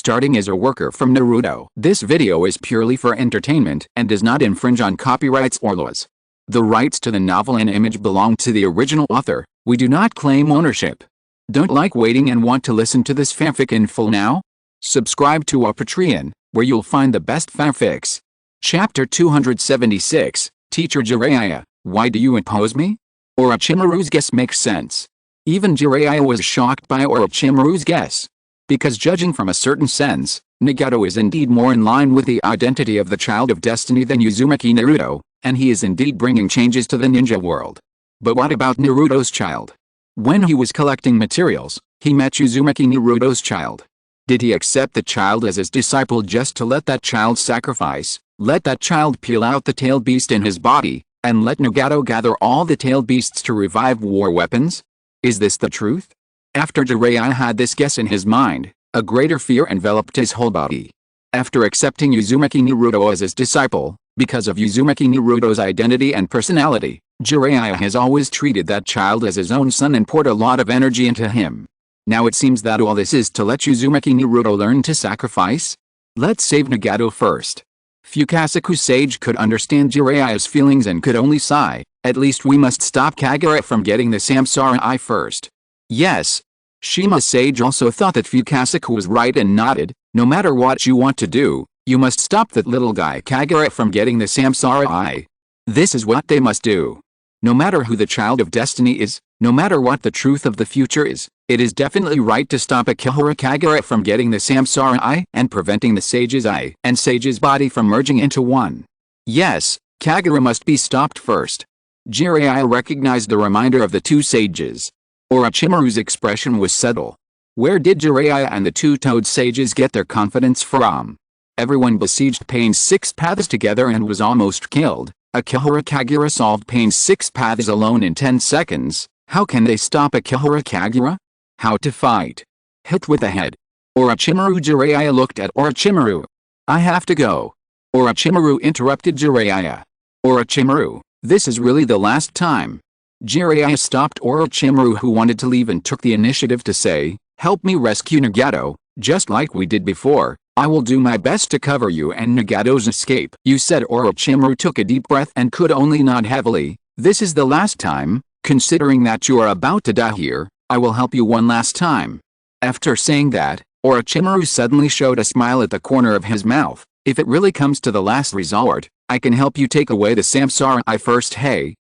starting as a worker from Naruto. This video is purely for entertainment and does not infringe on copyrights or laws. The rights to the novel and image belong to the original author. We do not claim ownership. Don't like waiting and want to listen to this fanfic in full now? Subscribe to our Patreon, where you'll find the best fanfics. Chapter 276, Teacher Jiraiya, why do you oppose me? Orochimaru's guess makes sense. Even Jiraiya was shocked by Orochimaru's guess. Because judging from a certain sense, Nagato is indeed more in line with the identity of the Child of Destiny than Uzumaki Naruto, and he is indeed bringing changes to the ninja world. But what about Naruto's child? When he was collecting materials, he met Uzumaki Naruto's child. Did he accept the child as his disciple just to let that child sacrifice, let that child peel out the tailed beast in his body, and let Nagato gather all the tailed beasts to revive war weapons? Is this the truth? After Jiraiya had this guess in his mind, a greater fear enveloped his whole body. After accepting Uzumaki Naruto as his disciple, because of Uzumaki Naruto's identity and personality, Jiraiya has always treated that child as his own son and poured a lot of energy into him. Now it seems that all this is to let Uzumaki Naruto learn to sacrifice? Let's save Nagato first. Fukasaku Sage could understand Jiraiya's feelings and could only sigh. At least we must stop Kagura from getting the Samsara Eye first. Yes. Shima Sage also thought that Fukasaku was right and nodded. No matter what you want to do, you must stop that little guy Kagura from getting the Samsara Eye. This is what they must do. No matter who the Child of Destiny is, no matter what the truth of the future is, it is definitely right to stop Akihara Kagura from getting the Samsara Eye and preventing the Sage's Eye and Sage's body from merging into one. Yes, Kagura must be stopped first. Jiraiya recognized the reminder of the two sages. Orochimaru's expression was subtle. Where did Jiraiya and the two-toed sages get their confidence from? Everyone besieged Pain's 6 paths together and was almost killed. Akihara Kagura solved Pain's 6 paths alone in 10 seconds. How can they stop Akihara Kagura? How to fight? Hit with the head. Orochimaru. Jiraiya looked at Orochimaru. I have to go. Orochimaru interrupted Jiraiya. Orochimaru, this is really the last time. Jiraiya stopped Orochimaru, who wanted to leave, and took the initiative to say, help me rescue Nagato, just like we did before. I will do my best to cover you and Nagato's escape. You said. Orochimaru took a deep breath and could only nod heavily. This is the last time, considering that you are about to die here, I will help you one last time. After saying that, Orochimaru suddenly showed a smile at the corner of his mouth. If it really comes to the last resort, I can help you take away the Samsara Eye first. Hey.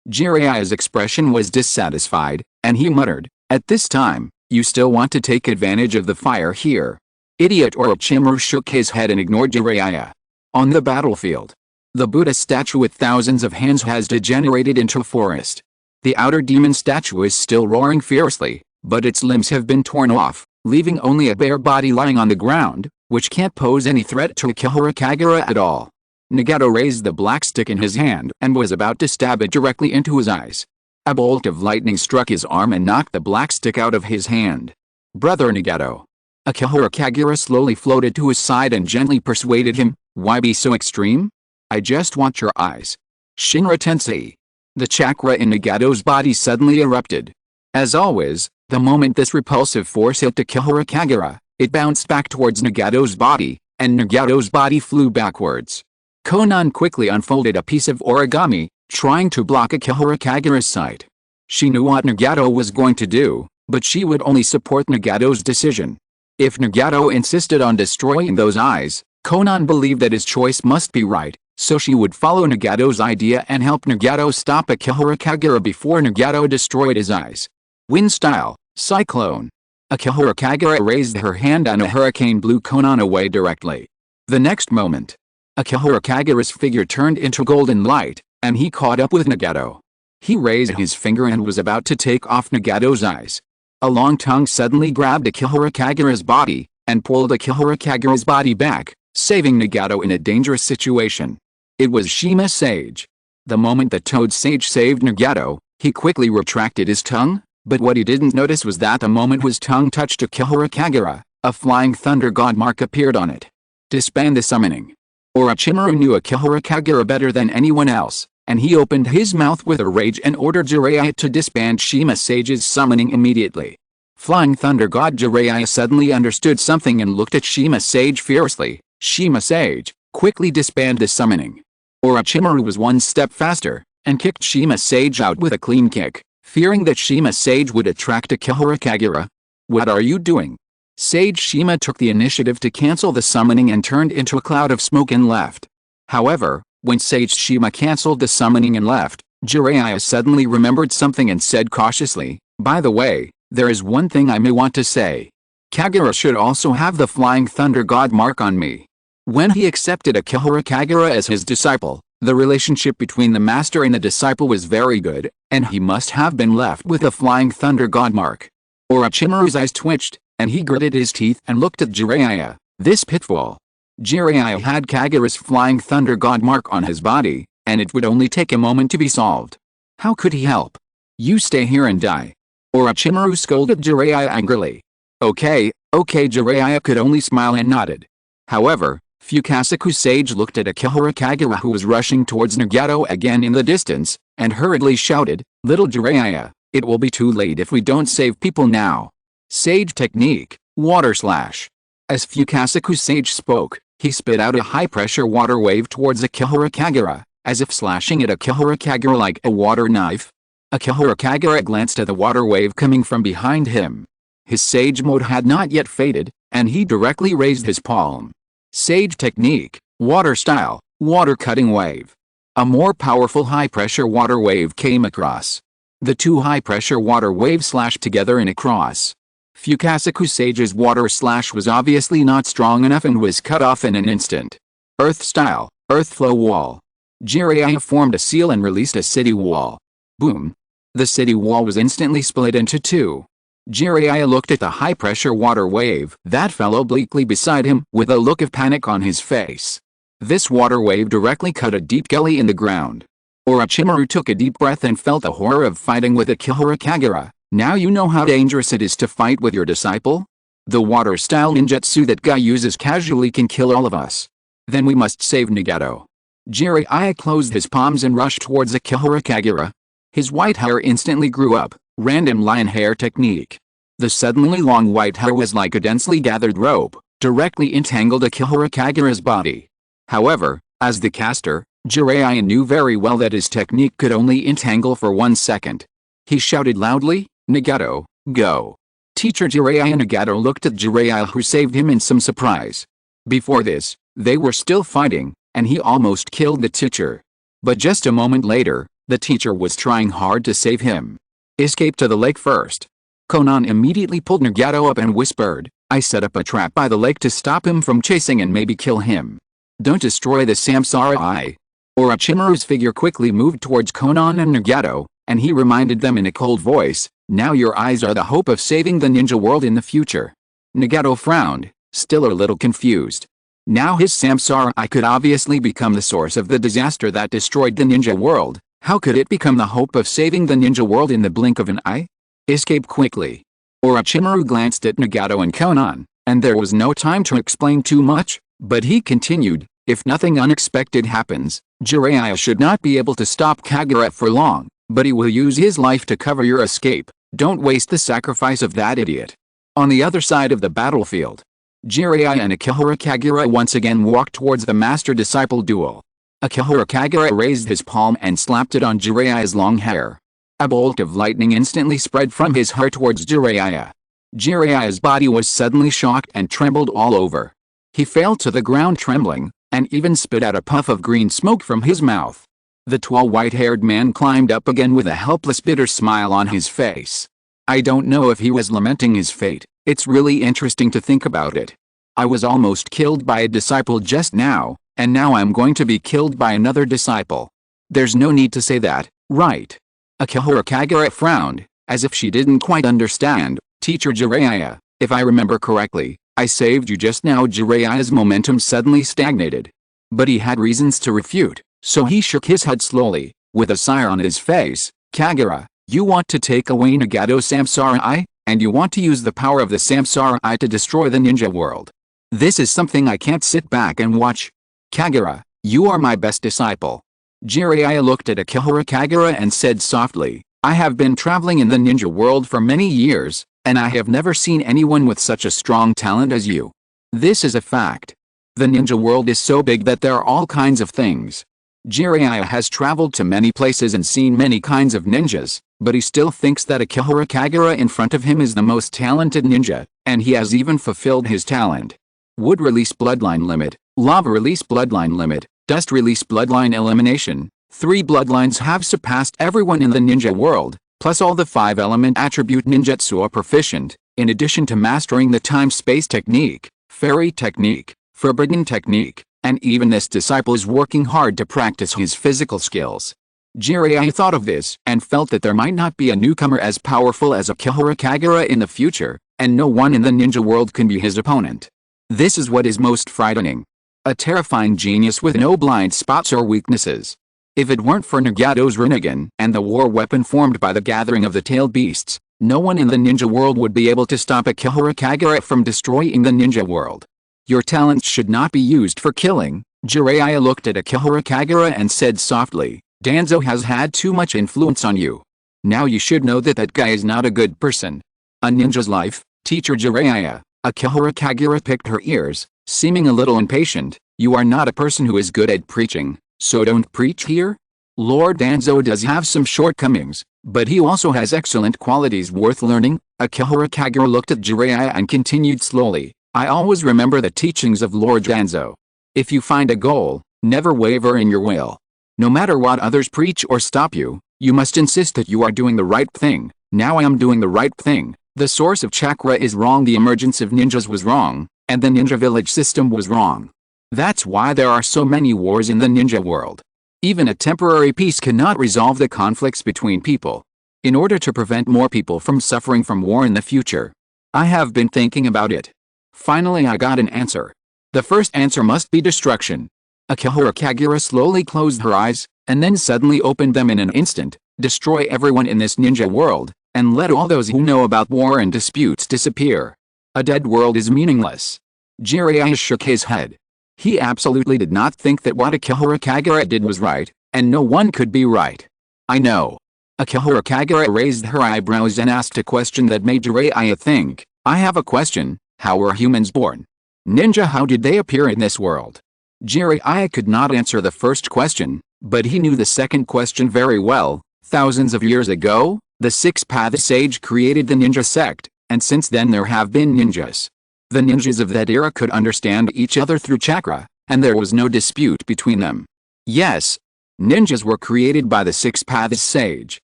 Jiraiya's expression was dissatisfied, and he muttered, at this time, you still want to take advantage of the fire here. Idiot. Orochimaru shook his head and ignored Jiraiya. On the battlefield, the Buddha statue with thousands of hands has degenerated into a forest. The outer demon statue is still roaring fiercely, but its limbs have been torn off, leaving only a bare body lying on the ground, which can't pose any threat to Akihara Kagura at all. Nagato raised the black stick in his hand and was about to stab it directly into his eyes. A bolt of lightning struck his arm and knocked the black stick out of his hand. Brother Nagato. Akihara Kagura slowly floated to his side and gently persuaded him, why be so extreme? I just want your eyes. Shinra Tensei. The chakra in Nagato's body suddenly erupted. As always, the moment this repulsive force hit Akihara Kagura, it bounced back towards Nagato's body, and Nagato's body flew backwards. Konan quickly unfolded a piece of origami, trying to block Akihara Kagura's sight. She knew what Nagato was going to do, but she would only support Nagato's decision. If Nagato insisted on destroying those eyes, Konan believed that his choice must be right, so she would follow Nagato's idea and help Nagato stop Akihara Kagura before Nagato destroyed his eyes. Wind style, cyclone. Akihara Kagura raised her hand and a hurricane blew Konan away directly. The next moment, Akihara Kagura's figure turned into golden light, and he caught up with Nagato. He raised his finger and was about to take off Nagato's eyes. A long tongue suddenly grabbed Akihara Kagura's body, and pulled Akihara Kagura's body back, saving Nagato in a dangerous situation. It was Shima Sage. The moment the Toad Sage saved Nagato, he quickly retracted his tongue, but what he didn't notice was that the moment his tongue touched Akihara Kagura, a flying thunder god mark appeared on it. Disband the summoning. Orochimaru knew Akihara Kagura better than anyone else, and he opened his mouth with a rage and ordered Jiraiya to disband Shima Sage's summoning immediately. Flying Thunder God Jiraiya suddenly understood something and looked at Shima Sage fiercely. Shima Sage, quickly disband the summoning. Orochimaru was one step faster, and kicked Shima Sage out with a clean kick, fearing that Shima Sage would attract Akihara Kagura. What are you doing? Sage Shima took the initiative to cancel the summoning and turned into a cloud of smoke and left. However, when Sage Shima cancelled the summoning and left, Jiraiya suddenly remembered something and said cautiously, "By the way, there is one thing I may want to say. Kagura should also have the Flying Thunder God mark on me." When he accepted Akihara Kagura as his disciple, the relationship between the master and the disciple was very good, and he must have been left with a Flying Thunder God mark. Orochimaru's eyes twitched, and he gritted his teeth and looked at Jiraiya. This pitfall. Jiraiya had Kagura's Flying Thunder God mark on his body, and it would only take a moment to be solved. How could he help? "You stay here and die." Orochimaru scolded Jiraiya angrily. Okay, Jiraiya could only smile and nodded. However, Fukasaku Sage looked at Akihara Kagura who was rushing towards Nagato again in the distance, and hurriedly shouted, "Little Jiraiya, it will be too late if we don't save people now." Sage technique, water slash. As Fukasaku Sage spoke, he spit out a high-pressure water wave towards Akihara Kagura, as if slashing at Akihara Kagura like a water knife. Akihara Kagura glanced at the water wave coming from behind him. His Sage mode had not yet faded, and he directly raised his palm. Sage technique, water style, water cutting wave. A more powerful high-pressure water wave came across. The two high-pressure water waves slashed together in a cross. Fukasaku Sage's water slash was obviously not strong enough and was cut off in an instant. Earth style, earth flow wall. Jiraiya formed a seal and released a city wall. Boom. The city wall was instantly split into two. Jiraiya looked at the high-pressure water wave that fell obliquely beside him with a look of panic on his face. This water wave directly cut a deep gully in the ground. Orochimaru took a deep breath and felt the horror of fighting with Akihara Kagura. Now you know how dangerous it is to fight with your disciple? The water-style ninjutsu that guy uses casually can kill all of us. Then we must save Nagato. Jiraiya closed his palms and rushed towards Akihara Kagura. His white hair instantly grew up. Random lion hair technique. The suddenly long white hair was like a densely gathered rope, directly entangled Akihara Kagura's body. However, as the caster, Jiraiya knew very well that his technique could only entangle for 1 second. He shouted loudly, "Nagato, go." Teacher Jiraiya Nagato looked at Jiraiya who saved him in some surprise. Before this, they were still fighting, and he almost killed the teacher. But just a moment later, the teacher was trying hard to save him. "Escape to the lake first." Konan immediately pulled Nagato up and whispered, "I set up a trap by the lake to stop him from chasing and maybe kill him. Don't destroy the Samsara Eye." Orochimaru's figure quickly moved towards Konan and Nagato, and he reminded them in a cold voice, "Now your eyes are the hope of saving the ninja world in the future." Nagato frowned, still a little confused. Now his Samsara Eye could obviously become the source of the disaster that destroyed the ninja world. How could it become the hope of saving the ninja world in the blink of an eye? Escape quickly. Orochimaru glanced at Nagato and Konan, and there was no time to explain too much, but he continued, "If nothing unexpected happens, Jiraiya should not be able to stop Kagura for long, but he will use his life to cover your escape. Don't waste the sacrifice of that idiot." On the other side of the battlefield, Jiraiya and Akihara Kagura once again walked towards the master-disciple duel. Akihara Kagura raised his palm and slapped it on Jiraiya's long hair. A bolt of lightning instantly spread from his heart towards Jiraiya. Jiraiya's body was suddenly shocked and trembled all over. He fell to the ground trembling, and even spit out a puff of green smoke from his mouth. The tall white-haired man climbed up again with a helpless bitter smile on his face. I don't know if he was lamenting his fate. It's really interesting to think about it. I was almost killed by a disciple just now, and now I'm going to be killed by another disciple. There's no need to say that, right? Akihara Kagura frowned, as if she didn't quite understand. "Teacher Jiraiya, if I remember correctly, I saved you just now." Jiraiya's momentum suddenly stagnated. But he had reasons to refute, so he shook his head slowly, with a sigh on his face. "Kagura, you want to take away Nagato's Samsara Eye, and you want to use the power of the Samsara Eye to destroy the ninja world. This is something I can't sit back and watch. Kagura, you are my best disciple." Jiraiya looked at Akihara Kagura and said softly, "I have been traveling in the ninja world for many years, And I have never seen anyone with such a strong talent as you. This is a fact. The ninja world is so big that there are all kinds of things. Jiraiya has traveled to many places and seen many kinds of ninjas, but he still thinks that Akihara Kagura in front of him is the most talented ninja, and he has even fulfilled his talent. Wood release bloodline limit, lava release bloodline limit, dust release bloodline elimination. 3 bloodlines have surpassed everyone in the ninja world, plus all the 5-element attribute ninjutsu are proficient, in addition to mastering the time-space technique, fairy technique, forbidden technique, and even this disciple is working hard to practice his physical skills. Jiraiya thought of this and felt that there might not be a newcomer as powerful as Akihara Kagura in the future, and no one in the ninja world can be his opponent. This is what is most frightening. A terrifying genius with no blind spots or weaknesses. If it weren't for Nagato's Rinnegan and the war weapon formed by the gathering of the tailed beasts, no one in the ninja world would be able to stop Akihara Kagura from destroying the ninja world. Your talents should not be used for killing. Jiraiya looked at Akihara Kagura and said softly, Danzo has had too much influence on you. Now you should know that that guy is not a good person. A ninja's life, teacher Jiraiya. Akihara Kagura picked her ears, seeming a little impatient. You are not a person who is good at preaching, so don't preach here? Lord Danzo does have some shortcomings, but he also has excellent qualities worth learning. Akihara Kagura looked at Jiraiya and continued slowly. I always remember the teachings of Lord Danzo. If you find a goal, never waver in your will. No matter what others preach or stop you, you must insist that you are doing the right thing. Now I am doing the right thing. The source of chakra is wrong, the emergence of ninjas was wrong, and the ninja village system was wrong. That's why there are so many wars in the ninja world. Even a temporary peace cannot resolve the conflicts between people. In order to prevent more people from suffering from war in the future, I have been thinking about it. Finally I got an answer. The first answer must be destruction. Akihara Kagura slowly closed her eyes, and then suddenly opened them in an instant. Destroy everyone in this ninja world, and let all those who know about war and disputes disappear. A dead world is meaningless. Jiraiya shook his head. He absolutely did not think that what Akihara Kagura did was right, and no one could be right. I know. Akihara Kagura raised her eyebrows and asked a question that made Jiraiya think. I have a question. How were humans born? Ninja, how did they appear in this world? Jiraiya could not answer the first question, but he knew the second question very well. Thousands of years ago, the Six-Path Sage created the ninja sect, and since then there have been ninjas. The ninjas of that era could understand each other through chakra, and there was no dispute between them. Yes, ninjas were created by the Six-Path Sage.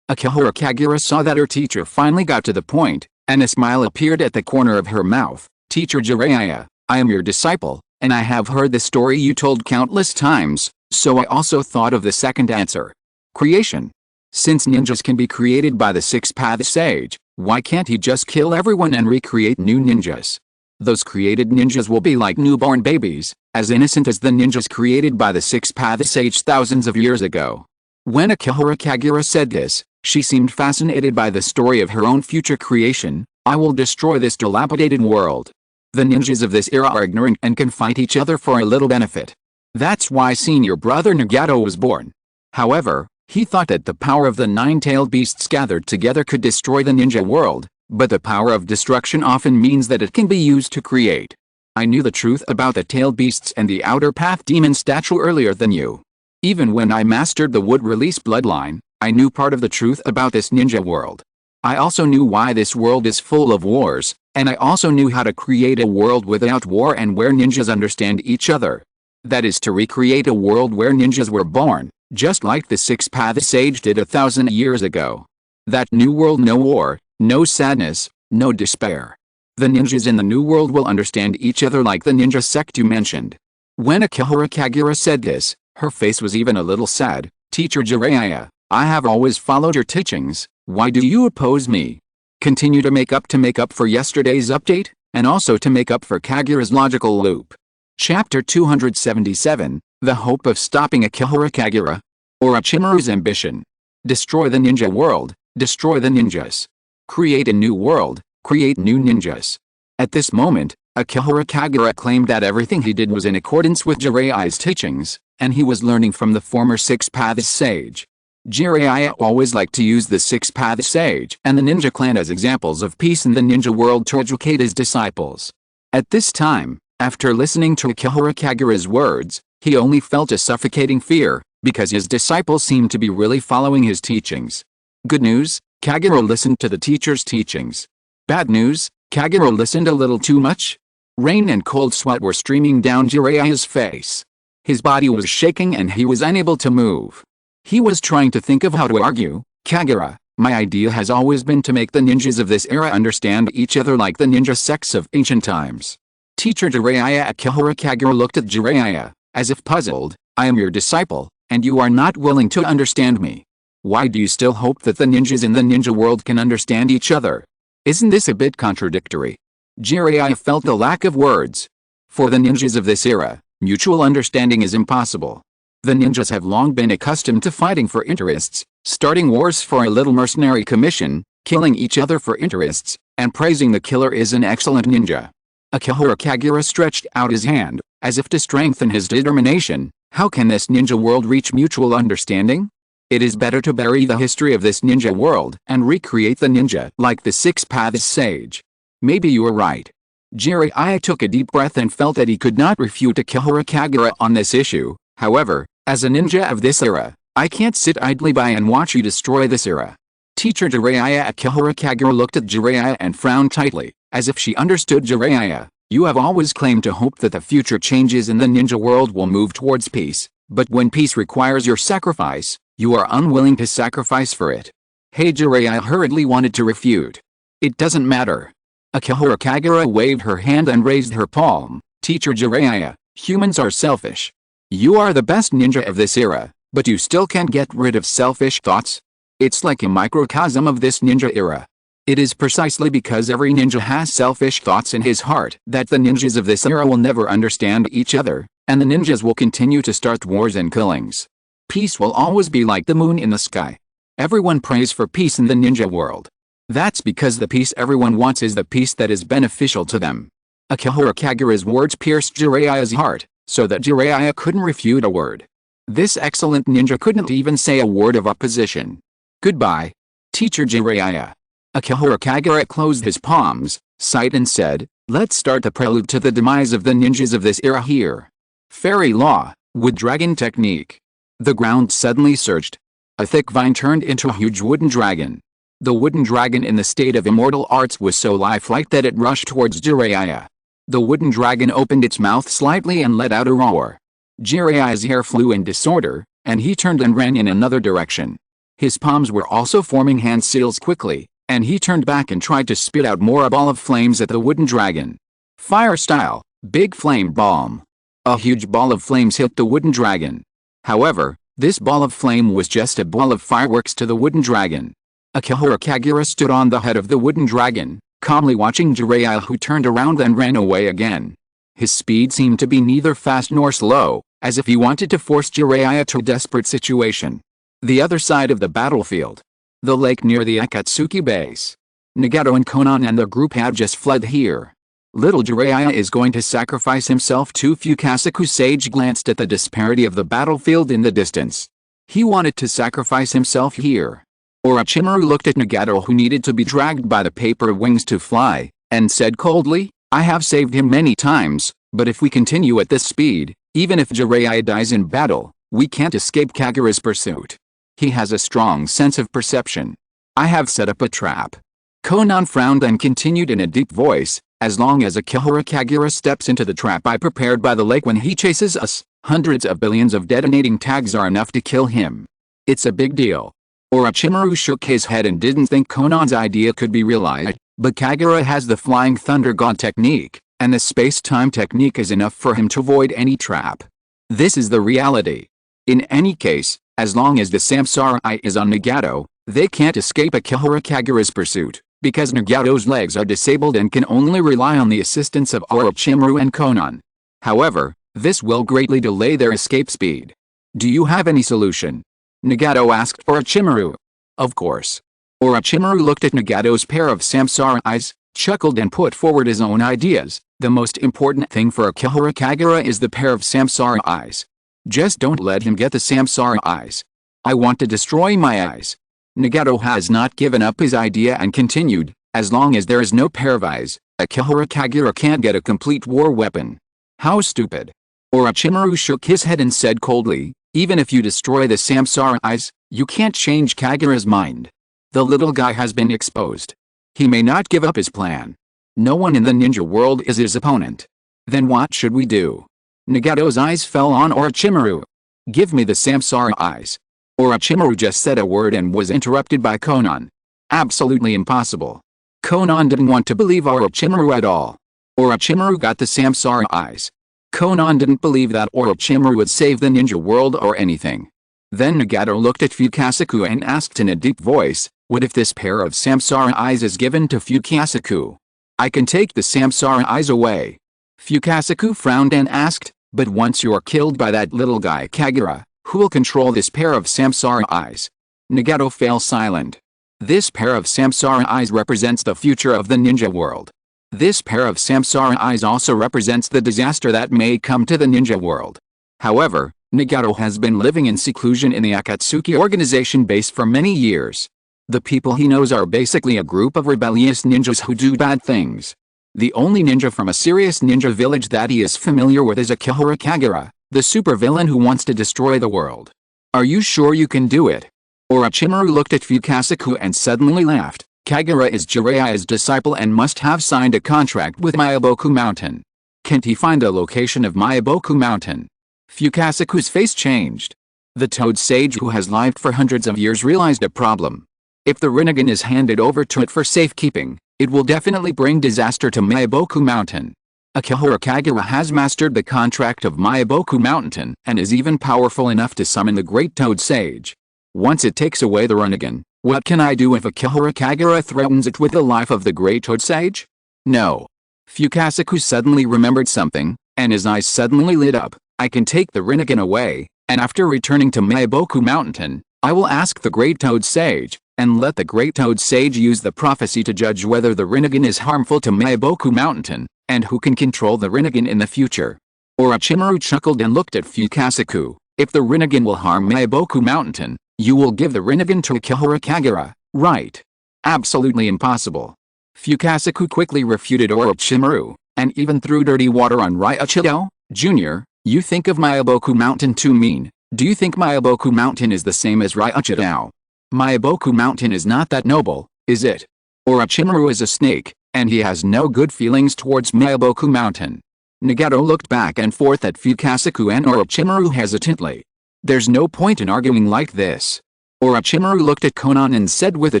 Akihara Kagura saw that her teacher finally got to the point, and a smile appeared at the corner of her mouth. Teacher Jiraiya, I am your disciple, and I have heard the story you told countless times, so I also thought of the second answer. Creation. Since ninjas can be created by the Six-Path Sage, why can't he just kill everyone and recreate new ninjas? Those created ninjas will be like newborn babies, as innocent as the ninjas created by the Six-Path Sage thousands of years ago. When Akihara Kagura said this, she seemed fascinated by the story of her own future creation. I will destroy this dilapidated world. The ninjas of this era are ignorant and can fight each other for a little benefit. That's why senior brother Nagato was born. However, he thought that the power of the 9-tailed beasts gathered together could destroy the ninja world, but the power of destruction often means that it can be used to create. I knew the truth about the tailed beasts and the outer path demon statue earlier than you. Even when I mastered the wood release bloodline, I knew part of the truth about this ninja world. I also knew why this world is full of wars, and I also knew how to create a world without war and where ninjas understand each other. That is to recreate a world where ninjas were born, just like the Six-Path Sage did 1,000 years ago. That new world, no war, no sadness, no despair. The ninjas in the new world will understand each other like the ninja sect you mentioned. When Akihara Kagura said this, her face was even a little sad. Teacher Jiraiya, I have always followed your teachings. Why do you oppose me? Continue to make up for yesterday's update, and also to make up for Kagura's logical loop. Chapter 277, The Hope of Stopping Akihara Kagura. Orochimaru's Ambition. Destroy the ninja world, destroy the ninjas. Create a new world, create new ninjas. At this moment, Akihara Kagura claimed that everything he did was in accordance with Jiraiya's teachings, and he was learning from the former Six-Path Sage. Jiraiya always liked to use the Six-Path Sage and the Ninja Clan as examples of peace in the ninja world to educate his disciples. At this time, after listening to Akihara Kagura's words, he only felt a suffocating fear, because his disciples seemed to be really following his teachings. Good news, Kagura listened to the teacher's teachings. Bad news, Kagura listened a little too much. Rain and cold sweat were streaming down Jiraiya's face. His body was shaking and he was unable to move. He was trying to think of how to argue. Kagura, my idea has always been to make the ninjas of this era understand each other like the ninja sects of ancient times. Teacher Jiraiya Akihara Kagura looked at Jiraiya, as if puzzled. I am your disciple, and you are not willing to understand me. Why do you still hope that the ninjas in the ninja world can understand each other? Isn't this a bit contradictory? Jiraiya felt the lack of words. For the ninjas of this era, mutual understanding is impossible. The ninjas have long been accustomed to fighting for interests, starting wars for a little mercenary commission, killing each other for interests, and praising the killer is an excellent ninja. Akihara Kagura stretched out his hand, as if to strengthen his determination. How can this ninja world reach mutual understanding? It is better to bury the history of this ninja world and recreate the ninja like the Six-Path Sage. Maybe you are right. Jiraiya took a deep breath and felt that he could not refute Akihara Kagura on this issue. However, as a ninja of this era, I can't sit idly by and watch you destroy this era. Teacher Jiraiya Akihara Kagura looked at Jiraiya and frowned tightly, as if she understood Jiraiya. You have always claimed to hope that the future changes in the ninja world will move towards peace, but when peace requires your sacrifice, you are unwilling to sacrifice for it. Hey, Jiraiya hurriedly wanted to refute. It doesn't matter. Akihara Kagura waved her hand and raised her palm. Teacher Jiraiya, humans are selfish. You are the best ninja of this era, but you still can't get rid of selfish thoughts. It's like a microcosm of this ninja era. It is precisely because every ninja has selfish thoughts in his heart that the ninjas of this era will never understand each other, and the ninjas will continue to start wars and killings. Peace will always be like the moon in the sky. Everyone prays for peace in the ninja world. That's because the peace everyone wants is the peace that is beneficial to them. Akihara Kagura's words pierced Jiraiya's heart, so that Jiraiya couldn't refute a word. This excellent ninja couldn't even say a word of opposition. Goodbye, Teacher Jiraiya. Akihara Kagura closed his palms, sighed and said, let's start the prelude to the demise of the ninjas of this era here. Fairy Law, with Dragon Technique. The ground suddenly surged. A thick vine turned into a huge wooden dragon. The wooden dragon in the state of immortal arts was so lifelike that it rushed towards Jiraiya. The wooden dragon opened its mouth slightly and let out a roar. Jiraiya's hair flew in disorder, and he turned and ran in another direction. His palms were also forming hand seals quickly, and he turned back and tried to spit out more a ball of flames at the wooden dragon. Fire style, big flame bomb. A huge ball of flames hit the wooden dragon. However, this ball of flame was just a ball of fireworks to the wooden dragon. Akihara Kagura stood on the head of the wooden dragon, calmly watching Jiraiya, who turned around and ran away again. His speed seemed to be neither fast nor slow, as if he wanted to force Jiraiya to a desperate situation. The other side of the battlefield. The lake near the Akatsuki base. Nagato and Konan and the group had just fled here. Little Jiraiya is going to sacrifice himself too. Fukasaku Sage glanced at the disparity of the battlefield in the distance. He wanted to sacrifice himself here. Orochimaru looked at Nagato, who needed to be dragged by the paper wings to fly, and said coldly, I have saved him many times, but if we continue at this speed, even if Jiraiya dies in battle, we can't escape Kagura's pursuit. He has a strong sense of perception. I have set up a trap. Konan frowned and continued in a deep voice, as long as Akihara Kagura steps into the trap I prepared by the lake when he chases us, hundreds of billions of detonating tags are enough to kill him. It's a big deal. Orochimaru shook his head and didn't think Konan's idea could be realized, but Kagura has the Flying Thunder God technique, and the space-time technique is enough for him to avoid any trap. This is the reality. In any case, as long as the Samsara Eye is on Nagato, they can't escape Akihara Kagura's pursuit, because Nagato's legs are disabled and can only rely on the assistance of Orochimaru and Konan. However, this will greatly delay their escape speed. Do you have any solution? Nagato asked Orochimaru. Of course. Orochimaru looked at Nagato's pair of Samsara eyes, chuckled and put forward his own ideas. The most important thing for Akihara Kagura is the pair of Samsara eyes. Just don't let him get the Samsara eyes. I want to destroy my eyes. Nagato has not given up his idea and continued, as long as there is no pair of eyes, Akihara Kagura can't get a complete war weapon. How stupid. Orochimaru shook his head and said coldly, even if you destroy the Samsara eyes, you can't change Kagura's mind. The little guy has been exposed. He may not give up his plan. No one in the ninja world is his opponent. Then what should we do? Nagato's eyes fell on Orochimaru. Give me the Samsara eyes. Orochimaru just said a word and was interrupted by Konan. Absolutely impossible. Konan didn't want to believe Orochimaru at all. Orochimaru got the Samsara eyes. Konan didn't believe that Orochimaru would save the ninja world or anything. Then Nagato looked at Fukasaku and asked in a deep voice, what if this pair of Samsara eyes is given to Fukasaku? I can take the Samsara eyes away. Fukasaku frowned and asked, but once you're killed by that little guy Kagura, who will control this pair of Samsara eyes? Nagato fell silent. This pair of Samsara eyes represents the future of the ninja world. This pair of Samsara eyes also represents the disaster that may come to the ninja world. However, Nagato has been living in seclusion in the Akatsuki organization base for many years. The people he knows are basically a group of rebellious ninjas who do bad things. The only ninja from a serious ninja village that he is familiar with is Akihara Kagura, the supervillain who wants to destroy the world. Are you sure you can do it? Orochimaru looked at Fukasaku and suddenly laughed. Kagura is Jiraiya's disciple and must have signed a contract with Myaboku Mountain. Can't he find the location of Myaboku Mountain? Fukasaku's face changed. The Toad Sage who has lived for hundreds of years realized a problem. If the Rinnegan is handed over to it for safekeeping, it will definitely bring disaster to Myaboku Mountain. Akihara Kagura has mastered the contract of Myaboku Mountain and is even powerful enough to summon the Great Toad Sage. Once it takes away the Rinnegan, what can I do if Akihara Kagura threatens it with the life of the Great Toad Sage? No. Fukasaku suddenly remembered something, and his eyes suddenly lit up. I can take the Rinnegan away, and after returning to Myaboku Mountain, I will ask the Great Toad Sage, and let the Great Toad Sage use the prophecy to judge whether the Rinnegan is harmful to Myaboku Mountain, and who can control the Rinnegan in the future. Orochimaru chuckled and looked at Fukasaku. If the Rinnegan will harm Myaboku Mountain, you will give the Rinnegan to Akihara Kagura, right? Absolutely impossible. Fukasaku quickly refuted Orochimaru, and even threw dirty water on Ryuichiro, Jr. You think of Myaboku Mountain too mean. Do you think Myaboku Mountain is the same as Ryuichiro? Myaboku Mountain is not that noble, is it? Orochimaru is a snake, and he has no good feelings towards Myaboku Mountain. Nagato looked back and forth at Fukasaku and Orochimaru hesitantly. There's no point in arguing like this. Orochimaru looked at Konan and said with a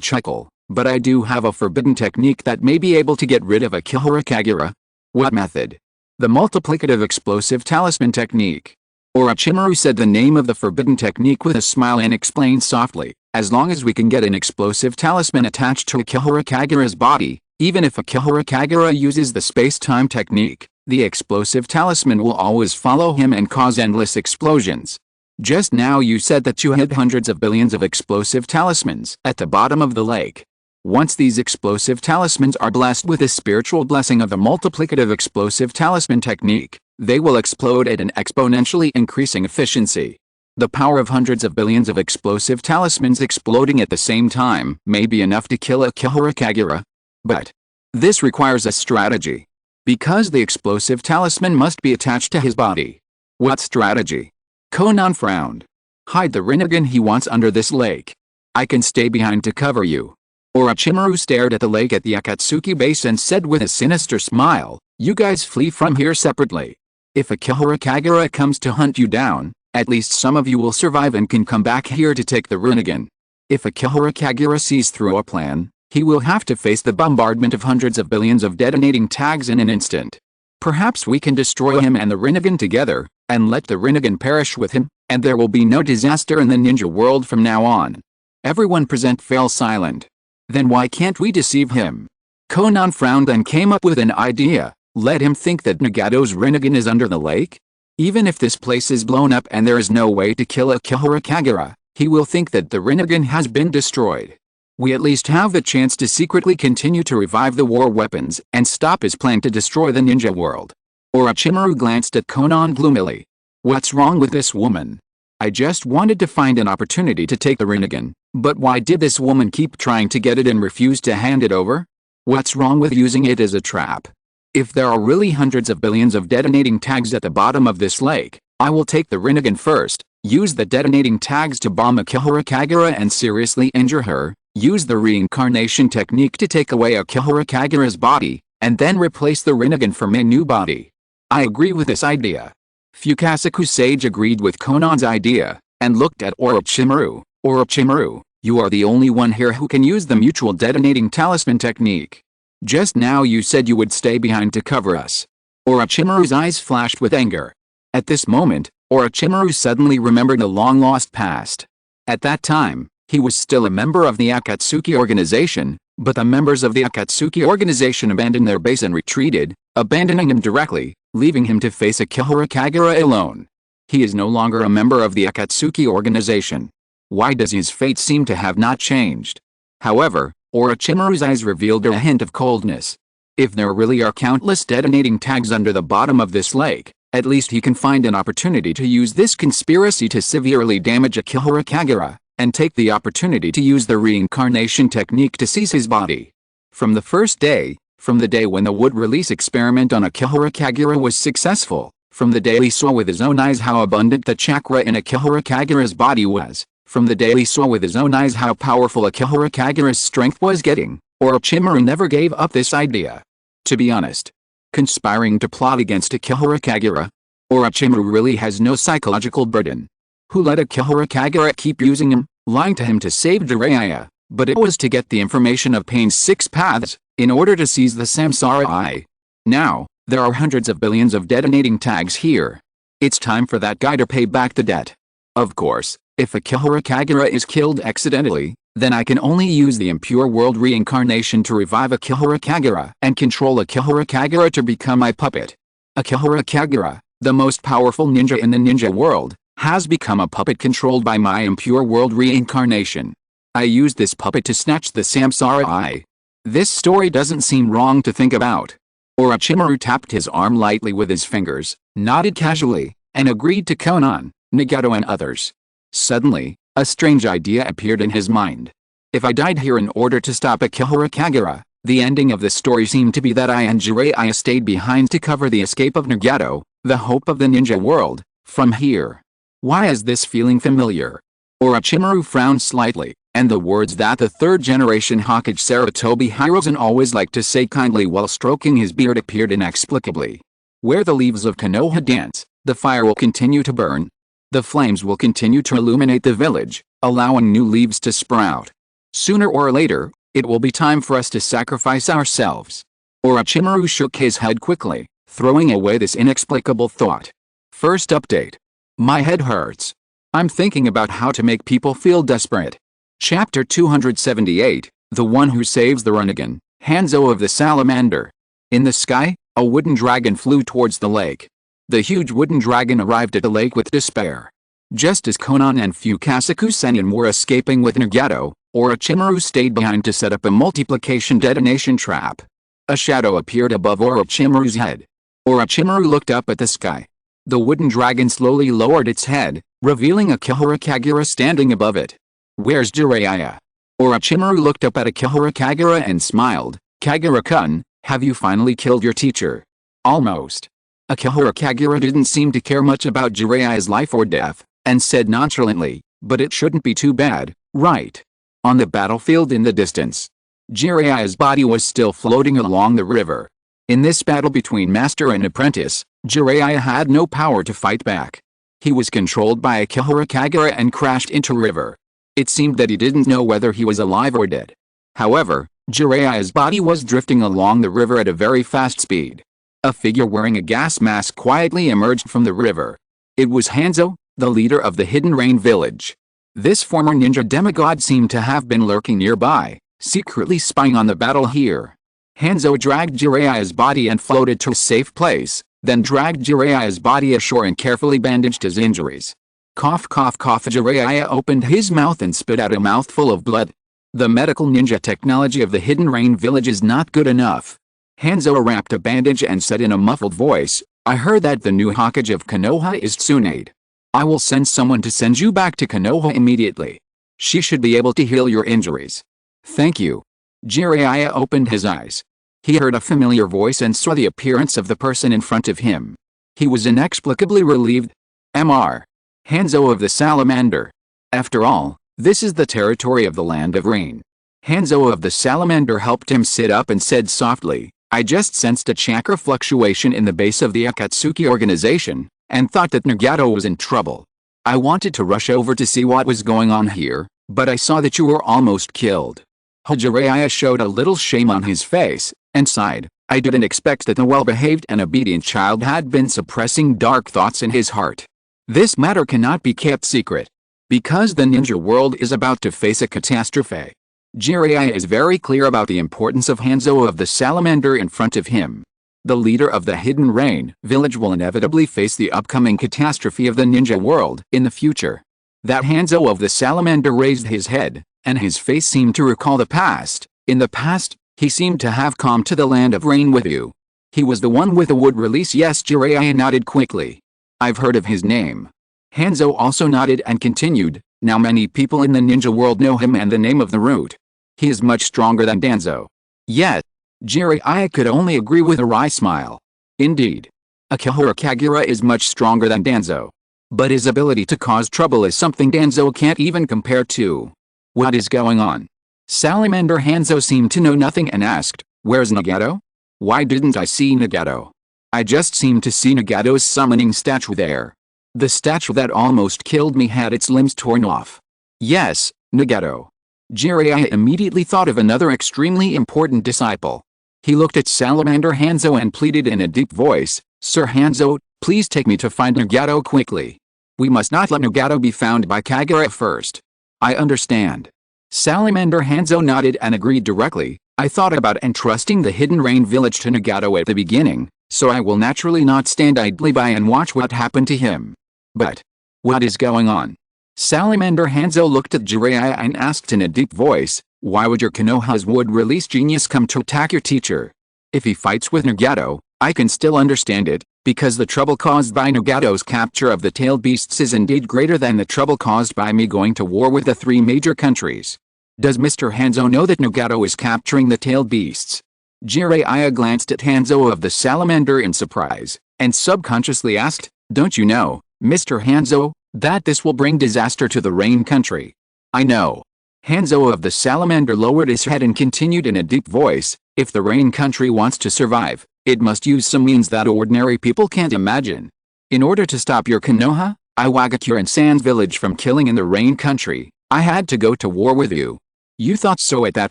chuckle, but I do have a forbidden technique that may be able to get rid of Akihara Kagura. What method? The multiplicative explosive talisman technique. Orochimaru said the name of the forbidden technique with a smile and explained softly, as long as we can get an explosive talisman attached to Akihara Kagura's body, even if Akihara Kagura uses the space-time technique, the explosive talisman will always follow him and cause endless explosions. Just now you said that you had hundreds of billions of explosive talismans at the bottom of the lake. Once these explosive talismans are blessed with the spiritual blessing of the multiplicative explosive talisman technique, they will explode at an exponentially increasing efficiency. The power of hundreds of billions of explosive talismans exploding at the same time may be enough to kill Akihara Kagura. But this requires a strategy. Because the explosive talisman must be attached to his body. What strategy? Konan frowned. Hide the Rinnegan he wants under this lake. I can stay behind to cover you. Orochimaru stared at the lake at the Akatsuki base and said with a sinister smile, you guys flee from here separately. If Akihara Kagura comes to hunt you down, at least some of you will survive and can come back here to take the Rinnegan. If Akihara Kagura sees through our plan, he will have to face the bombardment of hundreds of billions of detonating tags in an instant. Perhaps we can destroy him and the Rinnegan together, and let the Rinnegan perish with him, and there will be no disaster in the ninja world from now on. Everyone present fell silent. Then why can't we deceive him? Konan frowned and came up with an idea. Let him think that Nagato's Rinnegan is under the lake? Even if this place is blown up and there is no way to kill Akihara Kagura, he will think that the Rinnegan has been destroyed. We at least have the chance to secretly continue to revive the war weapons and stop his plan to destroy the ninja world. Orochimaru glanced at Konan gloomily. What's wrong with this woman? I just wanted to find an opportunity to take the Rinnegan, but why did this woman keep trying to get it and refuse to hand it over? What's wrong with using it as a trap? If there are really hundreds of billions of detonating tags at the bottom of this lake, I will take the Rinnegan first, use the detonating tags to bomb Akihara Kagura and seriously injure her, use the reincarnation technique to take away Akihara Kagura's body, and then replace the Rinnegan for my new body. I agree with this idea. Fukasaku Sage agreed with Konan's idea, and looked at Orochimaru. Orochimaru, you are the only one here who can use the mutual detonating talisman technique. Just now you said you would stay behind to cover us. Orochimaru's eyes flashed with anger. At this moment, Orochimaru suddenly remembered a long-lost past. At that time, he was still a member of the Akatsuki organization, but the members of the Akatsuki organization abandoned their base and retreated, abandoning him directly, leaving him to face Akihara Kagura alone. He is no longer a member of the Akatsuki organization. Why does his fate seem to have not changed? However, Orochimaru's eyes revealed a hint of coldness. If there really are countless detonating tags under the bottom of this lake, at least he can find an opportunity to use this conspiracy to severely damage Akihara Kagura, and take the opportunity to use the reincarnation technique to seize his body. From the first day, from the day when the wood release experiment on Akihara Kagura was successful, from the day he saw with his own eyes how abundant the chakra in Akihara Kagura's body was, from the day he saw with his own eyes how powerful Akihara Kagura's strength was getting, Orochimaru never gave up this idea. To be honest, conspiring to plot against Akihara Kagura, Orochimaru really has no psychological burden. Who let Akihara Kagura keep using him, lying to him to save Jiraiya, but it was to get the information of Pain's 6 paths, in order to seize the Samsara Eye. Now, there are hundreds of billions of detonating tags here. It's time for that guy to pay back the debt. Of course, if Akihara Kagura is killed accidentally, then I can only use the impure world reincarnation to revive Akihara Kagura and control Akihara Kagura to become my puppet. Akihara Kagura, the most powerful ninja in the ninja world, has become a puppet controlled by my impure world reincarnation. I used this puppet to snatch the Samsara Eye. This story doesn't seem wrong to think about. Orochimaru tapped his arm lightly with his fingers, nodded casually, and agreed to Konan, Nagato and others. Suddenly, a strange idea appeared in his mind. If I died here in order to stop Akihara Kagura, the ending of the story seemed to be that I and Jiraiya stayed behind to cover the escape of Nagato, the hope of the ninja world, from here. Why is this feeling familiar? Orochimaru frowned slightly, and the words that the third-generation Hokage Sarutobi Hiruzen always liked to say kindly while stroking his beard appeared inexplicably. Where the leaves of Konoha dance, the fire will continue to burn. The flames will continue to illuminate the village, allowing new leaves to sprout. Sooner or later, it will be time for us to sacrifice ourselves. Orochimaru shook his head quickly, throwing away this inexplicable thought. First update. My head hurts. I'm thinking about how to make people feel desperate. Chapter 278, The One Who Saves the Rinnegan, Hanzo of the Salamander. In the sky, a wooden dragon flew towards the lake. The huge wooden dragon arrived at the lake with despair. Just as Konan and Fukasaku Sennin were escaping with Nagato, Orochimaru stayed behind to set up a multiplication detonation trap. A shadow appeared above Orochimaru's head. Orochimaru looked up at the sky. The wooden dragon slowly lowered its head, revealing Akihara Kagura standing above it. Where's Jiraiya? Orochimaru looked up at Akihara Kagura and smiled. Kagura-kun, have you finally killed your teacher? Almost. Akihara Kagura didn't seem to care much about Jiraiya's life or death, and said nonchalantly, but it shouldn't be too bad, right? On the battlefield in the distance, Jiraiya's body was still floating along the river. In this battle between master and apprentice, Jiraiya had no power to fight back. He was controlled by Akihara Kagura and crashed into river. It seemed that he didn't know whether he was alive or dead. However, Jiraiya's body was drifting along the river at a very fast speed. A figure wearing a gas mask quietly emerged from the river. It was Hanzo, the leader of the Hidden Rain village. This former ninja demigod seemed to have been lurking nearby, secretly spying on the battle here. Hanzo dragged Jiraiya's body and floated to a safe place, then dragged Jiraiya's body ashore and carefully bandaged his injuries. Cough cough cough. Jiraiya opened his mouth and spit out a mouthful of blood. The medical ninja technology of the Hidden Rain village is not good enough. Hanzo wrapped a bandage and said in a muffled voice, I heard that the new Hokage of Konoha is Tsunade. I will send someone to send you back to Konoha immediately. She should be able to heal your injuries. Thank you. Jiraiya opened his eyes. He heard a familiar voice and saw the appearance of the person in front of him. He was inexplicably relieved. Mr. Hanzo of the Salamander. After all, this is the territory of the Land of Rain. Hanzo of the Salamander helped him sit up and said softly, I just sensed a chakra fluctuation in the base of the Akatsuki organization, and thought that Nagato was in trouble. I wanted to rush over to see what was going on here, but I saw that you were almost killed. Jiraiya showed a little shame on his face, and sighed. I didn't expect that the well-behaved and obedient child had been suppressing dark thoughts in his heart. This matter cannot be kept secret. Because the ninja world is about to face a catastrophe. Jiraiya is very clear about the importance of Hanzo of the Salamander in front of him. The leader of the Hidden Rain village will inevitably face the upcoming catastrophe of the ninja world in the future. That Hanzo of the Salamander raised his head, and his face seemed to recall the past. In the past, he seemed to have come to the Land of Rain with you. He was the one with the wood release. Yes, Jiraiya nodded quickly. I've heard of his name. Hanzo also nodded and continued, now many people in the ninja world know him and the name of the root. He is much stronger than Danzo. Yet, Jiraiya could only agree with a wry smile. Indeed. Akihara Kagura is much stronger than Danzo. But his ability to cause trouble is something Danzo can't even compare to. What is going on? Salamander Hanzo seemed to know nothing and asked, where's Nagato? Why didn't I see Nagato? I just seemed to see Nagato's summoning statue there. The statue that almost killed me had its limbs torn off. Yes, Nagato. Jiraiya immediately thought of another extremely important disciple. He looked at Salamander Hanzo and pleaded in a deep voice, Sir Hanzo, please take me to find Nagato quickly. We must not let Nagato be found by Kagura first. I understand. Salamander Hanzo nodded and agreed directly. I thought about entrusting the Hidden Rain village to Nagato at the beginning, so I will naturally not stand idly by and watch what happened to him. But what is going on? Salamander Hanzo looked at Jiraiya and asked in a deep voice, why would your Konoha's wood release genius come to attack your teacher? If he fights with Nagato, I can still understand it, because the trouble caused by Nagato's capture of the tailed beasts is indeed greater than the trouble caused by me going to war with the three major countries. Does Mr. Hanzo know that Nagato is capturing the tailed beasts? Jiraiya glanced at Hanzo of the Salamander in surprise, and subconsciously asked, don't you know, Mr. Hanzo, that this will bring disaster to the Rain country? I know. Hanzo of the Salamander lowered his head and continued in a deep voice, if the Rain country wants to survive, it must use some means that ordinary people can't imagine. In order to stop your Konoha, Iwagakure and Sans village from killing in the Rain country, I had to go to war with you. You thought so at that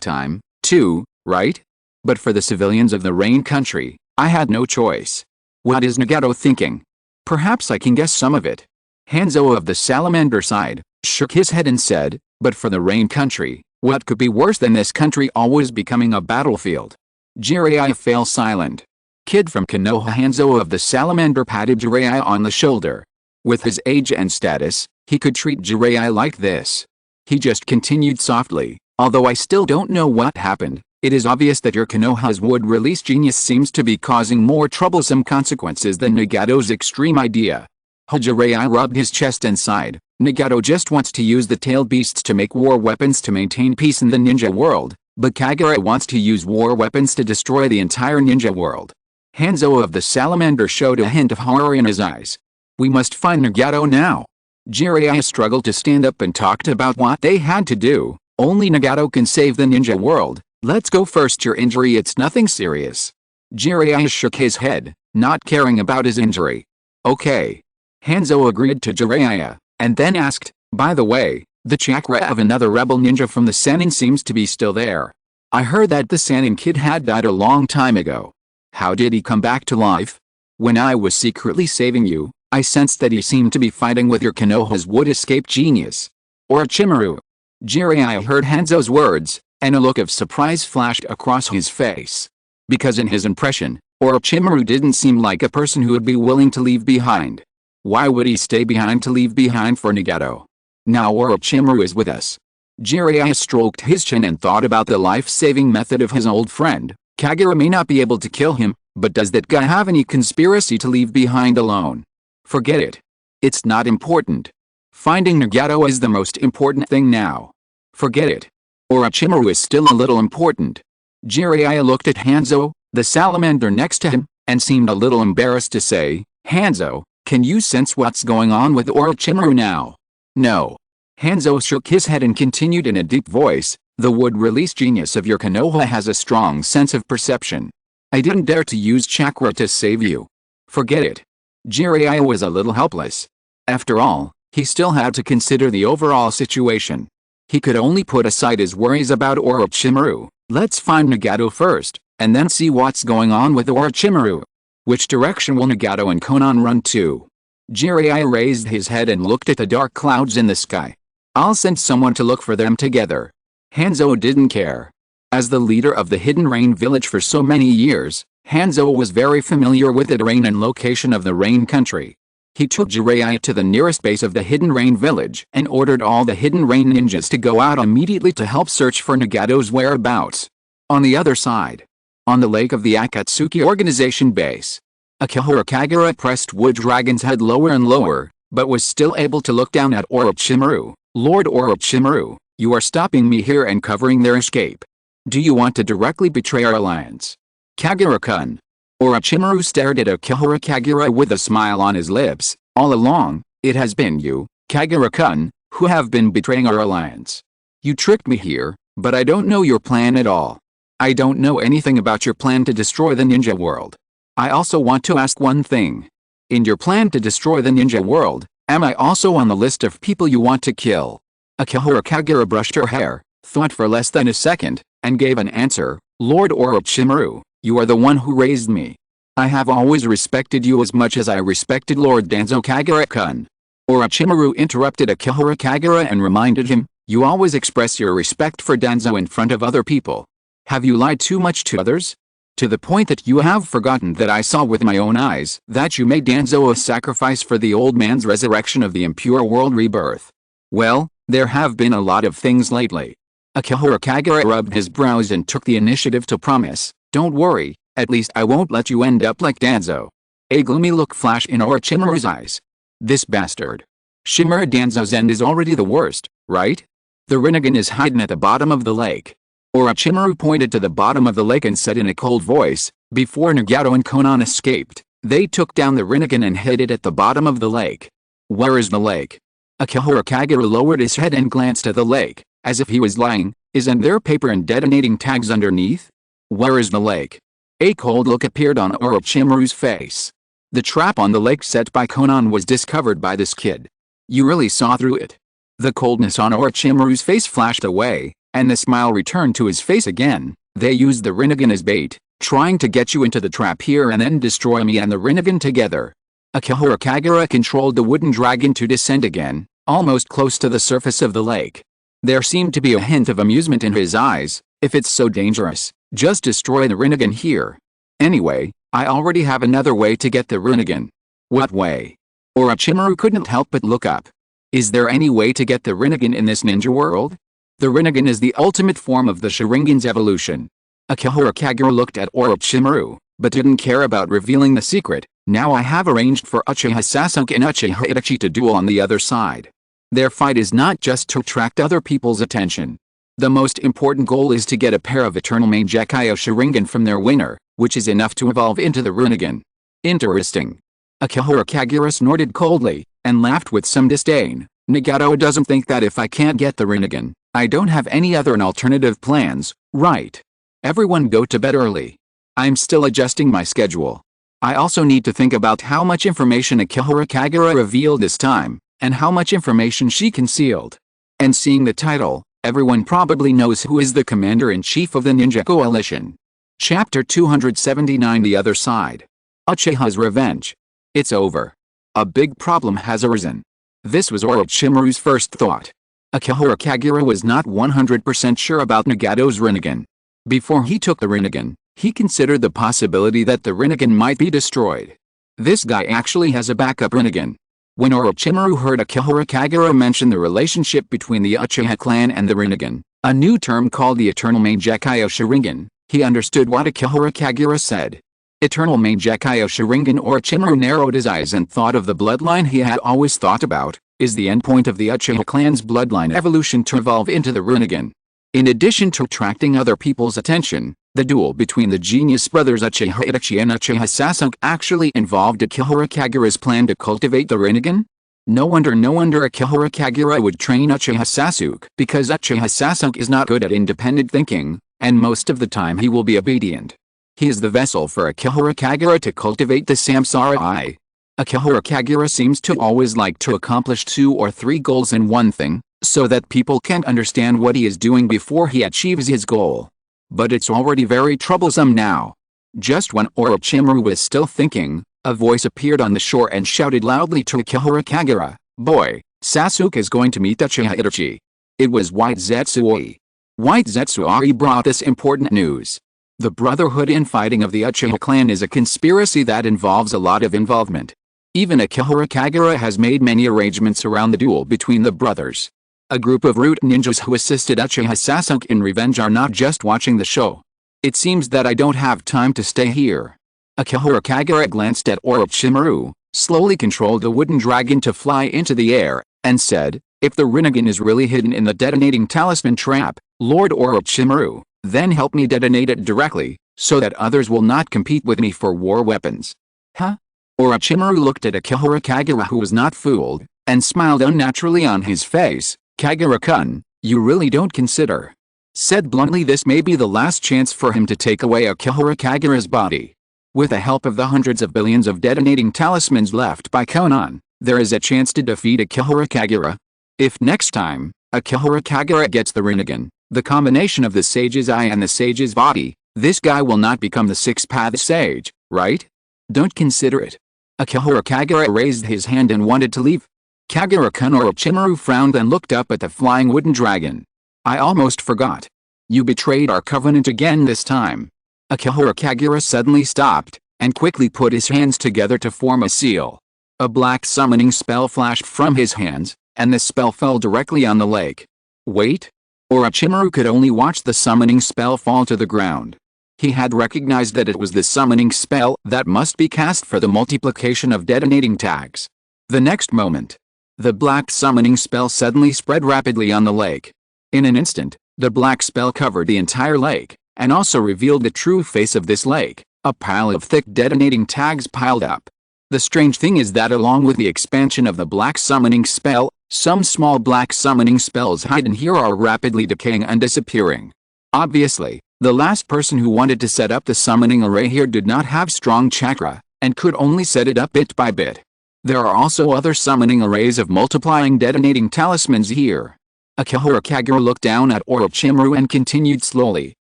time, too, right? But for the civilians of the Rain country, I had no choice. What is Nagato thinking? Perhaps I can guess some of it. Hanzo of the Salamander sighed, shook his head and said, but for the Rain country, what could be worse than this country always becoming a battlefield? Jiraiya fell silent. Kid from Konoha Hanzo of the Salamander patted Jiraiya on the shoulder. With his age and status, he could treat Jiraiya like this. He just continued softly, although I still don't know what happened, it is obvious that your Konoha's wood release genius seems to be causing more troublesome consequences than Nagato's extreme idea. Jiraiya rubbed his chest and sighed. Nagato just wants to use the tailed beasts to make war weapons to maintain peace in the ninja world, but Kagura wants to use war weapons to destroy the entire ninja world. Hanzo of the Salamander showed a hint of horror in his eyes. We must find Nagato now. Jiraiya struggled to stand up and talked about what they had to do. Only Nagato can save the ninja world. Let's go first. Your injury, it's nothing serious. Jiraiya shook his head, not caring about his injury. Okay. Hanzo agreed to Jiraiya, and then asked, by the way, the chakra of another rebel ninja from the Sannin seems to be still there. I heard that the Sannin kid had died a long time ago. How did he come back to life? When I was secretly saving you, I sensed that he seemed to be fighting with your Konoha's wood escape genius. Orochimaru. Jiraiya heard Hanzo's words, and a look of surprise flashed across his face. Because in his impression, Orochimaru didn't seem like a person who would be willing to leave behind. Why would he stay behind to leave behind for Nagato? Now Orochimaru is with us. Jiraiya stroked his chin and thought about the life-saving method of his old friend. Kagura may not be able to kill him, but does that guy have any conspiracy to leave behind alone? Forget it. It's not important. Finding Nagato is the most important thing now. Forget it. Orochimaru is still a little important. Jiraiya looked at Hanzo, the salamander next to him, and seemed a little embarrassed to say, Hanzo, can you sense what's going on with Orochimaru now? No. Hanzo shook his head and continued in a deep voice, the wood-release genius of your Konoha has a strong sense of perception. I didn't dare to use chakra to save you. Forget it. Jiraiya was a little helpless. After all, he still had to consider the overall situation. He could only put aside his worries about Orochimaru. Let's find Nagato first, and then see what's going on with Orochimaru. Which direction will Nagato and Konan run to? Jiraiya raised his head and looked at the dark clouds in the sky. I'll send someone to look for them together. Hanzo didn't care. As the leader of the Hidden Rain village for so many years, Hanzo was very familiar with the terrain and location of the Rain country. He took Jiraiya to the nearest base of the Hidden Rain village and ordered all the Hidden Rain ninjas to go out immediately to help search for Nagato's whereabouts. On the other side, on the lake of the Akatsuki organization base, Akihara Kagura pressed Wood Dragon's head lower and lower, but was still able to look down at Orochimaru. Lord Orochimaru, you are stopping me here and covering their escape. Do you want to directly betray our alliance? Kagura-kun. Orochimaru stared at Akihara Kagura with a smile on his lips. All along, it has been you, Kagura-kun, who have been betraying our alliance. You tricked me here, but I don't know your plan at all. I don't know anything about your plan to destroy the ninja world. I also want to ask one thing. In your plan to destroy the ninja world, am I also on the list of people you want to kill? Akihara Kagura brushed her hair, thought for less than a second, and gave an answer. Lord Orochimaru, you are the one who raised me. I have always respected you as much as I respected Lord Danzo Kagura-kun. Orochimaru interrupted Akihara Kagura and reminded him, you always express your respect for Danzo in front of other people. Have you lied too much to others? To the point that you have forgotten that I saw with my own eyes that you made Danzo a sacrifice for the old man's resurrection of the impure world rebirth. Well, there have been a lot of things lately. Akihara Kagura rubbed his brows and took the initiative to promise, don't worry, at least I won't let you end up like Danzo. A gloomy look flashed in Orochimaru's eyes. This bastard. Shimura Danzo's end is already the worst, right? The Rinnegan is hiding at the bottom of the lake. Orochimaru pointed to the bottom of the lake and said in a cold voice, before Nagato and Konan escaped, they took down the Rinnegan and hid it at the bottom of the lake. Where is the lake? Akihara Kagura lowered his head and glanced at the lake, as if he was lying. Isn't there paper and detonating tags underneath? Where is the lake? A cold look appeared on Orochimaru's face. The trap on the lake set by Konan was discovered by this kid. You really saw through it. The coldness on Orochimaru's face flashed away, and the smile returned to his face again. They used the Rinnegan as bait, trying to get you into the trap here and then destroy me and the Rinnegan together. Akihara Kagura controlled the wooden dragon to descend again, almost close to the surface of the lake. There seemed to be a hint of amusement in his eyes. If it's so dangerous, just destroy the Rinnegan here. Anyway, I already have another way to get the Rinnegan. What way? Orochimaru couldn't help but look up. Is there any way to get the Rinnegan in this ninja world? The Rinnegan is the ultimate form of the Sharingan's evolution. Akihara Kagura looked at Orochimaru, but didn't care about revealing the secret. Now I have arranged for Uchiha Sasuke and Uchiha Itachi to duel on the other side. Their fight is not just to attract other people's attention. The most important goal is to get a pair of Eternal Mangekyo Sharingan from their winner, which is enough to evolve into the Rinnegan. Interesting. Akihara Kagura snorted coldly, and laughed with some disdain. Nagato doesn't think that if I can't get the Rinnegan, I don't have any other alternative plans, right? Everyone go to bed early. I'm still adjusting my schedule. I also need to think about how much information Akihara Kagura revealed this time, and how much information she concealed. And seeing the title, everyone probably knows who is the commander-in-chief of the Ninja Coalition. Chapter 279 The Other Side. Uchiha's Revenge. It's over. A big problem has arisen. This was Orochimaru's first thought. Akihara Kagura was not 100% sure about Nagato's Rinnegan. Before he took the Rinnegan, he considered the possibility that the Rinnegan might be destroyed. This guy actually has a backup Rinnegan. When Orochimaru heard Akihara Kagura mention the relationship between the Uchiha clan and the Rinnegan, a new term called the Eternal Mangekyo Sharingan, he understood what Akihara Kagura said. Eternal Mangekyou Sharingan Orochimaru narrowed his eyes and thought of the bloodline he had always thought about, is the endpoint of the Uchiha clan's bloodline evolution to evolve into the Rinnegan. In addition to attracting other people's attention, the duel between the genius brothers Uchiha Itachi and Uchiha Sasuke actually involved Akihara Kagura's plan to cultivate the Rinnegan? No wonder Akihara Kagura would train Uchiha Sasuke, because Uchiha Sasuke is not good at independent thinking, and most of the time he will be obedient. He is the vessel for Akihara Kagura to cultivate the Samsara Eye. Akihara Kagura seems to always like to accomplish 2 or 3 goals in one thing, so that people can't understand what he is doing before he achieves his goal. But it's already very troublesome now. Just when Orochimaru was still thinking, a voice appeared on the shore and shouted loudly to Akihara Kagura, "Boy, Sasuke is going to meet Uchiha Itachi." It was White Zetsuoi. White Zetsuoi brought this important news. The brotherhood infighting of the Uchiha clan is a conspiracy that involves a lot of involvement. Even Akihara Kagura has made many arrangements around the duel between the brothers. A group of root ninjas who assisted Uchiha Sasuke in revenge are not just watching the show. It seems that I don't have time to stay here. Akihara Kagura glanced at Orochimaru, slowly controlled the wooden dragon to fly into the air, and said, "If the Rinnegan is really hidden in the detonating talisman trap, Lord Orochimaru, then help me detonate it directly, so that others will not compete with me for war weapons." Huh? Orochimaru looked at Akihara Kagura, who was not fooled, and smiled unnaturally on his face. "Kagura-kun, you really don't consider." Said bluntly, this may be the last chance for him to take away Akihara Kagura's body. With the help of the hundreds of billions of detonating talismans left by Konan, there is a chance to defeat Akihara Kagura. If next time, Akihara Kagura gets the Rinnegan, the combination of the Sage's Eye and the Sage's body, this guy will not become the Six-Path Sage, right? Don't consider it. Akihara Kagura raised his hand and wanted to leave. Kagura-kun. Orochimaru frowned and looked up at the flying wooden dragon. "I almost forgot. You betrayed our covenant again this time." Akihara Kagura suddenly stopped, and quickly put his hands together to form a seal. A black summoning spell flashed from his hands, and the spell fell directly on the lake. Wait? Orochimaru could only watch the summoning spell fall to the ground. He had recognized that it was the summoning spell that must be cast for the multiplication of detonating tags. The next moment, the black summoning spell suddenly spread rapidly on the lake. In an instant, the black spell covered the entire lake, and also revealed the true face of this lake, a pile of thick detonating tags piled up. The strange thing is that along with the expansion of the black summoning spell, some small black summoning spells hidden here are rapidly decaying and disappearing. Obviously, the last person who wanted to set up the summoning array here did not have strong chakra, and could only set it up bit by bit. There are also other summoning arrays of multiplying detonating talismans here. Akihara Kagura looked down at Orochimaru and continued slowly,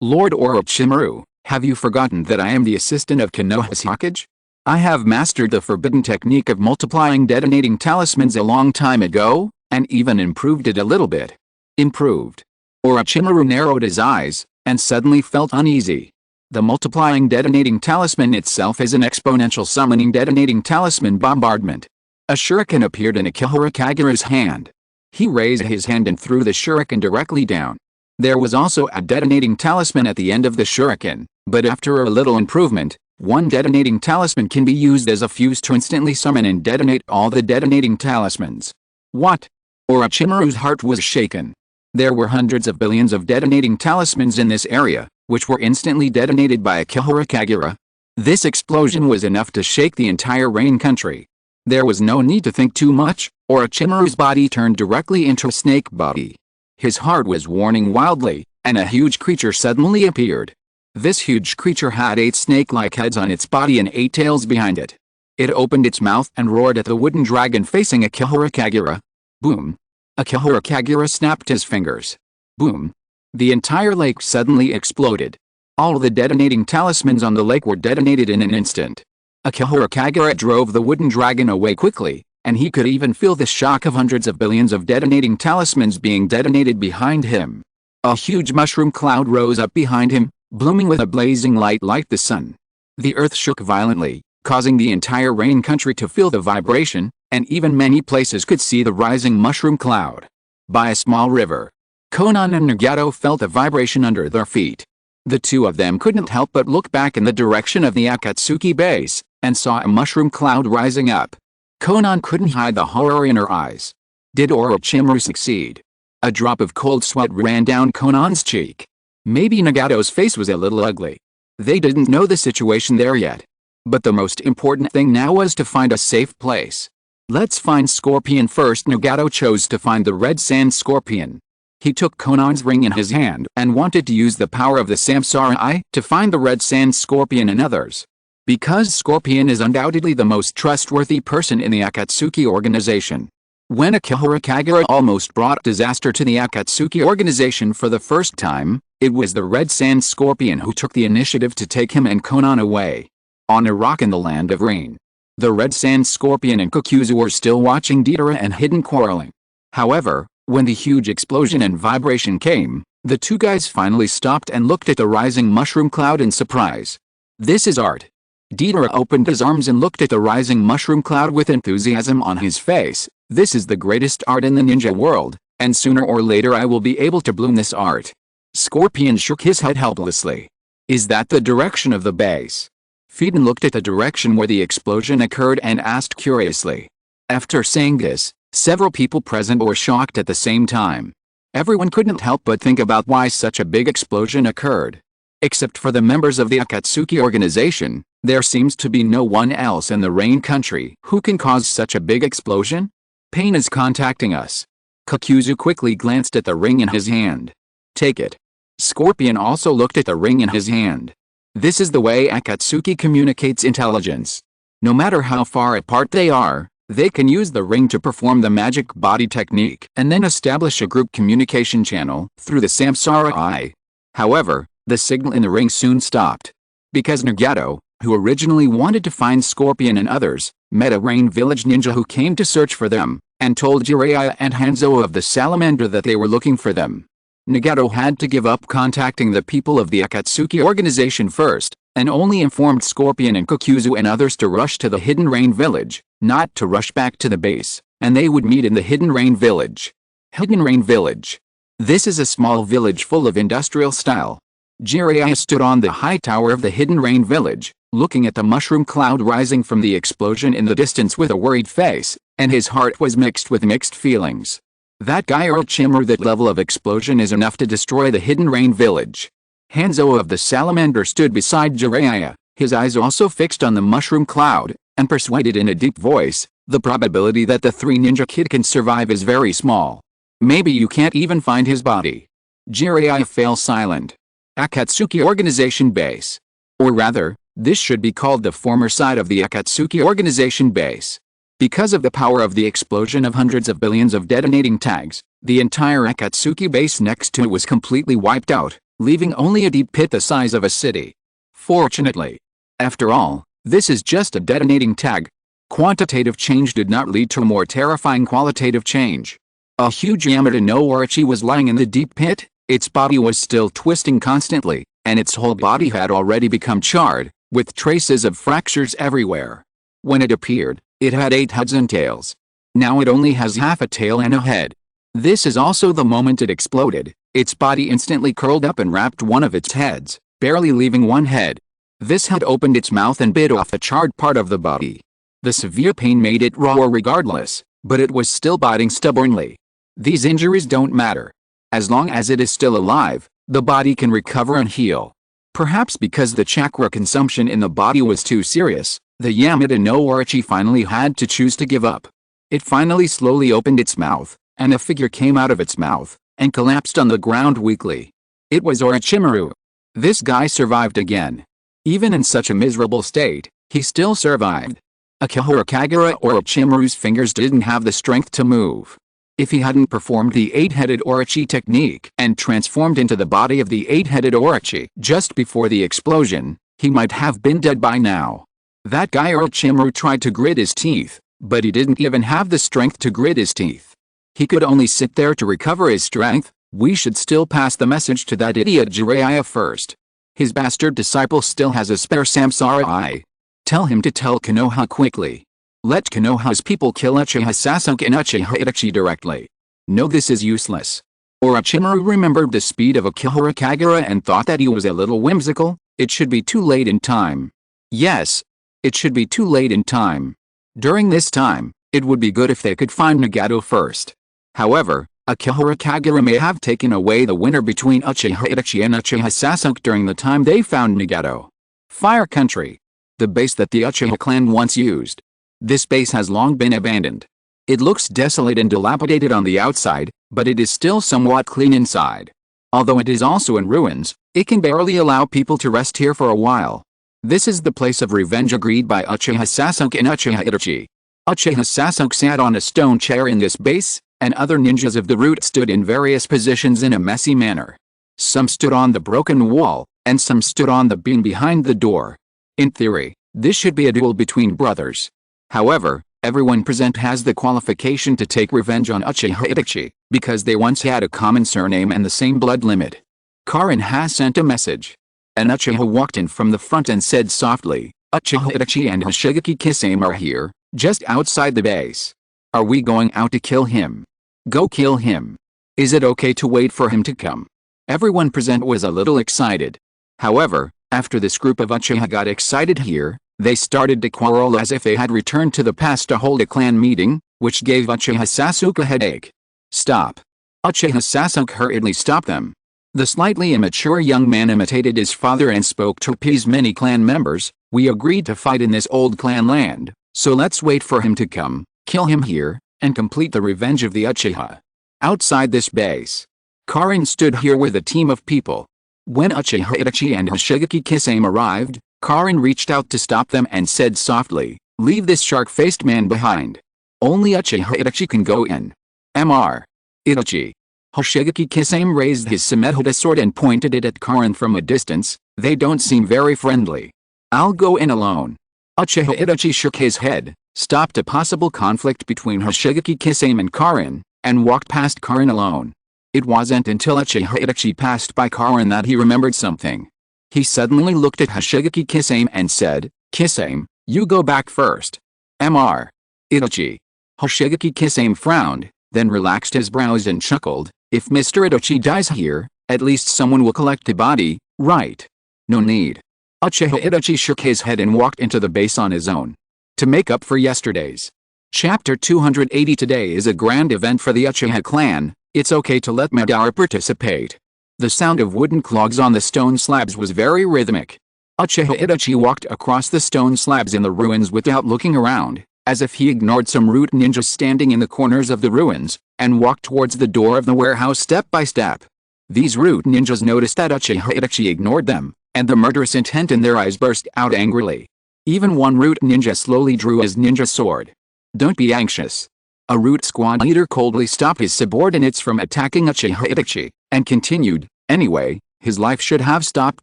"Lord Orochimaru, have you forgotten that I am the assistant of Konoha's Hokage? I have mastered the forbidden technique of multiplying detonating talismans a long time ago, and even improved it a little bit." Improved? Orochimaru narrowed his eyes, and suddenly felt uneasy. The multiplying detonating talisman itself is an exponential summoning detonating talisman bombardment. A shuriken appeared in Akihara Kagura's hand. He raised his hand and threw the shuriken directly down. There was also a detonating talisman at the end of the shuriken, but after a little improvement, one detonating talisman can be used as a fuse to instantly summon and detonate all the detonating talismans. What? Orochimaru's heart was shaken. There were hundreds of billions of detonating talismans in this area, which were instantly detonated by Akihara Kagura. This explosion was enough to shake the entire Rain country. There was no need to think too much. Orochimaru's body turned directly into a snake body. His heart was warning wildly, and a huge creature suddenly appeared. This huge creature had 8 snake-like heads on its body and 8 tails behind it. It opened its mouth and roared at the wooden dragon facing Akihara Kagura. Boom! Akihara Kagura snapped his fingers. Boom! The entire lake suddenly exploded. All the detonating talismans on the lake were detonated in an instant. Akihara Kagura drove the wooden dragon away quickly, and he could even feel the shock of hundreds of billions of detonating talismans being detonated behind him. A huge mushroom cloud rose up behind him, blooming with a blazing light like the sun. The earth shook violently, causing the entire Rain country to feel the vibration, and even many places could see the rising mushroom cloud. By a small river, Konan and Nagato felt the vibration under their feet. The two of them couldn't help but look back in the direction of the Akatsuki base, and saw a mushroom cloud rising up. Konan couldn't hide the horror in her eyes. Did Orochimaru succeed? A drop of cold sweat ran down Konan's cheek. Maybe Nagato's face was a little ugly. They didn't know the situation there yet. But the most important thing now was to find a safe place. Let's find Scorpion first. Nagato chose to find the Red Sand Scorpion. He took Konan's ring in his hand and wanted to use the power of the Samsara Eye to find the Red Sand Scorpion and others. Because Scorpion is undoubtedly the most trustworthy person in the Akatsuki organization. When Akihara Kagura almost brought disaster to the Akatsuki organization for the first time, it was the Red Sand Scorpion who took the initiative to take him and Konan away. On a rock in the Land of Rain, the Red Sand Scorpion and Kokuzu were still watching Deidara and Hidden quarreling. However, when the huge explosion and vibration came, the two guys finally stopped and looked at the rising mushroom cloud in surprise. This is art. Deidara opened his arms and looked at the rising mushroom cloud with enthusiasm on his face. This is the greatest art in the ninja world, and sooner or later I will be able to bloom this art. Scorpion shook his head helplessly. Is that the direction of the base? Fiden looked at the direction where the explosion occurred and asked curiously. After saying this, several people present were shocked at the same time. Everyone couldn't help but think about why such a big explosion occurred. Except for the members of the Akatsuki organization, there seems to be no one else in the Rain Country who can cause such a big explosion. Pain is contacting us. Kokuzu quickly glanced at the ring in his hand. Take it. Scorpion also looked at the ring in his hand. This is the way Akatsuki communicates intelligence. No matter how far apart they are, they can use the ring to perform the magic body technique and then establish a group communication channel through the Samsara Eye. However, the signal in the ring soon stopped. Because Nagato, who originally wanted to find Scorpion and others, met a Rain Village ninja who came to search for them, and told Jiraiya and Hanzo of the salamander that they were looking for them. Nagato had to give up contacting the people of the Akatsuki organization first, and only informed Scorpion and Kokuzu and others to rush to the Hidden Rain Village, not to rush back to the base, and they would meet in the Hidden Rain Village. Hidden Rain Village. This is a small village full of industrial style. Jiraiya stood on the high tower of the Hidden Rain Village, looking at the mushroom cloud rising from the explosion in the distance with a worried face, and his heart was mixed with mixed feelings. That guy Orochimaru, that level of explosion is enough to destroy the Hidden Rain Village. Hanzo of the Salamander stood beside Jiraiya, his eyes also fixed on the mushroom cloud, and persuaded in a deep voice, the probability that the three ninja kid can survive is very small. Maybe you can't even find his body. Jiraiya fell silent. Akatsuki Organization Base. Or rather, this should be called the former side of the Akatsuki Organization Base. Because of the power of the explosion of hundreds of billions of detonating tags, the entire Akatsuki base next to it was completely wiped out, leaving only a deep pit the size of a city. Fortunately. After all, this is just a detonating tag. Quantitative change did not lead to a more terrifying qualitative change. A huge Yamada no Orochi was lying in the deep pit. Its body was still twisting constantly, and its whole body had already become charred, with traces of fractures everywhere. When it appeared, it had 8 heads and tails. Now it only has half a tail and a head. This is also the moment it exploded. Its body instantly curled up and wrapped one of its heads, barely leaving one head. This head opened its mouth and bit off the charred part of the body. The severe pain made it roar regardless, but it was still biting stubbornly. These injuries don't matter. As long as it is still alive, the body can recover and heal. Perhaps because the chakra consumption in the body was too serious, the Yamada no Orochi finally had to choose to give up. It finally slowly opened its mouth, and a figure came out of its mouth, and collapsed on the ground weakly. It was Orochimaru. This guy survived again. Even in such a miserable state, he still survived. Akihara Kagura Orochimaru's fingers didn't have the strength to move. If he hadn't performed the 8-headed Orochi technique and transformed into the body of the 8-headed Orochi just before the explosion, he might have been dead by now. That guy Orochimaru tried to grit his teeth, but he didn't even have the strength to grit his teeth. He could only sit there to recover his strength. We should still pass the message to that idiot Jiraiya first. His bastard disciple still has a spare Samsara Eye. Tell him to tell Konoha quickly. Let Konoha's people kill Uchiha Sasuke and Uchiha Itachi directly. No, this is useless. Orochimaru remembered the speed of Akihara Kagura and thought that he was a little whimsical. It should be too late in time. Yes. It should be too late in time. During this time, it would be good if they could find Nagato first. However, Akihara Kagura may have taken away the winner between Uchiha Itachi and Uchiha Sasuke during the time they found Nagato. Fire Country. The base that the Uchiha clan once used. This base has long been abandoned. It looks desolate and dilapidated on the outside, but it is still somewhat clean inside. Although it is also in ruins, it can barely allow people to rest here for a while. This is the place of revenge agreed by Uchiha Sasuke and Uchiha Itachi. Uchiha Sasuke sat on a stone chair in this base, and other ninjas of the root stood in various positions in a messy manner. Some stood on the broken wall, and some stood on the beam behind the door. In theory, this should be a duel between brothers. However, everyone present has the qualification to take revenge on Uchiha Itachi, because they once had a common surname and the same blood limit. Karin has sent a message. An Uchiha walked in from the front and said softly, Uchiha Itachi and Hoshigaki Kisame are here, just outside the base. Are we going out to kill him? Go kill him. Is it okay to wait for him to come? Everyone present was a little excited. However, after this group of Uchiha got excited here, they started to quarrel as if they had returned to the past to hold a clan meeting, which gave Uchiha Sasuke a headache. Stop. Uchiha Sasuke hurriedly stopped them. The slightly immature young man imitated his father and spoke to appease many clan members. We agreed to fight in this old clan land, so let's wait for him to come, kill him here, and complete the revenge of the Uchiha. Outside this base, Karin stood here with a team of people. When Uchiha Itachi and Hoshigaki Kisame arrived, Karin reached out to stop them and said softly, leave this shark-faced man behind. Only Uchiha Itachi can go in. Mr. Itachi. Hoshigaki Kisame raised his Samehoda sword and pointed it at Karin from a distance. They don't seem very friendly. I'll go in alone. Uchiha Itachi shook his head, stopped a possible conflict between Hoshigaki Kisame and Karin, and walked past Karin alone. It wasn't until Uchiha Itachi passed by Karin that he remembered something. He suddenly looked at Hoshigaki Kisame and said, Kisame, you go back first. Mr. Itachi. Hoshigaki Kisame frowned, then relaxed his brows and chuckled, if Mr. Itachi dies here, at least someone will collect the body, right? No need. Uchiha Itachi shook his head and walked into the base on his own. To make up for yesterday's. Chapter 280 today is a grand event for the Uchiha clan. It's okay to let Madara participate. The sound of wooden clogs on the stone slabs was very rhythmic. Uchiha Itachi walked across the stone slabs in the ruins without looking around, as if he ignored some root ninjas standing in the corners of the ruins, and walked towards the door of the warehouse step by step. These root ninjas noticed that Uchiha Itachi ignored them, and the murderous intent in their eyes burst out angrily. Even one root ninja slowly drew his ninja sword. Don't be anxious. A root squad leader coldly stopped his subordinates from attacking Uchiha Itachi, and continued, anyway, his life should have stopped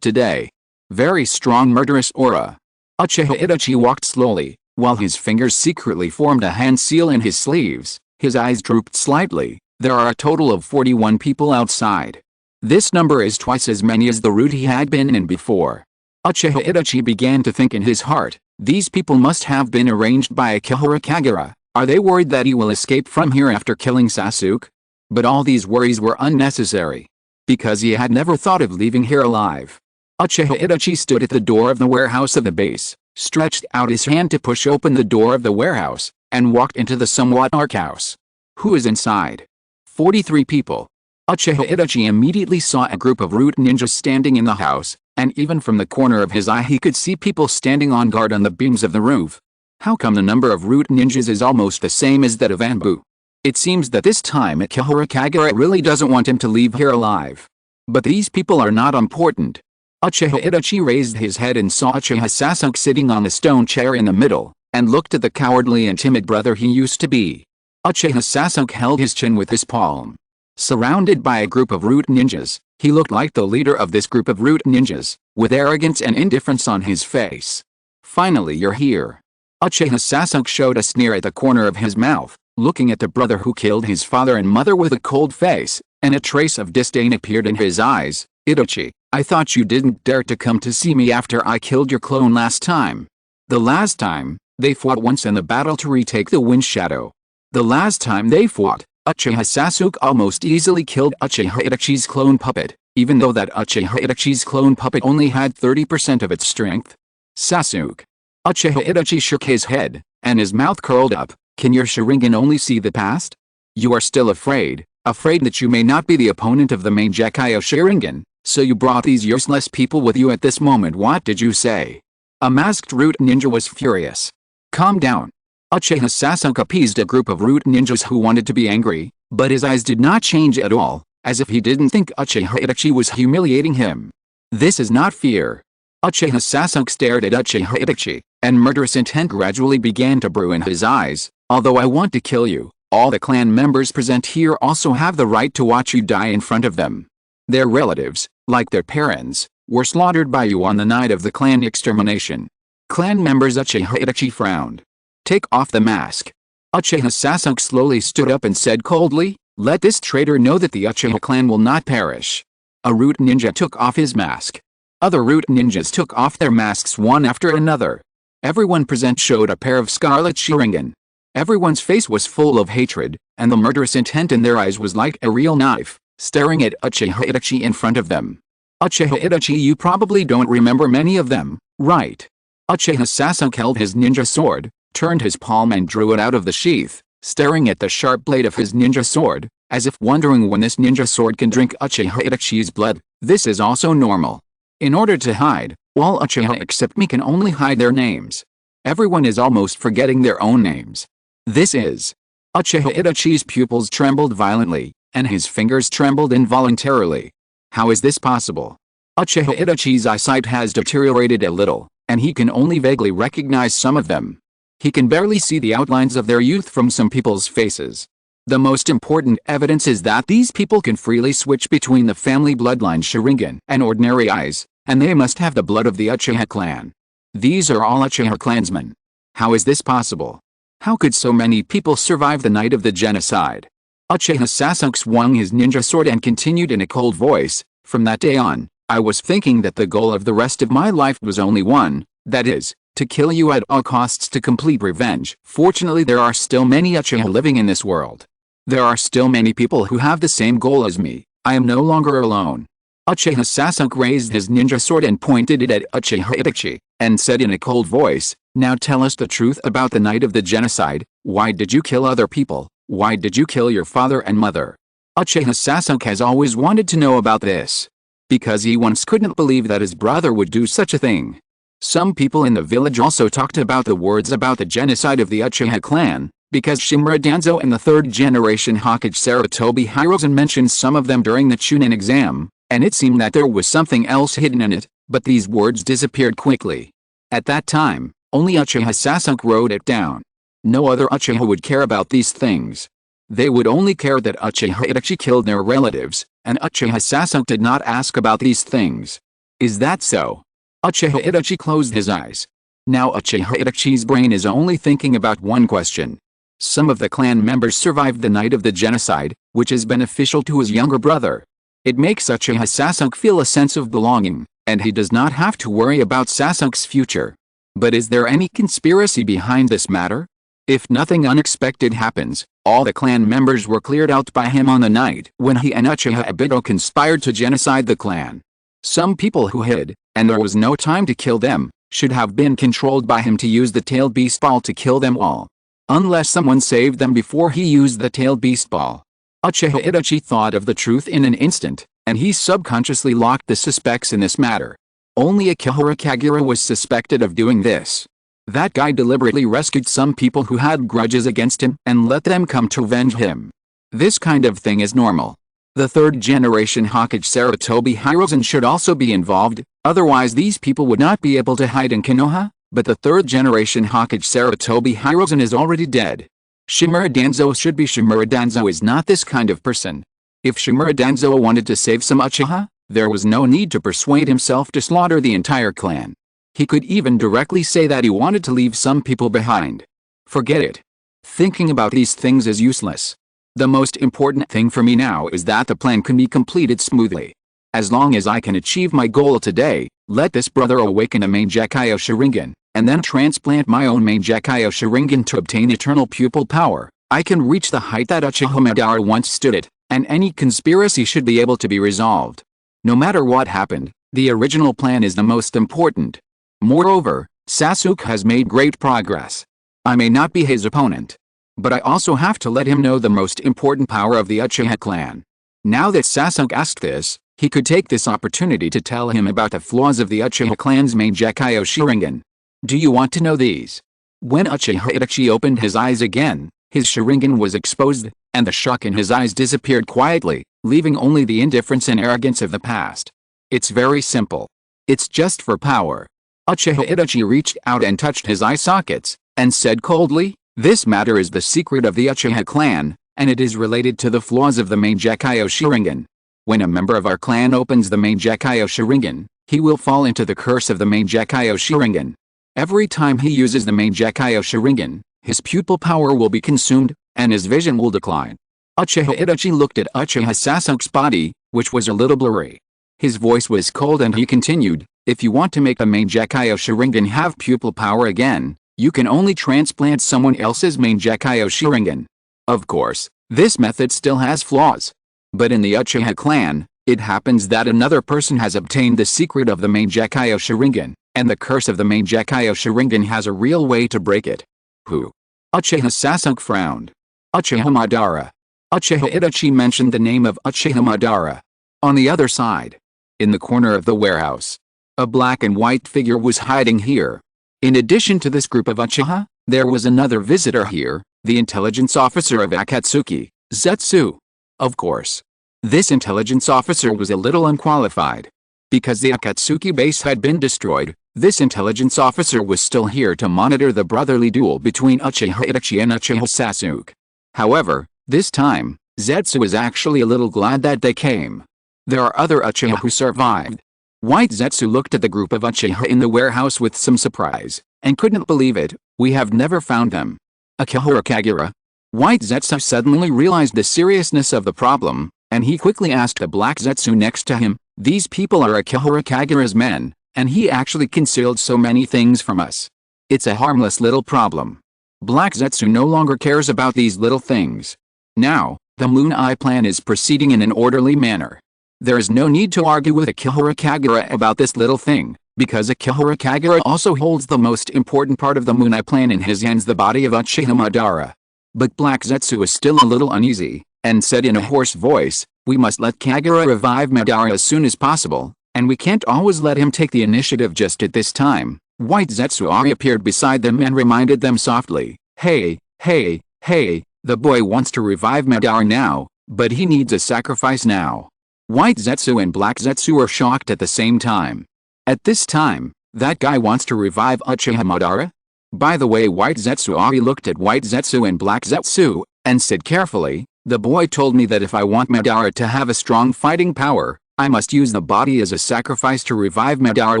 today. Very strong murderous aura. Uchiha Itachi walked slowly, while his fingers secretly formed a hand seal in his sleeves. His eyes drooped slightly. There are a total of 41 people outside. This number is twice as many as the route he had been in before. Uchiha Itachi began to think in his heart, these people must have been arranged by Akihara Kagura. Are they worried that he will escape from here after killing Sasuke? But all these worries were unnecessary, because he had never thought of leaving here alive. Uchiha Itachi stood at the door of the warehouse of the base, stretched out his hand to push open the door of the warehouse, and walked into the somewhat dark house. Who is inside? 43 people. Uchiha Itachi immediately saw a group of root ninjas standing in the house, and even from the corner of his eye he could see people standing on guard on the beams of the roof. How come the number of root ninjas is almost the same as that of Anbu? It seems that this time Akihara Kagura really doesn't want him to leave here alive. But these people are not important. Uchiha Itachi raised his head and saw Uchiha Sasuke sitting on a stone chair in the middle, and looked at the cowardly and timid brother he used to be. Uchiha Sasuke held his chin with his palm. Surrounded by a group of root ninjas, he looked like the leader of this group of root ninjas, with arrogance and indifference on his face. Finally you're here. Uchiha Sasuke showed a sneer at the corner of his mouth, looking at the brother who killed his father and mother with a cold face, and a trace of disdain appeared in his eyes. Itachi, I thought you didn't dare to come to see me after I killed your clone last time. The last time, they fought once in the battle to retake the Wind Shadow. The last time they fought, Uchiha Sasuke almost easily killed Uchiha Itachi's clone puppet, even though that Uchiha Itachi's clone puppet only had 30% of its strength. Sasuke. Uchiha Itachi shook his head, and his mouth curled up. Can your Sharingan only see the past? You are still afraid that you may not be the opponent of the main Gekyo Sharingan, so you brought these useless people with you at this moment. What did you say? A masked root ninja was furious. Calm down. Uchiha Sasuke appeased a group of root ninjas who wanted to be angry, but his eyes did not change at all, as if he didn't think Uchiha Itachi was humiliating him. This is not fear. Uchiha Sasuke stared at Uchiha Itachi, and murderous intent gradually began to brew in his eyes. Although I want to kill you, all the clan members present here also have the right to watch you die in front of them. Their relatives, like their parents, were slaughtered by you on the night of the clan extermination. Clan members. Uchiha Itachi frowned. Take off the mask. Uchiha Sasuke slowly stood up and said coldly, let this traitor know that the Uchiha clan will not perish. A root ninja took off his mask. Other root ninjas took off their masks one after another. Everyone present showed a pair of scarlet Sharingan. Everyone's face was full of hatred, and the murderous intent in their eyes was like a real knife, staring at Uchiha Itachi in front of them. Uchiha Itachi, you probably don't remember many of them, right? Uchiha Sasuke held his ninja sword, turned his palm and drew it out of the sheath, staring at the sharp blade of his ninja sword, as if wondering when this ninja sword can drink Uchiha Itachi's blood. This is also normal. In order to hide, all Uchiha except me can only hide their names. Everyone is almost forgetting their own names. This is. Uchiha Itachi's pupils trembled violently, and his fingers trembled involuntarily. How is this possible? Uchiha Itachi's eyesight has deteriorated a little, and he can only vaguely recognize some of them. He can barely see the outlines of their youth from some people's faces. The most important evidence is that these people can freely switch between the family bloodline Sharingan and ordinary eyes, and they must have the blood of the Uchiha clan. These are all Uchiha clansmen. How is this possible? How could so many people survive the night of the genocide? Uchiha Sasuke swung his ninja sword and continued in a cold voice, from that day on, I was thinking that the goal of the rest of my life was only one, that is, to kill you at all costs to complete revenge. Fortunately, there are still many Uchiha living in this world. There are still many people who have the same goal as me. I am no longer alone. Uchiha Sasuke raised his ninja sword and pointed it at Uchiha Itachi, and said in a cold voice, now tell us the truth about the night of the genocide. Why did you kill other people? Why did you kill your father and mother? Uchiha Sasuke has always wanted to know about this. Because he once couldn't believe that his brother would do such a thing. Some people in the village also talked about the words about the genocide of the Uchiha clan, because Shimura Danzo and the third generation Hokage Sarutobi Hiruzen mentioned some of them during the Chunin exam, and it seemed that there was something else hidden in it, but these words disappeared quickly. At that time, only Uchiha Sasuke wrote it down. No other Uchiha would care about these things. They would only care that Uchiha Itachi killed their relatives, and Uchiha Sasuke did not ask about these things. Is that so? Uchiha Itachi closed his eyes. Now Uchiha Itachi's brain is only thinking about one question. Some of the clan members survived the night of the genocide, which is beneficial to his younger brother. It makes Uchiha Sasuke feel a sense of belonging, and he does not have to worry about Sasuke's future. But is there any conspiracy behind this matter? If nothing unexpected happens, all the clan members were cleared out by him on the night when he and Uchiha Obito conspired to genocide the clan. Some people who hid, and there was no time to kill them, should have been controlled by him to use the tailed beast ball to kill them all. Unless someone saved them before he used the tailed beast ball. Uchiha Itachi thought of the truth in an instant, and he subconsciously locked the suspects in this matter. Only Akihara Kagura was suspected of doing this. That guy deliberately rescued some people who had grudges against him and let them come to avenge him. This kind of thing is normal. The third generation Hokage Sarutobi Hiruzen should also be involved, otherwise these people would not be able to hide in Konoha, but the third generation Hokage Sarutobi Hiruzen is already dead. Shimura Danzo should be. Shimura Danzo is not this kind of person. If Shimura Danzo wanted to save some Uchiha, there was no need to persuade himself to slaughter the entire clan. He could even directly say that he wanted to leave some people behind. Forget it. Thinking about these things is useless. The most important thing for me now is that the plan can be completed smoothly. As long as I can achieve my goal today, let this brother awaken a main Gekyo Sharingan, and then transplant my own main Gekyo Sharingan to obtain eternal pupil power, I can reach the height that Uchiha Madara once stood at, and any conspiracy should be able to be resolved. No matter what happened, the original plan is the most important. Moreover, Sasuke has made great progress. I may not be his opponent, but I also have to let him know the most important power of the Uchiha clan. Now that Sasuke asked this, he could take this opportunity to tell him about the flaws of the Uchiha clan's Mangekyou Sharingan. Do you want to know these? When Uchiha Itachi opened his eyes again, his Sharingan was exposed, and the shock in his eyes disappeared quietly, leaving only the indifference and arrogance of the past. It's very simple. It's just for power. Uchiha Itachi reached out and touched his eye sockets, and said coldly, "This matter is the secret of the Uchiha clan, and it is related to the flaws of the Mangekyou Sharingan. When a member of our clan opens the Mangekyou Sharingan, he will fall into the curse of the Mangekyou Sharingan. Every time he uses the Mangekyou Sharingan, his pupil power will be consumed, and his vision will decline." Uchiha Itachi looked at Uchiha Sasuke's body, which was a little blurry. His voice was cold and he continued, "If you want to make the Mangekyou Sharingan have pupil power again, you can only transplant someone else's Mangekyou Sharingan. Of course, this method still has flaws. But in the Uchiha clan, it happens that another person has obtained the secret of the Mangekyou Sharingan, and the curse of the Mangekyou Sharingan has a real way to break it." Who? Uchiha Sasuke frowned. Uchiha Madara. Uchiha Itachi mentioned the name of Uchiha Madara. On the other side, in the corner of the warehouse, a black and white figure was hiding here. In addition to this group of Uchiha, there was another visitor here, the intelligence officer of Akatsuki, Zetsu. Of course, this intelligence officer was a little unqualified. Because the Akatsuki base had been destroyed, this intelligence officer was still here to monitor the brotherly duel between Uchiha Itachi and Uchiha Sasuke. However, this time, Zetsu is actually a little glad that they came. There are other Uchiha who survived. White Zetsu looked at the group of Uchiha in the warehouse with some surprise, and couldn't believe it. "We have never found them." Akihara Kagura. White Zetsu suddenly realized the seriousness of the problem, and he quickly asked the black Zetsu next to him, "These people are Akihara Kagura's men, and he actually concealed so many things from us. It's a harmless little problem." Black Zetsu no longer cares about these little things. Now, the Moon Eye plan is proceeding in an orderly manner. There is no need to argue with Akihara Kagura about this little thing, because Akihara Kagura also holds the most important part of the Moon Eye plan in his hands, the body of Uchiha Madara. But Black Zetsu is still a little uneasy, and said in a hoarse voice, "We must let Kagura revive Madara as soon as possible, and we can't always let him take the initiative just at this time." White Zetsu appeared beside them and reminded them softly, Hey, the boy wants to revive Madara now, but he needs a sacrifice now." White Zetsu and Black Zetsu were shocked at the same time. At this time, that guy wants to revive Uchiha Madara? By the way, White Zetsu looked at White Zetsu and Black Zetsu, and said carefully, "The boy told me that if I want Madara to have a strong fighting power, I must use the body as a sacrifice to revive Madara."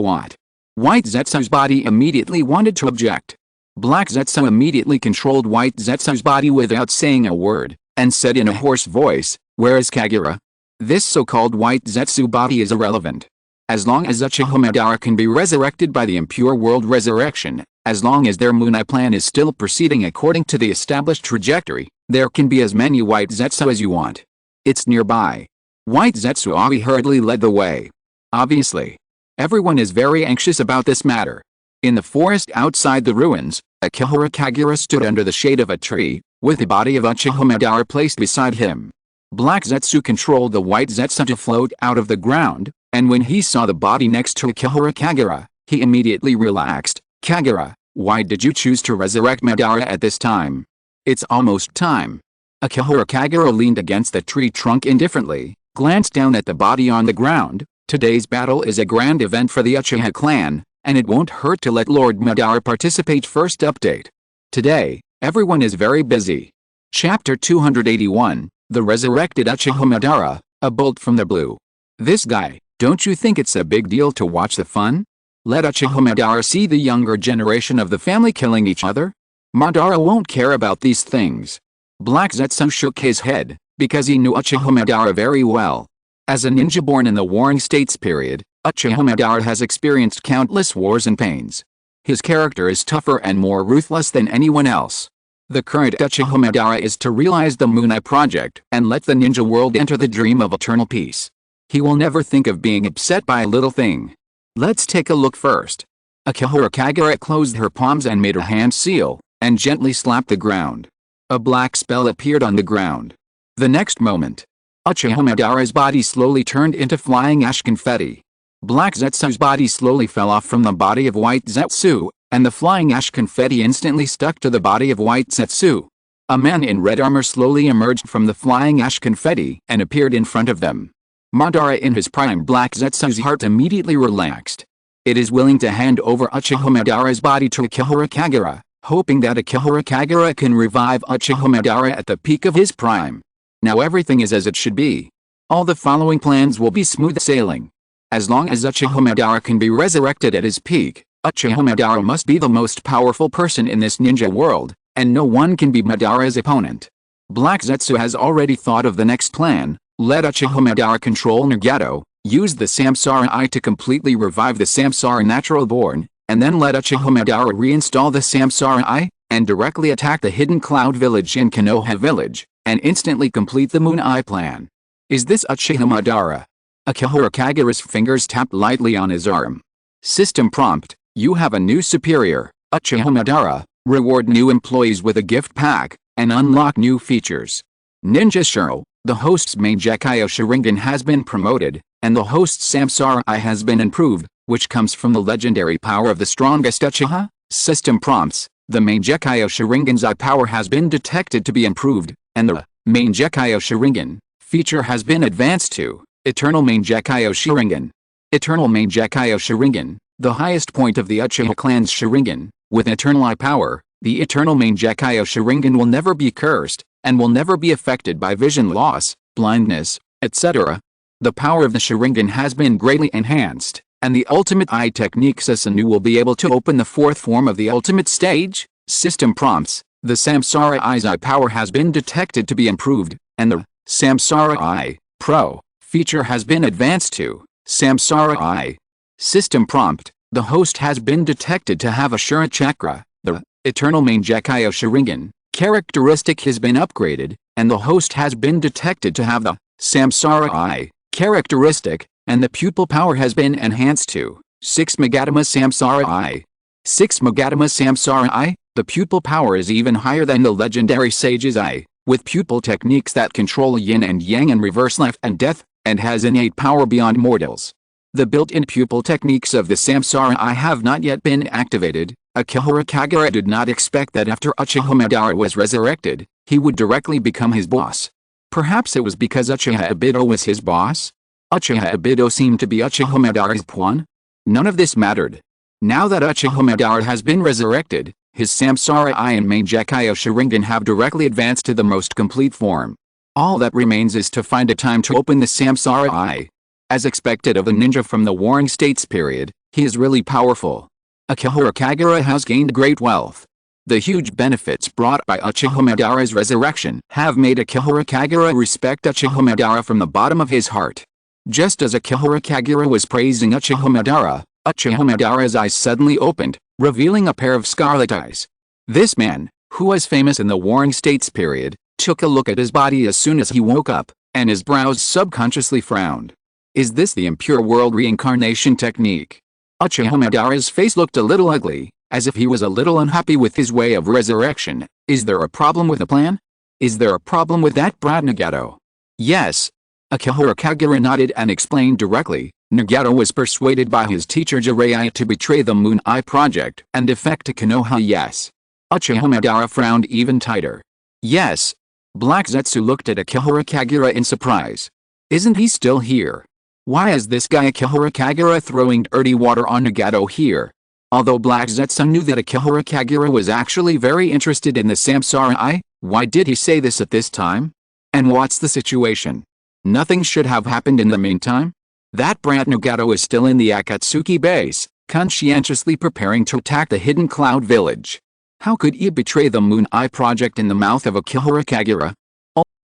What? White Zetsu's body immediately wanted to object. Black Zetsu immediately controlled White Zetsu's body without saying a word, and said in a hoarse voice, "Where is Kagura? This so-called White Zetsu body is irrelevant. As long as Uchiha Madara can be resurrected by the impure world resurrection, as long as their Moon Eye plan is still proceeding according to the established trajectory, there can be as many White Zetsu as you want. It's nearby." White Zetsu hurriedly led the way. Obviously, everyone is very anxious about this matter. In the forest outside the ruins, Akihara Kagura stood under the shade of a tree, with the body of Uchiha Madara placed beside him. Black Zetsu controlled the White Zetsu to float out of the ground, and when he saw the body next to Akihara Kagura, he immediately relaxed. "Kagura, why did you choose to resurrect Madara at this time? It's almost time." Akihara Kagura leaned against the tree trunk indifferently, glanced down at the body on the ground. "Today's battle is a grand event for the Uchiha clan, and it won't hurt to let Lord Madara participate." First update. Today, everyone is very busy. Chapter 281, The Resurrected Uchiha Madara, a bolt from the blue. This guy, don't you think it's a big deal to watch the fun? Let Uchiha Madara see the younger generation of the family killing each other? Madara won't care about these things. Black Zetsu shook his head, because he knew Uchiha Madara very well. As a ninja born in the Warring States period, Uchiha Madara has experienced countless wars and pains. His character is tougher and more ruthless than anyone else. The current Uchiha Madara is to realize the Moon Eye project and let the ninja world enter the dream of eternal peace. He will never think of being upset by a little thing. Let's take a look first. Akihara Kagura closed her palms and made her hand seal, and gently slapped the ground. A black spell appeared on the ground. The next moment, Uchiha Madara's body slowly turned into flying ash confetti. Black Zetsu's body slowly fell off from the body of White Zetsu, and the flying ash confetti instantly stuck to the body of White Zetsu. A man in red armor slowly emerged from the flying ash confetti and appeared in front of them. Madara in his prime. Black Zetsu's heart immediately relaxed. It is willing to hand over Uchiha Madara's body to Akihara Kagura, hoping that Akihara Kagura can revive Uchiha Madara at the peak of his prime. Now everything is as it should be. All the following plans will be smooth sailing. As long as Uchiha Madara can be resurrected at his peak, Uchiha Madara must be the most powerful person in this ninja world, and no one can be Madara's opponent. Black Zetsu has already thought of the next plan. Let Uchiha Madara control Nagato, use the Samsara Eye to completely revive the Samsara natural born, and then let Uchiha Madara reinstall the Samsara Eye, and directly attack the hidden cloud village in Konoha village, and instantly complete the Moon Eye plan. Is this Uchiha Madara? Akihara Kagura's fingers tapped lightly on his arm. System prompt: you have a new superior, Uchiha Madara. Reward new employees with a gift pack, and unlock new features. Ninja Shiro, the host's main Gekyo Sharingan has been promoted, and the host's Samsara Eye has been improved, which comes from the legendary power of the strongest Uchiha. System prompts: the main Gekyo Sharingan's eye power has been detected to be improved, and the main Gekyo Sharingan feature has been advanced to Eternal Main Gekyo Sharingan. Eternal Main Gekyo Sharingan, the highest point of the Uchiha clan's Sharingan. With Eternal Eye power, the Eternal Main Gekyo Sharingan will never be cursed, and will never be affected by vision loss, blindness, etc. The power of the Sharingan has been greatly enhanced, and the ultimate eye technique Susanoo will be able to open the fourth form of the ultimate stage. System prompts: the Samsara Eye's eye power has been detected to be improved, and the Samsara Eye Pro feature has been advanced to Samsara Eye. System prompt: the host has been detected to have Ashura Chakra. The Eternal Main Gekyo Sharingan characteristic has been upgraded, and the host has been detected to have the Samsara Eye characteristic, and the pupil power has been enhanced to 6 Magatama Samsara Eye. 6 Magatama Samsara Eye, the pupil power is even higher than the legendary Sage's Eye, with pupil techniques that control yin and yang and reverse life and death, and has innate power beyond mortals. The built-in pupil techniques of the Samsara Eye have not yet been activated. Akihara Kagura did not expect that after Uchiha Madara was resurrected, he would directly become his boss. Perhaps it was because Uchiha Obito was his boss? Uchiha Obito seemed to be Uchiha Madara's pawn? None of this mattered. Now that Uchiha Madara has been resurrected, his Samsara Eye and main Gekyo Sharingan have directly advanced to the most complete form. All that remains is to find a time to open the Samsara Eye. As expected of a ninja from the Warring States period, he is really powerful. Akihara Kagura has gained great wealth. The huge benefits brought by Uchiha Madara's resurrection have made Akihara Kagura respect Uchiha Madara from the bottom of his heart. Just as Akihara Kagura was praising Uchiha Madara's eyes suddenly opened, revealing a pair of scarlet eyes. This man, who was famous in the Warring States period, took a look at his body as soon as he woke up, and his brows subconsciously frowned. Is this the impure world reincarnation technique? Uchiha Madara's face looked a little ugly, as if he was a little unhappy with his way of resurrection. Is there a problem with the plan? Is there a problem with that brat Nagato? Yes. Akihara Kagura nodded and explained directly. Nagato was persuaded by his teacher Jiraiya to betray the Moon Eye project and defect to Konoha. Yes. Uchiha Madara frowned even tighter. Yes. Black Zetsu looked at Akihara Kagura in surprise. Isn't he still here? Why is this guy Akihara Kagura throwing dirty water on Nagato here? Although Black Zetsu knew that Akihara Kagura was actually very interested in the Samsara Eye, why did he say this at this time? And what's the situation? Nothing should have happened in the meantime? That brat Nagato is still in the Akatsuki base, conscientiously preparing to attack the hidden cloud village. How could he betray the Moon Eye project in the mouth of Akihara Kagura?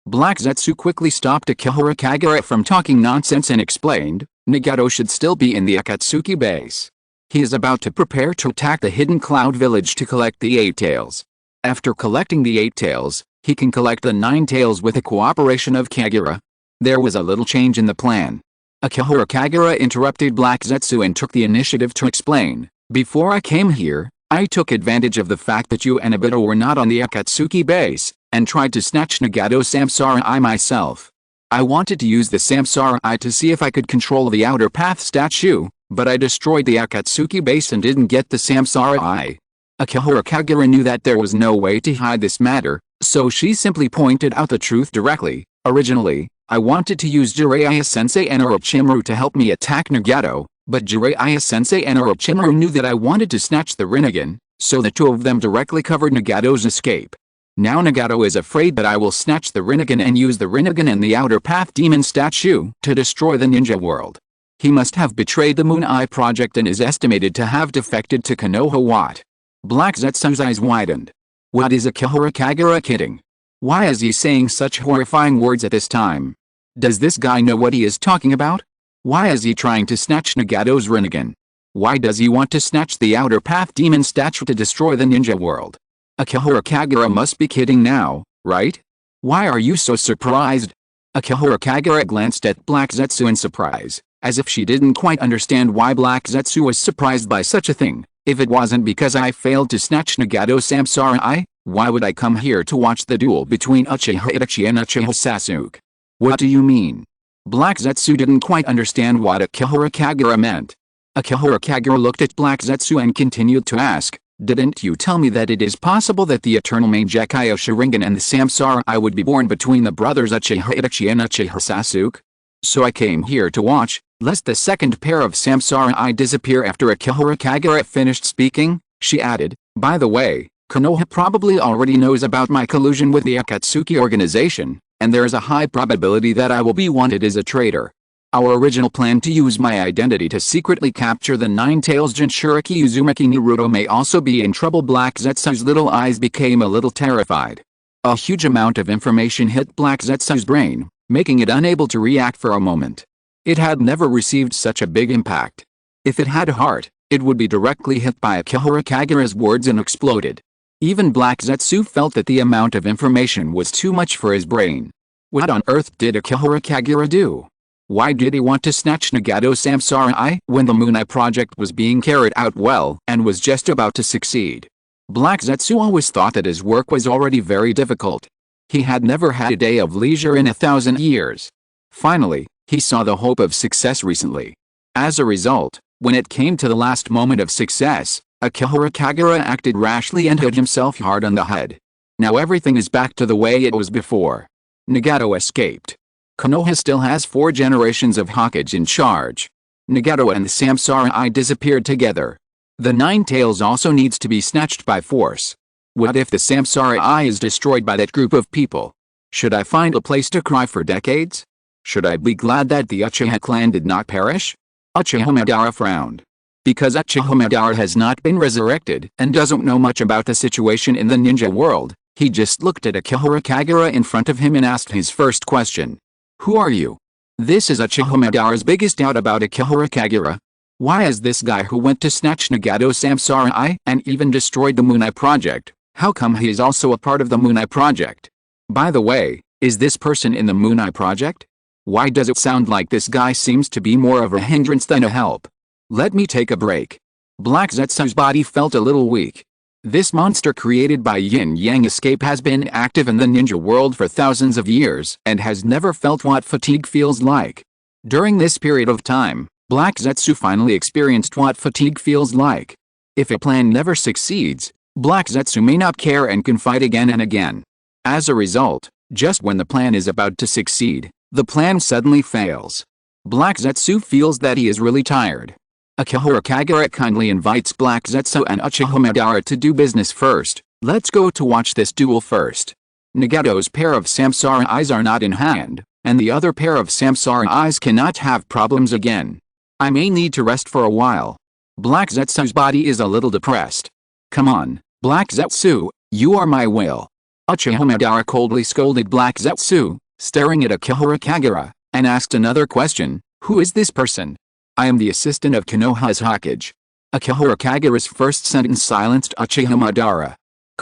Black Zetsu quickly stopped Akihara Kagura from talking nonsense and explained, Nagato should still be in the Akatsuki base. He is about to prepare to attack the hidden cloud village to collect the 8 tails. After collecting the 8 tails, he can collect the 9 tails with the cooperation of Kagura. There was a little change in the plan. Akihara Kagura interrupted Black Zetsu and took the initiative to explain. Before I came here, I took advantage of the fact that you and Obito were not on the Akatsuki base, and tried to snatch Nagato's Samsara myself. I wanted to use the Samsara to see if I could control the Outer Path statue, but I destroyed the Akatsuki base and didn't get the Samsara. Akihara Kagura knew that there was no way to hide this matter, so she simply pointed out the truth directly. Originally, I wanted to use Jiraiya-sensei and Orochimaru to help me attack Nagato, but Jiraiya-sensei and Orochimaru knew that I wanted to snatch the Rinnegan, so the two of them directly covered Nagato's escape. Now Nagato is afraid that I will snatch the Rinnegan and use the Rinnegan and the Outer Path demon statue to destroy the ninja world. He must have betrayed the Moon Eye project and is estimated to have defected to Konoha. What? Black Zetsu's eyes widened. What is Akihara Kagura kidding? Why is he saying such horrifying words at this time? Does this guy know what he is talking about? Why is he trying to snatch Nagato's Rinnegan? Why does he want to snatch the Outer Path demon statue to destroy the ninja world? Akihara Kagura must be kidding now, right? Why are you so surprised? Akihara Kagura glanced at Black Zetsu in surprise, as if she didn't quite understand why Black Zetsu was surprised by such a thing. If it wasn't because I failed to snatch Nagato's Samsara, why would I come here to watch the duel between Uchiha Itachi and Uchiha Sasuke? What do you mean? Black Zetsu didn't quite understand what Akihara Kagura meant. Akihara Kagura looked at Black Zetsu and continued to ask, didn't you tell me that it is possible that the eternal Mangekyo Sharingan and the Samsara would be born between the brothers Uchiha Itachi and Uchiha Sasuke? So I came here to watch, lest the second pair of Samsara disappear. After Akihara Kagura finished speaking, she added, by the way, Konoha probably already knows about my collusion with the Akatsuki organization, and there is a high probability that I will be wanted as a traitor. Our original plan to use my identity to secretly capture the Nine-Tails Jinchuriki Uzumaki Naruto may also be in trouble. Black Zetsu's little eyes became a little terrified. A huge amount of information hit Black Zetsu's brain, making it unable to react for a moment. It had never received such a big impact. If it had a heart, it would be directly hit by Akihara Kagura's words and exploded. Even Black Zetsu felt that the amount of information was too much for his brain. What on earth did Akihara Kagura do? Why did he want to snatch Nagato's Samsara when the Moon Eye project was being carried out well and was just about to succeed? Black Zetsu always thought that his work was already very difficult. He had never had a day of leisure in 1,000 years. Finally, he saw the hope of success recently. As a result, when it came to the last moment of success, Akihara Kagura acted rashly and hit himself hard on the head. Now everything is back to the way it was before. Nagato escaped. Konoha still has 4 generations of Hokage in charge. Nagato and the Samsara disappeared together. The Nine-Tails also needs to be snatched by force. What if the Samsara is destroyed by that group of people? Should I find a place to cry for decades? Should I be glad that the Uchiha clan did not perish? Uchiha Madara frowned. Because Uchiha Madara has not been resurrected and doesn't know much about the situation in the ninja world, he just looked at Akihara Kagura in front of him and asked his first question. Who are you? This is Uchiha Madara's biggest doubt about Akihara Kagura. Why is this guy who went to snatch Nagato's Samsara and even destroyed the Moon Eye project, how come he is also a part of the Moon Eye project? By the way, is this person in the Moon Eye project? Why does it sound like this guy seems to be more of a hindrance than a help? Let me take a break. Black Zetsu's body felt a little weak. This monster created by Yin Yang Escape has been active in the ninja world for thousands of years and has never felt what fatigue feels like. During this period of time, Black Zetsu finally experienced what fatigue feels like. If a plan never succeeds, Black Zetsu may not care and can fight again and again. As a result, just when the plan is about to succeed, the plan suddenly fails. Black Zetsu feels that he is really tired. Akihara Kagura kindly invites Black Zetsu and Uchiha Madara to do business first. Let's go to watch this duel first. Nagato's pair of Samsara eyes are not in hand, and the other pair of Samsara eyes cannot have problems again. I may need to rest for a while. Black Zetsu's body is a little depressed. Come on, Black Zetsu, you are my will. Uchiha Madara coldly scolded Black Zetsu, staring at Akihara Kagura, and asked another question, who is this person? I am the assistant of Konoha's Hokage. Akihara Kagura's first sentence silenced Uchiha Madara.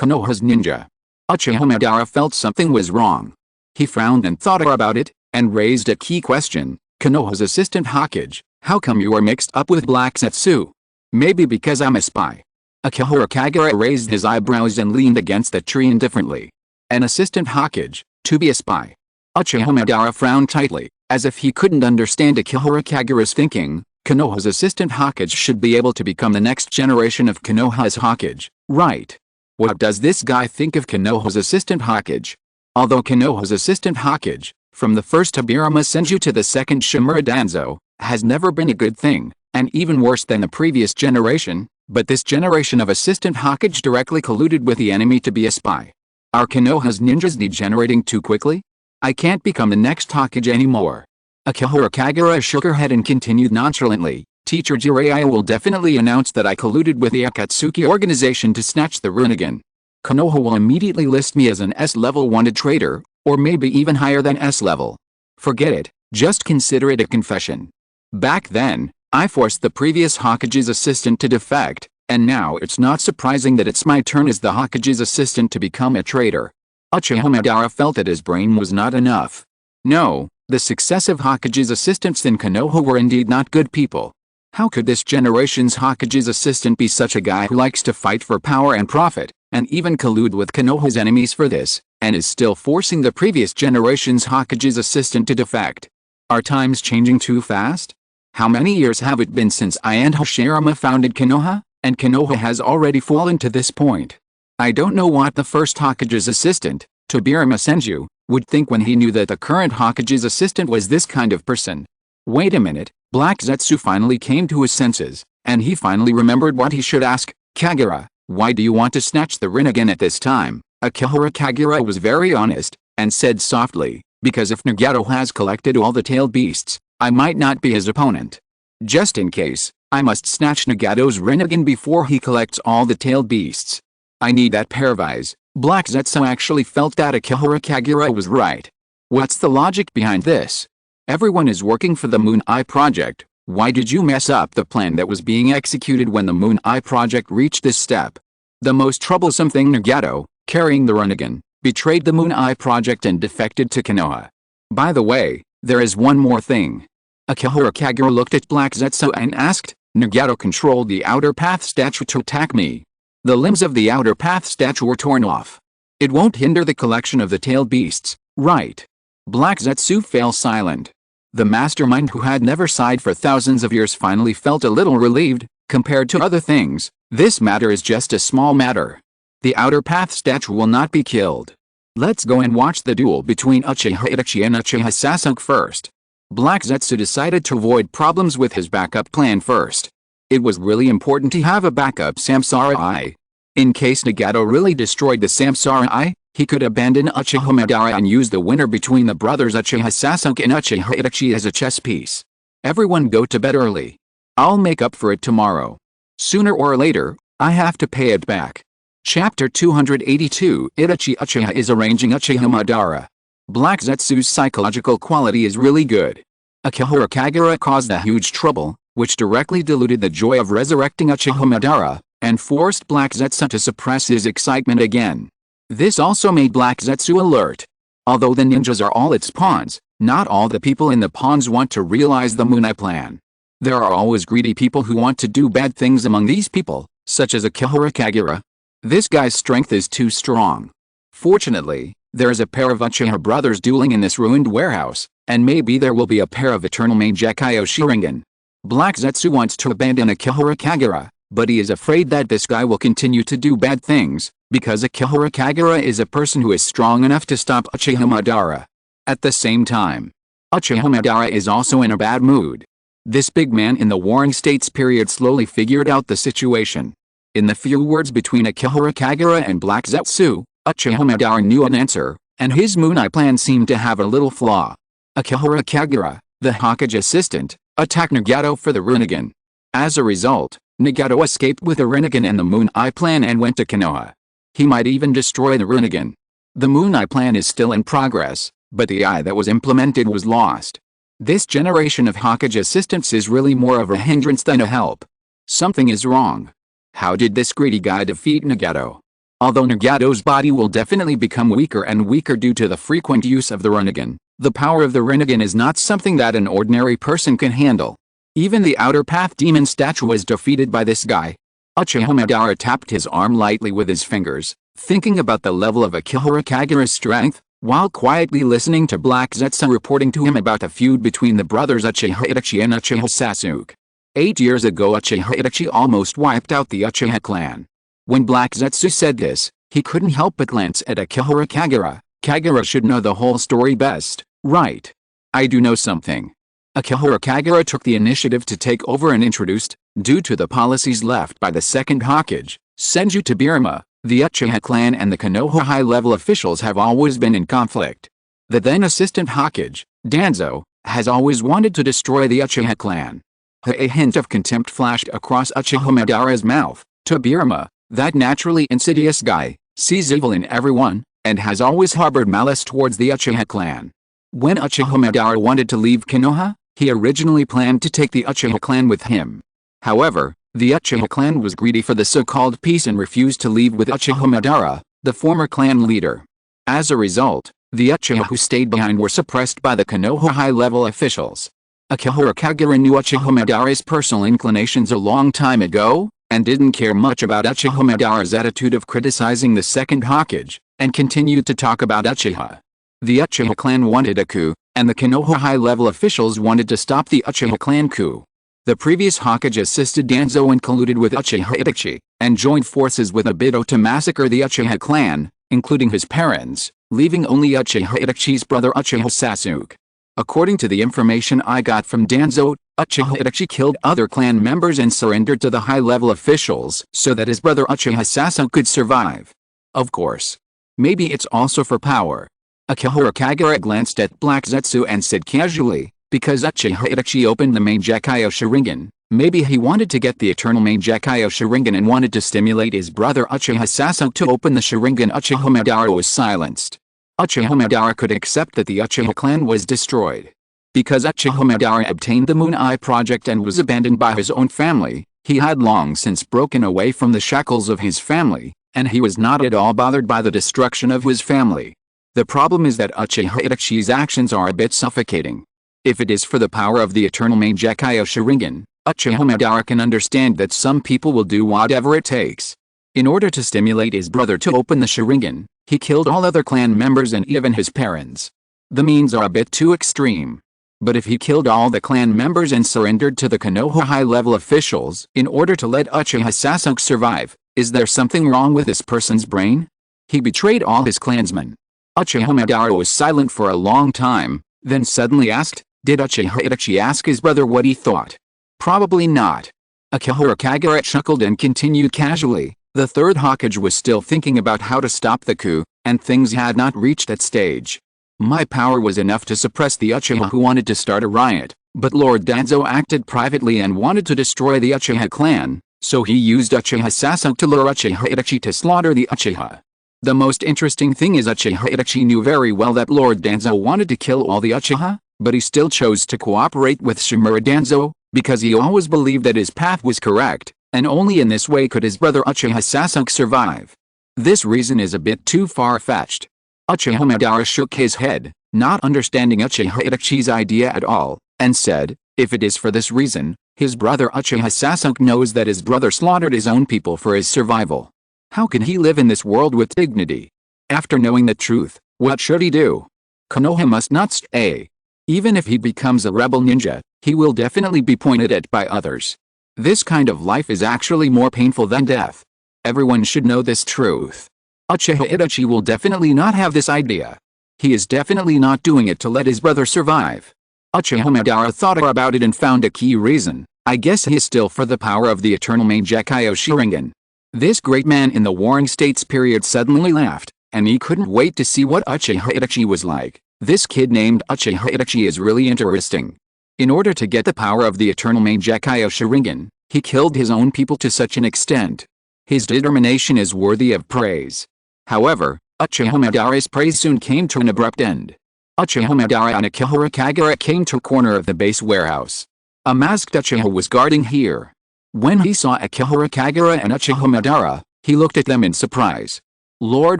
Konoha's ninja. Uchiha Madara felt something was wrong. He frowned and thought about it, and raised a key question. Konoha's assistant Hokage, how come you are mixed up with Black Zetsu? Maybe because I'm a spy. Akihara Kagura raised his eyebrows and leaned against the tree indifferently. An assistant Hokage, to be a spy. Uchiha Madara frowned tightly, as if he couldn't understand Akihara Kagura's thinking. Konoha's assistant Hokage should be able to become the next generation of Konoha's Hokage, right? What does this guy think of Konoha's assistant Hokage? Although Konoha's assistant Hokage, from the first Tobirama Senju to the second Shimura Danzo, has never been a good thing, and even worse than the previous generation, but this generation of assistant Hokage directly colluded with the enemy to be a spy. Are Konoha's ninjas degenerating too quickly? I can't become the next Hokage anymore. Akihara Kagura shook her head and continued nonchalantly, Teacher Jiraiya will definitely announce that I colluded with the Akatsuki organization to snatch the Rinnegan. Konoha will immediately list me as an S-level wanted traitor, or maybe even higher than S-level. Forget it, just consider it a confession. Back then, I forced the previous Hokage's assistant to defect, and now it's not surprising that it's my turn as the Hokage's assistant to become a traitor. Uchiha Madara felt that his brain was not enough. No, the successive Hokage's assistants in Konoha were indeed not good people. How could this generation's Hokage's assistant be such a guy who likes to fight for power and profit, and even collude with Konoha's enemies for this, and is still forcing the previous generation's Hokage's assistant to defect? Are times changing too fast? How many years have it been since I and Hashirama founded Konoha, and Konoha has already fallen to this point? I don't know what the first Hokage's assistant, Tobirama Senju, would think when he knew that the current Hokage's assistant was this kind of person. Wait a minute, Black Zetsu finally came to his senses, and he finally remembered what he should ask. Kagura, why do you want to snatch the Rinnegan at this time? Akihara Kagura was very honest, and said softly, because if Nagato has collected all the tailed beasts, I might not be his opponent. Just in case, I must snatch Nagato's Rinnegan before he collects all the tailed beasts. I need that pair of eyes. Black Zetsu actually felt that Akihara Kagura was right. What's the logic behind this? Everyone is working for the Moon Eye Project. Why did you mess up the plan that was being executed when the Moon Eye Project reached this step? The most troublesome thing, Nagato, carrying the Rinnegan, betrayed the Moon Eye Project and defected to Konoha. By the way, there is one more thing. Akihara Kagura looked at Black Zetsu and asked, Nagato controlled the Outer Path statue to attack me. The limbs of the Outer Path statue were torn off. It won't hinder the collection of the tailed beasts, right? Black Zetsu fell silent. The mastermind who had never sighed for thousands of years finally felt a little relieved. Compared to other things, this matter is just a small matter. The Outer Path statue will not be killed. Let's go and watch the duel between Uchiha Itachi and Uchiha Sasuke first. Black Zetsu decided to avoid problems with his backup plan first. It was really important to have a backup Samsara Eye. In case Nagato really destroyed the Samsara Eye, he could abandon Uchiha Madara and use the winner between the brothers Uchiha Sasuke and Uchiha Itachi as a chess piece. Everyone go to bed early. I'll make up for it tomorrow. Sooner or later, I have to pay it back. Chapter 282 Itachi Uchiha is arranging Uchiha Madara. Black Zetsu's psychological quality is really good. Akihara Kagura caused a huge trouble, which directly diluted the joy of resurrecting Uchiha Madara, and forced Black Zetsu to suppress his excitement again. This also made Black Zetsu alert. Although the ninjas are all its pawns, not all the people in the pawns want to realize the Moon Eye plan. There are always greedy people who want to do bad things among these people, such as Akihara Kagura. This guy's strength is too strong. Fortunately, there is a pair of Uchiha brothers dueling in this ruined warehouse, and maybe there will be a pair of Eternal Mangekyo Sharingan. Black Zetsu wants to abandon Akihara Kagura, but he is afraid that this guy will continue to do bad things, because Akihara Kagura is a person who is strong enough to stop Uchiha Madara. At the same time, Uchiha Madara is also in a bad mood. This big man in the Warring States period slowly figured out the situation. In the few words between Akihara Kagura and Black Zetsu, Uchiha Madara knew an answer, and his Moon Eye plan seemed to have a little flaw. Akihara Kagura, the Hokage assistant, attacked Nagato for the Rinnegan. As a result, Nagato escaped with the Rinnegan and the Moon Eye plan and went to Konoha. He might even destroy the Rinnegan. The Moon Eye plan is still in progress, but the eye that was implemented was lost. This generation of Hokage assistants is really more of a hindrance than a help. Something is wrong. How did this greedy guy defeat Nagato? Although Nagato's body will definitely become weaker and weaker due to the frequent use of the Rinnegan, the power of the Rinnegan is not something that an ordinary person can handle. Even the Outer Path demon statue was defeated by this guy. Uchiha Madara tapped his arm lightly with his fingers, thinking about the level of Akihara Kagura's strength, while quietly listening to Black Zetsu reporting to him about the feud between the brothers Uchiha Itachi and Uchiha Sasuke. 8 years ago Uchiha Itachi almost wiped out the Uchiha clan. When Black Zetsu said this, he couldn't help but glance at Akihara Kagura. Kagura should know the whole story best, right? I do know something. Akihara Kagura took the initiative to take over and introduced, due to the policies left by the second Hokage, Senju Tobirama, the Uchiha clan and the Konoha high-level officials have always been in conflict. The then assistant Hokage, Danzo, has always wanted to destroy the Uchiha clan. A hint of contempt flashed across Uchiha Madara's mouth. Tobirama, that naturally insidious guy, sees evil in everyone, and has always harbored malice towards the Uchiha clan. When Uchiha Madara wanted to leave Konoha, he originally planned to take the Uchiha clan with him. However, the Uchiha clan was greedy for the so-called peace and refused to leave with Uchiha Madara, the former clan leader. As a result, the Uchiha who stayed behind were suppressed by the Konoha high-level officials. Akihara Kagura knew Uchiha Madara's personal inclinations a long time ago, and didn't care much about Uchiha Madara's attitude of criticizing the second Hokage, and continued to talk about Uchiha. The Uchiha clan wanted a coup, and the Konoha high-level officials wanted to stop the Uchiha clan coup. The previous Hokage assisted Danzo and colluded with Uchiha Itachi, and joined forces with Obito to massacre the Uchiha clan, including his parents, leaving only Uchiha Itachi's brother Uchiha Sasuke. According to the information I got from Danzo, Uchiha Itachi killed other clan members and surrendered to the high-level officials so that his brother Uchiha Sasuke could survive. Of course. Maybe it's also for power. Akihara Kagura glanced at Black Zetsu and said casually, because Uchiha Itachi opened the main Jakkaio Sharingan, maybe he wanted to get the eternal main Jakkaio Sharingan and wanted to stimulate his brother Uchiha Sasuke to open the Sharingan. Uchiha Madara was silenced. Uchiha Madara could accept that the Uchiha clan was destroyed. Because Uchiha Madara obtained the Moon Eye project and was abandoned by his own family, he had long since broken away from the shackles of his family, and he was not at all bothered by the destruction of his family. The problem is that Uchiha Itachi's actions are a bit suffocating. If it is for the power of the eternal main Jakkaio Sharingan, Uchiha Madara can understand that some people will do whatever it takes. In order to stimulate his brother to open the Sharingan, he killed all other clan members and even his parents. The means are a bit too extreme. But if he killed all the clan members and surrendered to the Konoha high-level officials in order to let Uchiha Sasuke survive, is there something wrong with this person's brain? He betrayed all his clansmen. Uchiha Madara was silent for a long time, then suddenly asked, did Uchiha Itachi ask his brother what he thought? Probably not. Akihara Kagura chuckled and continued casually, the third Hokage was still thinking about how to stop the coup, and things had not reached that stage. My power was enough to suppress the Uchiha who wanted to start a riot, but Lord Danzo acted privately and wanted to destroy the Uchiha clan, so he used Uchiha Sasuke to lure Uchiha Itachi to slaughter the Uchiha. The most interesting thing is Uchiha Itachi knew very well that Lord Danzo wanted to kill all the Uchiha, but he still chose to cooperate with Shimura Danzo, because he always believed that his path was correct, and only in this way could his brother Uchiha Sasuke survive. This reason is a bit too far-fetched. Uchiha Madara shook his head, not understanding Uchiha Itachi's idea at all, and said, if it is for this reason, his brother Uchiha Sasuke knows that his brother slaughtered his own people for his survival. How can he live in this world with dignity? After knowing the truth, what should he do? Konoha must not stay. Even if he becomes a rebel ninja, he will definitely be pointed at by others. This kind of life is actually more painful than death. Everyone should know this truth. Uchiha Itachi will definitely not have this idea. He is definitely not doing it to let his brother survive. Uchiha Madara thought about it and found a key reason. I guess he is still for the power of the eternal main Jakkaio Sharingan. This great man in the Warring States period suddenly laughed, and he couldn't wait to see what Uchiha Itachi was like. This kid named Uchiha Itachi is really interesting. In order to get the power of the eternal main Jakkaio Sharingan, he killed his own people to such an extent. His determination is worthy of praise. However, Uchiha Madara's praise soon came to an abrupt end. Uchiha Madara and Akihara Kagura came to a corner of the base warehouse. A masked Uchiha was guarding here. When he saw Akihara Kagura and Uchiha Madara, he looked at them in surprise. Lord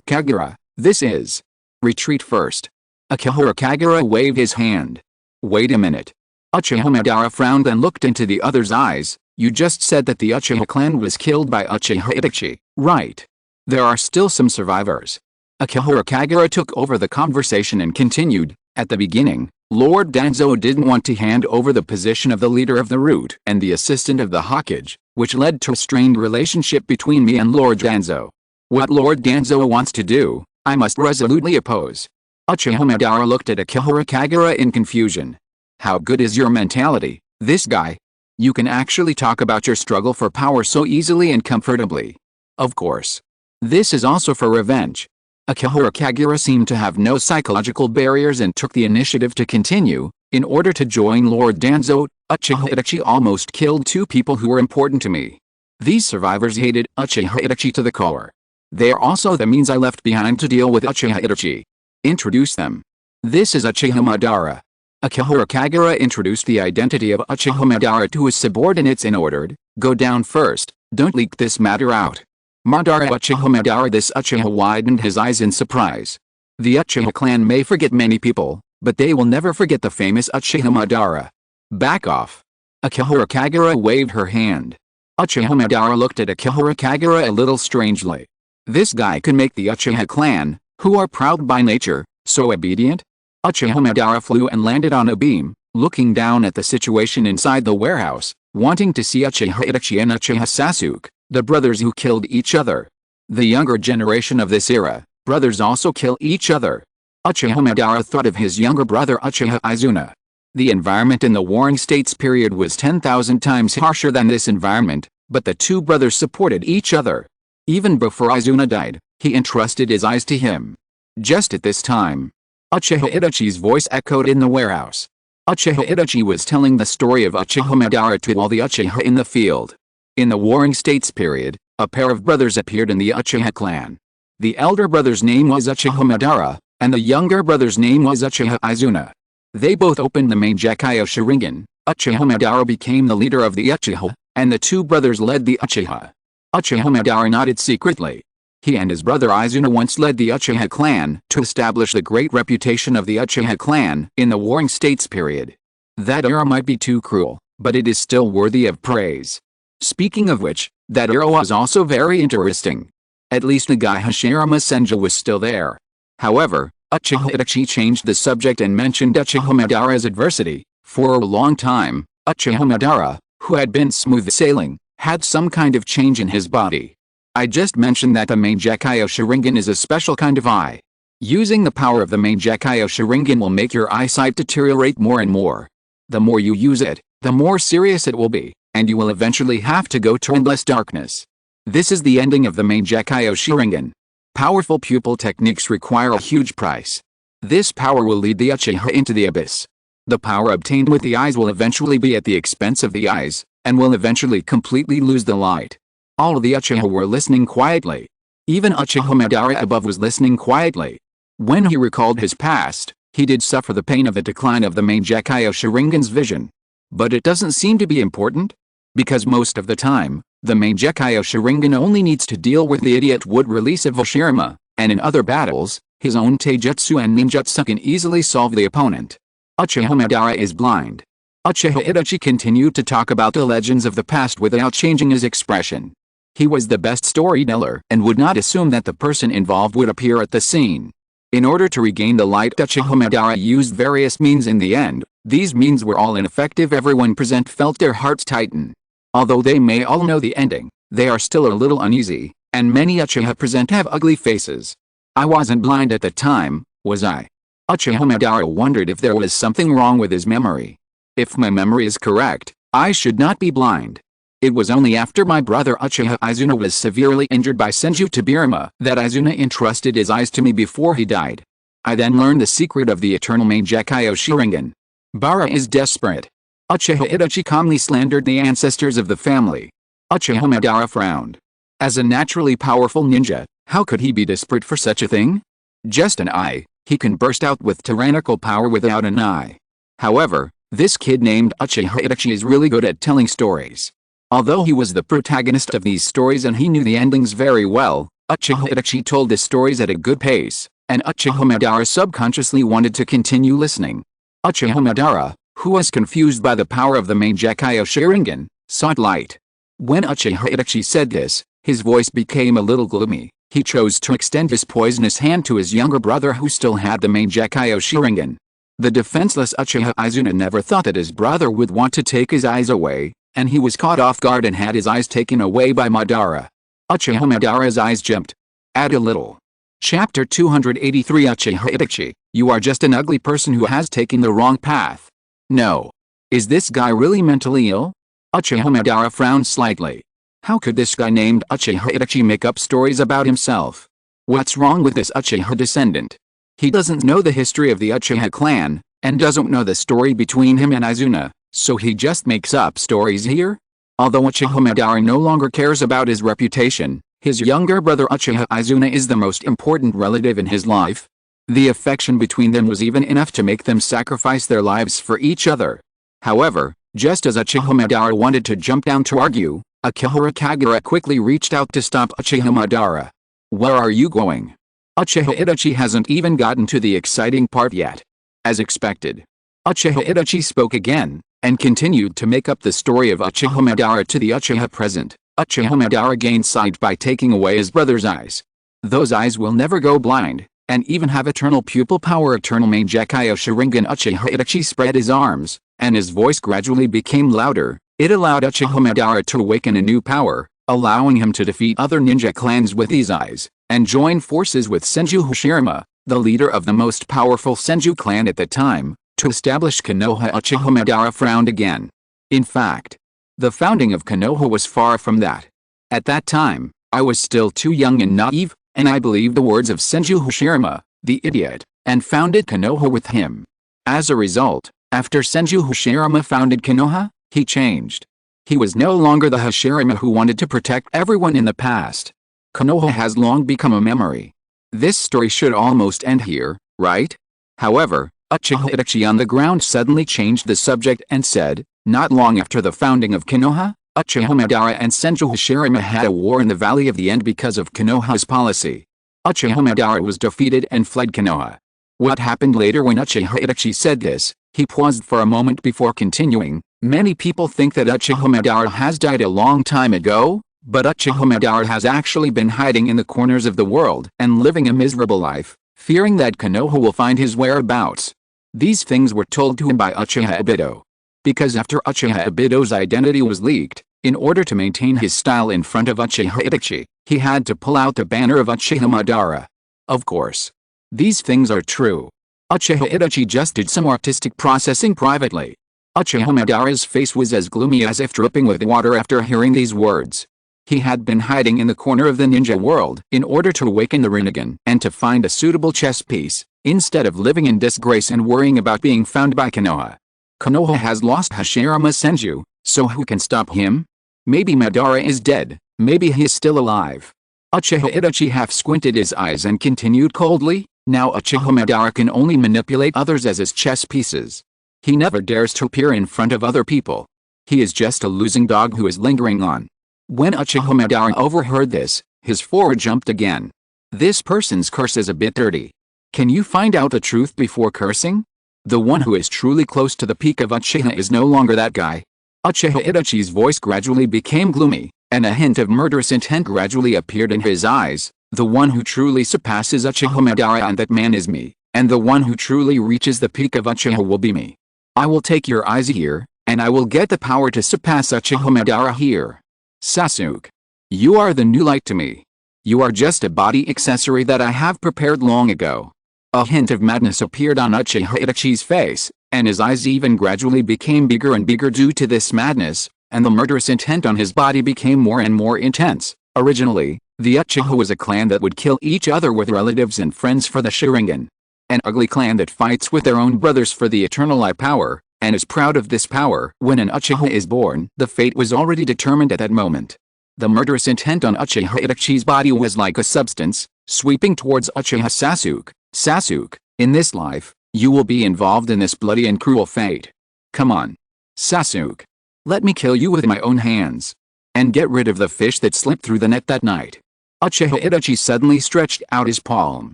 Kagura, this is. Retreat first. Akihiro Kagura waved his hand. Wait a minute. Uchiha Madara frowned and looked into the other's eyes. You just said that the Uchiha clan was killed by Uchiha Itachi, right? There are still some survivors. Akihiro Kagura took over the conversation and continued. At the beginning, Lord Danzo didn't want to hand over the position of the leader of the Root and the assistant of the Hokage, which led to a strained relationship between me and Lord Danzo. What Lord Danzo wants to do, I must resolutely oppose. Uchiha Madara looked at Akihiro Kagura in confusion. How good is your mentality, this guy? You can actually talk about your struggle for power so easily and comfortably. Of course. This is also for revenge. Akihiro Kagura seemed to have no psychological barriers and took the initiative to continue. In order to join Lord Danzo, Uchiha Itachi almost killed 2 people who were important to me. These survivors hated Uchiha Itachi to the core. They are also the means I left behind to deal with Uchiha Itachi. Introduce them. This is Uchiha Madara. Akihiro Kagura introduced the identity of Uchiha Madara to his subordinates and ordered, go down first, don't leak this matter out. Madara Uchiha Madara. This Uchiha widened his eyes in surprise. The Uchiha clan may forget many people, but they will never forget the famous Uchiha Madara. Back off. Akihiro Kagura waved her hand. Uchiha Madara looked at Akihiro Kagura a little strangely. This guy can make the Uchiha clan, who are proud by nature, so obedient? Uchiha Madara flew and landed on a beam, looking down at the situation inside the warehouse, wanting to see Uchiha Itachi and Uchiha Sasuke, the brothers who killed each other. The younger generation of this era, brothers also kill each other. Uchiha Madara thought of his younger brother Uchiha Izuna. The environment in the Warring States period was 10,000 times harsher than this environment, but the 2 brothers supported each other. Even before Izuna died, he entrusted his eyes to him. Just at this time, Uchiha Itachi's voice echoed in the warehouse. Uchiha Itachi was telling the story of Uchiha Madara to all the Uchiha in the field. In the Warring States period, a pair of brothers appeared in the Uchiha clan. The elder brother's name was Uchiha Madara, and the younger brother's name was Uchiha Izuna. They both opened the main Mangekyou Sharingan. Uchiha Madara became the leader of the Uchiha, and the 2 brothers led the Uchiha. Uchiha Madara nodded secretly. He and his brother Izuna once led the Uchiha clan to establish the great reputation of the Uchiha clan in the Warring States period. That era might be too cruel, but it is still worthy of praise. Speaking of which, that era was also very interesting. At least the guy Hashirama Senja was still there. However, Uchiha Itachi changed the subject and mentioned Uchiha Madara's adversity. For a long time, Uchiha Madara, who had been smooth sailing, had some kind of change in his body. I just mentioned that the Mangekyou Sharingan is a special kind of eye. Using the power of the Mangekyou Sharingan will make your eyesight deteriorate more and more. The more you use it, the more serious it will be, and you will eventually have to go to endless darkness. This is the ending of the Mangekyou Sharingan. Powerful pupil techniques require a huge price. This power will lead the Uchiha into the abyss. The power obtained with the eyes will eventually be at the expense of the eyes, and will eventually completely lose the light. All of the Uchiha were listening quietly. Even Uchiha Madara above was listening quietly. When he recalled his past, he did suffer the pain of the decline of the Mangekyou Sharingan's vision. But it doesn't seem to be important. Because most of the time, the Mangekyou Sharingan only needs to deal with the idiot wood release of Hashirama, and in other battles, his own taijutsu and ninjutsu can easily solve the opponent. Uchiha Madara is blind. Uchiha Itachi continued to talk about the legends of the past without changing his expression. He was the best storyteller and would not assume that the person involved would appear at the scene. In order to regain the light, Uchiha Madara used various means. In the end, these means were all ineffective. Everyone present felt their hearts tighten. Although they may all know the ending, they are still a little uneasy, and many Uchiha present have ugly faces. I wasn't blind at the time, was I? Uchiha Madara wondered if there was something wrong with his memory. If my memory is correct, I should not be blind. It was only after my brother Uchiha Izuna was severely injured by Senju Tobirama that Izuna entrusted his eyes to me before he died. I then learned the secret of the eternal Mangekyou Sharingan. Bara is desperate. Uchiha Itachi calmly slandered the ancestors of the family. Uchiha Madara frowned. As a naturally powerful ninja, how could he be desperate for such a thing? Just an eye, he can burst out with tyrannical power without an eye. However, this kid named Uchiha Itachi is really good at telling stories. Although he was the protagonist of these stories and he knew the endings very well, Uchiha Itachi told the stories at a good pace, and Uchiha Madara subconsciously wanted to continue listening. Uchiha Madara, who was confused by the power of the Mangekyou Sharingan, sought light. When Uchiha Itachi said this, his voice became a little gloomy. He chose to extend his poisonous hand to his younger brother who still had the Mangekyou Sharingan. The defenseless Uchiha Izuna never thought that his brother would want to take his eyes away, and he was caught off guard and had his eyes taken away by Madara. Uchiha Madara's eyes jumped. Add a little. Chapter 283 Uchiha Itachi, you are just an ugly person who has taken the wrong path. No. Is this guy really mentally ill? Uchiha Madara frowned slightly. How could this guy named Uchiha Itachi make up stories about himself? What's wrong with this Uchiha descendant? He doesn't know the history of the Uchiha clan, and doesn't know the story between him and Izuna, so he just makes up stories here? Although Uchiha Madara no longer cares about his reputation, his younger brother Uchiha Izuna is the most important relative in his life. The affection between them was even enough to make them sacrifice their lives for each other. However, just as Uchiha Madara wanted to jump down to argue, Akihara Kagura quickly reached out to stop Uchiha Madara. Where are you going? Uchiha Itachi hasn't even gotten to the exciting part yet. As expected, Uchiha Itachi spoke again, and continued to make up the story of Uchiha Madara to the Uchiha present. Uchiha Madara gained sight by taking away his brother's eyes. Those eyes will never go blind, and even have eternal pupil power. Eternal Mangekyou Sharingan. Uchiha Itachi spread his arms, and his voice gradually became louder. It allowed Uchiha Madara to awaken a new power, allowing him to defeat other ninja clans with these eyes, and join forces with Senju Hashirama, the leader of the most powerful Senju clan at the time, to establish Konoha. Uchiha Madara frowned again. In fact, the founding of Konoha was far from that. At that time, I was still too young and naive, and I believed the words of Senju Hashirama, the idiot, and founded Konoha with him. As a result, after Senju Hashirama founded Konoha, he changed. He was no longer the Hashirama who wanted to protect everyone in the past. Konoha has long become a memory. This story should almost end here, right? However, Uchiha Itachi on the ground suddenly changed the subject and said, not long after the founding of Konoha, Uchiha Madara and Senju Hashirama had a war in the Valley of the End because of Konoha's policy. Uchiha Madara was defeated and fled Konoha. What happened later? When Uchiha Itachi said this, he paused for a moment before continuing. Many people think that Uchiha Madara has died a long time ago, but Uchiha Madara has actually been hiding in the corners of the world and living a miserable life, fearing that Konoha will find his whereabouts. These things were told to him by Uchiha Obito. Because after Uchiha Obito's identity was leaked, in order to maintain his style in front of Uchiha Itachi, he had to pull out the banner of Uchiha Madara. Of course, these things are true. Uchiha Itachi just did some artistic processing privately. Uchiha Madara's face was as gloomy as if dripping with water after hearing these words. He had been hiding in the corner of the ninja world in order to awaken the Rinnegan and to find a suitable chess piece, instead of living in disgrace and worrying about being found by Konoha. Konoha has lost Hashirama Senju, so who can stop him? Maybe Madara is dead, maybe he is still alive. Uchiha Itachi half squinted his eyes and continued coldly, now Uchiha Madara can only manipulate others as his chess pieces. He never dares to appear in front of other people. He is just a losing dog who is lingering on. When Uchiha Madara overheard this, his forehead jumped again. This person's curse is a bit dirty. Can you find out the truth before cursing? The one who is truly close to the peak of Uchiha is no longer that guy. Uchiha Itachi's voice gradually became gloomy, and a hint of murderous intent gradually appeared in his eyes. The one who truly surpasses Uchiha Madara, and that man is me, and the one who truly reaches the peak of Uchiha will be me. I will take your eyes here, and I will get the power to surpass Uchiha Madara here. Sasuke. You are the new light to me. You are just a body accessory that I have prepared long ago. A hint of madness appeared on Uchiha Itachi's face, and his eyes even gradually became bigger and bigger due to this madness, and the murderous intent on his body became more and more intense. Originally, the Uchiha was a clan that would kill each other with relatives and friends for the Sharingan. An ugly clan that fights with their own brothers for the eternal eye power, and is proud of this power. When an Uchiha is born, the fate was already determined at that moment. The murderous intent on Uchiha Itachi's body was like a substance, sweeping towards Uchiha Sasuke. Sasuke, in this life, you will be involved in this bloody and cruel fate. Come on. Sasuke. Let me kill you with my own hands. And get rid of the fish that slipped through the net that night. Uchiha Itachi suddenly stretched out his palm.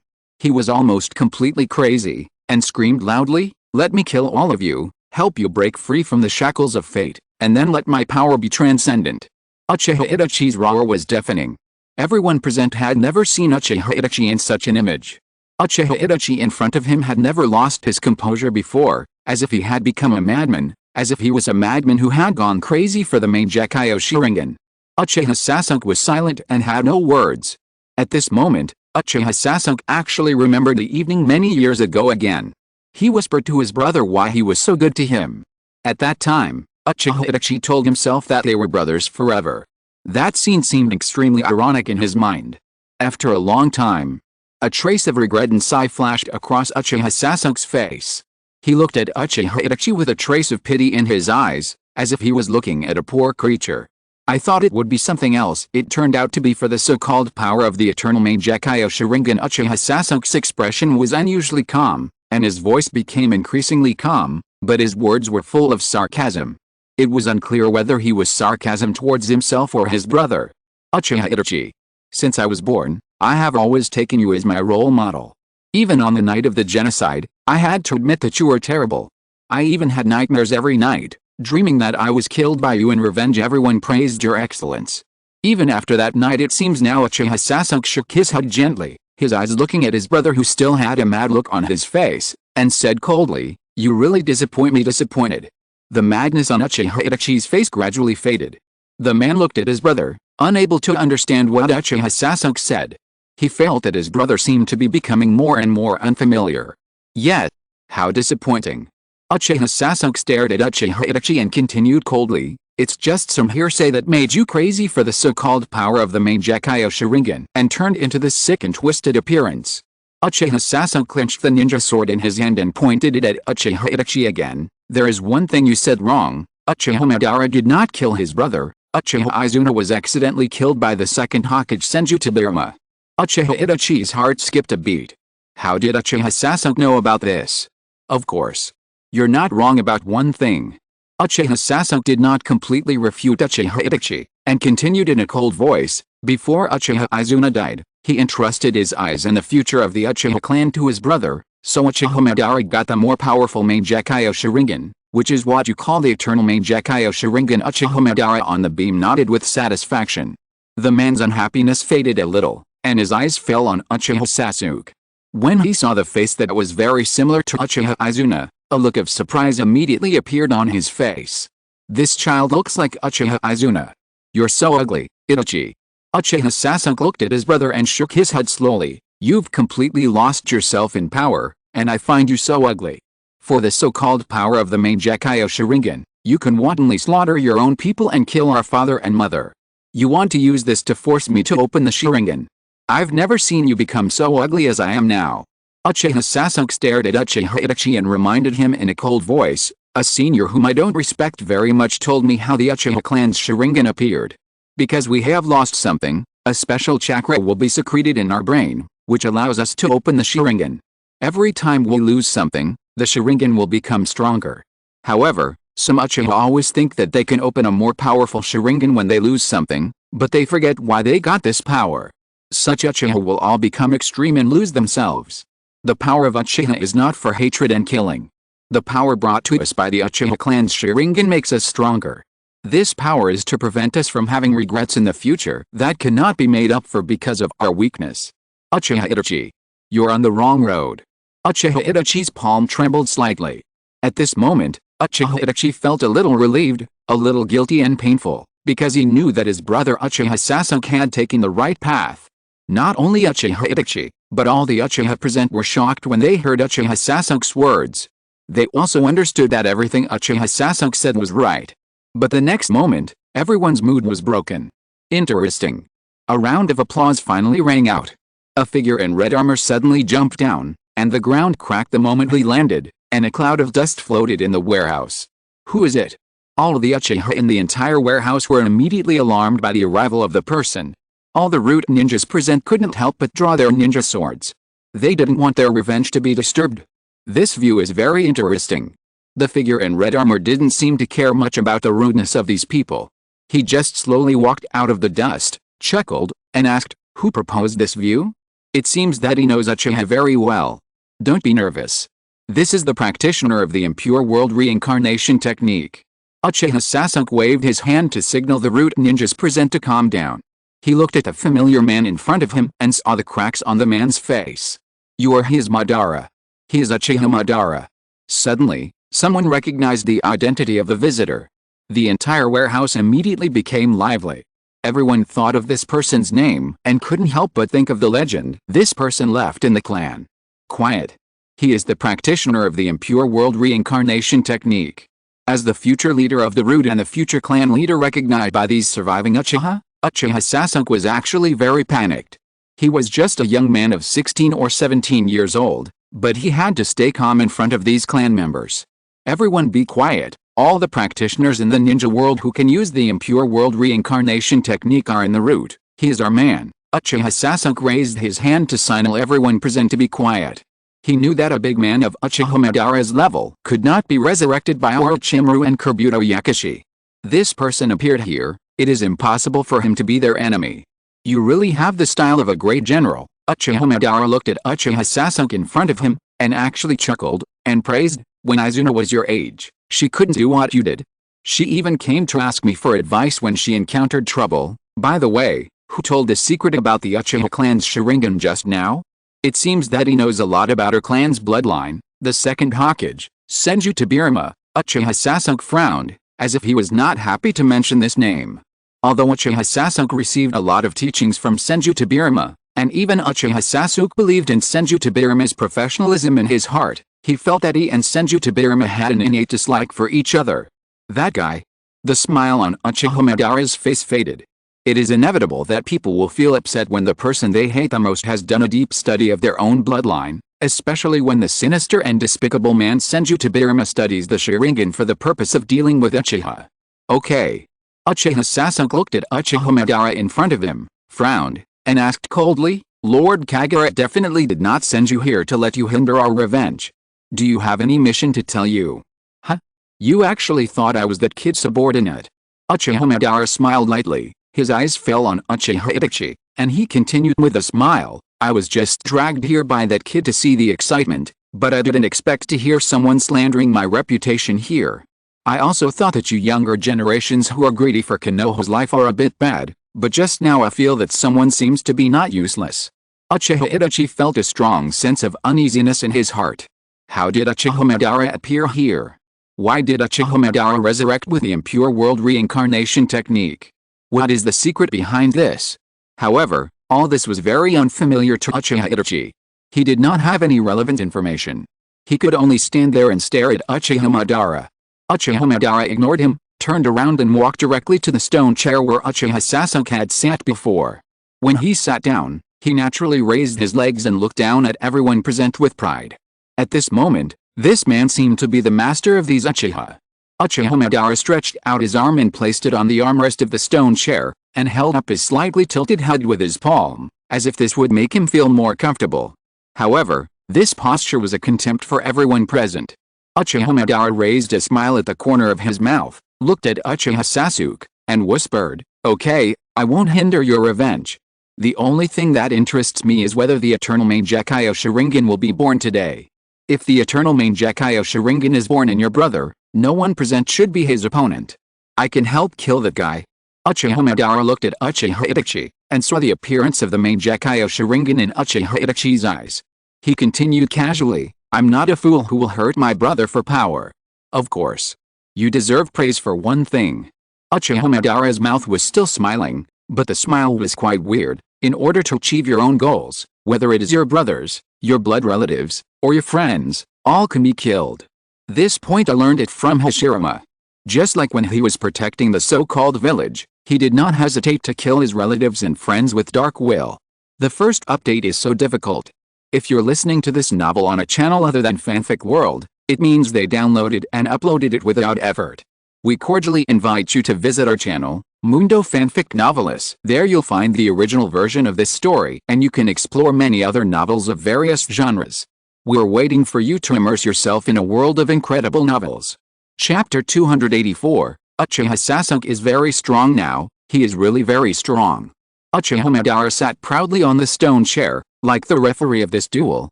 He was almost completely crazy, and screamed loudly, "Let me kill all of you, help you break free from the shackles of fate, and then let my power be transcendent." Uchiha Itachi's roar was deafening. Everyone present had never seen Uchiha Itachi in such an image. Uchiha Itachi in front of him had never lost his composure before, as if he had become a madman, as if he was a madman who had gone crazy for the Mangekyo Sharingan. Uchiha Sasuke was silent and had no words. At this moment, Uchiha Sasuke actually remembered the evening many years ago again. He whispered to his brother why he was so good to him. At that time, Uchiha Itachi told himself that they were brothers forever. That scene seemed extremely ironic in his mind. After a long time, a trace of regret and sigh flashed across Uchiha Sasuke's face. He looked at Uchiha Itachi with a trace of pity in his eyes, as if he was looking at a poor creature. "I thought it would be something else. It turned out to be for the so-called power of the eternal Mangekyo Sharingan." Uchiha Sasuke's expression was unusually calm, and his voice became increasingly calm, but his words were full of sarcasm. It was unclear whether he was sarcasm towards himself or his brother. "Uchiha Itachi, since I was born, I have always taken you as my role model. Even on the night of the genocide, I had to admit that you were terrible. I even had nightmares every night, dreaming that I was killed by you in revenge. Everyone praised your excellence. Even after that night, it seems now." Uchiha Sasuke shook his head gently, his eyes looking at his brother who still had a mad look on his face, and said coldly, "You really disappoint me." Disappointed. The madness on Uchiha Itachi's face gradually faded. The man looked at his brother, unable to understand what Uchiha Sasuke said. He felt that his brother seemed to be becoming more and more unfamiliar. Yet, how disappointing. Uchiha Sasuke stared at Uchiha Itachi and continued coldly, "It's just some hearsay that made you crazy for the so-called power of the Mangekyo Sharingan and turned into this sick and twisted appearance." Uchiha Sasuke clenched the ninja sword in his hand and pointed it at Uchiha Itachi again. "There is one thing you said wrong. Uchiha Madara did not kill his brother. Uchiha Izuna was accidentally killed by the second Hokage Senju Tobirama." Uchiha Itachi's heart skipped a beat. How did Uchiha Sasuke know about this? Of course. "You're not wrong about one thing." Uchiha Sasuke did not completely refute Uchiha Itachi, and continued in a cold voice, "Before Uchiha Izuna died, he entrusted his eyes and the future of the Uchiha clan to his brother, so Uchiha Madara got the more powerful Mangekyo Sharingan, which is what you call the eternal Mangekyo Sharingan." Uchiha Madara on the beam nodded with satisfaction. The man's unhappiness faded a little, and his eyes fell on Uchiha Sasuke. When he saw the face that was very similar to Uchiha Izuna, a look of surprise immediately appeared on his face. "This child looks like Uchiha Izuna. You're so ugly, Itachi." Uchiha Sasuke looked at his brother and shook his head slowly. "You've completely lost yourself in power, and I find you so ugly. For the so-called power of the Mangekyo Sharingan, you can wantonly slaughter your own people and kill our father and mother. You want to use this to force me to open the Sharingan. I've never seen you become so ugly as I am now." Uchiha Sasuke stared at Uchiha Itachi and reminded him in a cold voice, "A senior whom I don't respect very much told me how the Uchiha clan's Sharingan appeared. Because we have lost something, a special chakra will be secreted in our brain, which allows us to open the Sharingan. Every time we lose something, the Sharingan will become stronger. However, some Uchiha always think that they can open a more powerful Sharingan when they lose something, but they forget why they got this power. Such Uchiha will all become extreme and lose themselves. The power of Uchiha is not for hatred and killing. The power brought to us by the Uchiha clan's Sharingan makes us stronger. This power is to prevent us from having regrets in the future that cannot be made up for because of our weakness. Uchiha Itachi, you're on the wrong road." Uchiha Itachi's palm trembled slightly. At this moment, Uchiha Itachi felt a little relieved, a little guilty and painful, because he knew that his brother Uchiha Sasuke had taken the right path. Not only Uchiha Itachi, but all the Uchiha present were shocked when they heard Uchiha Sasuke's words. They also understood that everything Uchiha Sasuke said was right. But the next moment, everyone's mood was broken. Interesting. A round of applause finally rang out. A figure in red armor suddenly jumped down, and the ground cracked the moment he landed, and a cloud of dust floated in the warehouse. "Who is it?" All the Uchiha in the entire warehouse were immediately alarmed by the arrival of the person. All the root ninjas present couldn't help but draw their ninja swords. They didn't want their revenge to be disturbed. This view is very interesting. The figure in red armor didn't seem to care much about the rudeness of these people. He just slowly walked out of the dust, chuckled, and asked, Who proposed this view? It seems that he knows Uchiha very well. Don't be nervous. This is the practitioner of the impure world reincarnation technique. Uchiha Sasuke waved his hand to signal the root ninjas present to calm down. He looked at the familiar man in front of him and saw the cracks on the man's face. You are his Madara. He is Uchiha Madara. Suddenly, someone recognized the identity of the visitor. The entire warehouse immediately became lively. Everyone thought of this person's name and couldn't help but think of the legend this person left in the clan. Quiet. He is the practitioner of the impure world reincarnation technique. As the future leader of the root and the future clan leader recognized by these surviving Uchiha, Uchiha Sasuke was actually very panicked. He was just a young man of 16 or 17 years old, but he had to stay calm in front of these clan members. Everyone be quiet. All the practitioners in the ninja world who can use the impure world reincarnation technique are in the root. He is our man. Uchiha Sasuke raised his hand to signal everyone present to be quiet. He knew that a big man of Uchiha Madara's level could not be resurrected by Orochimaru and Kabuto Yakushi. This person appeared here. It is impossible for him to be their enemy. You really have the style of a great general. Uchiha Madara looked at Uchiha Sasuke in front of him, and actually chuckled, and praised, when Izuna was your age, she couldn't do what you did. She even came to ask me for advice when she encountered trouble. By the way, who told the secret about the Uchiha clan's Sharingan just now? It seems that he knows a lot about her clan's bloodline, the second Hokage, Senju Tobirama. Uchiha Sasuke frowned, as if he was not happy to mention this name. Although Uchiha Sasuke received a lot of teachings from Senju Tobirama, and even Uchiha Sasuke believed in Senju Tobirama's professionalism in his heart, he felt that he and Senju Tobirama had an innate dislike for each other. That guy. The smile on Uchiha Madara's face faded. It is inevitable that people will feel upset when the person they hate the most has done a deep study of their own bloodline, especially when the sinister and despicable man Senju Tobirama studies the Sharingan for the purpose of dealing with Uchiha. Okay. Uchiha Sasuke looked at Uchiha Madara in front of him, frowned, and asked coldly, Lord Kagura definitely did not send you here to let you hinder our revenge. Do you have any mission to tell you? Huh? You actually thought I was that kid's subordinate? Uchiha Madara smiled lightly. His eyes fell on Uchiha Itachi, and he continued with a smile. I was just dragged here by that kid to see the excitement, but I didn't expect to hear someone slandering my reputation here. I also thought that you younger generations who are greedy for Konoha's life are a bit bad, but just now I feel that someone seems to be not useless. Uchiha Itachi felt a strong sense of uneasiness in his heart. How did Uchiha Madara appear here? Why did Uchiha Madara resurrect with the impure world reincarnation technique? What is the secret behind this? However, all this was very unfamiliar to Uchiha Itachi. He did not have any relevant information. He could only stand there and stare at Uchiha Madara. Uchiha Madara ignored him, turned around and walked directly to the stone chair where Uchiha Sasuke had sat before. When he sat down, he naturally raised his legs and looked down at everyone present with pride. At this moment, this man seemed to be the master of these Uchiha. Uchiha Madara stretched out his arm and placed it on the armrest of the stone chair, and held up his slightly tilted head with his palm, as if this would make him feel more comfortable. However, this posture was a contempt for everyone present. Uchiha Madara raised a smile at the corner of his mouth, looked at Uchiha Sasuke, and whispered, Okay, I won't hinder your revenge. The only thing that interests me is whether the Eternal Mangekyo Sharingan will be born today. If the Eternal Mangekyo Sharingan is born in your brother, no one present should be his opponent. I can help kill that guy. Uchiha Madara looked at Uchiha Itachi, and saw the appearance of the Mangekyo Sharingan in Uchiha Itachi's eyes. He continued casually, I'm not a fool who will hurt my brother for power. Of course. You deserve praise for one thing. Uchiha Madara's mouth was still smiling, but the smile was quite weird. In order to achieve your own goals, whether it is your brothers, your blood relatives, or your friends, all can be killed. This point I learned it from Hashirama. Just like when he was protecting the so-called village, he did not hesitate to kill his relatives and friends with dark will. The first update is so difficult. If you're listening to this novel on a channel other than Fanfic World, it means they downloaded and uploaded it without effort. We cordially invite you to visit our channel, Mundo Fanfic Novelis. There you'll find the original version of this story and you can explore many other novels of various genres. We're waiting for you to immerse yourself in a world of incredible novels. Chapter 284, Uchiha Sasuke is very strong now, he is really very strong. Uchiha Madara sat proudly on the stone chair, like the referee of this duel,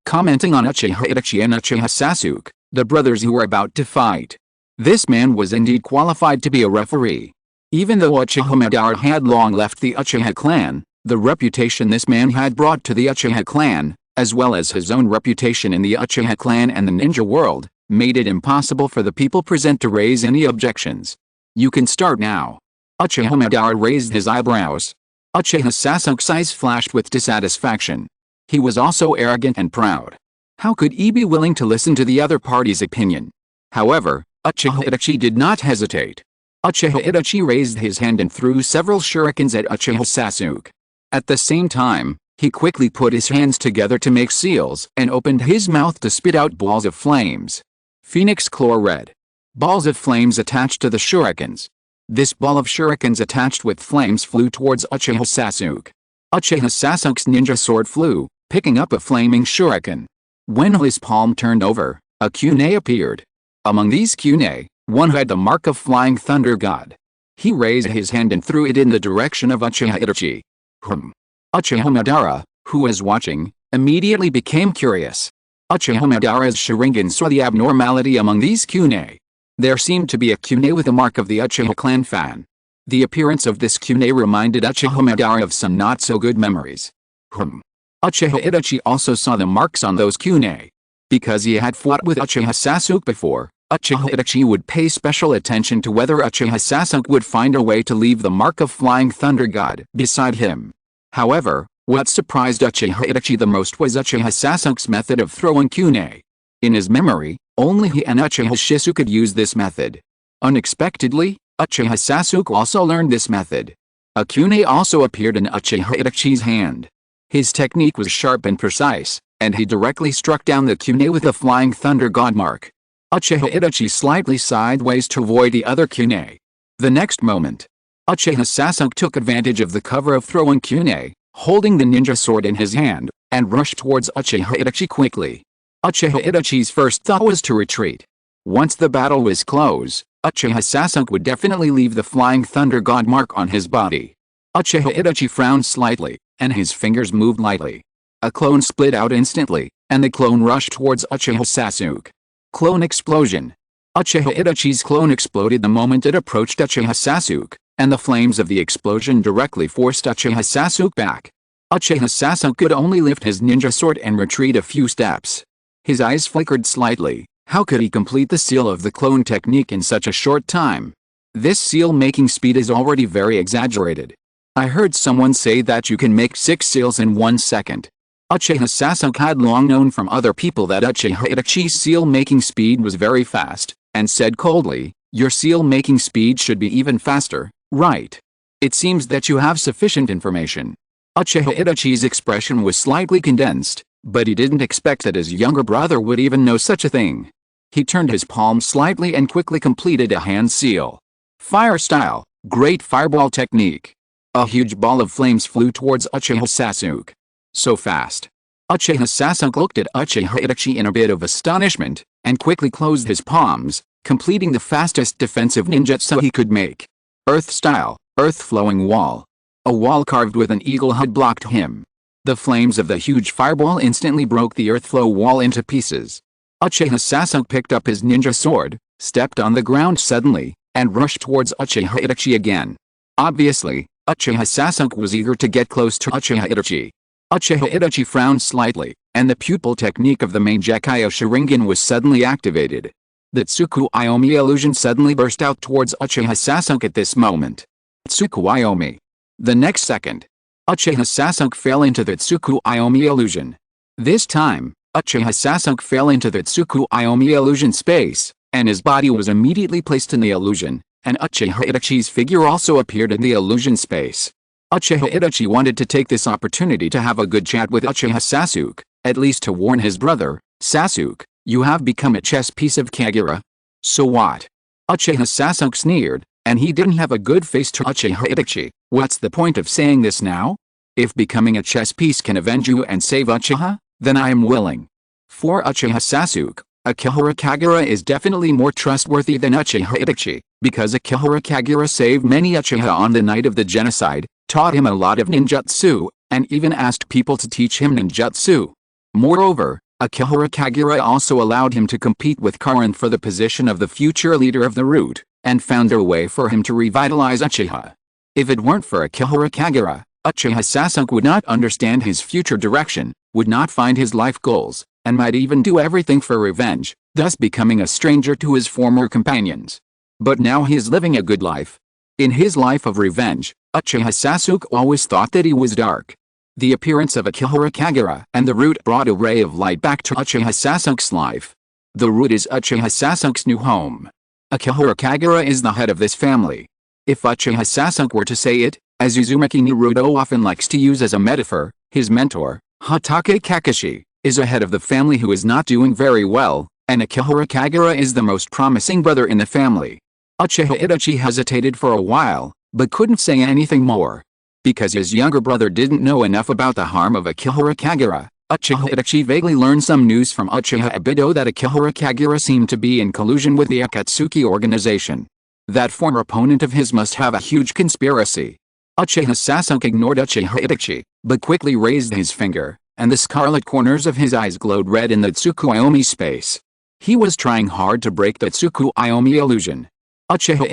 commenting on Uchiha Itachi and Uchiha Sasuke, the brothers who were about to fight. This man was indeed qualified to be a referee. Even though Uchiha Madara had long left the Uchiha clan, the reputation this man had brought to the Uchiha clan, as well as his own reputation in the Uchiha clan and the ninja world, made it impossible for the people present to raise any objections. You can start now. Uchiha Madara raised his eyebrows. Uchiha Sasuke's eyes flashed with dissatisfaction. He was also arrogant and proud. How could he be willing to listen to the other party's opinion? However, Uchiha Itachi did not hesitate. Uchiha Itachi raised his hand and threw several shurikens at Uchiha Sasuke. At the same time, he quickly put his hands together to make seals and opened his mouth to spit out balls of flames. Phoenix Claw Red. Balls of flames attached to the shurikens. This ball of shurikens attached with flames flew towards Uchiha Sasuke. Uchiha Sasuke's ninja sword flew, picking up a flaming shuriken. When his palm turned over, a kunai appeared. Among these kunai, one had the mark of Flying Thunder God. He raised his hand and threw it in the direction of Uchiha Itachi. Uchiha Madara, who was watching, immediately became curious. Uchiha Madara's Sharingan saw the abnormality among these kunai. There seemed to be a kunai with the mark of the Uchiha clan fan. The appearance of this kunai reminded Uchiha Madara of some not-so-good memories. Uchiha Itachi also saw the marks on those kunai. Because he had fought with Uchiha Sasuke before, Uchiha Itachi would pay special attention to whether Uchiha Sasuke would find a way to leave the mark of Flying Thunder God beside him. However, what surprised Uchiha Itachi the most was Uchiha Sasuke's method of throwing kunai. In his memory, only he and Uchiha Shisu could use this method. Unexpectedly, Uchiha Sasuke also learned this method. A kunai also appeared in Uchiha Itachi's hand. His technique was sharp and precise, and he directly struck down the kunai with the Flying Thunder God mark. Uchiha Itachi slightly sideways to avoid the other kunai. The next moment, Uchiha Sasuke took advantage of the cover of throwing kunai, holding the ninja sword in his hand, and rushed towards Uchiha Itachi quickly. Uchiha Itachi's first thought was to retreat. Once the battle was close, Uchiha Sasuke would definitely leave the Flying Thunder God mark on his body. Uchiha Itachi frowned slightly, and his fingers moved lightly. A clone split out instantly, and the clone rushed towards Uchiha Sasuke. Clone explosion. Uchiha Itachi's clone exploded the moment it approached Uchiha Sasuke, and the flames of the explosion directly forced Uchiha Sasuke back. Uchiha Sasuke could only lift his ninja sword and retreat a few steps. His eyes flickered slightly. How could he complete the seal of the clone technique in such a short time? This seal-making speed is already very exaggerated. I heard someone say that you can make 6 seals in 1 second. Uchiha Sasuke had long known from other people that Uchiha Itachi's seal-making speed was very fast, and said coldly, "Your seal-making speed should be even faster, right? It seems that you have sufficient information." Uchiha Itachi's expression was slightly condensed, but he didn't expect that his younger brother would even know such a thing. He turned his palm slightly and quickly completed a hand seal. Fire style, great fireball technique. A huge ball of flames flew towards Uchiha Sasuke. So fast. Uchiha Sasuke looked at Uchiha Itachi in a bit of astonishment, and quickly closed his palms, completing the fastest defensive ninjutsu he could make. Earth style, earth-flowing wall. A wall carved with an eagle had blocked him. The flames of the huge fireball instantly broke the earth-flow wall into pieces. Uchiha Sasuke picked up his ninja sword, stepped on the ground suddenly, and rushed towards Uchiha Itachi again. Obviously, Uchiha Sasuke was eager to get close to Uchiha Itachi. Uchiha Itachi frowned slightly, and the pupil technique of the main Gekyo Sharingan was suddenly activated. The Tsukuyomi illusion suddenly burst out towards Uchiha Sasuke at this moment. Tsukuyomi. The next second, Uchiha Sasuke fell into the Tsukuyomi illusion. This time, Uchiha Sasuke fell into the Tsukuyomi illusion space, and his body was immediately placed in the illusion, and Uchiha Itachi's figure also appeared in the illusion space. Uchiha Itachi wanted to take this opportunity to have a good chat with Uchiha Sasuke, at least to warn his brother, "Sasuke, you have become a chess piece of Kagura. So what?" Uchiha Sasuke sneered, and he didn't have a good face to Uchiha Itachi. "What's the point of saying this now? If becoming a chess piece can avenge you and save Uchiha, then I am willing." For Uchiha Sasuke, Akihara Kagura is definitely more trustworthy than Uchiha Itachi, because Akihara Kagura saved many Uchiha on the night of the genocide, taught him a lot of ninjutsu, and even asked people to teach him ninjutsu. Moreover, Akihara Kagura also allowed him to compete with Karan for the position of the future leader of the route, and found a way for him to revitalize Uchiha. If it weren't for Akihara Kagura, Uchiha Sasuke would not understand his future direction, would not find his life goals, and might even do everything for revenge, thus becoming a stranger to his former companions. But now he is living a good life. In his life of revenge, Uchiha Sasuke always thought that he was dark. The appearance of Akihara Kagura and the root brought a ray of light back to Uchiha Sasuke's life. The root is Uchiha Sasuke's new home. Akihara Kagura is the head of this family. If Uchiha Sasuke were to say it, as Uzumaki Naruto often likes to use as a metaphor, his mentor, Hatake Kakashi, is a head of the family who is not doing very well, and Akihara Kagura is the most promising brother in the family. Uchiha Itachi hesitated for a while, but couldn't say anything more. Because his younger brother didn't know enough about the harm of Akihara Kagura, Uchiha Itachi vaguely learned some news from Uchiha Obito that Akihara Kagura seemed to be in collusion with the Akatsuki organization. That former opponent of his must have a huge conspiracy. Uchiha Sasuke ignored Uchiha Itachi, but quickly raised his finger, and the scarlet corners of his eyes glowed red in the Tsukuyomi space. He was trying hard to break the Tsukuyomi illusion. Uchiha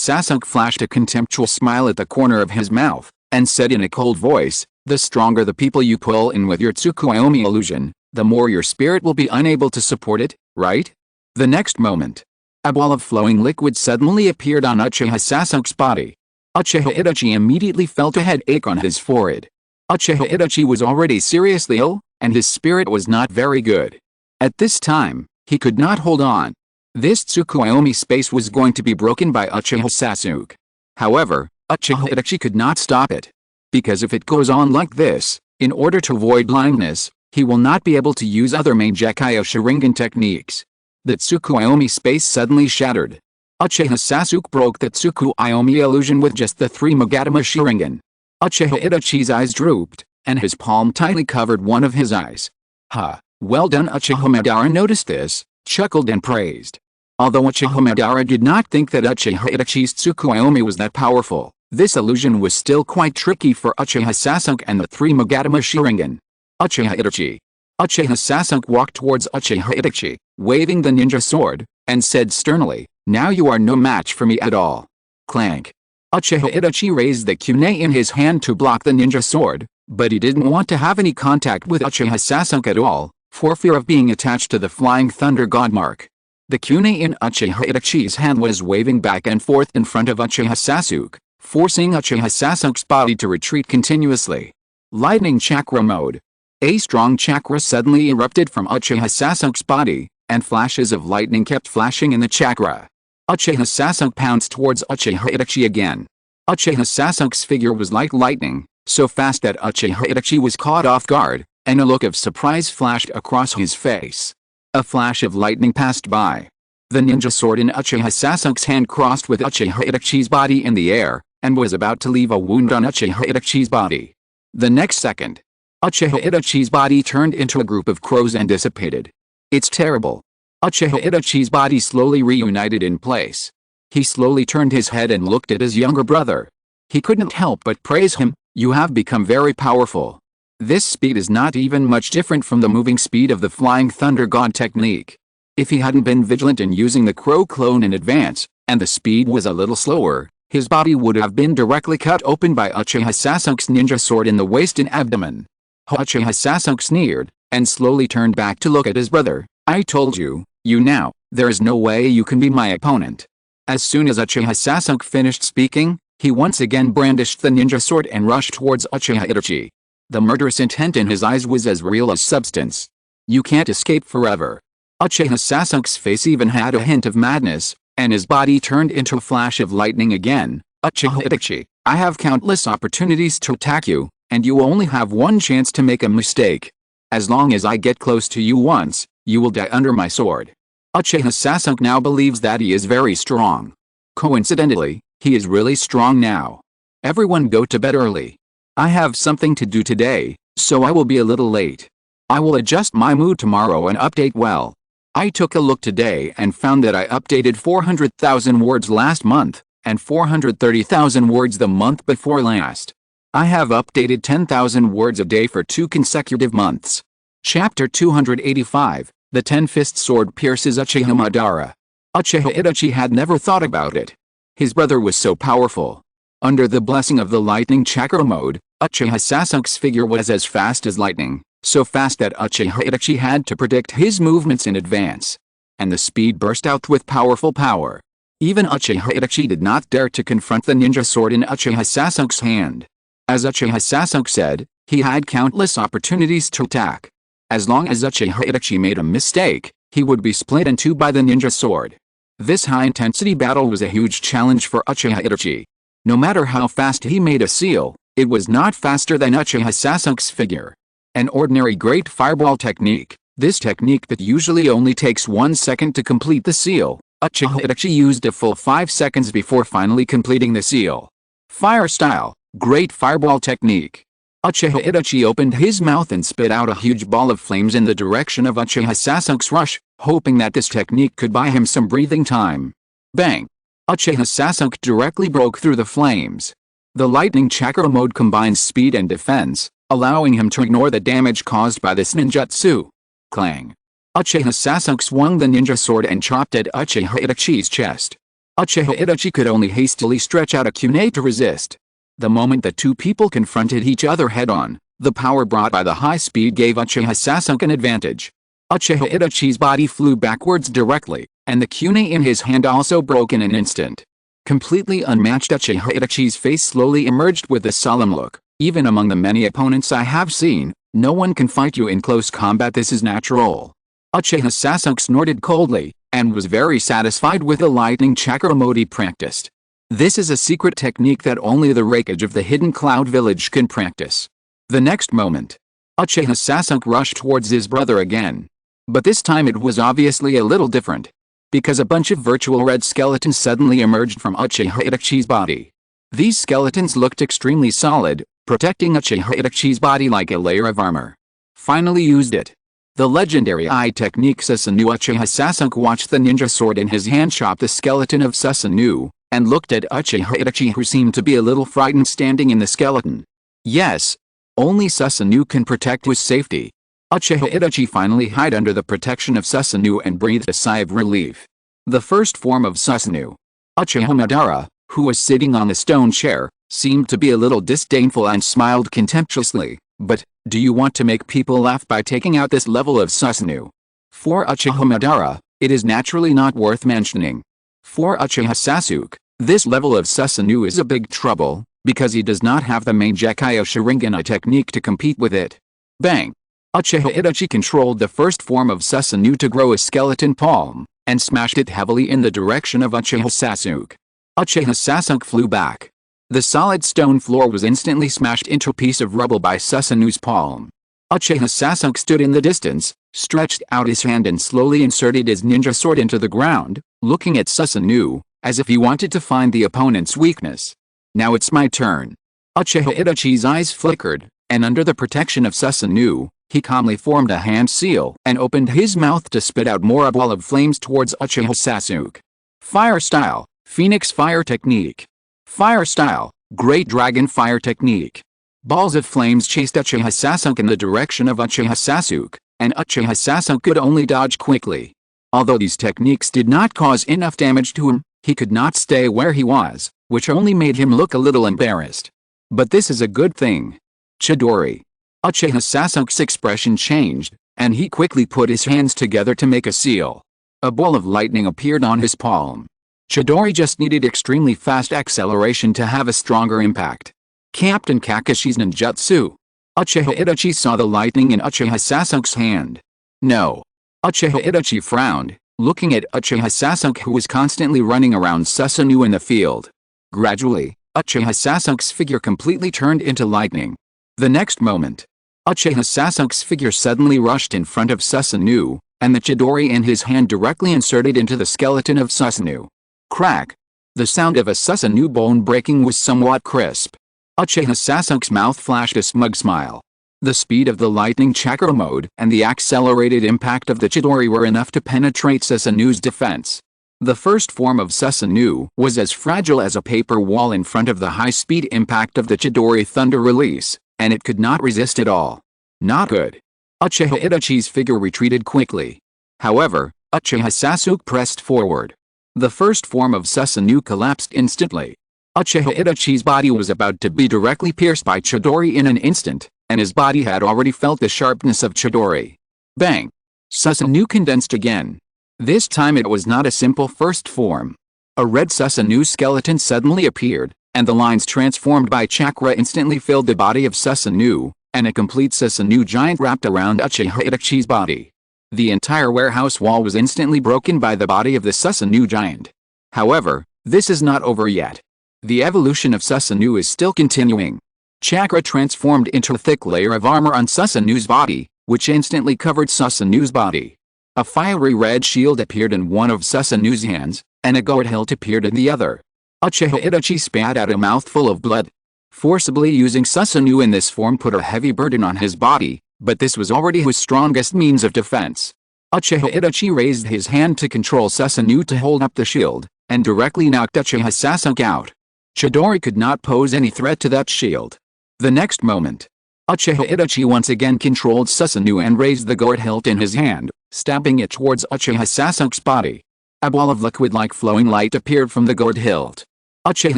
Sasuke flashed a contemptuous smile at the corner of his mouth, and said in a cold voice, "The stronger the people you pull in with your Tsukuyomi illusion, the more your spirit will be unable to support it, right?" The next moment, a ball of flowing liquid suddenly appeared on Uchiha Sasuke's body. Uchiha Itachi immediately felt a headache on his forehead. Uchiha Itachi was already seriously ill, and his spirit was not very good. At this time, he could not hold on. This Tsukuyomi space was going to be broken by Uchiha Sasuke. However, Uchiha Itachi could not stop it. Because if it goes on like this, in order to avoid blindness, he will not be able to use other Mangekyou Sharingan techniques. The Tsukuyomi space suddenly shattered. Uchiha Sasuke broke the Tsukuyomi illusion with just the 3 Magatama Sharingan. Uchiha Itachi's eyes drooped, and his palm tightly covered one of his eyes. "Ha, well done." Uchiha Madara noticed this, chuckled and praised. Although Uchiha Madara did not think that Uchiha Itachi's Tsukuyomi was that powerful, this illusion was still quite tricky for Uchiha Sasuke and the 3 Magatama Sharingan. Uchiha Itachi. Uchiha Sasuke walked towards Uchiha Itachi, waving the ninja sword, and said sternly, "Now you are no match for me at all." Clank. Uchiha Itachi raised the kunai in his hand to block the ninja sword, but he didn't want to have any contact with Uchiha Sasuke at all, for fear of being attached to the Flying Thunder God mark. The kunai in Uchiha Itachi's hand was waving back and forth in front of Uchiha Sasuke, forcing Uchiha Sasuke's body to retreat continuously. Lightning Chakra Mode. A strong chakra suddenly erupted from Uchiha Sasuke's body, and flashes of lightning kept flashing in the chakra. Uchiha Sasuke pounced towards Uchiha Itachi again. Uchiha Sasuke's figure was like lightning, so fast that Uchiha Itachi was caught off guard, and a look of surprise flashed across his face. A flash of lightning passed by. The ninja sword in Uchiha Sasuke's hand crossed with Uchiha Itachi's body in the air, and was about to leave a wound on Uchiha Itachi's body. The next second, Uchiha Itachi's body turned into a group of crows and dissipated. It's terrible. Uchiha Itachi's body slowly reunited in place. He slowly turned his head and looked at his younger brother. He couldn't help but praise him. "You have become very powerful. This speed is not even much different from the moving speed of the Flying Thunder God technique." If he hadn't been vigilant in using the crow clone in advance, and the speed was a little slower, his body would have been directly cut open by Uchiha Sasuke's ninja sword in the waist and abdomen. Uchiha Sasuke sneered, and slowly turned back to look at his brother. "I told you, now, there is no way you can be my opponent." As soon as Uchiha Sasuke finished speaking, he once again brandished the ninja sword and rushed towards Uchiha Itachi. The murderous intent in his eyes was as real as substance. "You can't escape forever." Uchiha Sasuke's face even had a hint of madness, and his body turned into a flash of lightning again. "Uchiha Itachi, I have countless opportunities to attack you, and you only have one chance to make a mistake. As long as I get close to you once, you will die under my sword." Uchiha Sasuke now believes that he is very strong. Coincidentally, he is really strong now. Everyone go to bed early. I have something to do today, so I will be a little late. I will adjust my mood tomorrow and update well. I took a look today and found that I updated 400,000 words last month, and 430,000 words the month before last. I have updated 10,000 words a day for 2 consecutive months. Chapter 285, The Ten-Fist Sword Pierces Uchiha Madara. Uchiha Itachi had never thought about it. His brother was so powerful. Under the blessing of the lightning chakra mode, Uchiha Sasuke's figure was as fast as lightning, so fast that Uchiha Itachi had to predict his movements in advance. And the speed burst out with powerful power. Even Uchiha Itachi did not dare to confront the ninja sword in Uchiha Sasuke's hand. As Uchiha Sasuke said, he had countless opportunities to attack. As long as Uchiha Itachi made a mistake, he would be split in two by the ninja sword. This high-intensity battle was a huge challenge for Uchiha Itachi. No matter how fast he made a seal, it was not faster than Uchiha Sasuke's figure. An ordinary great fireball technique, this technique that usually only takes 1 second to complete the seal, Uchiha Itachi used a full 5 seconds before finally completing the seal. Fire style, great fireball technique. Uchiha Itachi opened his mouth and spit out a huge ball of flames in the direction of Uchiha Sasuke's rush, hoping that this technique could buy him some breathing time. Bang! Uchiha Sasuke directly broke through the flames. The lightning chakra mode combines speed and defense, allowing him to ignore the damage caused by this ninjutsu. Clang! Uchiha Sasuke swung the ninja sword and chopped at Uchiha Itachi's chest. Uchiha Itachi could only hastily stretch out a kunai to resist. The moment the two people confronted each other head-on, the power brought by the high speed gave Uchiha Sasuke an advantage. Uchiha Itachi's body flew backwards directly, and the kunai in his hand also broke in an instant. Completely unmatched, Uchiha Itachi's face slowly emerged with a solemn look. Even among the many opponents I have seen, no one can fight you in close combat. This is natural. Uchiha Sasuke snorted coldly, and was very satisfied with the lightning chakra mode he practiced. This is a secret technique that only the Raikage of the Hidden Cloud Village can practice. The next moment, Uchiha Sasuke rushed towards his brother again. But this time it was obviously a little different. Because a bunch of virtual red skeletons suddenly emerged from Uchiha Itachi's body. These skeletons looked extremely solid, protecting Uchiha Itachi's body like a layer of armor. Finally used it. The legendary eye technique Susanoo. Uchiha Sasuke watched the ninja sword in his hand chop the skeleton of Susanoo, and looked at Uchiha Itachi, who seemed to be a little frightened standing in the skeleton. Yes, only Susanoo can protect his safety. Uchiha Itachi finally hid under the protection of Susanoo and breathed a sigh of relief. The first form of Susanoo, Uchiha Madara, who was sitting on the stone chair, seemed to be a little disdainful and smiled contemptuously. But, do you want to make people laugh by taking out this level of Susanoo? For Uchiha Madara, it is naturally not worth mentioning. For Uchiha Sasuke, this level of Susanoo is a big trouble, because he does not have the Mangekyo Sharingan technique to compete with it. Bang! Uchiha Itachi controlled the first form of Susanoo to grow a skeleton palm, and smashed it heavily in the direction of Uchiha Sasuke. Uchiha Sasuke flew back. The solid stone floor was instantly smashed into a piece of rubble by Susanoo's palm. Uchiha Sasuke stood in the distance, stretched out his hand and slowly inserted his ninja sword into the ground, looking at Susanoo, as if he wanted to find the opponent's weakness. Now it's my turn. Uchiha Itachi's eyes flickered, and under the protection of Susanoo, he calmly formed a hand seal and opened his mouth to spit out more a ball of flames towards Uchiha Sasuke. Fire style, Phoenix Fire technique. Fire style, Great Dragon Fire technique. Balls of flames chased Uchiha Sasuke in the direction of Uchiha Sasuke, and Uchiha Sasuke could only dodge quickly. Although these techniques did not cause enough damage to him, he could not stay where he was, which only made him look a little embarrassed. But this is a good thing. Chidori. Uchiha Sasuke's expression changed, and he quickly put his hands together to make a seal. A ball of lightning appeared on his palm. Chidori just needed extremely fast acceleration to have a stronger impact. Captain Kakashi's ninjutsu. Uchiha Itachi saw the lightning in Uchiha Sasuke's hand. No. Uchiha Itachi frowned, looking at Uchiha Sasuke, who was constantly running around Susanoo in the field. Gradually, Uchiha Sasuke's figure completely turned into lightning. The next moment, Uchiha Sasuke's figure suddenly rushed in front of Susanoo, and the Chidori in his hand directly inserted into the skeleton of Susanoo. Crack! The sound of a Susanoo bone breaking was somewhat crisp. Uchiha Sasuke's mouth flashed a smug smile. The speed of the lightning chakra mode and the accelerated impact of the Chidori were enough to penetrate Susanoo's defense. The first form of Susanoo was as fragile as a paper wall in front of the high-speed impact of the Chidori Thunder release, and it could not resist at all. Not good. Uchiha Itachi's figure retreated quickly. However, Uchiha Sasuke pressed forward. The first form of Susanoo collapsed instantly. Uchiha Itachi's body was about to be directly pierced by Chidori in an instant, and his body had already felt the sharpness of Chidori. Bang! Susanoo condensed again. This time it was not a simple first form. A red Susanoo skeleton suddenly appeared, and the lines transformed by chakra instantly filled the body of Susanoo, and a complete Susanoo giant wrapped around Uchiha Itachi's body. The entire warehouse wall was instantly broken by the body of the Susanoo giant. However, this is not over yet. The evolution of Susanoo is still continuing. Chakra transformed into a thick layer of armor on Susanoo's body, which instantly covered Susanoo's body. A fiery red shield appeared in one of Susanoo's hands, and a gourd hilt appeared in the other. Uchiha Itachi spat out a mouthful of blood. Forcibly using Susanoo in this form put a heavy burden on his body, but this was already his strongest means of defense. Uchiha Itachi raised his hand to control Susanoo to hold up the shield, and directly knocked Uchiha Sasuke out. Chidori could not pose any threat to that shield. The next moment, Uchiha Itachi once again controlled Susanoo and raised the gourd hilt in his hand, stabbing it towards Uchiha Sasuke's body. A ball of liquid-like flowing light appeared from the gourd hilt. Uchiha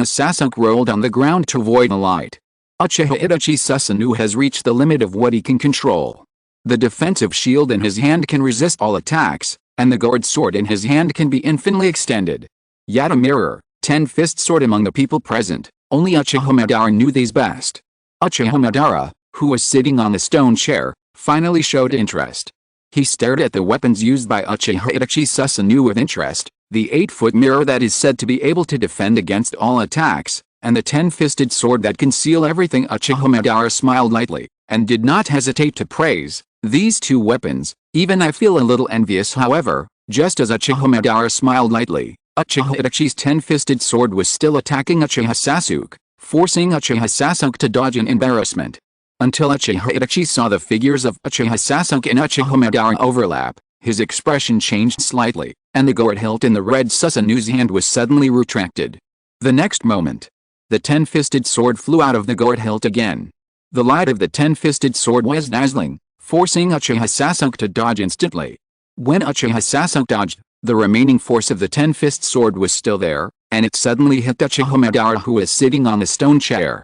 Sasuke rolled on the ground to avoid the light. Uchiha Itachi's Susanoo has reached the limit of what he can control. The defensive shield in his hand can resist all attacks, and the gourd sword in his hand can be infinitely extended. Yet a mirror, 10-fist sword among the people present, only Uchiha Madara knew these best. Uchiha Madara, who was sitting on the stone chair, finally showed interest. He stared at the weapons used by Uchiha Itachi's Susanoo with interest, the 8-foot mirror that is said to be able to defend against all attacks, and the 10-fisted sword that can seal everything. Uchiha Madara smiled lightly, and did not hesitate to praise these two weapons. Even I feel a little envious. However, just as Uchiha Madara smiled lightly, Uchiha Itachi's 10-fisted sword was still attacking Uchiha Sasuke, forcing Uchiha Sasuke to dodge in embarrassment. Until Uchiha Itachi saw the figures of Uchiha Sasuke and Uchiha Madara overlap, his expression changed slightly, and the gourd hilt in the red Susanoo's hand was suddenly retracted. The next moment, the 10-fisted sword flew out of the gourd hilt again. The light of the 10-fisted sword was dazzling, forcing Uchiha Sasuke to dodge instantly. When Uchiha Sasuke dodged, the remaining force of the 10-fist sword was still there, and it suddenly hit Uchiha Madara, who was sitting on the stone chair.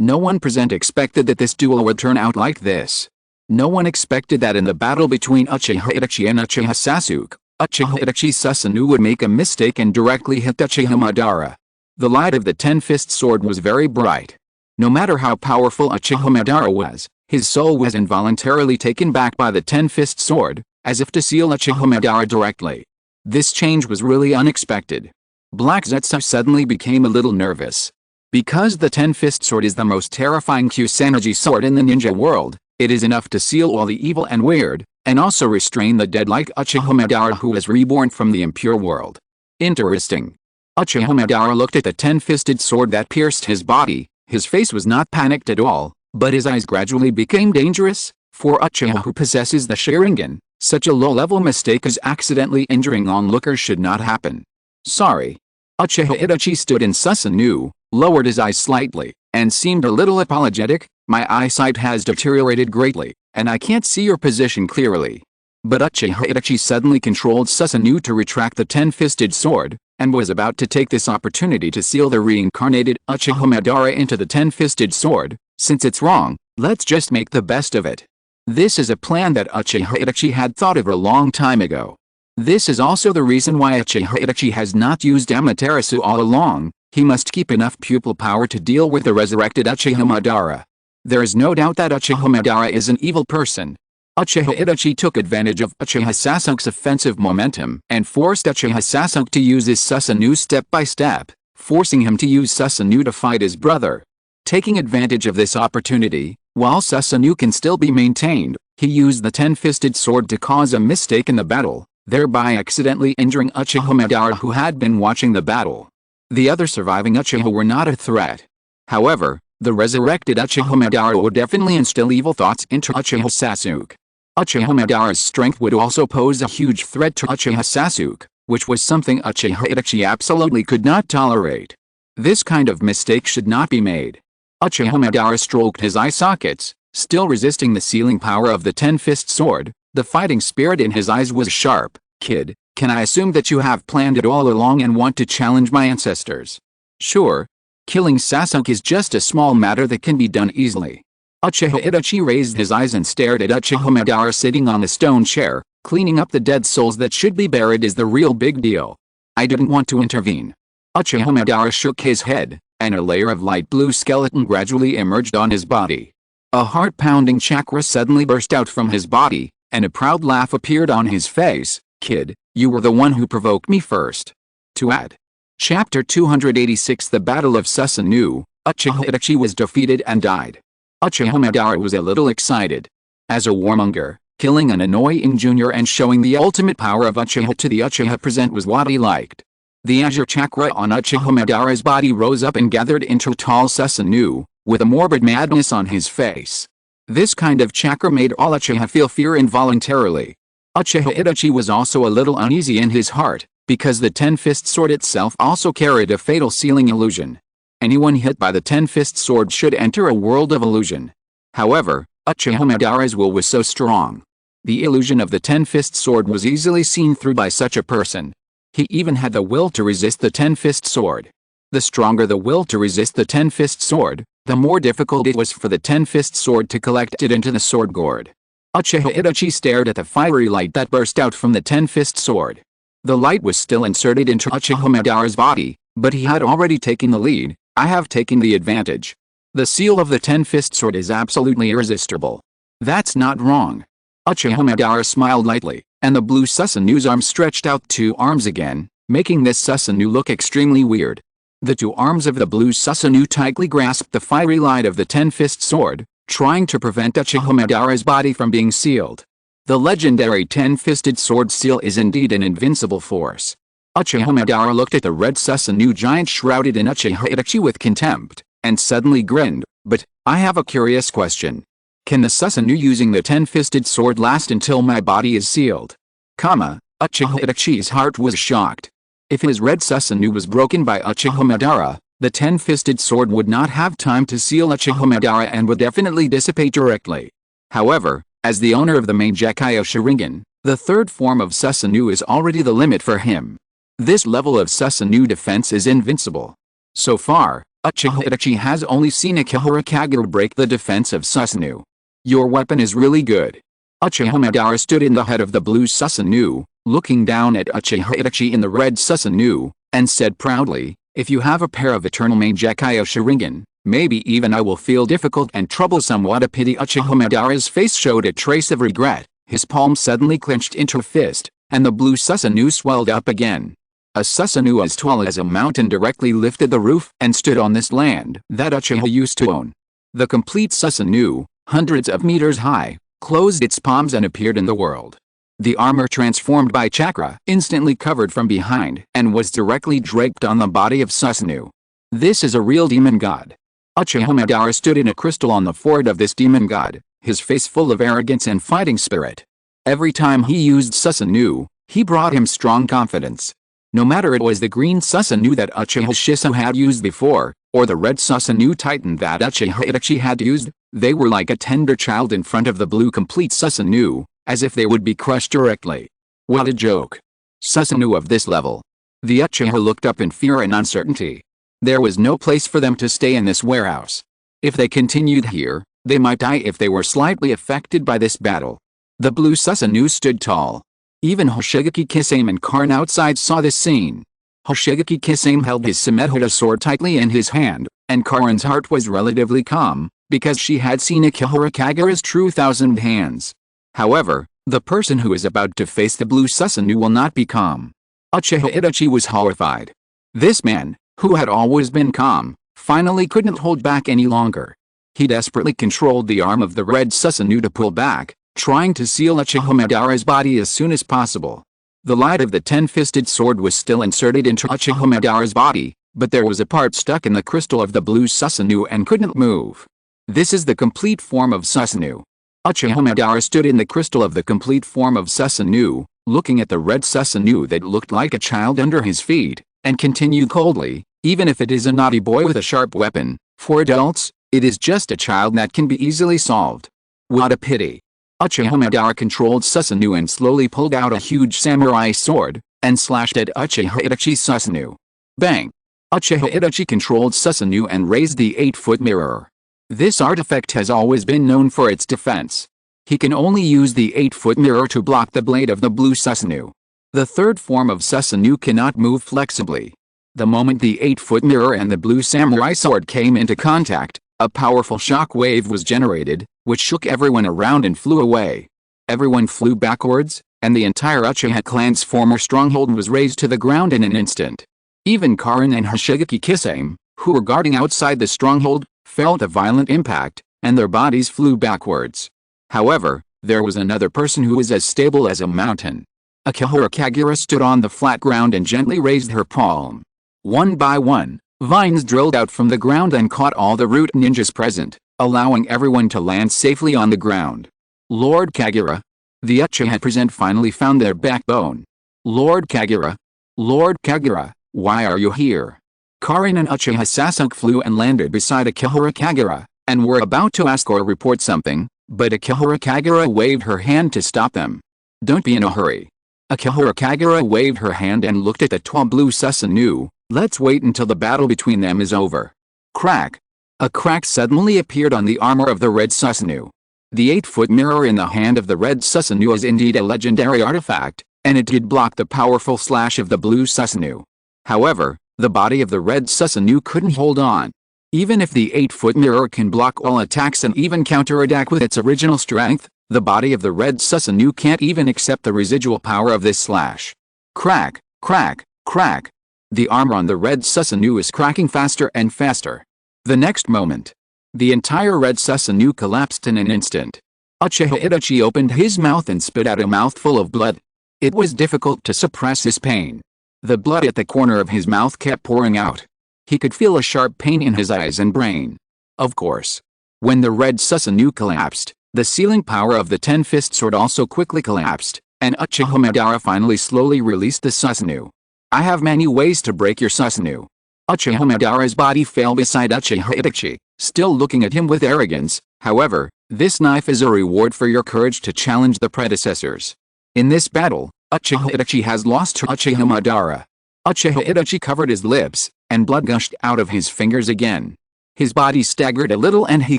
No one present expected that this duel would turn out like this. No one expected that in the battle between Uchiha Itachi and Uchiha Sasuke, Uchiha Itachi's Susanoo would make a mistake and directly hit Uchiha Madara. The light of the 10-fist sword was very bright. No matter how powerful Uchiha Madara was, his soul was involuntarily taken back by the 10-fist sword, as if to seal Uchiha Madara directly. This change was really unexpected. Black Zetsu suddenly became a little nervous. Because the 10-fist sword is the most terrifying Kusanagi sword in the ninja world, it is enough to seal all the evil and weird, and also restrain the dead like Uchiha Madara, who was reborn from the impure world. Interesting. Uchiha Madara looked at the 10-fisted sword that pierced his body. His face was not panicked at all, but his eyes gradually became dangerous. For Uchiha, who possesses the Sharingan, such a low-level mistake as accidentally injuring onlookers should not happen. Sorry. Uchiha Itachi stood in Susanoo, lowered his eyes slightly, and seemed a little apologetic. My eyesight has deteriorated greatly, and I can't see your position clearly. But Uchiha Itachi suddenly controlled Susanoo to retract the 10-fisted sword, and was about to take this opportunity to seal the reincarnated Uchiha Madara into the 10-fisted sword. Since it's wrong, let's just make the best of it. This is a plan that Uchiha Itachi had thought of a long time ago. This is also the reason why Uchiha Itachi has not used Amaterasu all along. He must keep enough pupil power to deal with the resurrected Uchiha Madara. There is no doubt that Uchiha Madara is an evil person. Uchiha Itachi took advantage of Uchiha Sasuke's offensive momentum and forced Uchiha Sasuke to use his Susanoo step by step, forcing him to use Susanoo to fight his brother. Taking advantage of this opportunity, while Susanoo can still be maintained, he used the 10-fisted sword to cause a mistake in the battle, thereby accidentally injuring Uchiha Madara, who had been watching the battle. The other surviving Uchiha were not a threat. However, the resurrected Uchiha Madara would definitely instill evil thoughts into Uchiha Sasuke. Uchiha Madara's strength would also pose a huge threat to Uchiha Sasuke. which was something Uchiha Itachi absolutely could not tolerate. This kind of mistake should not be made. Uchiha Madara stroked his eye sockets, still resisting the sealing power of the Ten-Fist Sword. The fighting spirit in his eyes was sharp. "Kid, can I assume that you have planned it all along and want to challenge my ancestors?" "Sure. Killing Sasuke is just a small matter that can be done easily." Uchiha Itachi raised his eyes and stared at Uchiha Madara sitting on the stone chair. "Cleaning up the dead souls that should be buried is the real big deal. I didn't want to intervene." Uchiha Madara shook his head, and a layer of light blue skeleton gradually emerged on his body. A heart-pounding chakra suddenly burst out from his body, and a proud laugh appeared on his face. "Kid, you were the one who provoked me first." To add. Chapter 286 The Battle of Susanoo. Uchiha Itachi was defeated and died. Uchiha Madara was a little excited. As a warmonger, killing an annoying junior and showing the ultimate power of Uchiha to the Uchiha present was what he liked. The azure chakra on Uchiha Madara's body rose up and gathered into tall Susanoo, with a morbid madness on his face. This kind of chakra made all Uchiha feel fear involuntarily. Uchiha Itachi was also a little uneasy in his heart, because the Ten-Fist Sword itself also carried a fatal sealing illusion. Anyone hit by the Ten-Fist Sword should enter a world of illusion. However, Uchiha Madara's will was so strong. The illusion of the Ten-Fist Sword was easily seen through by such a person. He even had the will to resist the Ten-Fist Sword. The stronger the will to resist the Ten-Fist Sword, the more difficult it was for the Ten-Fist Sword to collect it into the sword gourd. Uchiha Itachi stared at the fiery light that burst out from the Ten-Fist Sword. The light was still inserted into Uchiha Madara's body, but he had already taken the lead. "I have taken the advantage. The seal of the Ten-Fist Sword is absolutely irresistible." "That's not wrong." Uchiha Madara smiled lightly, and the blue Susanoo's arm stretched out 2 arms again, making this Susanoo look extremely weird. The 2 arms of the blue Susanoo tightly grasped the fiery light of the Ten-Fist Sword, trying to prevent Uchiha Madara's body from being sealed. The legendary Ten-Fisted Sword seal is indeed an invincible force. Uchiha Madara looked at the red Susanoo giant shrouded in Uchiha Itachi with contempt, and suddenly grinned. "But, I have a curious question. Can the Susanoo using the Ten-Fisted Sword last until my body is sealed?" Uchiha Itachi's heart was shocked. If his red Susanoo was broken by Uchiha Madara, the Ten-Fisted Sword would not have time to seal Uchiha Madara and would definitely dissipate directly. However, as the owner of the main Gekyo Sharingan, the third form of Susanoo is already the limit for him. This level of Susanoo defense is invincible. So far, Uchiha Itachi has only seen Akihara Kagura break the defense of Susanoo. "Your weapon is really good." Uchiha Madara stood in the head of the blue Susanoo, looking down at Uchiha Itachi in the red Susanoo, and said proudly, "If you have a pair of eternal main Gekyo Sharingan, maybe even I will feel difficult and troublesome." What a pity. Uchiha Madara's face showed a trace of regret. His palm suddenly clenched into a fist, and the blue Susanoo swelled up again. A Susanoo as tall as a mountain directly lifted the roof and stood on this land that Uchiha used to own. The complete Susanoo, hundreds of meters high, closed its palms and appeared in the world. The armor transformed by chakra instantly covered from behind and was directly draped on the body of Susanoo. This is a real demon god. Uchiha Madara stood in a crystal on the forehead of this demon god, his face full of arrogance and fighting spirit. Every time he used Susanoo, he brought him strong confidence. No matter it was the green Susanoo that Uchiha Shiso had used before, or the red Susanoo Titan that Uchiha Itachi had used, they were like a tender child in front of the blue complete Susanoo, as if they would be crushed directly. What a joke. Susanoo of this level. The Uchiha looked up in fear and uncertainty. There was no place for them to stay in this warehouse. If they continued here, they might die if they were slightly affected by this battle. The blue Susanoo stood tall. Even Hoshigaki Kisame and Karn outside saw this scene. Hoshigaki Kisame held his Samehara sword tightly in his hand, and Karin's heart was relatively calm, because she had seen Akihara Kagura's true thousand hands. However, the person who is about to face the blue Susanoo will not be calm. Uchiha Itachi was horrified. This man, who had always been calm, finally couldn't hold back any longer. He desperately controlled the arm of the red Susanoo to pull back, trying to seal Uchiha Madara's body as soon as possible. The light of the Ten-Fisted Sword was still inserted into Uchiha Madara's body, but there was a part stuck in the crystal of the blue Susanoo and couldn't move. This is the complete form of Susanoo. Uchiha Madara stood in the crystal of the complete form of Susanoo, looking at the red Susanoo that looked like a child under his feet, and continued coldly, even if it is a naughty boy with a sharp weapon, for adults, it is just a child that can be easily solved. What a pity. Uchiha Madara controlled Susanoo and slowly pulled out a huge samurai sword, and slashed at Uchiha Itachi's Susanoo. Bang! Uchiha Itachi controlled Susanoo and raised the 8-foot mirror. This artifact has always been known for its defense. He can only use the 8-foot mirror to block the blade of the blue Susanoo. The third form of Susanoo cannot move flexibly. The moment the 8-foot mirror and the blue samurai sword came into contact, a powerful shock wave was generated, which shook everyone around and flew away. Everyone flew backwards, and the entire Uchiha clan's former stronghold was razed to the ground in an instant. Even Karin and Hoshigaki Kisame, who were guarding outside the stronghold, felt a violent impact, and their bodies flew backwards. However, there was another person who was as stable as a mountain. Akihara Kagura stood on the flat ground and gently raised her palm. One by one, vines drilled out from the ground and caught all the root ninjas present, allowing everyone to land safely on the ground. Lord Kagura. The Uchiha present finally found their backbone. Lord Kagura. Lord Kagura, why are you here? Karin and Uchiha Sasuke flew and landed beside Akihara Kagura, and were about to ask or report something, but Akihara Kagura waved her hand to stop them. Don't be in a hurry. Akihara Kagura waved her hand and looked at the tall blue Susanoo. Let's wait until the battle between them is over. Crack. A crack suddenly appeared on the armor of the red Susanoo. The 8-foot mirror in the hand of the red Susanoo is indeed a legendary artifact, and it did block the powerful slash of the blue Susanoo. However, the body of the red Susanoo couldn't hold on. Even if the 8-foot mirror can block all attacks and even counterattack with its original strength, the body of the red Susanoo can't even accept the residual power of this slash. Crack, crack, crack. The armor on the red Susanoo is cracking faster and faster. The next moment, the entire red Susanoo collapsed in an instant. Uchiha Itachi opened his mouth and spit out a mouthful of blood. It was difficult to suppress his pain. The blood at the corner of his mouth kept pouring out. He could feel a sharp pain in his eyes and brain. Of course. When the red Susanoo collapsed, the sealing power of the 10-fist sword also quickly collapsed, and Uchiha Madara finally slowly released the Susanoo. I have many ways to break your Susanoo. Uchiha Madara's body fell beside Uchiha Itachi, still looking at him with arrogance. However, this knife is a reward for your courage to challenge the predecessors. In this battle, Uchiha Itachi has lost to Uchiha Madara. Uchiha Itachi covered his lips, and blood gushed out of his fingers again. His body staggered a little and he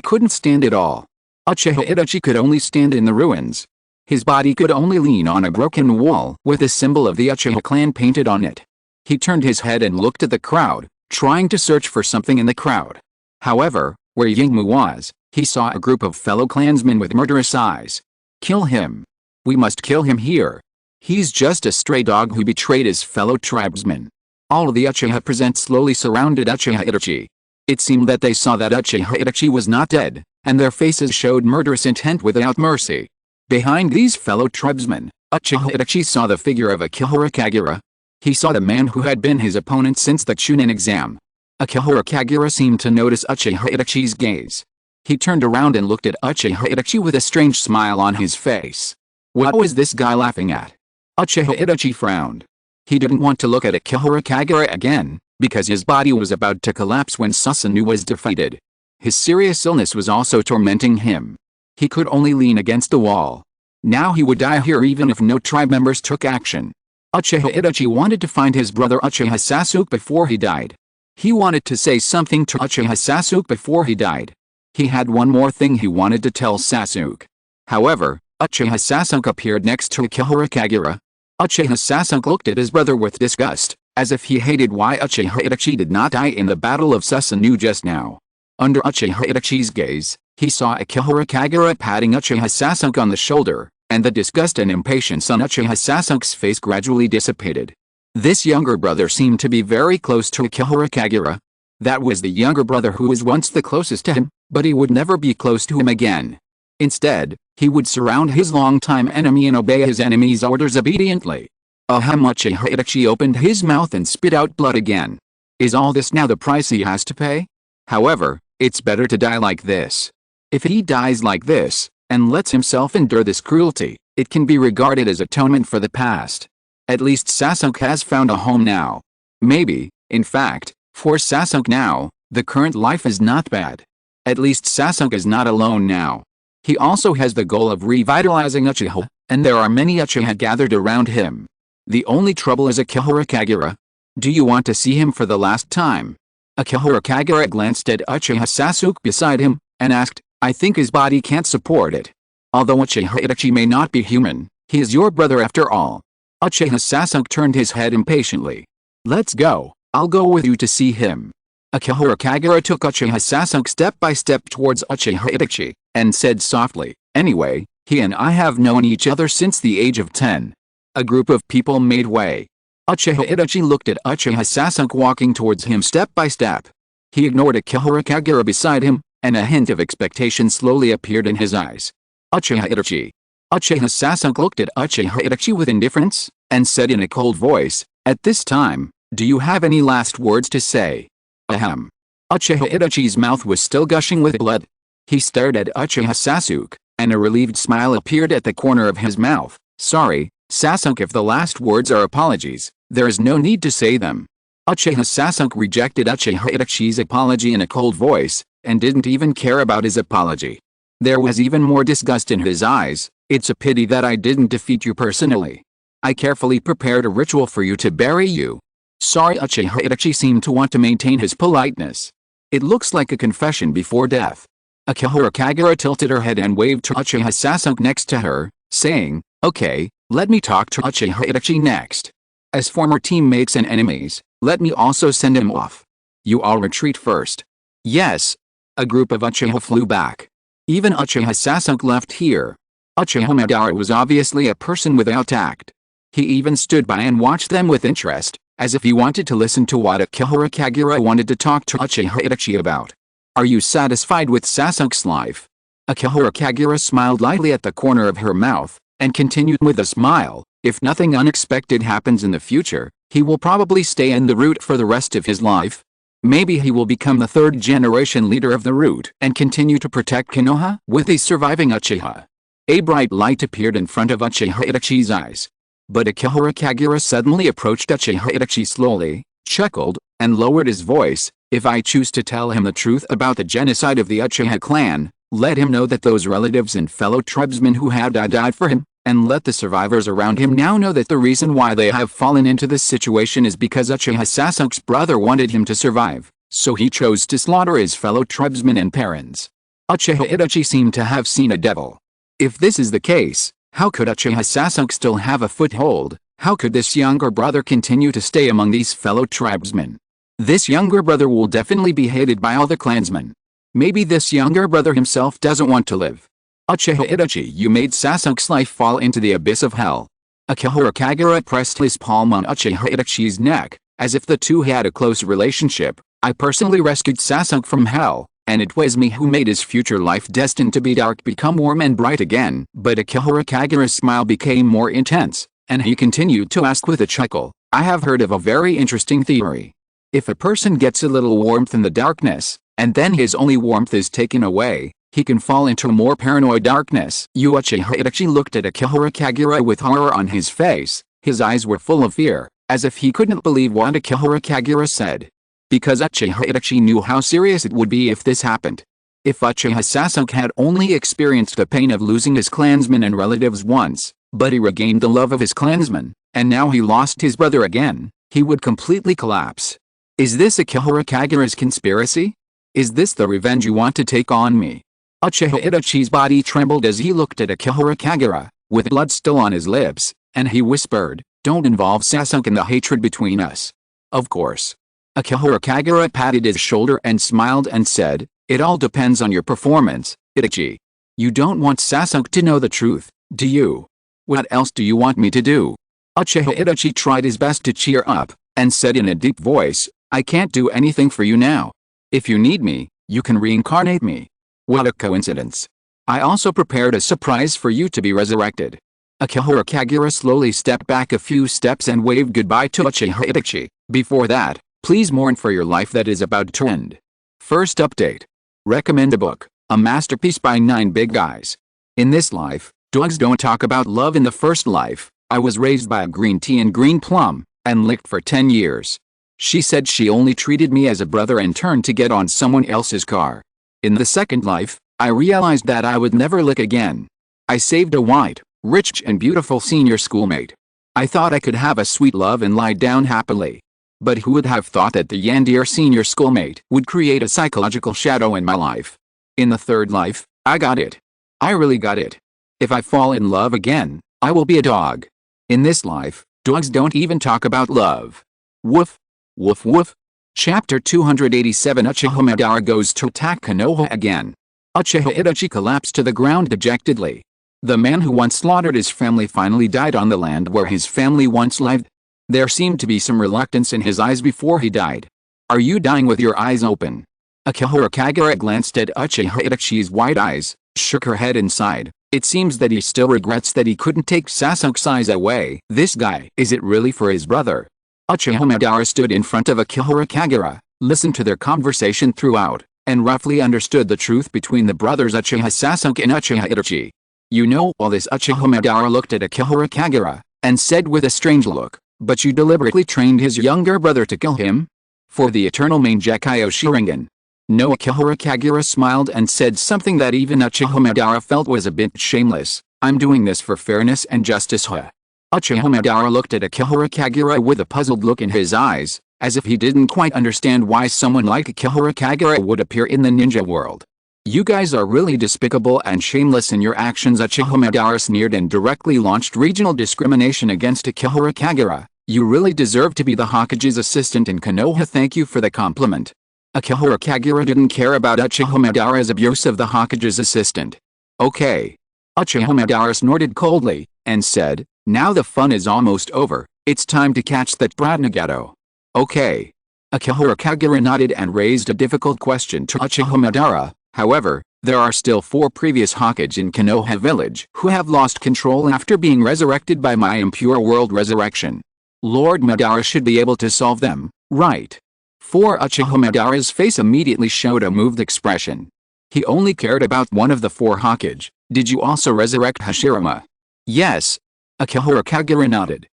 couldn't stand at all. Uchiha Itachi could only stand in the ruins. His body could only lean on a broken wall with the symbol of the Uchiha clan painted on it. He turned his head and looked at the crowd, trying to search for something in the crowd. However, where Yingmu was, he saw a group of fellow clansmen with murderous eyes. Kill him. We must kill him here. He's just a stray dog who betrayed his fellow tribesmen. All of the Uchiha present slowly surrounded Uchiha Itachi. It seemed that they saw that Uchiha Itachi was not dead, and their faces showed murderous intent without mercy. Behind these fellow tribesmen, Uchiha Itachi saw the figure of Akihara Kagura. He saw the man who had been his opponent since the Chunin exam. Akihara Kagura seemed to notice Uchiha Itachi's gaze. He turned around and looked at Uchiha Itachi with a strange smile on his face. What was this guy laughing at? Uchiha Itachi frowned. He didn't want to look at Akihara Kagura again, because his body was about to collapse when Susanoo was defeated. His serious illness was also tormenting him. He could only lean against the wall. Now he would die here even if no tribe members took action. Uchiha Itachi wanted to find his brother Uchiha Sasuke before he died. He wanted to say something to Uchiha Sasuke before he died. He had one more thing he wanted to tell Sasuke. However, Uchiha Sasuke appeared next to Akihara Kagura. Uchiha Sasuke looked at his brother with disgust, as if he hated why Uchiha Itachi did not die in the Battle of Susanoo just now. Under Uchiha Itachi's gaze, he saw Akihara Kagura patting Uchiha Sasuke on the shoulder, and the disgust and impatience on Uchiha Sasuke's face gradually dissipated. This younger brother seemed to be very close to Akihara Kagura. That was the younger brother who was once the closest to him, but he would never be close to him again. Instead, he would surround his longtime enemy and obey his enemy's orders obediently. Uchiha Itachi opened his mouth and spit out blood again. Is all this now the price he has to pay? However, it's better to die like this. If he dies like this, and lets himself endure this cruelty, It can be regarded as atonement for the past. At least Sasuke has found a home now. Maybe, in fact, for Sasuke now, the current life is not bad. At least Sasuke is not alone now. He also has the goal of revitalizing Uchiha, and there are many Uchiha gathered around him. The only trouble is Akihara Kagura. Do you want to see him for the last time? Akihara Kagura glanced at Uchiha Sasuke beside him, and asked, I think his body can't support it. Although Uchiha Itachi may not be human, he is your brother after all. Uchiha Sasuke turned his head impatiently. Let's go, I'll go with you to see him. Akihara Kagura took Uchiha Sasuke step by step towards Uchiha Itachi, and said softly, anyway, he and I have known each other since the age of 10. A group of people made way. Uchiha Itachi looked at Uchiha Sasuke walking towards him step by step. He ignored Akihara Kagura beside him, and a hint of expectation slowly appeared in his eyes. Uchiha Itachi. Uchiha Sasuke looked at Uchiha Itachi with indifference, and said in a cold voice, at this time, do you have any last words to say? Ahem. Uchiha Itachi's mouth was still gushing with blood. He stared at Uchiha Sasuke, and a relieved smile appeared at the corner of his mouth. Sorry, Sasuke, if the last words are apologies, there is no need to say them. Uchiha Sasuke rejected Uchiha Itachi's apology in a cold voice, and didn't even care about his apology. There was even more disgust in his eyes. It's a pity that I didn't defeat you personally. I carefully prepared a ritual for you to bury you. Sorry. Uchiha Itachi seemed to want to maintain his politeness. It looks like a confession before death. Akihara Kagura tilted her head and waved to Uchiha Sasuke next to her, saying, okay, let me talk to Uchiha Itachi next. As former teammates and enemies, let me also send him off. You all retreat first. Yes. A group of Uchiha flew back. Even Uchiha Sasuke left here. Uchiha Madara was obviously a person without tact. He even stood by and watched them with interest, as if he wanted to listen to what Akihara Kagura wanted to talk to Uchiha Itachi about. Are you satisfied with Sasuke's life? Akihara Kagura smiled lightly at the corner of her mouth, and continued with a smile, if nothing unexpected happens in the future, he will probably stay in the route for the rest of his life. Maybe he will become the third-generation leader of the route and continue to protect Konoha with his surviving Uchiha. A bright light appeared in front of Uchiha Itachi's eyes. But Akihara Kagura suddenly approached Uchiha Itachi slowly, chuckled, and lowered his voice. If I choose to tell him the truth about the genocide of the Uchiha clan, let him know that those relatives and fellow tribesmen who had died for him, and let the survivors around him now know that the reason why they have fallen into this situation is because Uchiha Sasuke's brother wanted him to survive, so he chose to slaughter his fellow tribesmen and parents. Uchiha Itachi seemed to have seen a devil. If this is the case, how could Uchiha Sasuke still have a foothold? How could this younger brother continue to stay among these fellow tribesmen? This younger brother will definitely be hated by all the clansmen. Maybe this younger brother himself doesn't want to live. Uchiha Itachi, you made Sasuke's life fall into the abyss of hell. Akihara Kagura pressed his palm on Uchiha Itachi's neck, as if the two had a close relationship. I personally rescued Sasuke from hell, and it was me who made his future life destined to be dark become warm and bright again. But Akihara Kagura's smile became more intense, and he continued to ask with a chuckle, I have heard of a very interesting theory. If a person gets a little warmth in the darkness, and then his only warmth is taken away, he can fall into more paranoid darkness. Uchiha Itachi looked at Akihara Kagura with horror on his face. His eyes were full of fear, as if he couldn't believe what Akihara Kagura said. Because Uchiha Itachi knew how serious it would be if this happened. If Uchiha Sasuke had only experienced the pain of losing his clansmen and relatives once, but he regained the love of his clansmen, and now he lost his brother again, he would completely collapse. Is this Akihara Kagura's conspiracy? Is this the revenge you want to take on me? Uchiha Itachi's body trembled as he looked at Akihara Kagura, with blood still on his lips, and he whispered, don't involve Sasuke in the hatred between us. Of course. Akihara Kagura patted his shoulder and smiled and said, it all depends on your performance, Itachi. You don't want Sasuke to know the truth, do you? What else do you want me to do? Uchiha Itachi tried his best to cheer up, and said in a deep voice, I can't do anything for you now. If you need me, you can reincarnate me. What a coincidence. I also prepared a surprise for you to be resurrected. Akihara Kagura slowly stepped back a few steps and waved goodbye to Uchiha Itachi. Before that, please mourn for your life that is about to end. First update. Recommend a book, a masterpiece by 9 big guys. In this life, Dogs don't talk about love in the first life. I was raised by a green tea and green plum, and licked for 10 years. She said she only treated me as a brother and turned to get on someone else's car. In the second life, I realized that I would never lick again. I saved a white, rich and beautiful senior schoolmate. I thought I could have a sweet love and lie down happily. But who would have thought that the Yandir senior schoolmate would create a psychological shadow in my life? In the third life, I got it. I really got it. If I fall in love again, I will be a dog. In this life, dogs don't even talk about love. Woof. Woof woof. Chapter 287. Uchiha Madara goes to attack Konoha again. Uchiha Itachi collapsed to the ground dejectedly. The man who once slaughtered his family finally died on the land where his family once lived. There seemed to be some reluctance in his eyes before he died. Are you dying with your eyes open? Akihara Kagura glanced at Uchiha Itachi's wide eyes, shook her head and sighed. It seems that he still regrets that he couldn't take Sasuke's eyes away. This guy, is it really for his brother? Uchiha Madara stood in front of Akihara Kagura, listened to their conversation throughout, and roughly understood the truth between the brothers Uchiha Sasuke and Uchiha Itachi. You know all this. Uchiha Madara looked at Akihara Kagura, and said with a strange look, but you deliberately trained his younger brother to kill him? For the eternal Mangekyo Sharingan. No. Akihara Kagura smiled and said something that even Uchiha Madara felt was a bit shameless. I'm doing this for fairness and justice. Uchiha Madara looked at Akihara Kagura with a puzzled look in his eyes, as if he didn't quite understand why someone like Akihara Kagura would appear in the ninja world. You guys are really despicable and shameless in your actions. Uchiha Madara sneered and directly launched regional discrimination against Akihara Kagura. You really deserve to be the Hokage's assistant in Konoha. Thank you for the compliment. Akihara Kagura didn't care about Uchiha Madara's abuse of the Hokage's assistant. Okay. Uchiha Madara snorted coldly, and said, now the fun is almost over, it's time to catch that brat Nagato. Okay. Akihara Kagura nodded and raised a difficult question to Uchiha Madara. However, there are still 4 previous Hokage in Konoha village who have lost control after being resurrected by my impure world resurrection. Lord Madara should be able to solve them, right? For Uchiha Madara's face immediately showed a moved expression. He only cared about one of the 4 Hokage. Did you also resurrect Hashirama? Yes. Akihara Kagura nodded.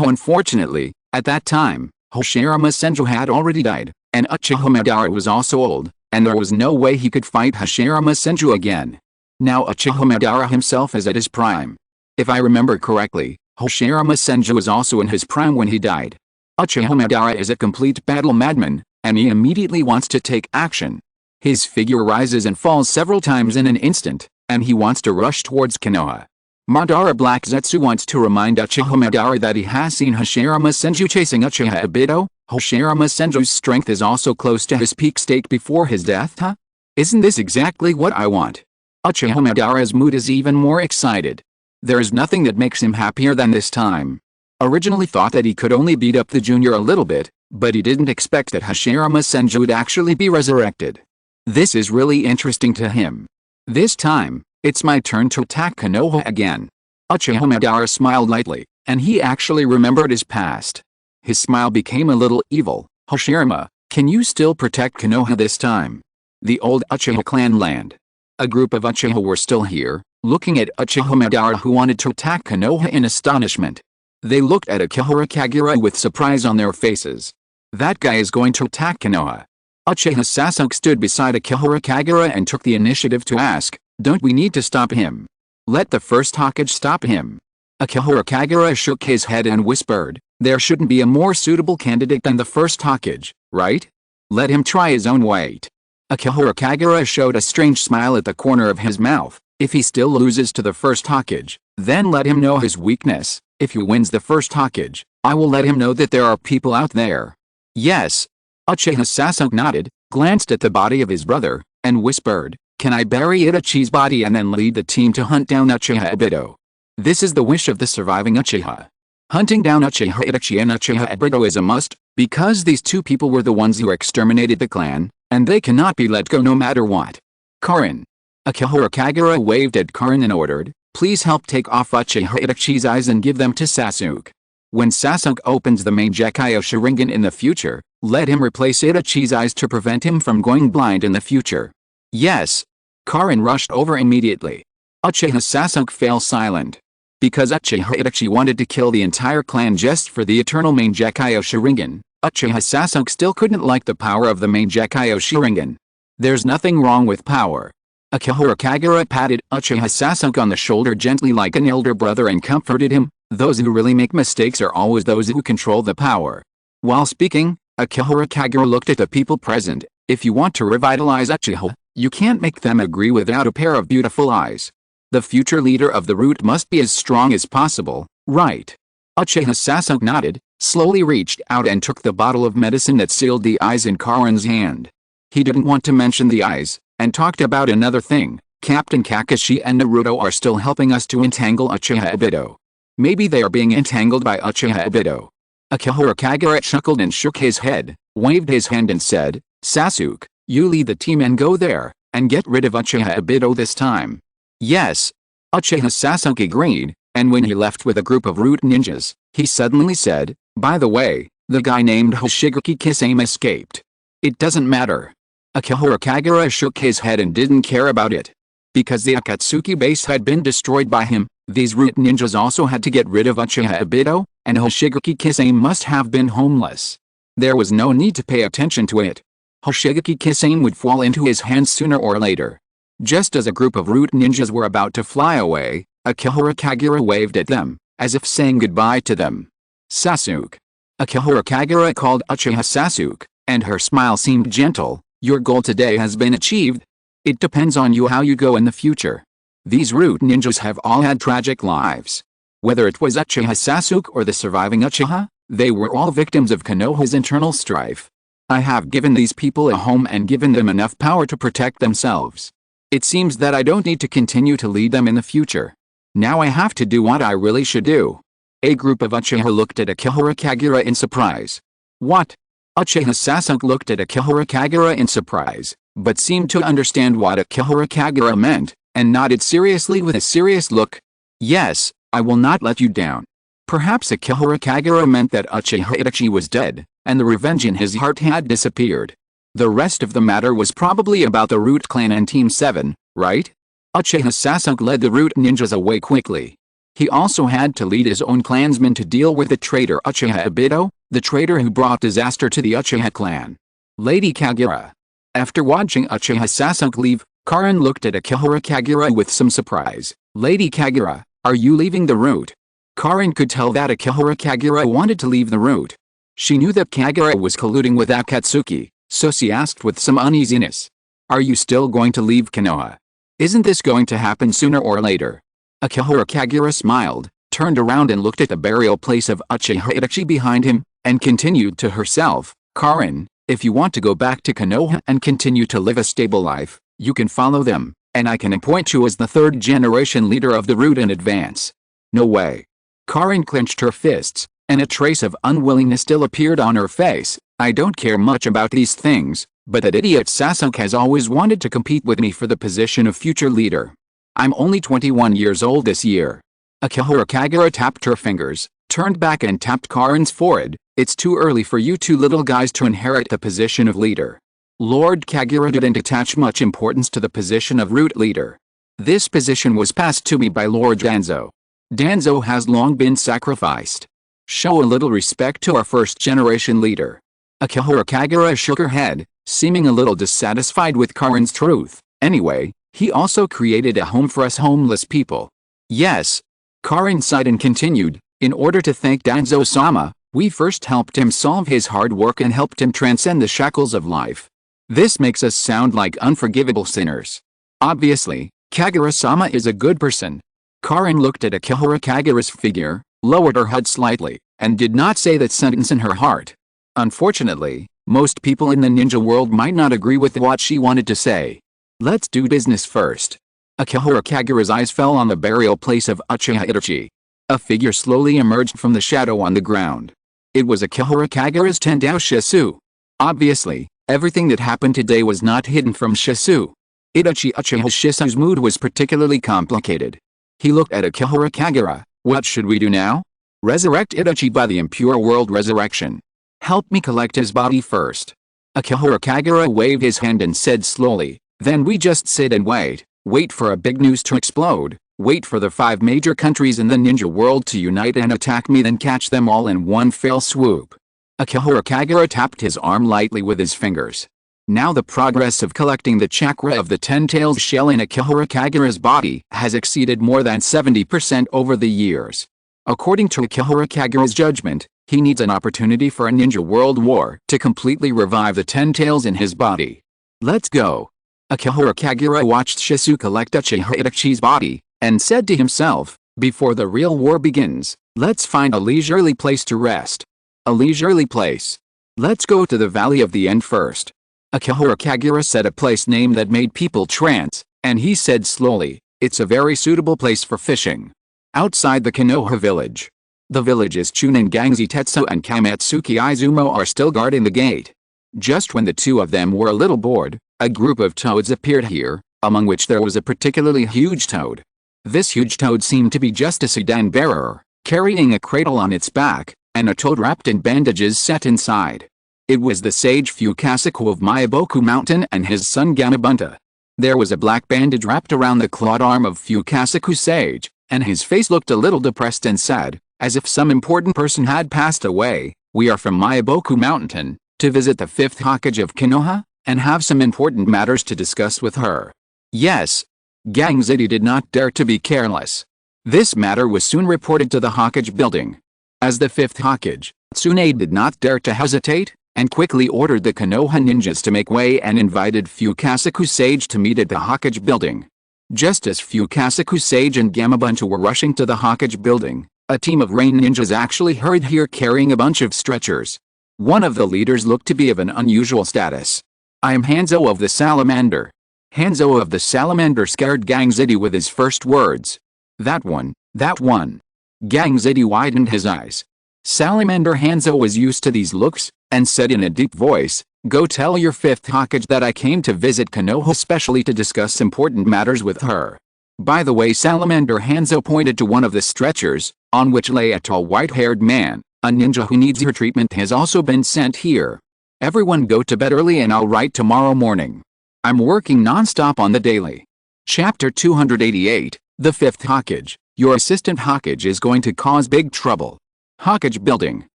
Unfortunately, at that time, Hashirama Senju had already died, and Uchiha Madara was also old, and there was no way he could fight Hashirama Senju again. Now Uchiha Madara himself is at his prime. If I remember correctly, Hashirama Senju was also in his prime when he died. Uchiha Madara is a complete battle madman, and he immediately wants to take action. His figure rises and falls several times in an instant, and he wants to rush towards Konoha. Madara Black Zetsu wants to remind Uchiha Madara that he has seen Hashirama Senju chasing Uchiha Obito. Hashirama Senju's strength is also close to his peak state before his death, huh? Isn't this exactly what I want? Uchiha Madara's mood is even more excited. There is nothing that makes him happier than this time. Originally thought that he could only beat up the junior a little bit, but he didn't expect that Hashirama Senju would actually be resurrected. This is really interesting to him. This time, it's my turn to attack Konoha again. Uchiha Madara smiled lightly, and he actually remembered his past. His smile became a little evil. Hashirama, can you still protect Konoha this time? The old Uchiha clan land. A group of Uchiha were still here, looking at Uchiha Madara who wanted to attack Konoha in astonishment. They looked at Akihara Kagura with surprise on their faces. That guy is going to attack Konoha. Uchiha Sasuke stood beside Akihara Kagura and took the initiative to ask, don't we need to stop him? Let the first Hokage stop him. Akihara Kagura shook his head and whispered, there shouldn't be a more suitable candidate than the first Hokage, right? Let him try his own weight. Akihara Kagura showed a strange smile at the corner of his mouth, If he still loses to the first Hokage, then let him know his weakness. If he wins the first Hokage, I will let him know that there are people out there. Yes. Uchiha Sasuke nodded, glanced at the body of his brother, and whispered, "Can I bury Itachi's body and then lead the team to hunt down Uchiha Obito?" This is the wish of the surviving Uchiha. Hunting down Uchiha Itachi and Uchiha Obito is a must, because these two people were the ones who exterminated the clan, and they cannot be let go no matter what. Karin. Akihara Kagura waved at Karin and ordered, "Please help take off Uchiha Itachi's eyes and give them to Sasuke. When Sasuke opens the main Gekyo Sharingan in the future, let him replace Itachi's eyes to prevent him from going blind in the future." Yes. Karin rushed over immediately. Uchiha Sasuke fell silent. Because Uchiha Itachi wanted to kill the entire clan just for the eternal main Gekyo Sharingan, Uchiha Sasuke still couldn't like the power of the main Gekyo Sharingan. There's nothing wrong with power. Akihara Kagura patted Uchiha Sasuke on the shoulder gently like an elder brother and comforted him. Those who really make mistakes are always those who control the power. While speaking, Akihara Kagura looked at the people present. If you want to revitalize Uchiha, you can't make them agree without a pair of beautiful eyes. The future leader of the root must be as strong as possible, right? Uchiha Sasuke nodded, slowly reached out and took the bottle of medicine that sealed the eyes in Karin's hand. He didn't want to mention the eyes, and talked about another thing. Captain Kakashi and Naruto are still helping us to entangle Uchiha Obito. Maybe they are being entangled by Uchiha Obito. Akihara Kagura chuckled and shook his head, waved his hand and said, "Sasuke, you lead the team and go there, and get rid of Uchiha Obito this time." Yes. Uchiha Sasuke agreed, and when he left with a group of root ninjas, he suddenly said, "By the way, the guy named Hoshigaki Kisame escaped." It doesn't matter. Akihara Kagura shook his head and didn't care about it. Because the Akatsuki base had been destroyed by him, these root ninjas also had to get rid of Uchiha Obito, and Hoshigaki Kisame must have been homeless. There was no need to pay attention to it. Hoshigaki Kisame would fall into his hands sooner or later. Just as a group of root ninjas were about to fly away, Akihara Kagura waved at them, as if saying goodbye to them. "Sasuke." Akihara Kagura called Uchiha Sasuke, and her smile seemed gentle. "Your goal today has been achieved. It depends on you how you go in the future." These root ninjas have all had tragic lives. Whether it was Uchiha Sasuke or the surviving Uchiha, they were all victims of Konoha's internal strife. I have given these people a home and given them enough power to protect themselves. It seems that I don't need to continue to lead them in the future. Now I have to do what I really should do. A group of Uchiha looked at Akihara Kagura in surprise. What? Uchiha Sasuke looked at Akihara Kagura in surprise, but seemed to understand what Akihara Kagura meant, and nodded seriously with a serious look. Yes, I will not let you down. Perhaps Akihara Kagura meant that Uchiha Itachi was dead, and the revenge in his heart had disappeared. The rest of the matter was probably about the Root Clan and Team 7, right? Uchiha Sasuke led the Root ninjas away quickly. He also had to lead his own clansmen to deal with the traitor Uchiha Obito, the traitor who brought disaster to the Uchiha clan. Lady Kagura. After watching Uchiha Sasuke leave, Karin looked at Akihara Kagura with some surprise. "Lady Kagura, are you leaving the root?" Karin could tell that Akihara Kagura wanted to leave the root. She knew that Kagura was colluding with Akatsuki, so she asked with some uneasiness. "Are you still going to leave Konoha? Isn't this going to happen sooner or later?" Akihara Kagura smiled, turned around and looked at the burial place of Uchiha Itachi behind him, and continued to herself, "Karin, if you want to go back to Konoha and continue to live a stable life, you can follow them, and I can appoint you as the third-generation leader of the root in advance." "No way." Karin clenched her fists, and a trace of unwillingness still appeared on her face. "I don't care much about these things, but that idiot Sasuke has always wanted to compete with me for the position of future leader. I'm only 21 years old this year." Akihara Kagura tapped her fingers, turned back and tapped Karin's forehead. "It's too early for you two little guys to inherit the position of leader." Lord Kagura didn't attach much importance to the position of root leader. "This position was passed to me by Lord Danzo. Danzo has long been sacrificed. Show a little respect to our first-generation leader." Akihara Kagura shook her head, seeming a little dissatisfied with Karin's truth. "Anyway, he also created a home for us homeless people." "Yes." Karin sighed and continued, "In order to thank Danzo-sama, we first helped him solve his hard work and helped him transcend the shackles of life. This makes us sound like unforgivable sinners. Obviously, Kagura-sama is a good person. Karin looked at Akihara Kagura's figure, lowered her head slightly, and did not say that sentence in her heart. Unfortunately, most people in the ninja world might not agree with what she wanted to say. Let's do business first. Akihara Kagura's eyes fell on the burial place of Uchiha Itachi. A figure slowly emerged from the shadow on the ground. It was Akihara Kagura's Tendao Shisu. Obviously, everything that happened today was not hidden from Shisu. Itachi Uchiha Shisu's mood was particularly complicated. He looked at Akihara Kagura. What should we do now? Resurrect Itachi by the impure world resurrection. Help me collect his body first. Akihara Kagura waved his hand and said slowly, then we just sit and wait. Wait for a big news to explode. Wait for the 5 major countries in the ninja world to unite and attack me, then catch them all in one fell swoop. Akihara Kagura tapped his arm lightly with his fingers. Now the progress of collecting the chakra of the 10 tails shell in Akihara Kagura's body has exceeded more than 70% over the years. According to Akihara Kagura's judgment, he needs an opportunity for a ninja world war to completely revive the 10 tails in his body. Let's go. Akihara Kagura watched Shisu collect Uchiha Itachi's body, and said to himself, before the real war begins, let's find a leisurely place to rest. A leisurely place. Let's go to the Valley of the End first. Akihara Kagura said a place name that made people trance, and he said slowly, it's a very suitable place for fishing. Outside the Konoha village. The villages Chunin Gangzi Tetsu and Kamatsuki Izumo are still guarding the gate. Just when the two of them were a little bored, a group of toads appeared here, among which there was a particularly huge toad. This huge toad seemed to be just a sedan bearer, carrying a cradle on its back, and a toad wrapped in bandages set inside. It was the sage Fukasaku of Myaboku Mountain and his son Gamabunta. There was a black bandage wrapped around the clawed arm of Fukasaku sage, and his face looked a little depressed and sad, as if some important person had passed away. We are from Myaboku Mountain, to visit the 5th Hokage of Konoha, and have some important matters to discuss with her. Yes. Gang Ziti did not dare to be careless. This matter was soon reported to the Hokage building. As the 5th Hokage, Tsunade did not dare to hesitate, and quickly ordered the Konoha ninjas to make way and invited Fukasaku Sage to meet at the Hokage building. Just as Fukasaku Sage and Gamabunta were rushing to the Hokage building, a team of rain ninjas actually hurried here carrying a bunch of stretchers. One of the leaders looked to be of an unusual status. I am Hanzo of the Salamander. Hanzo of the Salamander scared Gang Ziti with his first words. That one. Gang Ziti widened his eyes. Salamander Hanzo was used to these looks, and said in a deep voice, go tell your 5th Hokage that I came to visit Konoha specially to discuss important matters with her. By the way, Salamander Hanzo pointed to one of the stretchers, on which lay a tall white-haired man. A ninja who needs your treatment has also been sent here. Everyone go to bed early and I'll write tomorrow morning. I'm working non-stop on the daily. Chapter 288, The 5th Hokage. Your assistant Hokage is going to cause big trouble. Hokage building.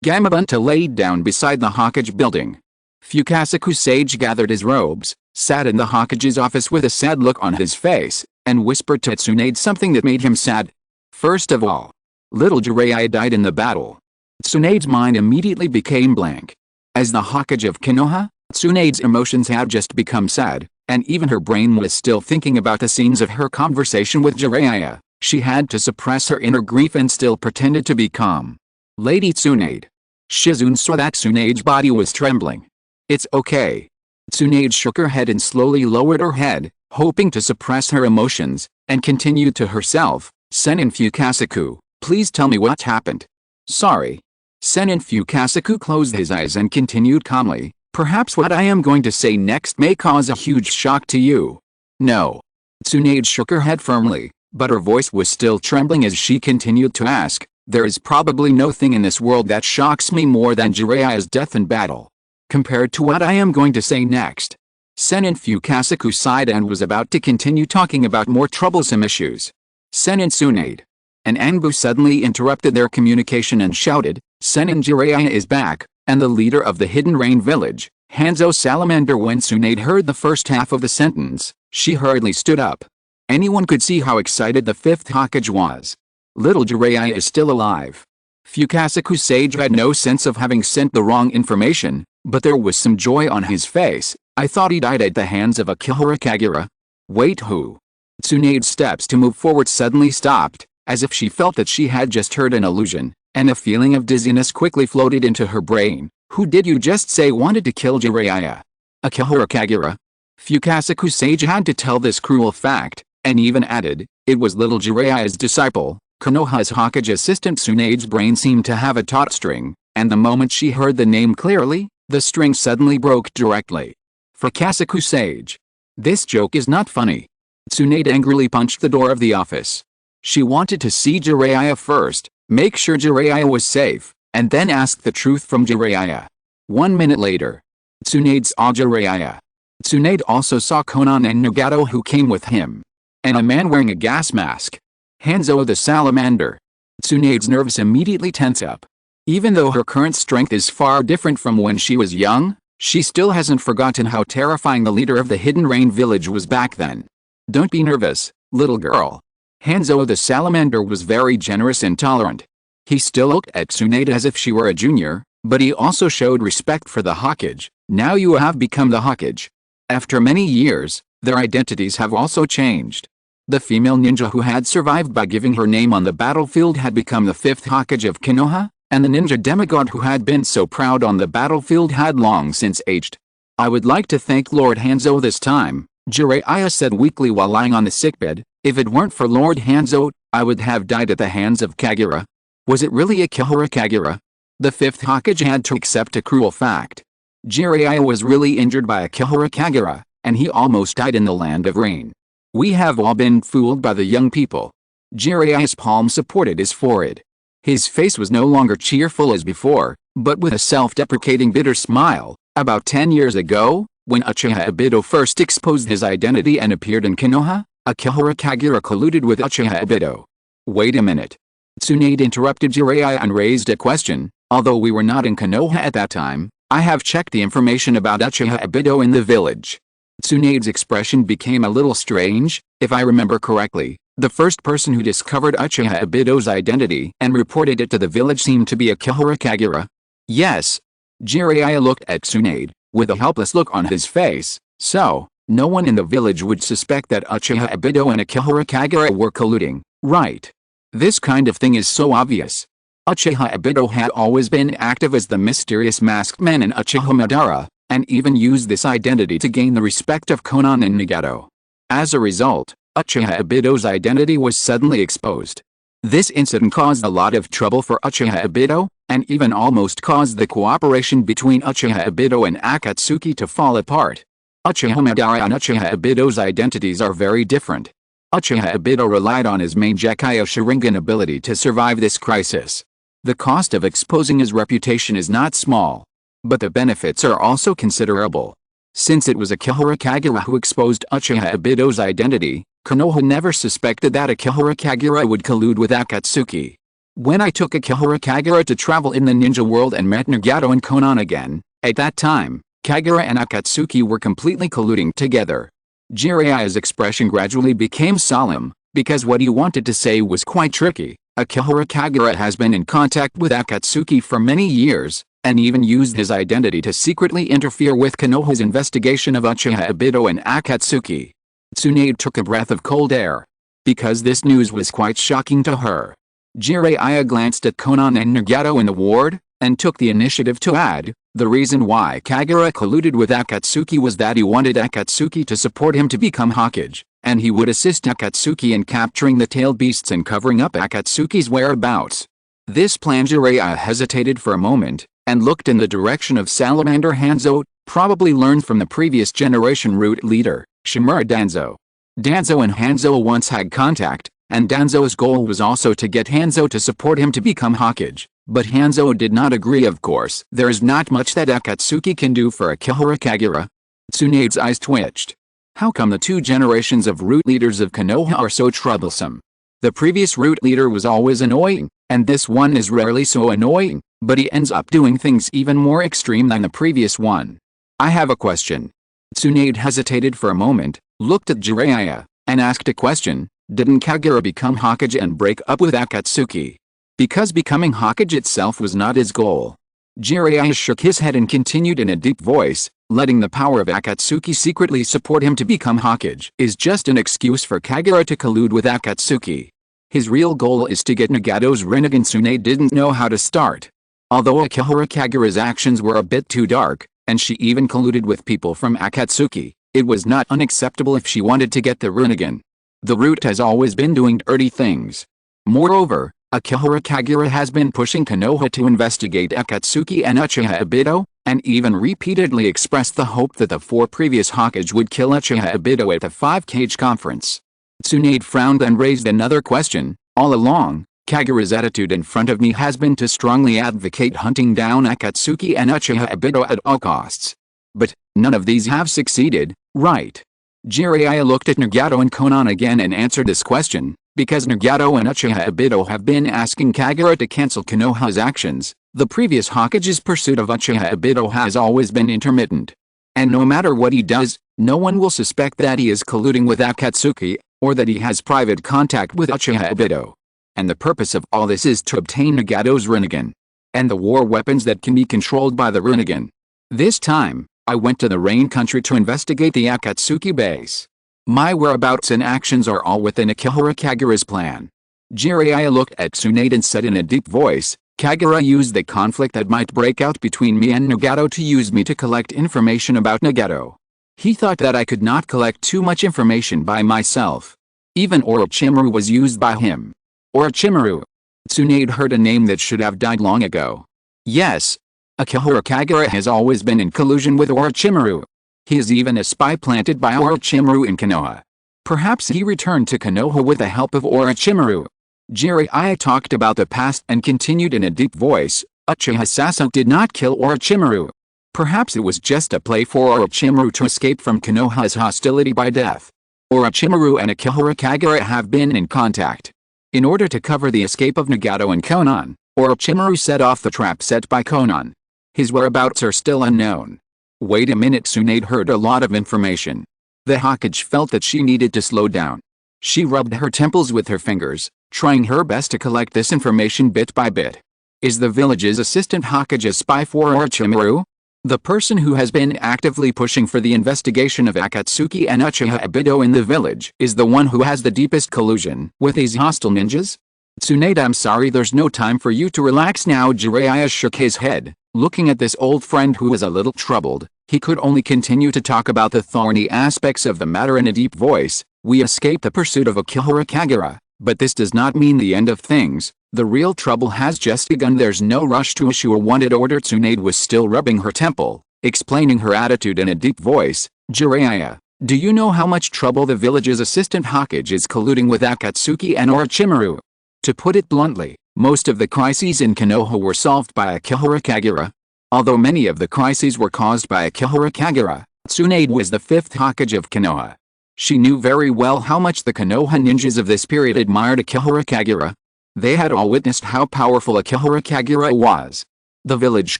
Gamabunta laid down beside the Hokage building. Fukasaku Sage gathered his robes, sat in the Hokage's office with a sad look on his face, and whispered to Tsunade something that made him sad. First of all, little Jiraiya died in the battle. Tsunade's mind immediately became blank. As the Hokage of Konoha, Tsunade's emotions had just become sad, and even her brain was still thinking about the scenes of her conversation with Jiraiya. She had to suppress her inner grief and still pretended to be calm. Lady Tsunade. Shizune saw that Tsunade's body was trembling. It's okay. Tsunade shook her head and slowly lowered her head, hoping to suppress her emotions, and continued to herself, Senin Fukasaku, please tell me what happened. Sorry. Senin Fukasaku closed his eyes and continued calmly, perhaps what I am going to say next may cause a huge shock to you. No. Tsunade shook her head firmly, but her voice was still trembling as she continued to ask, there is probably no thing in this world that shocks me more than Jiraiya's death in battle. Compared to what I am going to say next. Senin Fukasaku sighed and was about to continue talking about more troublesome issues. Senin Tsunade. An Anbu suddenly interrupted their communication and shouted, Senin Jiraiya is back, and the leader of the Hidden Rain village, Hanzo Salamander. When Tsunade heard the first half of the sentence, she hurriedly stood up. Anyone could see how excited the 5th Hokage was. Little Jiraiya is still alive. Fukasaku Sage had no sense of having sent the wrong information, but there was some joy on his face. I thought he died at the hands of Akihara Kagura. Wait, who? Tsunade's steps to move forward suddenly stopped, as if she felt that she had just heard an illusion, and a feeling of dizziness quickly floated into her brain. Who did you just say wanted to kill Jiraiya? Akihara Kagura? Fukasaku Sage had to tell this cruel fact, and even added, it was little Jiraiya's disciple. Konoha's Hokage assistant Tsunade's brain seemed to have a taut string, and the moment she heard the name clearly, the string suddenly broke directly. Fukasaku Sage. This joke is not funny. Tsunade angrily punched the door of the office. She wanted to see Jiraiya first, make sure Jiraiya was safe, and then ask the truth from Jiraiya. 1 minute later, Tsunade saw Jiraiya. Tsunade also saw Konan and Nagato who came with him. And a man wearing a gas mask. Hanzo the salamander. Tsunade's nerves immediately tense up. Even though her current strength is far different from when she was young, she still hasn't forgotten how terrifying the leader of the Hidden Rain village was back then. Don't be nervous, little girl. Hanzo the salamander was very generous and tolerant. He still looked at Tsunade as if she were a junior, but he also showed respect for the Hokage. Now you have become the Hokage. After many years, their identities have also changed. The female ninja who had survived by giving her name on the battlefield had become the 5th Hokage of Konoha, and the ninja demigod who had been so proud on the battlefield had long since aged. I would like to thank Lord Hanzo this time, Jiraiya said weakly while lying on the sickbed. If it weren't for Lord Hanzo, I would have died at the hands of Kagura. Was it really Akihara Kagura? The 5th Hokage had to accept a cruel fact. Jiraiya was really injured by Akihara Kagura, and he almost died in the Land of Rain. We have all been fooled by the young people. Jiraiya's palm supported his forehead. His face was no longer cheerful as before, but with a self-deprecating bitter smile. About 10 years ago, when Uchiha Obito first exposed his identity and appeared in Konoha, Akihara Kagura colluded with Uchiha Obito. Wait a minute. Tsunade interrupted Jiraiya and raised a question. Although we were not in Konoha at that time, I have checked the information about Uchiha Obito in the village. Tsunade's expression became a little strange. If I remember correctly, the first person who discovered Uchiha Obito's identity and reported it to the village seemed to be Akihara Kagura. Yes. Jiraiya looked at Tsunade, with a helpless look on his face. So, no one in the village would suspect that Uchiha Obito and Akihara Kagura were colluding, right? This kind of thing is so obvious. Uchiha Obito had always been active as the mysterious masked man in Uchiha Madara, and even used this identity to gain the respect of Konan and Nagato. As a result, Uchiha Obito's identity was suddenly exposed. This incident caused a lot of trouble for Uchiha Obito, and even almost caused the cooperation between Uchiha Obito and Akatsuki to fall apart. Uchiha Madara and Uchiha Obito's identities are very different. Uchiha Obito relied on his main Gekkai Sharingan ability to survive this crisis. The cost of exposing his reputation is not small. But the benefits are also considerable. Since it was Akihara Kagura who exposed Uchiha Obito's identity, Konoha never suspected that Akihara Kagura would collude with Akatsuki. When I took Akihara Kagura to travel in the ninja world and met Nagato and Konan again, at that time, Kagura and Akatsuki were completely colluding together. Jiraiya's expression gradually became solemn, because what he wanted to say was quite tricky. Akihara Kagura has been in contact with Akatsuki for many years, and even used his identity to secretly interfere with Konoha's investigation of Uchiha Obito and Akatsuki. Tsunade took a breath of cold air. Because this news was quite shocking to her. Jiraiya glanced at Konan and Nagato in the ward, and took the initiative to add, the reason why Kagura colluded with Akatsuki was that he wanted Akatsuki to support him to become Hokage, and he would assist Akatsuki in capturing the tailed beasts and covering up Akatsuki's whereabouts. This plan. Jiraiya hesitated for a moment, and looked in the direction of Salamander Hanzo, probably learned from the previous generation root leader, Shimura Danzo. Danzo and Hanzo once had contact, and Danzo's goal was also to get Hanzo to support him to become Hokage. But Hanzo did not agree. Of course, there is not much that Akatsuki can do for Akihara Kagura. Tsunade's eyes twitched. How come the two generations of root leaders of Konoha are so troublesome? The previous root leader was always annoying, and this one is rarely so annoying, but he ends up doing things even more extreme than the previous one. I have a question. Tsunade hesitated for a moment, looked at Jiraiya, and asked a question. Didn't Kagura become Hokage and break up with Akatsuki? Because becoming Hokage itself was not his goal. Jiraiya shook his head and continued in a deep voice, Letting the power of Akatsuki secretly support him to become Hokage is just an excuse for Kagura to collude with Akatsuki. His real goal is to get Nagato's Rinnegan. Tsunade didn't know how to start. Although Akihara Kagura's actions were a bit too dark, and she even colluded with people from Akatsuki, it was not unacceptable if she wanted to get the Rinnegan. The root has always been doing dirty things. Moreover, Akihara Kagura has been pushing Konoha to investigate Akatsuki and Uchiha Obito, and even repeatedly expressed the hope that the 4 previous Hokage would kill Uchiha Obito at the 5-Cage conference. Tsunade frowned and raised another question. All along, Kagura's attitude in front of me has been to strongly advocate hunting down Akatsuki and Uchiha Obito at all costs. But none of these have succeeded, right? Jiraiya looked at Nagato and Konan again and answered this question, because Nagato and Uchiha Obito have been asking Kagura to cancel Konoha's actions. The previous Hokage's pursuit of Uchiha Obito has always been intermittent. And no matter what he does, no one will suspect that he is colluding with Akatsuki, or that he has private contact with Uchiha Obito. And the purpose of all this is to obtain Nagato's Rinnegan, and the war weapons that can be controlled by the Rinnegan. This time, I went to the Rain Country to investigate the Akatsuki base. My whereabouts and actions are all within Akihara Kagura's plan. Jiraiya looked at Tsunade and said in a deep voice, Kagura used the conflict that might break out between me and Nagato to use me to collect information about Nagato. He thought that I could not collect too much information by myself. Even Orochimaru was used by him. Orochimaru. Tsunade heard a name that should have died long ago. Yes. Akihara Kagura has always been in collusion with Orochimaru. He is even a spy planted by Orochimaru in Konoha. Perhaps he returned to Konoha with the help of Orochimaru. Jiraiya talked about the past and continued in a deep voice, Uchiha Sasuke did not kill Orochimaru. Perhaps it was just a play for Orochimaru to escape from Konoha's hostility by death. Orochimaru and Akihara Kagura have been in contact. In order to cover the escape of Nagato and Konan, Orochimaru set off the trap set by Konan. His whereabouts are still unknown. Wait a minute. Tsunade heard a lot of information. The Hokage felt that she needed to slow down. She rubbed her temples with her fingers, trying her best to collect this information bit by bit. Is the village's assistant Hokage a spy for Orochimaru? The person who has been actively pushing for the investigation of Akatsuki and Uchiha Obito in the village is the one who has the deepest collusion with these hostile ninjas? Tsunade, I'm sorry, there's no time for you to relax now. Jiraiya shook his head, looking at this old friend who was a little troubled. He could only continue to talk about the thorny aspects of the matter in a deep voice. We escaped the pursuit of Akihara Kagura, but this does not mean the end of things. The real trouble has just begun. There's no rush to issue a wanted order. Tsunade was still rubbing her temple, explaining her attitude in a deep voice. Jiraiya, do you know how much trouble the village's assistant Hokage is colluding with Akatsuki and Orochimaru? To put it bluntly, most of the crises in Konoha were solved by Akihara Kagura. Although many of the crises were caused by Akihara Kagura, Tsunade was the 5th Hokage of Konoha. She knew very well how much the Konoha ninjas of this period admired Akihara Kagura. They had all witnessed how powerful Akihara Kagura was. The village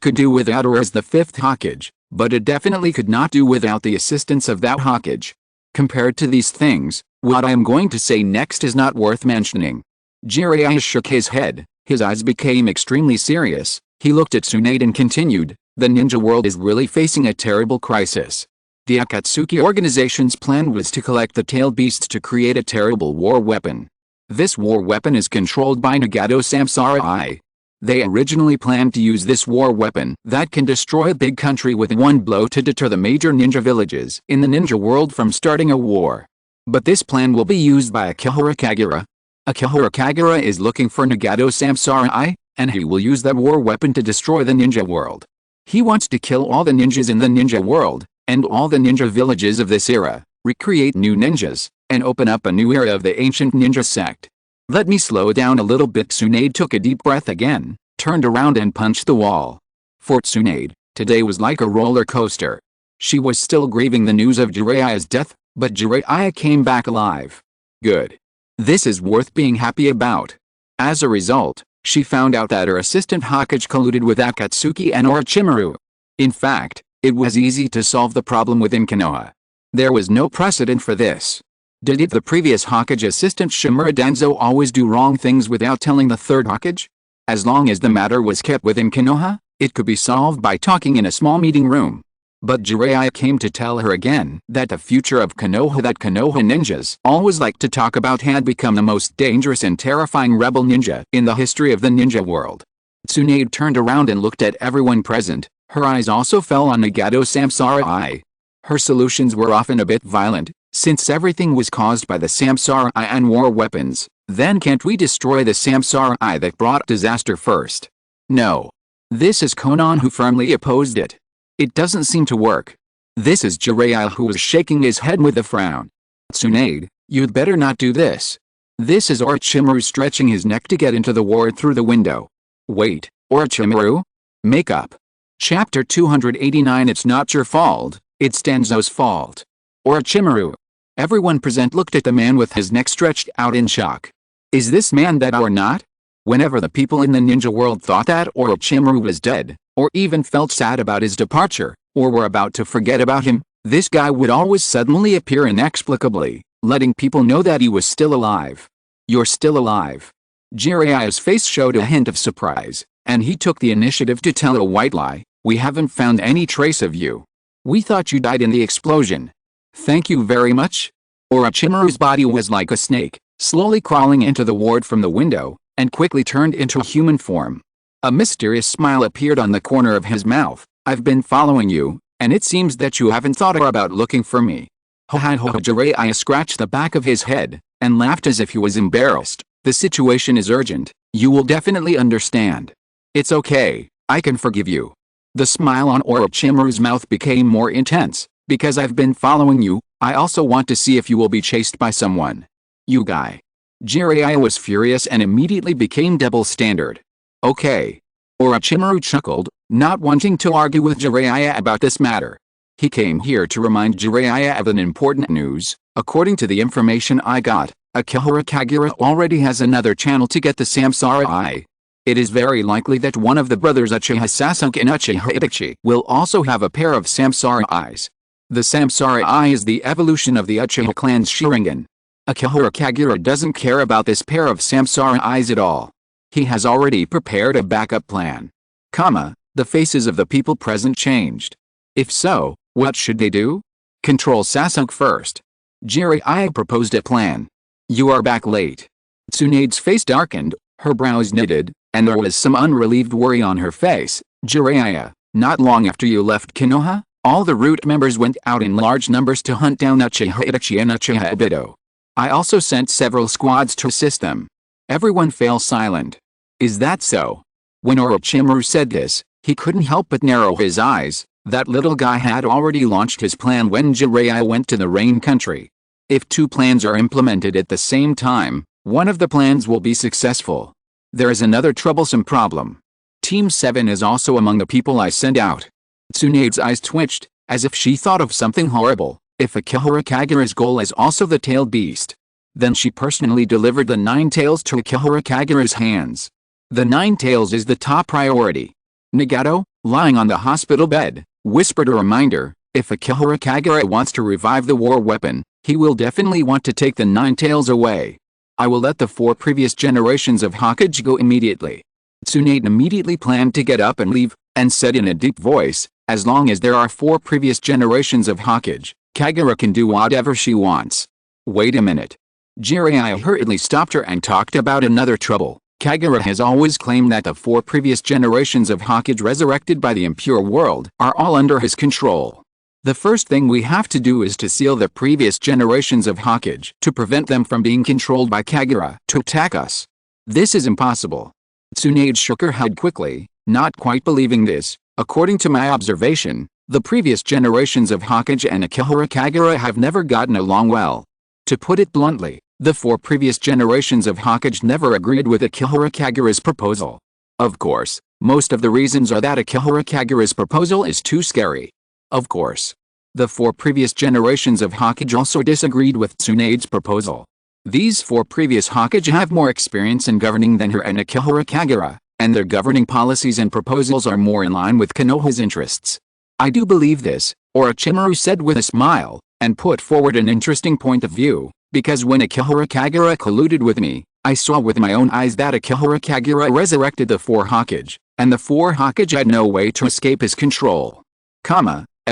could do without her as the 5th Hokage, but it definitely could not do without the assistance of that Hokage. Compared to these things, what I am going to say next is not worth mentioning. Jiraiya shook his head, his eyes became extremely serious. He looked at Tsunade and continued, the ninja world is really facing a terrible crisis. The Akatsuki organization's plan was to collect the tailed beasts to create a terrible war weapon. This war weapon is controlled by Nagato Samsara. They originally planned to use this war weapon that can destroy a big country with one blow to deter the major ninja villages in the ninja world from starting a war. But this plan will be used by Akihara Kagura. Akihara Kagura is looking for Nagato Samsara, and he will use that war weapon to destroy the ninja world. He wants to kill all the ninjas in the ninja world, and all the ninja villages of this era, recreate new ninjas, and open up a new era of the ancient ninja sect. Let me slow down a little bit. Tsunade took a deep breath again, turned around and punched the wall. For Tsunade, today was like a roller coaster. She was still grieving the news of Jiraiya's death, but Jiraiya came back alive. Good. This is worth being happy about. As a result, she found out that her assistant Hokage colluded with Akatsuki and Orochimaru. In fact, it was easy to solve the problem within Konoha. There was no precedent for this. Did the previous Hokage assistant Shimura Danzo always do wrong things without telling the 3rd Hokage? As long as the matter was kept within Konoha, it could be solved by talking in a small meeting room. But Jiraiya came to tell her again that the future of Konoha that Konoha ninjas always liked to talk about had become the most dangerous and terrifying rebel ninja in the history of the ninja world. Tsunade turned around and looked at everyone present. Her eyes also fell on Nagato Samsara Eye. Her solutions were often a bit violent, since everything was caused by the Samsara Eye and war weapons. Then can't we destroy the Samsara Eye that brought disaster first? No. This is Konan who firmly opposed it. It doesn't seem to work. This is Jiraiya who was shaking his head with a frown. Tsunade, you'd better not do this. This is Orochimaru stretching his neck to get into the ward through the window. Wait, Orochimaru? Make up. Chapter 289. It's not your fault, it's Danzo's fault. Orochimaru. Everyone present looked at the man with his neck stretched out in shock. Is this man dead or not? Whenever the people in the ninja world thought that Orochimaru was dead, or even felt sad about his departure, or were about to forget about him, this guy would always suddenly appear inexplicably, letting people know that he was still alive. You're still alive. Jiraiya's face showed a hint of surprise, and he took the initiative to tell a white lie. We haven't found any trace of you. We thought you died in the explosion. Thank you very much. Orochimaru's body was like a snake, slowly crawling into the ward from the window, and quickly turned into human form. A mysterious smile appeared on the corner of his mouth. I've been following you, and it seems that you haven't thought about looking for me. Jiraiya scratched the back of his head, and laughed as if he was embarrassed. The situation is urgent, you will definitely understand. It's okay, I can forgive you. The smile on Orochimaru's mouth became more intense. Because I've been following you, I also want to see if you will be chased by someone. You guy. Jiraiya was furious and immediately became double standard. Okay. Orochimaru chuckled, not wanting to argue with Jiraiya about this matter. He came here to remind Jiraiya of an important news. According to the information I got, Akihara Kagura already has another channel to get the Samsara Eye. It is very likely that one of the brothers Uchiha Sasuke and Uchiha Itachi will also have a pair of Samsara Eyes. The Samsara Eye is the evolution of the Uchiha clan's Sharingan. Akihara Kagura doesn't care about this pair of Samsara Eyes at all. He has already prepared a backup plan. The faces of the people present changed. If so, what should they do? Control Sasuke first. Jiraiya proposed a plan. You are back late. Tsunade's face darkened, her brows knitted, and there was some unrelieved worry on her face. Jiraiya, not long after you left Konoha, all the root members went out in large numbers to hunt down Uchiha Itachi and Uchiha Obito. I also sent several squads to assist them. Everyone fell silent. Is that so? When Orochimaru said this, he couldn't help but narrow his eyes. That little guy had already launched his plan when Jiraiya went to the Rain Country. If two plans are implemented at the same time, one of the plans will be successful. There is another troublesome problem. Team 7 is also among the people I sent out. Tsunade's eyes twitched, as if she thought of something horrible. If Akihara Kagura's goal is also the tailed beast, then she personally delivered the 9 tails to Akihara Kagura's hands. The 9 tails is the top priority. Nagato, lying on the hospital bed, whispered a reminder. If Akihara Kagura wants to revive the war weapon, he will definitely want to take the 9 tails away. I will let the 4 previous generations of Hokage go immediately. Tsunade immediately planned to get up and leave, and said in a deep voice, as long as there are 4 previous generations of Hokage, Kagura can do whatever she wants. Wait a minute. Jiraiya hurriedly stopped her and talked about another trouble. Kagura has always claimed that the 4 previous generations of Hokage resurrected by the impure world are all under his control. The first thing we have to do is to seal the previous generations of Hokage to prevent them from being controlled by Kagura to attack us. This is impossible. Tsunade shook her head quickly, not quite believing this. According to my observation, the previous generations of Hokage and Akihara Kagura have never gotten along well. To put it bluntly, the 4 previous generations of Hokage never agreed with Akihara Kagura's proposal. Of course, most of the reasons are that Akihara Kagura's proposal is too scary. Of course, the 4 previous generations of Hokage also disagreed with Tsunade's proposal. These 4 previous Hokage have more experience in governing than her and Akihara Kagura, and their governing policies and proposals are more in line with Konoha's interests. I do believe this, Orochimaru said with a smile, and put forward an interesting point of view, because when Akihara Kagura colluded with me, I saw with my own eyes that Akihara Kagura resurrected the 4 Hokage, and the 4 Hokage had no way to escape his control.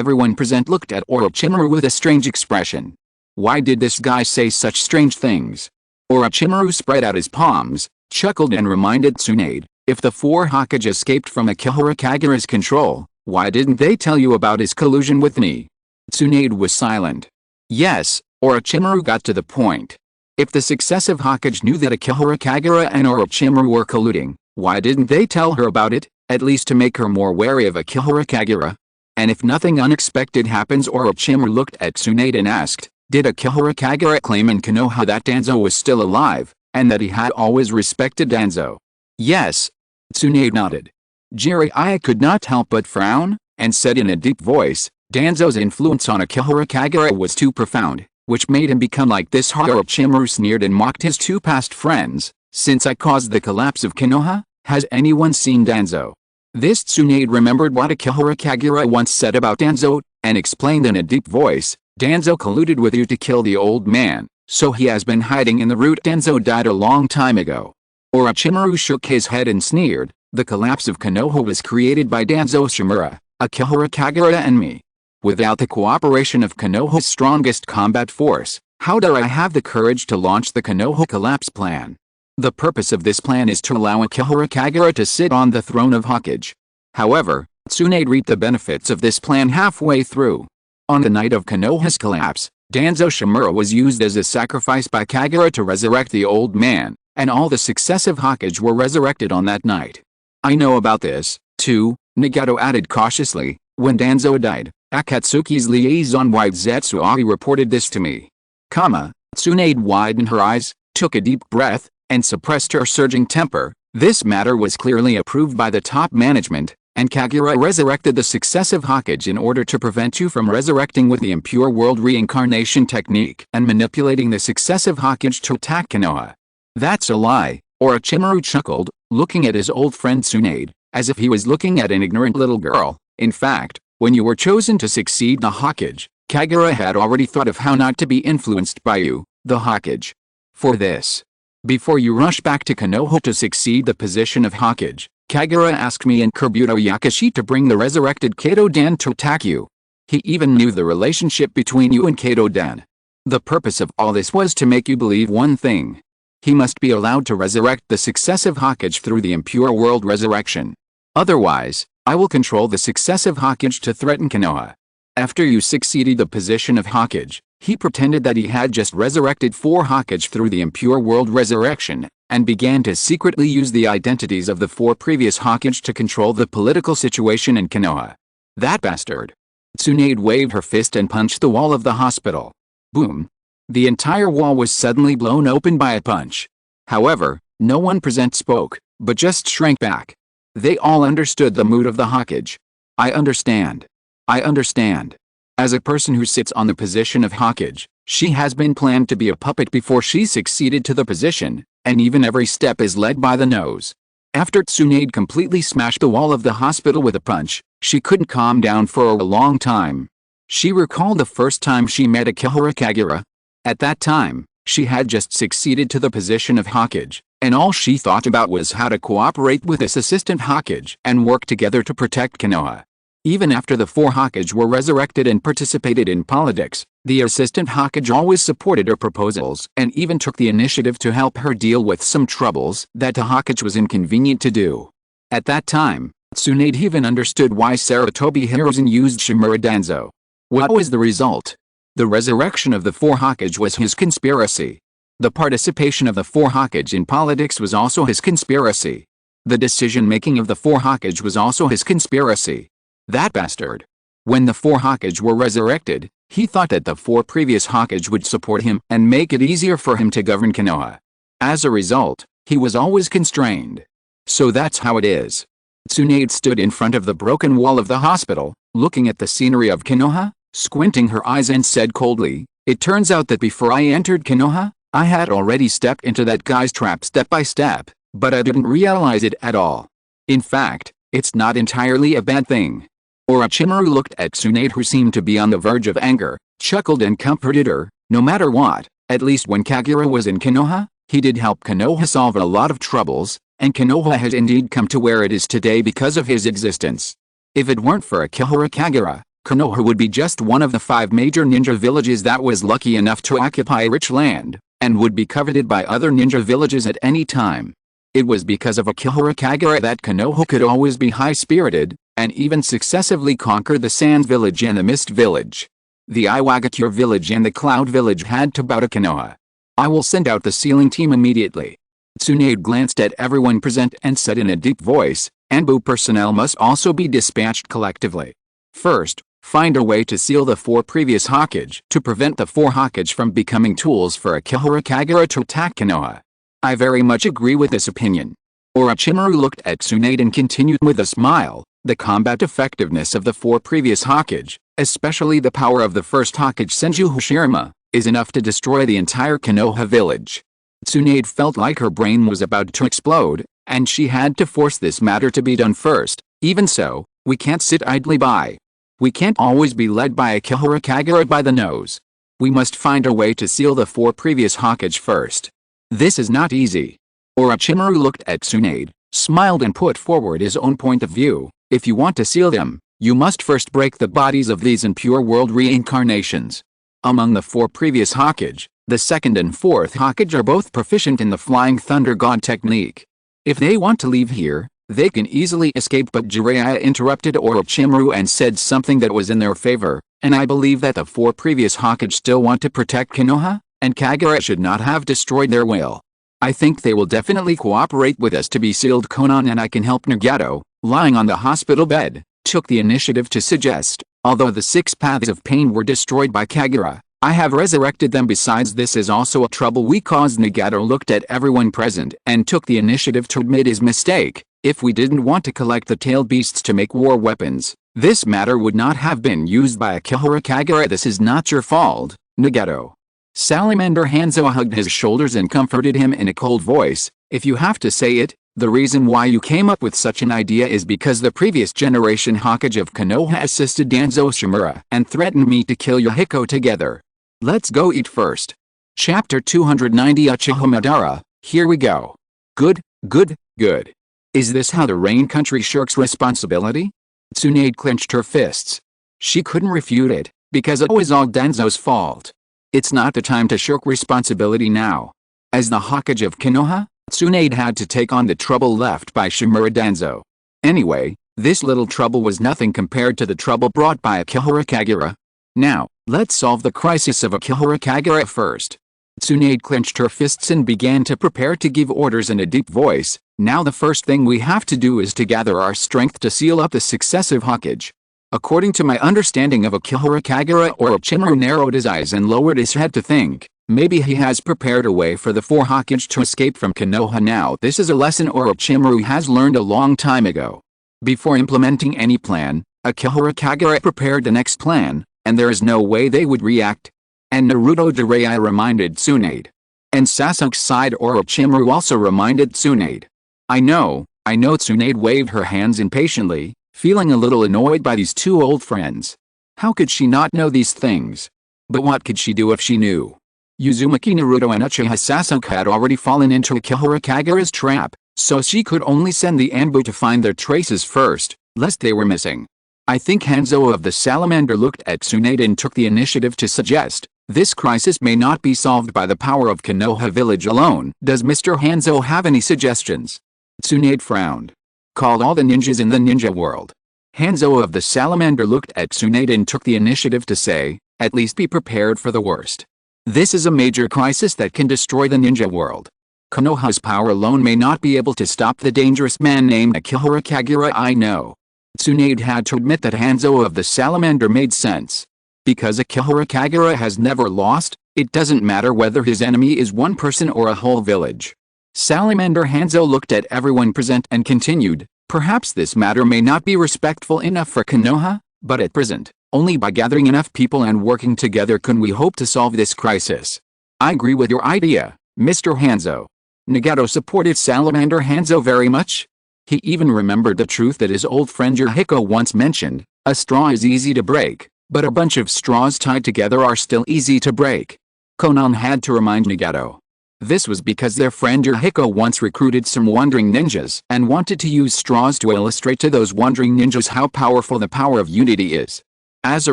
Everyone present looked at Orochimaru with a strange expression. Why did this guy say such strange things? Orochimaru spread out his palms, chuckled and reminded Tsunade, if the 4 Hokage escaped from Akihara Kagura's control, why didn't they tell you about his collusion with me? Tsunade was silent. Yes, Orochimaru got to the point. If the successive Hokage knew that Akihara Kagura and Orochimaru were colluding, why didn't they tell her about it, at least to make her more wary of Akihara Kagura? And if nothing unexpected happens, Orochimaru looked at Tsunade and asked, did Akihara Kagura claim in Konoha that Danzo was still alive, and that he had always respected Danzo? Yes. Tsunade nodded. Jiraiya could not help but frown, and said in a deep voice, Danzo's influence on Akihara Kagura was too profound, which made him become like this. Orochimaru sneered and mocked his 2 past friends, since I caused the collapse of Konoha, has anyone seen Danzo? This Tsunade remembered what Akihara Kagura once said about Danzo, and explained in a deep voice, Danzo colluded with you to kill the old man, so he has been hiding in the root. Danzo died a long time ago. Orochimaru shook his head and sneered, the collapse of Konoha was created by Danzo Shimura, Akihara Kagura and me. Without the cooperation of Konoha's strongest combat force, how dare I have the courage to launch the Konoha collapse plan? The purpose of this plan is to allow Akihara Kagura to sit on the throne of Hokage. However, Tsunade reaped the benefits of this plan halfway through. On the night of Konoha's collapse, Danzo Shimura was used as a sacrifice by Kagura to resurrect the old man, and all the successive Hokage were resurrected on that night. I know about this, too, Nagato added cautiously. When Danzo died, Akatsuki's liaison Zetsuari reported this to me. Tsunade widened her eyes, took a deep breath, and suppressed her surging temper. This matter was clearly approved by the top management, and Kagura resurrected the successive Hokage in order to prevent you from resurrecting with the impure world reincarnation technique and manipulating the successive Hokage to attack Konoha. That's a lie, Orochimaru chuckled, looking at his old friend Tsunade, as if he was looking at an ignorant little girl. In fact, when you were chosen to succeed the Hokage, Kagura had already thought of how not to be influenced by you, the Hokage. For this, before you rush back to Konoha to succeed the position of Hokage, Kagura asked me and Kabuto Yakashi to bring the resurrected Kato-dan to attack you. He even knew the relationship between you and Kato-dan. The purpose of all this was to make you believe one thing. He must be allowed to resurrect the successive Hokage through the impure world resurrection. Otherwise, I will control the successive Hokage to threaten Konoha. After you succeeded the position of Hokage, he pretended that he had just resurrected 4 Hokage through the impure world resurrection, and began to secretly use the identities of the 4 previous Hokage to control the political situation in Konoha. That bastard. Tsunade waved her fist and punched the wall of the hospital. Boom. The entire wall was suddenly blown open by a punch. However, no one present spoke, but just shrank back. They all understood the mood of the Hokage. I understand. I understand. As a person who sits on the position of Hokage, she has been planned to be a puppet before she succeeded to the position, and even every step is led by the nose. After Tsunade completely smashed the wall of the hospital with a punch, she couldn't calm down for a long time. She recalled the first time she met Akihara Kagura. At that time, she had just succeeded to the position of Hokage, and all she thought about was how to cooperate with his assistant Hokage and work together to protect Konoha. Even after the 4 Hokage were resurrected and participated in politics, the assistant Hokage always supported her proposals and even took the initiative to help her deal with some troubles that the Hokage was inconvenient to do. At that time, Tsunade even understood why Sarutobi Hiruzen used Shimura Danzo. What was the result? The resurrection of the 4 Hokage was his conspiracy. The participation of the 4 Hokage in politics was also his conspiracy. The decision-making of the 4 Hokage was also his conspiracy. That bastard. When the 4 Hokage were resurrected, he thought that the 4 previous Hokage would support him and make it easier for him to govern Konoha. As a result, he was always constrained. So that's how it is. Tsunade stood in front of the broken wall of the hospital, looking at the scenery of Konoha, squinting her eyes and said coldly, "It turns out that before I entered Konoha, I had already stepped into that guy's trap step by step, but I didn't realize it at all. In fact, it's not entirely a bad thing." Orochimaru looked at Tsunade, who seemed to be on the verge of anger, chuckled and comforted her. No matter what, at least when Kagura was in Konoha, he did help Konoha solve a lot of troubles, and Konoha has indeed come to where it is today because of his existence. If it weren't for Akihara Kagura, Konoha would be just one of the 5 major ninja villages that was lucky enough to occupy rich land, and would be coveted by other ninja villages at any time. It was because of Akihara Kagura that Konoha could always be high-spirited, and even successively conquer the Sand Village and the Mist Village. The Iwagakure Village and the Cloud Village had to bow to Konoha. I will send out the sealing team immediately. Tsunade glanced at everyone present and said in a deep voice, Anbu personnel must also be dispatched collectively. First, find a way to seal the 4 previous Hokage to prevent the 4 Hokage from becoming tools for Akihara Kagura to attack Konoha. I very much agree with this opinion. Orochimaru looked at Tsunade and continued with a smile. The combat effectiveness of the 4 previous Hokage, especially the power of the first Hokage Senju Hashirama, is enough to destroy the entire Konoha village. Tsunade felt like her brain was about to explode, and she had to force this matter to be done first. Even so, we can't sit idly by. We can't always be led by Akihara Kagura by the nose. We must find a way to seal the 4 previous Hokage first. This is not easy. Orochimaru looked at Tsunade, smiled and put forward his own point of view. If you want to seal them, you must first break the bodies of these impure world reincarnations. Among the 4 previous Hokage, the 2nd and 4th Hokage are both proficient in the Flying Thunder God technique. If they want to leave here, they can easily escape, but Jiraiya interrupted Orochimaru and said something that was in their favor, and I believe that the 4 previous Hokage still want to protect Konoha, and Kagura should not have destroyed their will. I think they will definitely cooperate with us to be sealed. Konan and I can help. Nagato, lying on the hospital bed, took the initiative to suggest, although the 6 paths of pain were destroyed by Kagura, I have resurrected them. Besides, this is also a trouble we caused. Nagato looked at everyone present and took the initiative to admit his mistake. If we didn't want to collect the tail beasts to make war weapons, this matter would not have been used by Akihara Kagura. This is not your fault, Nagato. Salamander Hanzo hugged his shoulders and comforted him in a cold voice. If you have to say it, the reason why you came up with such an idea is because the previous generation Hokage of Konoha assisted Danzo Shimura and threatened me to kill Yahiko together. Let's go eat first. Chapter 290 Uchiha Madara, here we go. Good, good, good. Is this how the Rain Country shirks responsibility? Tsunade clenched her fists. She couldn't refute it, because it was all Danzo's fault. It's not the time to shirk responsibility now. As the Hokage of Konoha, Tsunade had to take on the trouble left by Shimura Danzo. Anyway, this little trouble was nothing compared to the trouble brought by Akihara Kagura. Now, let's solve the crisis of Akihara Kagura first. Tsunade clenched her fists and began to prepare to give orders in a deep voice. Now the first thing we have to do is to gather our strength to seal up the successive Hokage. According to my understanding of Akihara Kagura, Orochimaru narrowed his eyes and lowered his head to think. Maybe he has prepared a way for the 4 Hokage to escape from Konoha now. This is a lesson Orochimaru has learned a long time ago. Before implementing any plan, Akihara Kagura prepared the next plan, and there is no way they would react. And Naruto Jiraiya reminded Tsunade. And Sasuke's side Orochimaru also reminded Tsunade. I know, Tsunade waved her hands impatiently, feeling a little annoyed by these 2 old friends. How could she not know these things? But what could she do if she knew? Uzumaki, Naruto and Uchiha Sasuke had already fallen into Akihara Kagura's trap, so she could only send the Anbu to find their traces first, lest they were missing. I think Hanzo of the Salamander looked at Tsunade and took the initiative to suggest, this crisis may not be solved by the power of Konoha village alone. Does Mr. Hanzo have any suggestions? Tsunade frowned. Call all the ninjas in the ninja world. Hanzo of the Salamander looked at Tsunade and took the initiative to say, at least be prepared for the worst. This is a major crisis that can destroy the ninja world. Konoha's power alone may not be able to stop the dangerous man named Akihara Kagura. I know. Tsunade had to admit that Hanzo of the Salamander made sense. Because Akihara Kagura has never lost, it doesn't matter whether his enemy is one person or a whole village. Salamander Hanzo looked at everyone present and continued, perhaps this matter may not be respectful enough for Konoha, but at present, only by gathering enough people and working together can we hope to solve this crisis. I agree with your idea, Mr. Hanzo. Nagato supported Salamander Hanzo very much. He even remembered the truth that his old friend Yahiko once mentioned, a straw is easy to break, but a bunch of straws tied together are still easy to break. Konan had to remind Nagato. This was because their friend Yahiko once recruited some wandering ninjas and wanted to use straws to illustrate to those wandering ninjas how powerful the power of unity is. As a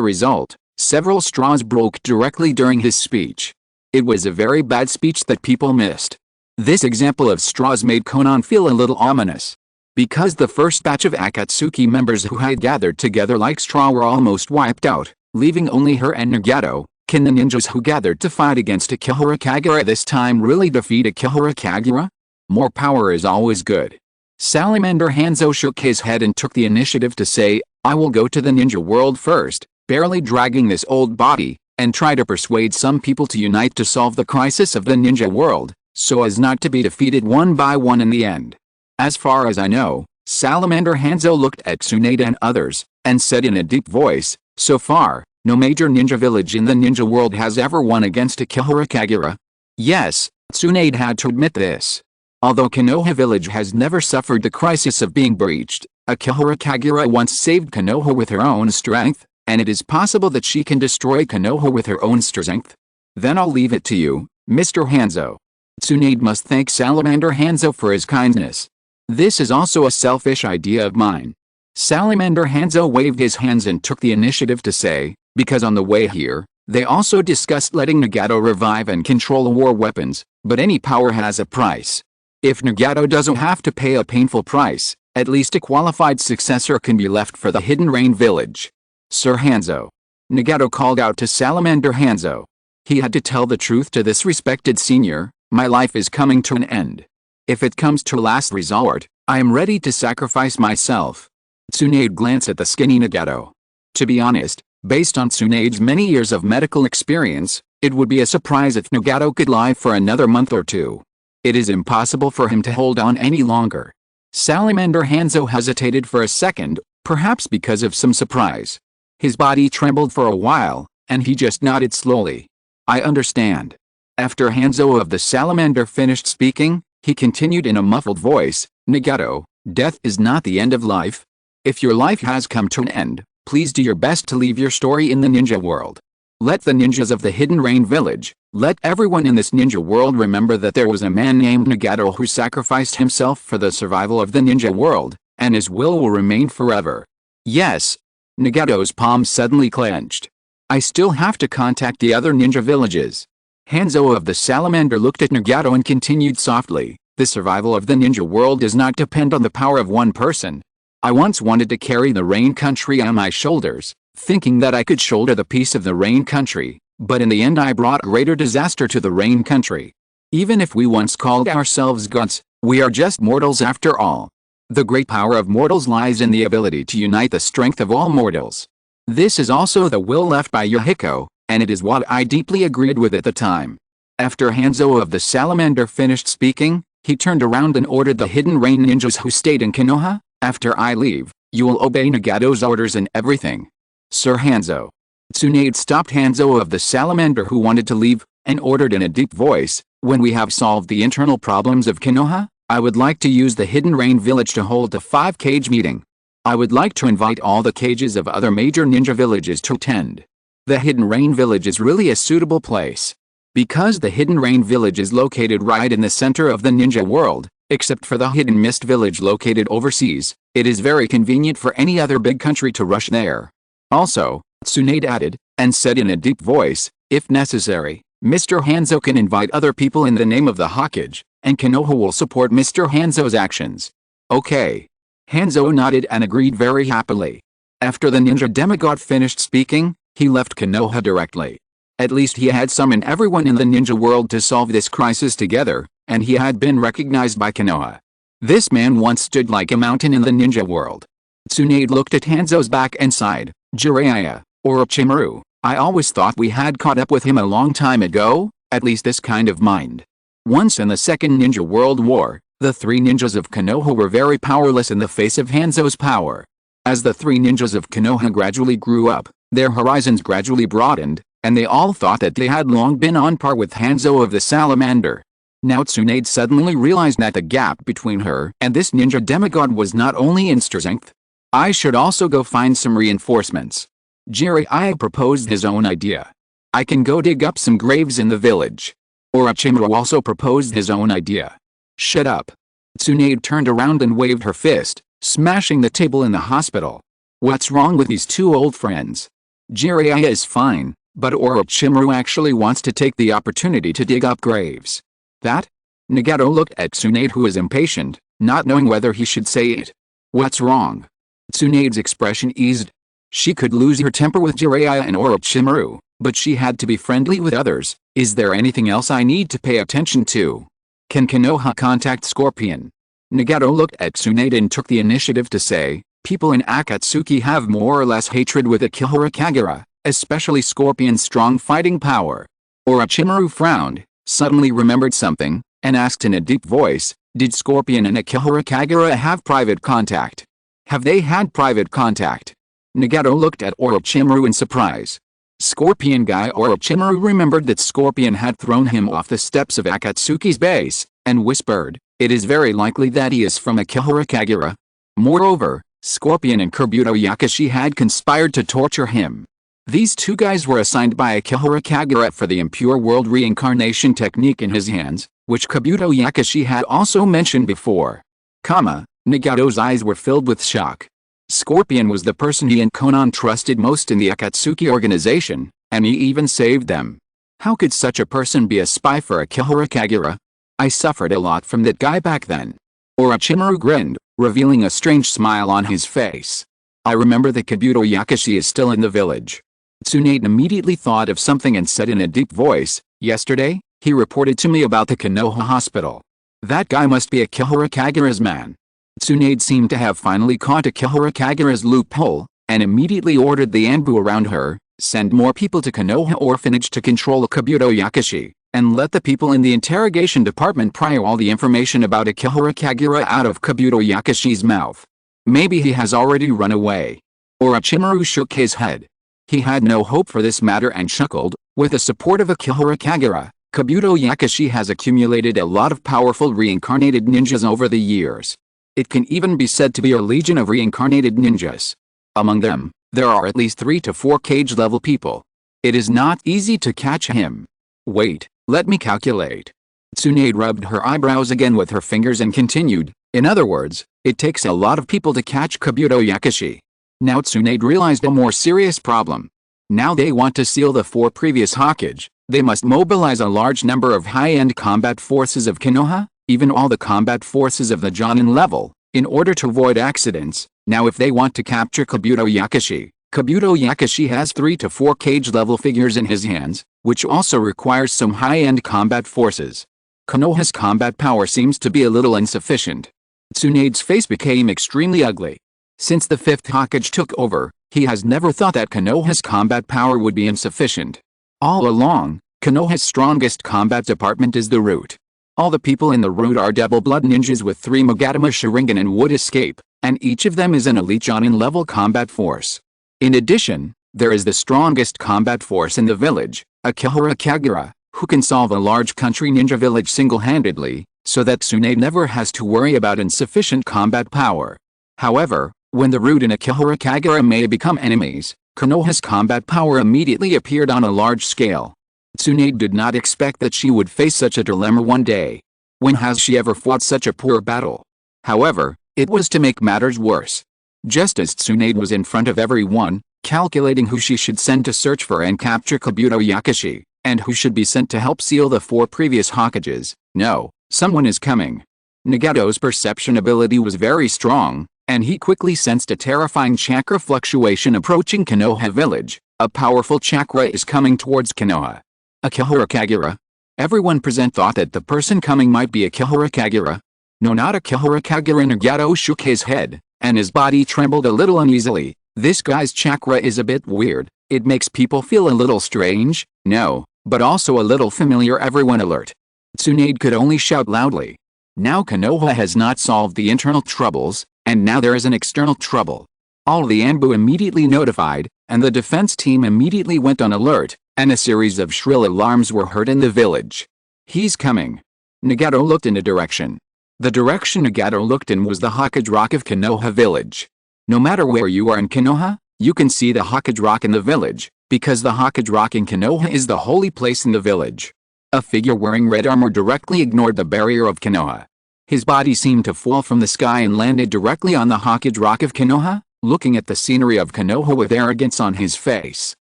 result, several straws broke directly during his speech. It was a very bad speech that people missed. This example of straws made Konan feel a little ominous. Because the first batch of Akatsuki members who had gathered together like straw were almost wiped out, leaving only her and Nagato, can the ninjas who gathered to fight against Akihara Kagura this time really defeat Akihara Kagura? More power is always good. Salamander Hanzo shook his head and took the initiative to say, I will go to the ninja world first, barely dragging this old body, and try to persuade some people to unite to solve the crisis of the ninja world, so as not to be defeated one by one in the end. As far as I know, Salamander Hanzo looked at Tsunade and others, and said in a deep voice, so far, no major ninja village in the ninja world has ever won against Akihara Kagura. Yes, Tsunade had to admit this. Although Konoha village has never suffered the crisis of being breached, Akihara Kagura once saved Konoha with her own strength, and it is possible that she can destroy Konoha with her own strength. Then I'll leave it to you, Mr. Hanzo. Tsunade must thank Salamander Hanzo for his kindness. This is also a selfish idea of mine. Salamander Hanzo waved his hands and took the initiative to say, because on the way here, they also discussed letting Nagato revive and control the war weapons, but any power has a price. If Nagato doesn't have to pay a painful price, at least a qualified successor can be left for the Hidden Rain village. Sir Hanzo. Nagato called out to Salamander Hanzo. He had to tell the truth to this respected senior, my life is coming to an end. If it comes to last resort, I am ready to sacrifice myself. Tsunade glanced at the skinny Nagato. To be honest, based on Tsunade's many years of medical experience, it would be a surprise if Nagato could live for another month or two. It is impossible for him to hold on any longer. Salamander Hanzo hesitated for a second, perhaps because of some surprise. His body trembled for a while, and he just nodded slowly. I understand. After Hanzo of the Salamander finished speaking, he continued in a muffled voice, Nagato, death is not the end of life. If your life has come to an end, please do your best to leave your story in the ninja world. Let the ninjas of the Hidden Rain village, let everyone in this ninja world remember that there was a man named Nagato who sacrificed himself for the survival of the ninja world, and his will remain forever. Yes. Nagato's palm suddenly clenched. I still have to contact the other ninja villages. Hanzo of the Salamander looked at Nagato and continued softly, the survival of the ninja world does not depend on the power of one person. I once wanted to carry the Rain Country on my shoulders, thinking that I could shoulder the piece of the Rain Country, but in the end I brought greater disaster to the Rain Country. Even if we once called ourselves gods, we are just mortals after all. The great power of mortals lies in the ability to unite the strength of all mortals. This is also the will left by Yohiko, and it is what I deeply agreed with at the time. After Hanzo of the Salamander finished speaking, he turned around and ordered the Hidden Rain ninjas who stayed in Konoha, after I leave, you will obey Nagato's orders and everything. Sir Hanzo. Tsunade stopped Hanzo of the Salamander who wanted to leave, and ordered in a deep voice, when we have solved the internal problems of Konoha, I would like to use the Hidden Rain village to hold a 5-cage meeting. I would like to invite all the cages of other major ninja villages to attend. The Hidden Rain village is really a suitable place. Because the Hidden Rain village is located right in the center of the ninja world, except for the Hidden Mist village located overseas, it is very convenient for any other big country to rush there. Also, Tsunade added, and said in a deep voice, if necessary, Mr. Hanzo can invite other people in the name of the Hokage, and Konoha will support Mr. Hanzo's actions. Okay. Hanzo nodded and agreed very happily. After the ninja demigod finished speaking, he left Konoha directly. At least he had summoned everyone in the ninja world to solve this crisis together, and he had been recognized by Konoha. This man once stood like a mountain in the ninja world. Tsunade looked at Hanzo's back and sighed, Jiraiya, Orochimaru, I always thought we had caught up with him a long time ago, at least this kind of mind. Once in the Second Ninja World War, the 3 ninjas of Konoha were very powerless in the face of Hanzo's power. As the 3 ninjas of Konoha gradually grew up, their horizons gradually broadened, and they all thought that they had long been on par with Hanzo of the Salamander. Now Tsunade suddenly realized that the gap between her and this ninja demigod was not only in strength. I should also go find some reinforcements. Jiraiya proposed his own idea. I can go dig up some graves in the village. Orochimaru also proposed his own idea. Shut up. Tsunade turned around and waved her fist, smashing the table in the hospital. What's wrong with these 2 old friends? Jiraiya is fine, but Orochimaru actually wants to take the opportunity to dig up graves. That? Nagato looked at Tsunade, who was impatient, not knowing whether he should say it. What's wrong? Tsunade's expression eased. She could lose her temper with Jiraiya and Orochimaru, but she had to be friendly with others. Is there anything else I need to pay attention to? Can Konoha contact Scorpion? Nagato looked at Tsunade and took the initiative to say, people in Akatsuki have more or less hatred with Akihara Kagura, especially Scorpion's strong fighting power. Orochimaru frowned, suddenly remembered something, and asked in a deep voice, did Scorpion and Akihara Kagura have private contact? Have they had private contact? Nagato looked at Orochimaru in surprise. Scorpion guy. Orochimaru remembered that Scorpion had thrown him off the steps of Akatsuki's base, and whispered, it is very likely that he is from Akihara Kagura. Moreover, Scorpion and Kabuto Yakashi had conspired to torture him. These two guys were assigned by Akihara Kagura for the impure world reincarnation technique in his hands, which Kabuto Yakashi had also mentioned before. Nagato's eyes were filled with shock. Scorpion was the person he and Konan trusted most in the Akatsuki organization, and he even saved them. How could such a person be a spy for Akihara Kagura? I suffered a lot from that guy back then. Orochimaru grinned, revealing a strange smile on his face. I remember that Kabuto Yakashi is still in the village. Tsunade immediately thought of something and said in a deep voice, yesterday, he reported to me about the Konoha hospital. That guy must be Akihara Kagura's man. Tsunade seemed to have finally caught Akihara Kagura's loophole, and immediately ordered the Anbu around her, send more people to Konoha orphanage to control Kabuto Yakashi, and let the people in the interrogation department pry all the information about Akihara Kagura out of Kabuto Yakashi's mouth. Maybe he has already run away. Orochimaru shook his head. He had no hope for this matter and chuckled, with the support of Akihara Kagura, Kabuto Yakashi has accumulated a lot of powerful reincarnated ninjas over the years. It can even be said to be a legion of reincarnated ninjas. Among them, there are at least 3 to 4 cage-level people. It is not easy to catch him. Wait, let me calculate. Tsunade rubbed her eyebrows again with her fingers and continued, in other words, it takes a lot of people to catch Kabuto Yakashi. Now Tsunade realized a more serious problem. Now they want to seal the 4 previous Hokage. They must mobilize a large number of high-end combat forces of Konoha, even all the combat forces of the Jonin level, in order to avoid accidents. Now if they want to capture Kabuto Yakashi has 3 to 4 cage-level figures in his hands, which also requires some high-end combat forces. Konoha's combat power seems to be a little insufficient. Tsunade's face became extremely ugly. Since the 5th Hokage took over, he has never thought that Konoha's combat power would be insufficient. All along, Konoha's strongest combat department is the Root. All the people in the Root are double-blood ninjas with 3 Magatama Sharingan and would escape, and each of them is an elite Jonin-level combat force. In addition, there is the strongest combat force in the village, Akihara Kagura, who can solve a large country ninja village single-handedly, so that Tsunade never has to worry about insufficient combat power. However, when the Root and Akihara Kagura may become enemies, Konoha's combat power immediately appeared on a large scale. Tsunade did not expect that she would face such a dilemma one day. When has she ever fought such a poor battle? However, it was to make matters worse. Just as Tsunade was in front of everyone, calculating who she should send to search for and capture Kabuto Yakashi, and who should be sent to help seal the 4 previous Hokages, no, someone is coming. Nagato's perception ability was very strong, and he quickly sensed a terrifying chakra fluctuation approaching Konoha village. A powerful chakra is coming towards Konoha. Akihara Kagura? Everyone present thought that the person coming might be Akihara Kagura. No, not Akihara Kagura. Nagato shook his head, and his body trembled a little uneasily. This guy's chakra is a bit weird. It makes people feel a little strange, no, but also a little familiar. Everyone alert. Tsunade could only shout loudly. Now Konoha has not solved the internal troubles, and now there is an external trouble. All the Anbu immediately notified, and the defense team immediately went on alert, and a series of shrill alarms were heard in the village. He's coming. Nagato looked in a direction. The direction Nagato looked in was the Hokage Rock of Konoha village. No matter where you are in Konoha, you can see the Hokage Rock in the village, because the Hokage Rock in Konoha is the holy place in the village. A figure wearing red armor directly ignored the barrier of Konoha. His body seemed to fall from the sky and landed directly on the Hokage Rock of Konoha, looking at the scenery of Konoha with arrogance on his face.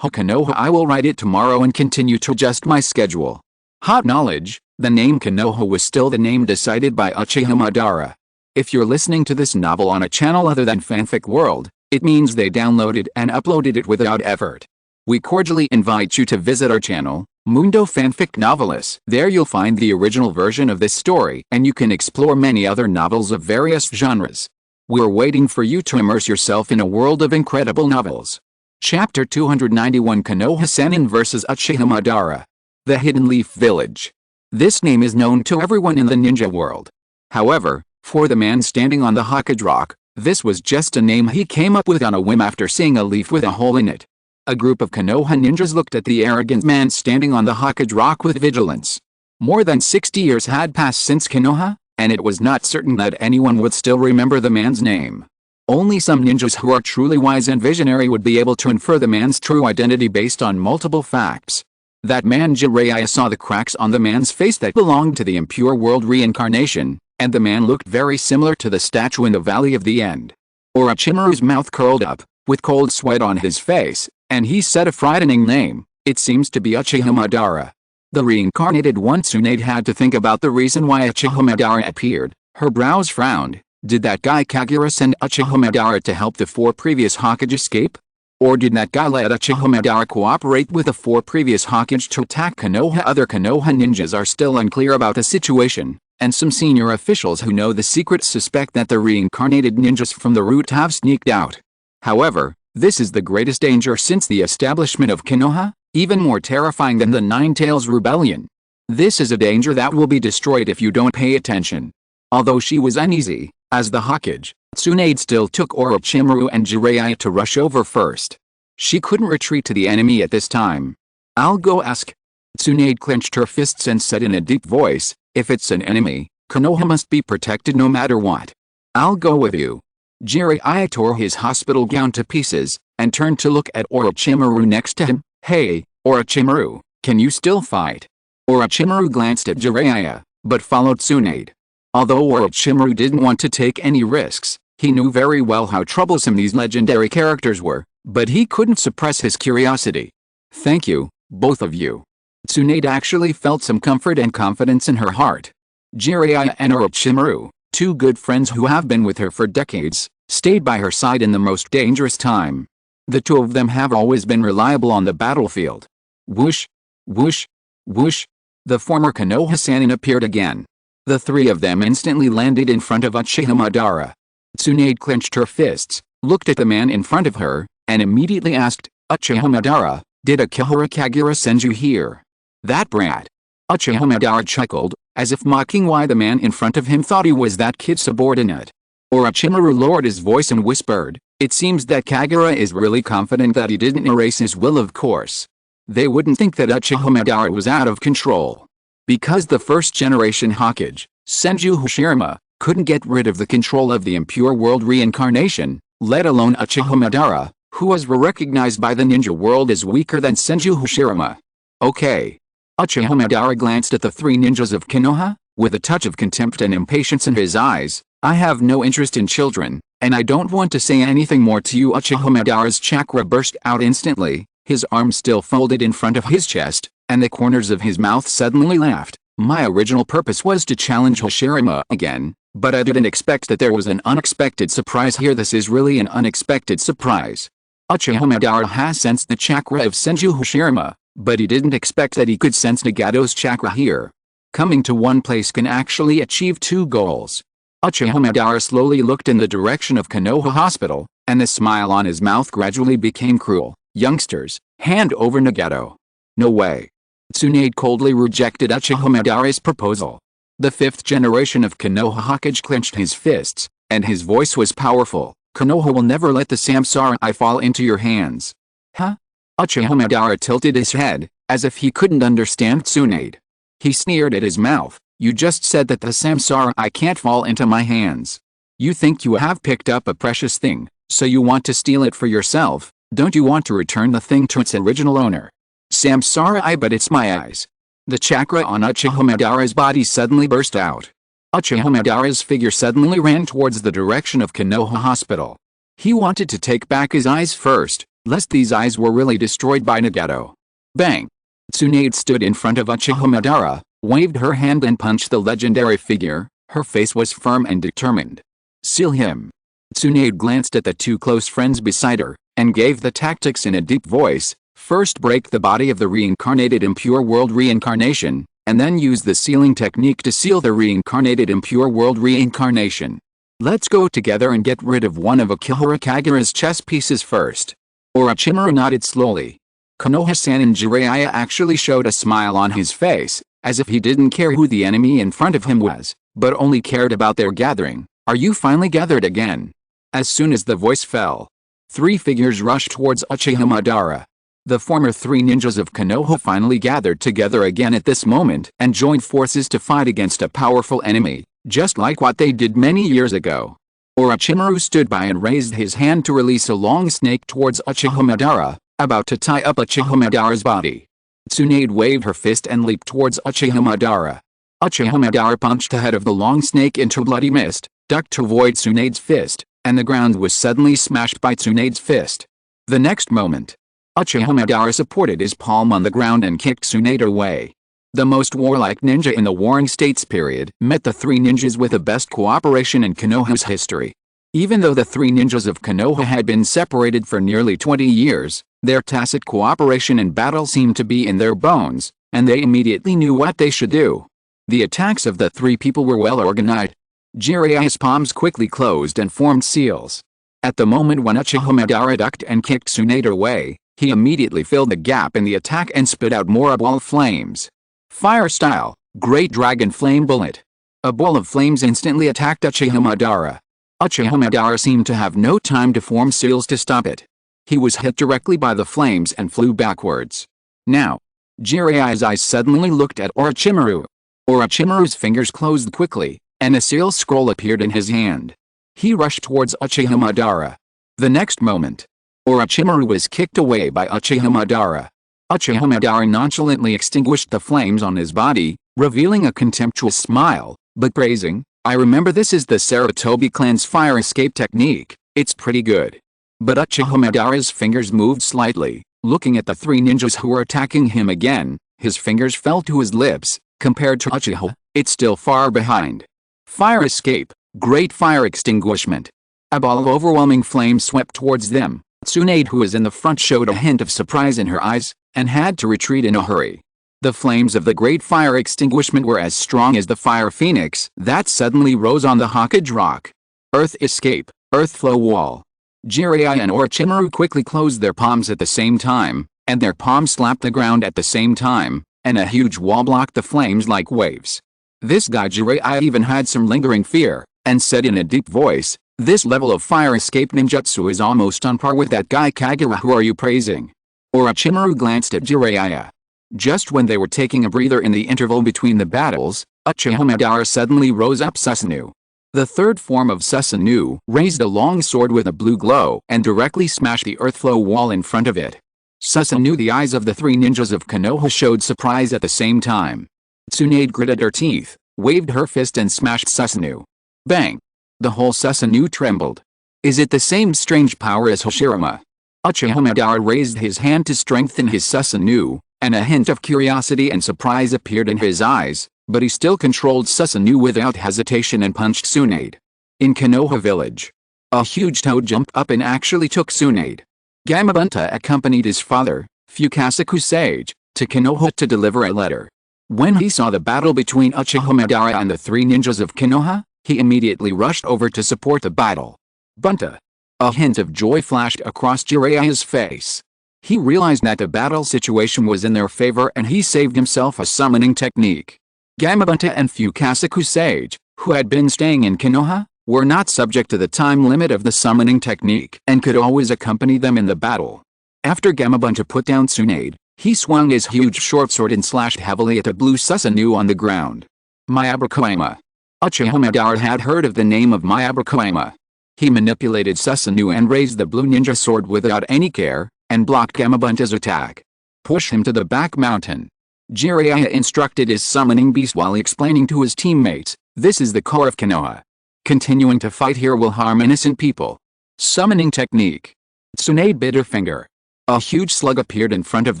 Konoha, I will write it tomorrow and continue to adjust my schedule. Hot knowledge, the name Konoha was still the name decided by Uchiha Madara. If you're listening to this novel on a channel other than Fanfic World, it means they downloaded and uploaded it without effort. We cordially invite you to visit our channel, Mundo Fanfic Novelis. There you'll find the original version of this story and you can explore many other novels of various genres. We're waiting for you to immerse yourself in a world of incredible novels. Chapter 291, Konoha Sannin vs Uchiha Madara. The Hidden Leaf Village. This name is known to everyone in the ninja world. However, for the man standing on the Hokage rock, this was just a name he came up with on a whim after seeing a leaf with a hole in it. A group of Konoha ninjas looked at the arrogant man standing on the Hokage rock with vigilance. More than 60 years had passed since Konoha, and it was not certain that anyone would still remember the man's name. Only some ninjas who are truly wise and visionary would be able to infer the man's true identity based on multiple facts. That man Jiraiya saw the cracks on the man's face that belonged to the impure world reincarnation, and the man looked very similar to the statue in the Valley of the End. Orochimaru's mouth curled up, with cold sweat on his face, and he said a frightening name. It seems to be Uchiha Madara. The reincarnated one. Tsunade had to think about the reason why Uchiha Madara appeared. Her brows frowned. Did that guy Kagura send Uchiha Madara to help the 4 previous Hokage escape? Or did that guy let Uchiha Madara cooperate with the 4 previous Hokage to attack Konoha? Other Konoha ninjas are still unclear about the situation, and some senior officials who know the secret suspect that the reincarnated ninjas from the route have sneaked out. However, this is the greatest danger since the establishment of Konoha, even more terrifying than the Nine Tails Rebellion. This is a danger that will be destroyed if you don't pay attention. Although she was uneasy, as the Hokage, Tsunade still took Orochimaru and Jiraiya to rush over first. She couldn't retreat to the enemy at this time. I'll go ask. Tsunade clenched her fists and said in a deep voice, if it's an enemy, Konoha must be protected no matter what. I'll go with you. Jiraiya tore his hospital gown to pieces, and turned to look at Orochimaru next to him. Hey, Orochimaru, can you still fight? Orochimaru glanced at Jiraiya, but followed Tsunade. Although Orochimaru didn't want to take any risks, he knew very well how troublesome these legendary characters were, but he couldn't suppress his curiosity. Thank you, both of you. Tsunade actually felt some comfort and confidence in her heart. Jiraiya and Orochimaru, 2 good friends who have been with her for decades, stayed by her side in the most dangerous time. The 2 of them have always been reliable on the battlefield. Whoosh, whoosh, whoosh. The former Konoha Sannin appeared again. The 3 of them instantly landed in front of Uchiha Madara. Tsunade clenched her fists, looked at the man in front of her, and immediately asked, Uchiha Madara, did Akihara Kagura send you here? That brat. Uchiha Madara chuckled, as if mocking why the man in front of him thought he was that kid's subordinate. Orochimaru lowered his voice and whispered, it seems that Kagura is really confident that he didn't erase his will. Of course. They wouldn't think that Uchiha Madara was out of control. Because the first generation Hokage, Senju Hashirama, couldn't get rid of the control of the impure world reincarnation, let alone Uchiha Madara, who was recognized by the ninja world as weaker than Senju Hashirama. Okay. Uchiha Madara glanced at the 3 ninjas of Konoha, with a touch of contempt and impatience in his eyes. I have no interest in children, and I don't want to say anything more to you. Uchiha Madara's chakra burst out instantly, his arms still folded in front of his chest, and the corners of his mouth suddenly laughed. My original purpose was to challenge Hashirama again, but I didn't expect that there was an unexpected surprise here. This is really an unexpected surprise. Uchiha Madara has sensed the chakra of Senju Hashirama, but he didn't expect that he could sense Nagato's chakra here. Coming to one place can actually achieve 2 goals. Uchiha Madara slowly looked in the direction of Konoha Hospital, and the smile on his mouth gradually became cruel. Youngsters, hand over Nagato. No way. Tsunade coldly rejected Uchiha Madara's proposal. The 5th generation of Konoha Hokage clenched his fists, and his voice was powerful. Konoha will never let the Samsarai fall into your hands. Huh? Uchiha Madara tilted his head, as if he couldn't understand Tsunade. He sneered at his mouth. You just said that the Samsarai can't fall into my hands. You think you have picked up a precious thing, so you want to steal it for yourself. Don't you want to return the thing to its original owner? Samsarai, but it's my eyes. The chakra on Uchiha Madara's body suddenly burst out. Uchiha Madara's figure suddenly ran towards the direction of Konoha Hospital. He wanted to take back his eyes first, lest these eyes were really destroyed by Nagato. Bang! Tsunade stood in front of Uchiha Madara, waved her hand and punched the legendary figure. Her face was firm and determined. Seal him. Tsunade glanced at the two close friends beside her, and gave the tactics in a deep voice. First break the body of the reincarnated impure world reincarnation, and then use the sealing technique to seal the reincarnated impure world reincarnation. Let's go together and get rid of one of Akihara Kagura's chess pieces first. Orochimaru nodded slowly. Konoha-san and Jiraiya actually showed a smile on his face, as if he didn't care who the enemy in front of him was, but only cared about their gathering. Are you finally gathered again? As soon as the voice fell, three figures rushed towards Uchiha Madara. The former three ninjas of Konoha finally gathered together again at this moment and joined forces to fight against a powerful enemy, just like what they did many years ago. Orochimaru stood by and raised his hand to release a long snake towards Uchiha Madara, about to tie up Uchiha Madara's body. Tsunade waved her fist and leaped towards Uchiha Madara. Uchiha Madara punched the head of the long snake into bloody mist, ducked to avoid Tsunade's fist, and the ground was suddenly smashed by Tsunade's fist. The next moment, Uchiha Madara supported his palm on the ground and kicked Tsunade away. The most warlike ninja in the Warring States period met the three ninjas with the best cooperation in Konoha's history. Even though the three ninjas of Konoha had been separated for nearly 20 years, their tacit cooperation in battle seemed to be in their bones, and they immediately knew what they should do. The attacks of the three people were well organized. Jiraiya's palms quickly closed and formed seals. At the moment when Uchiha Madara ducked and kicked Tsunade away, he immediately filled the gap in the attack and spit out more ball of flames. Fire style, Great Dragon Flame Bullet. A ball of flames instantly attacked Uchiha Madara. Uchiha Madara seemed to have no time to form seals to stop it. He was hit directly by the flames and flew backwards. Now, Jiraiya's eyes suddenly looked at Orochimaru. Orochimaru's fingers closed quickly, and a seal scroll appeared in his hand. He rushed towards Uchiha Madara. The next moment, Orochimaru was kicked away by Uchiha Madara. Uchiha Madara nonchalantly extinguished the flames on his body, revealing a contemptuous smile, but praising, "I remember this is the Sarutobi clan's fire escape technique, it's pretty good." But Uchiha Madara's fingers moved slightly. Looking at the three ninjas who were attacking him again, his fingers fell to his lips. Compared to Uchiha, it's still far behind. Fire escape, Great Fire Extinguishment. A ball of overwhelming flame swept towards them. Tsunade, who was in the front, showed a hint of surprise in her eyes, and had to retreat in a hurry. The flames of the Great Fire Extinguishment were as strong as the Fire Phoenix that suddenly rose on the Hokage Rock. Earth Escape, Earth Flow Wall. Jiraiya and Orochimaru quickly closed their palms at the same time, and their palms slapped the ground at the same time, and a huge wall blocked the flames like waves. This guy Jiraiya even had some lingering fear, and said in a deep voice, "This level of fire escape ninjutsu is almost on par with that guy Kagura who are you praising?" Orochimaru glanced at Jiraiya. Just when they were taking a breather in the interval between the battles, Uchiha Madara suddenly rose up Susanoo. The third form of Susanoo raised a long sword with a blue glow and directly smashed the earthflow wall in front of it. Susanoo, the eyes of the three ninjas of Konoha showed surprise at the same time. Tsunade gritted her teeth, waved her fist and smashed Susanoo. Bang! The whole Susanoo trembled. Is it the same strange power as Hashirama? Uchiha Madara raised his hand to strengthen his Susanoo, and a hint of curiosity and surprise appeared in his eyes, but he still controlled Susanoo without hesitation and punched Tsunade. In Konoha village, a huge toad jumped up and actually took Tsunade. Gamabunta accompanied his father, Fukasaku Sage, to Konoha to deliver a letter. When he saw the battle between Uchiha Madara and the three ninjas of Konoha, he immediately rushed over to support the battle. Bunta. A hint of joy flashed across Jiraiya's face. He realized that the battle situation was in their favor and he saved himself a summoning technique. Gamabunta and Fukasaku Sage, who had been staying in Konoha, were not subject to the time limit of the summoning technique and could always accompany them in the battle. After Gamabunta put down Tsunade, he swung his huge short sword and slashed heavily at the blue Susanoo on the ground. Myabrakoima. Uchiha Madara had heard of the name of Myabrakoima. He manipulated Susanoo and raised the blue ninja sword without any care, and blocked Gamabunta's attack. Push him to the back mountain. Jiraiya instructed his summoning beast while explaining to his teammates, "This is the core of Konoha. Continuing to fight here will harm innocent people." Summoning technique. Tsunade bit her finger, A huge slug appeared in front of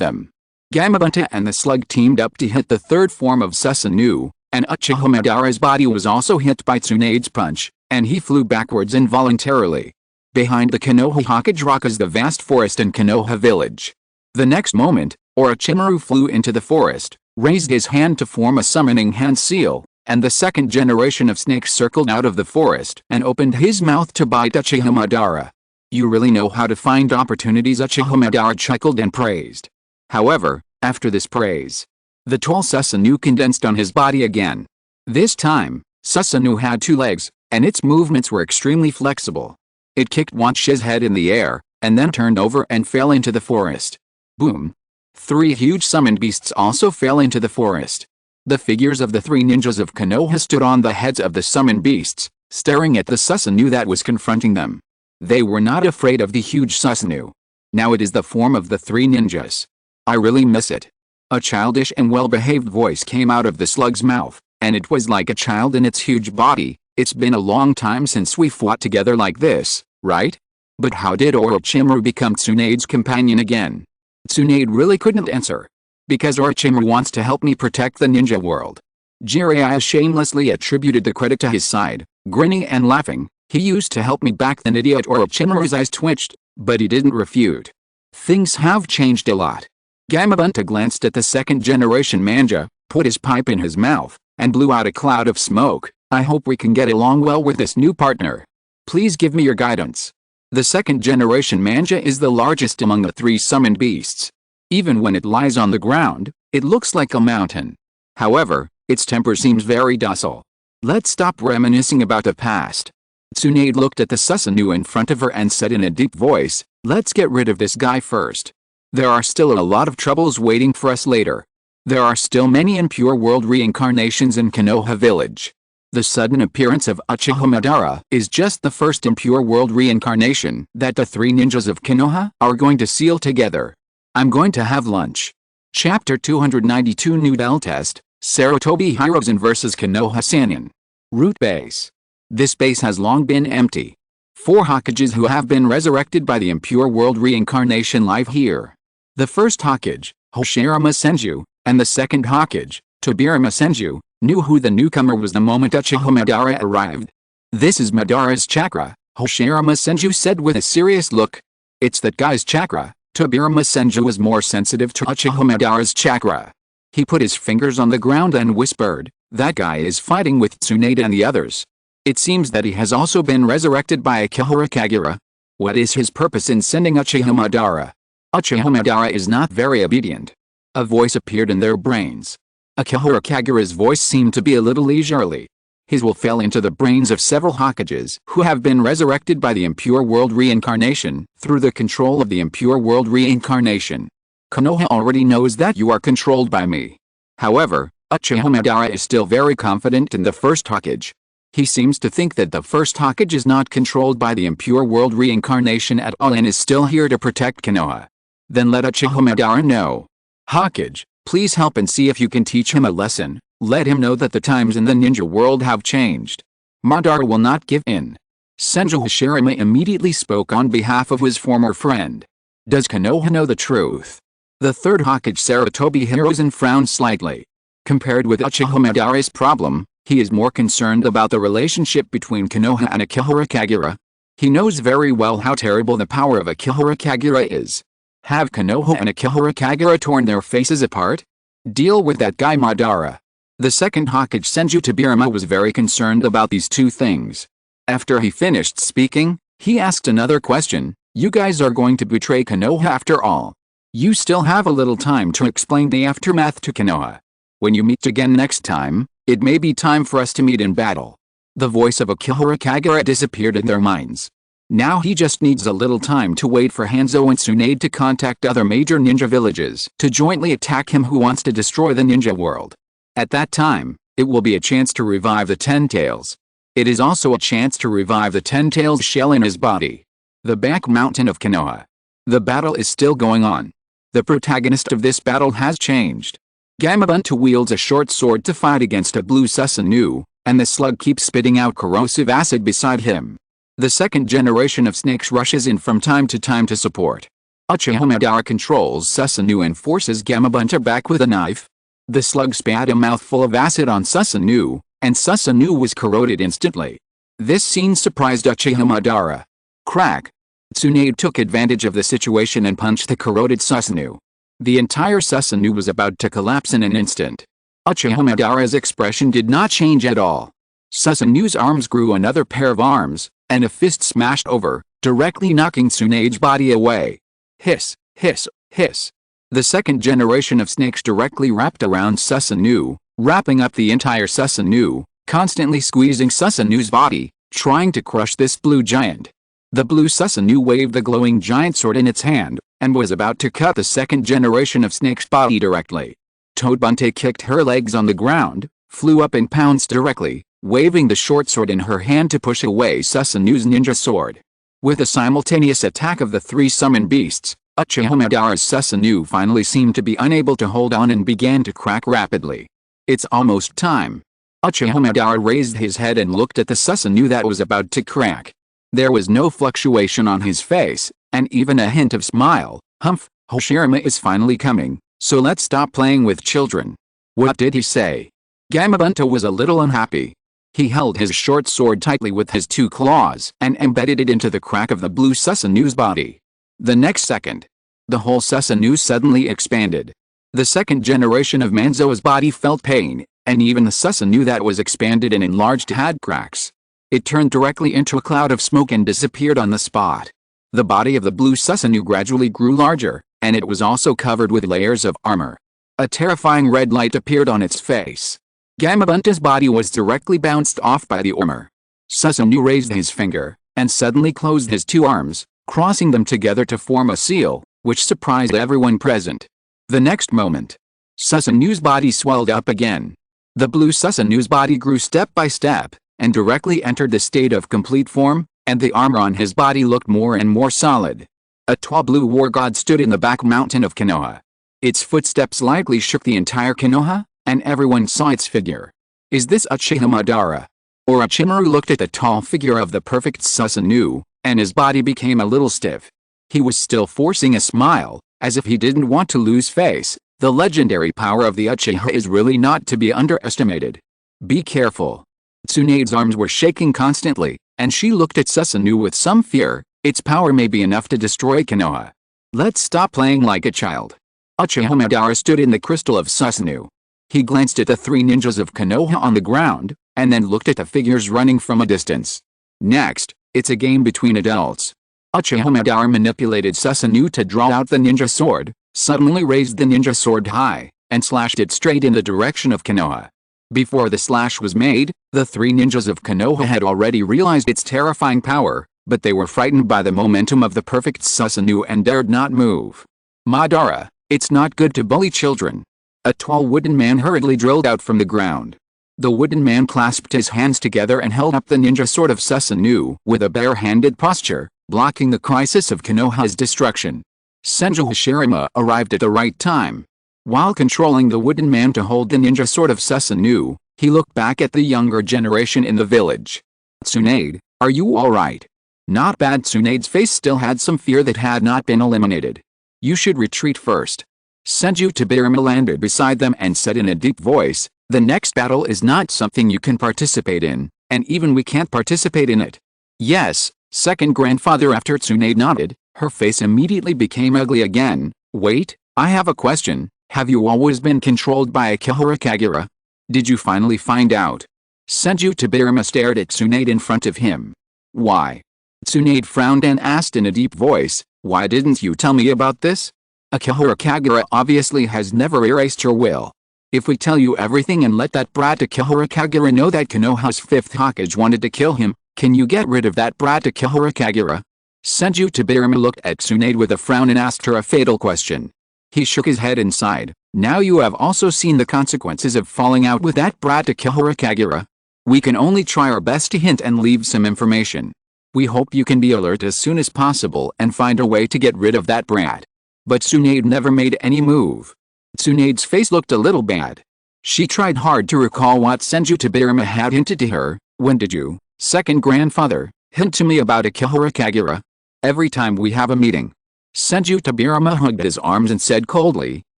them. Gamabunta and the slug teamed up to hit the third form of Susanoo, and Uchiha Madara's body was also hit by Tsunade's punch, and he flew backwards involuntarily. Behind the Konoha Hokage rock is the vast forest in Konoha village. The next moment, Orochimaru flew into the forest, raised his hand to form a summoning hand seal, and the second generation of snakes circled out of the forest and opened his mouth to bite Uchiha Madara. "You really know how to find opportunities," Uchiha Madara chuckled and praised. However, after this praise, the tall Susanoo condensed on his body again. This time, Susanoo had 2 legs, and its movements were extremely flexible. It kicked Wanshi's head in the air, and then turned over and fell into the forest. Boom! 3 huge summoned beasts also fell into the forest. The figures of the 3 ninjas of Konoha stood on the heads of the summoned beasts, staring at the Susanoo that was confronting them. They were not afraid of the huge Susanoo. Now it is the form of the 3 ninjas. "I really miss it." A childish and well-behaved voice came out of the slug's mouth, and it was like a child in its huge body. "It's been a long time since we fought together like this, right?" But how did Orochimaru become Tsunade's companion again? Tsunade really couldn't answer. "Because Orochimaru wants to help me protect the ninja world." Jiraiya shamelessly attributed the credit to his side, grinning and laughing. "He used to help me back then." Idiot Orochimaru's eyes twitched, but he didn't refute. Things have changed a lot. Gamabunta glanced at the second generation manja, put his pipe in his mouth, and blew out a cloud of smoke. "I hope we can get along well with this new partner. Please give me your guidance." The second generation manja is the largest among the 3 summoned beasts. Even when it lies on the ground, it looks like a mountain. However, its temper seems very docile. "Let's stop reminiscing about the past." Tsunade looked at the Susanoo in front of her and said in a deep voice, "Let's get rid of this guy first. There are still a lot of troubles waiting for us later. There are still many impure world reincarnations in Konoha village. The sudden appearance of Uchiha Madara is just the first impure world reincarnation that the 3 ninjas of Konoha are going to seal together. I'm going to have lunch." Chapter 292 Noodle Test, Sarutobi Hiruzen vs Konoha Sannin. Root Base. This base has long been empty. 4 Hokages who have been resurrected by the impure world reincarnation live here. The first Hokage, Hoshirama Senju, and the second Hokage, Tobirama Senju, knew who the newcomer was the moment Uchiha Madara arrived. "This is Madara's chakra," Hoshirama Senju said with a serious look. "It's that guy's chakra." Tobirama Senju was more sensitive to Uchiha Madara's chakra. He put his fingers on the ground and whispered, "That guy is fighting with Tsunade and the others. It seems that he has also been resurrected by Akihara Kagura. What is his purpose in sending Uchiha Madara?" Uchiha Madara is not very obedient. A voice appeared in their brains. Akihara Kagura's voice seemed to be a little leisurely. His will fell into the brains of several Hokages who have been resurrected by the impure world reincarnation through the control of the impure world reincarnation. "Konoha already knows that you are controlled by me." However, Uchiha Madara is still very confident in the first Hokage. He seems to think that the first Hokage is not controlled by the impure world reincarnation at all and is still here to protect Konoha. Then let Uchiha Madara know. "Hokage, please help and see if you can teach him a lesson. Let him know that the times in the ninja world have changed. Madara will not give in." Senju Hoshirama immediately spoke on behalf of his former friend. "Does Konoha know the truth?" The third Hokage Sarutobi Hiruzen frowned slightly. Compared with Uchiha Madara's problem, he is more concerned about the relationship between Konoha and Akihara Kagura. He knows very well how terrible the power of Akihara Kagura is. Have Konoha and Akihara Kagura torn their faces apart? Deal with that guy Madara. The second Hokage Senju Tobirama was very concerned about these 2 things. After he finished speaking, he asked another question. "You guys are going to betray Konoha after all. You still have a little time to explain the aftermath to Konoha. When you meet again next time, it may be time for us to meet in battle." The voice of Akihara Kagura disappeared in their minds. Now he just needs a little time to wait for Hanzo and Tsunade to contact other major ninja villages to jointly attack him who wants to destroy the ninja world. At that time, it will be a chance to revive the Ten Tails. It is also a chance to revive the Ten Tails shell in his body. The back mountain of Konoha. The battle is still going on. The protagonist of this battle has changed. Gamabunta wields a short sword to fight against a blue Susanoo, and the slug keeps spitting out corrosive acid beside him. The second generation of snakes rushes in from time to time to support. Uchiha Madara controls Susanoo and forces Gamabunta back with a knife. The slug spat a mouthful of acid on Susanoo, and Susanoo was corroded instantly. This scene surprised Uchiha Madara. Crack! Tsunade took advantage of the situation and punched the corroded Susanoo. The entire Susanoo was about to collapse in an instant. Uchiha Madara's expression did not change at all. Susanoo's arms grew another pair of arms, and a fist smashed over, directly knocking Tsunade's body away. Hiss, hiss, hiss. The second generation of snakes directly wrapped around Susanoo, wrapping up the entire Susanoo, constantly squeezing Susanoo's body, trying to crush this blue giant. The blue Susanoo waved the glowing giant sword in its hand, and was about to cut the second generation of snake's body directly. Todbunte kicked her legs on the ground, flew up and pounced directly, waving the short sword in her hand to push away Susanoo's ninja sword. With a simultaneous attack of the three summoned beasts, Uchiha Madara's Susanoo finally seemed to be unable to hold on and began to crack rapidly. It's almost time. Uchiha Madara raised his head and looked at the Susanoo that was about to crack. There was no fluctuation on his face, and even a hint of smile. Humph, Hoshirama is finally coming, so let's stop playing with children. What did he say? Gamabunta was a little unhappy. He held his short sword tightly with his two claws and embedded it into the crack of the blue Susanoo's body. The next second, the whole Susanoo suddenly expanded. The second generation of Manzo's body felt pain, and even the Susanoo that was expanded and enlarged had cracks. It turned directly into a cloud of smoke and disappeared on the spot. The body of the blue Susanoo gradually grew larger, and it was also covered with layers of armor. A terrifying red light appeared on its face. Gamabunta's body was directly bounced off by the armor. Susanoo raised his finger, and suddenly closed his two arms, crossing them together to form a seal, which surprised everyone present. The next moment, Susanoo's body swelled up again. The blue Susanoo's body grew step by step, and directly entered the state of complete form, and the armor on his body looked more and more solid. A tall blue war god stood in the back mountain of Konoha. Its footsteps lightly shook the entire Konoha, and everyone saw its figure. Is this Uchiha Madara? Orochimaru looked at the tall figure of the perfect Susanoo, and his body became a little stiff. He was still forcing a smile, as if he didn't want to lose face. The legendary power of the Uchiha is really not to be underestimated. Be careful. Tsunade's arms were shaking constantly, and she looked at Susanoo with some fear. Its power may be enough to destroy Konoha. Let's stop playing like a child. Uchiha Madara stood in the crystal of Susanoo. He glanced at the three ninjas of Konoha on the ground, and then looked at the figures running from a distance. Next, it's a game between adults. Uchiha Madara manipulated Susanoo to draw out the ninja sword, suddenly raised the ninja sword high, and slashed it straight in the direction of Konoha. Before the slash was made, the three ninjas of Konoha had already realized its terrifying power, but they were frightened by the momentum of the perfect Susanoo and dared not move. Madara, it's not good to bully children. A tall wooden man hurriedly drilled out from the ground. The wooden man clasped his hands together and held up the ninja sword of Susanoo with a bare-handed posture, blocking the crisis of Konoha's destruction. Senju Hashirama arrived at the right time. While controlling the wooden man to hold the ninja sword of Susanoo, he looked back at the younger generation in the village. Tsunade, are you alright? Not bad. Tsunade's face still had some fear that had not been eliminated. You should retreat first. Senju Tobirama landed beside them and said in a deep voice, the next battle is not something you can participate in, and even we can't participate in it. Yes, second grandfather. After Tsunade nodded, her face immediately became ugly again. Wait, I have a question. Have you always been controlled by Akihara Kagura? Did you finally find out? Senju Tobirama stared at Tsunade in front of him. Why? Tsunade frowned and asked in a deep voice, why didn't you tell me about this? Akihara Kagura obviously has never erased your will. If we tell you everything and let that brat Akihara Kagura know that Konoha's fifth Hokage wanted to kill him, can you get rid of that brat Akihara Kagura? Senju Tobirama looked at Tsunade with a frown and asked her a fatal question. He shook his head and sighed. Now you have also seen the consequences of falling out with that brat Akihara Kagura. We can only try our best to hint and leave some information. We hope you can be alert as soon as possible and find a way to get rid of that brat. But Tsunade never made any move. Tsunade's face looked a little bad. She tried hard to recall what Senju Tobirama had hinted to her. When did you, second grandfather, hint to me about Akihara Kagura? Every time we have a meeting. Senju Tobirama hugged his arms and said coldly,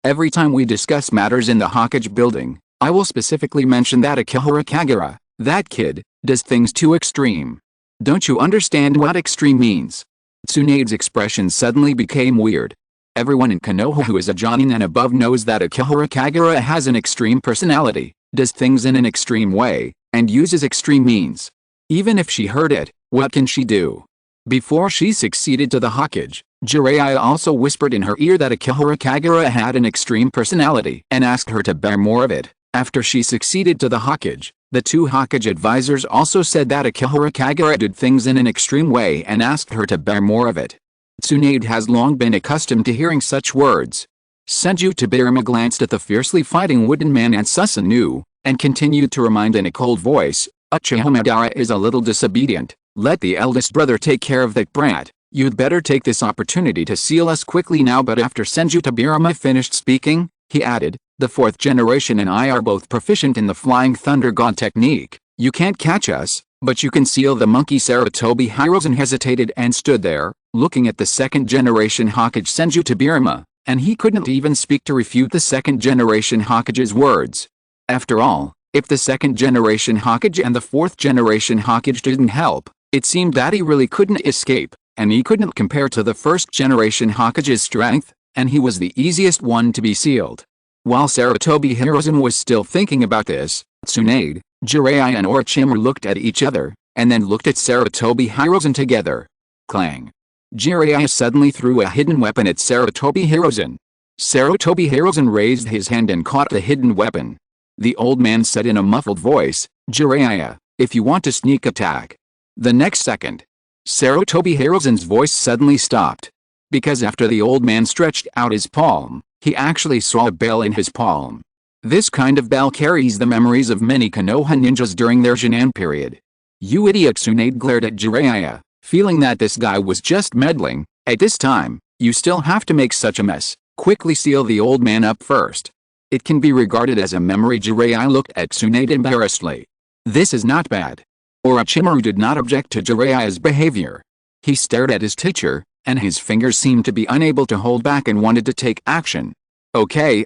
"Every time we discuss matters in the Hokage building, I will specifically mention that Akihara Kagura, that kid, does things too extreme. Don't you understand what extreme means?" Tsunade's expression suddenly became weird. Everyone in Konoha who is a Jonin and above knows that Akihara Kagura has an extreme personality, does things in an extreme way, and uses extreme means. Even if she heard it, what can she do? Before she succeeded to the Hokage, Jiraiya also whispered in her ear that Akihara Kagura had an extreme personality and asked her to bear more of it. After she succeeded to the Hokage, the two Hokage advisors also said that Akihara Kagura did things in an extreme way and asked her to bear more of it. Tsunade has long been accustomed to hearing such words. Senju Tobirama glanced at the fiercely fighting wooden man and Susanoo, and continued to remind in a cold voice, "Uchiha Madara is a little disobedient. Let the eldest brother take care of that brat. You'd better take this opportunity to seal us quickly now." But after Senju Tobirama finished speaking, he added, "The fourth generation and I are both proficient in the Flying Thunder God technique. You can't catch us, but you can seal the monkey." Sarutobi Hiruzen hesitated and stood there, looking at the second generation Hokage Senju Tobirama, and he couldn't even speak to refute the second generation Hokage's words. After all, if the second generation Hokage and the fourth generation Hokage didn't help, it seemed that he really couldn't escape, and he couldn't compare to the first generation Hokage's strength, and he was the easiest one to be sealed. While Sarutobi Hiruzen was still thinking about this, Tsunade, Jiraiya and Orochimaru looked at each other, and then looked at Sarutobi Hiruzen together. Clang! Jiraiya suddenly threw a hidden weapon at Sarutobi Hiruzen. Sarutobi Hiruzen raised his hand and caught the hidden weapon. The old man said in a muffled voice, "Jiraiya, if you want to sneak attack." The next second, Sarutobi Hiruzen's voice suddenly stopped. Because after the old man stretched out his palm, he actually saw a bell in his palm. This kind of bell carries the memories of many Konoha ninjas during their Jinan period. "You idiot!" Tsunade glared at Jiraiya, feeling that this guy was just meddling. "At this time, you still have to make such a mess. Quickly seal the old man up first." It can be regarded as a memory. Jiraiya looked at Tsunade embarrassedly. This is not bad. Orochimaru did not object to Jiraiya's behavior. He stared at his teacher, and his fingers seemed to be unable to hold back and wanted to take action. Okay.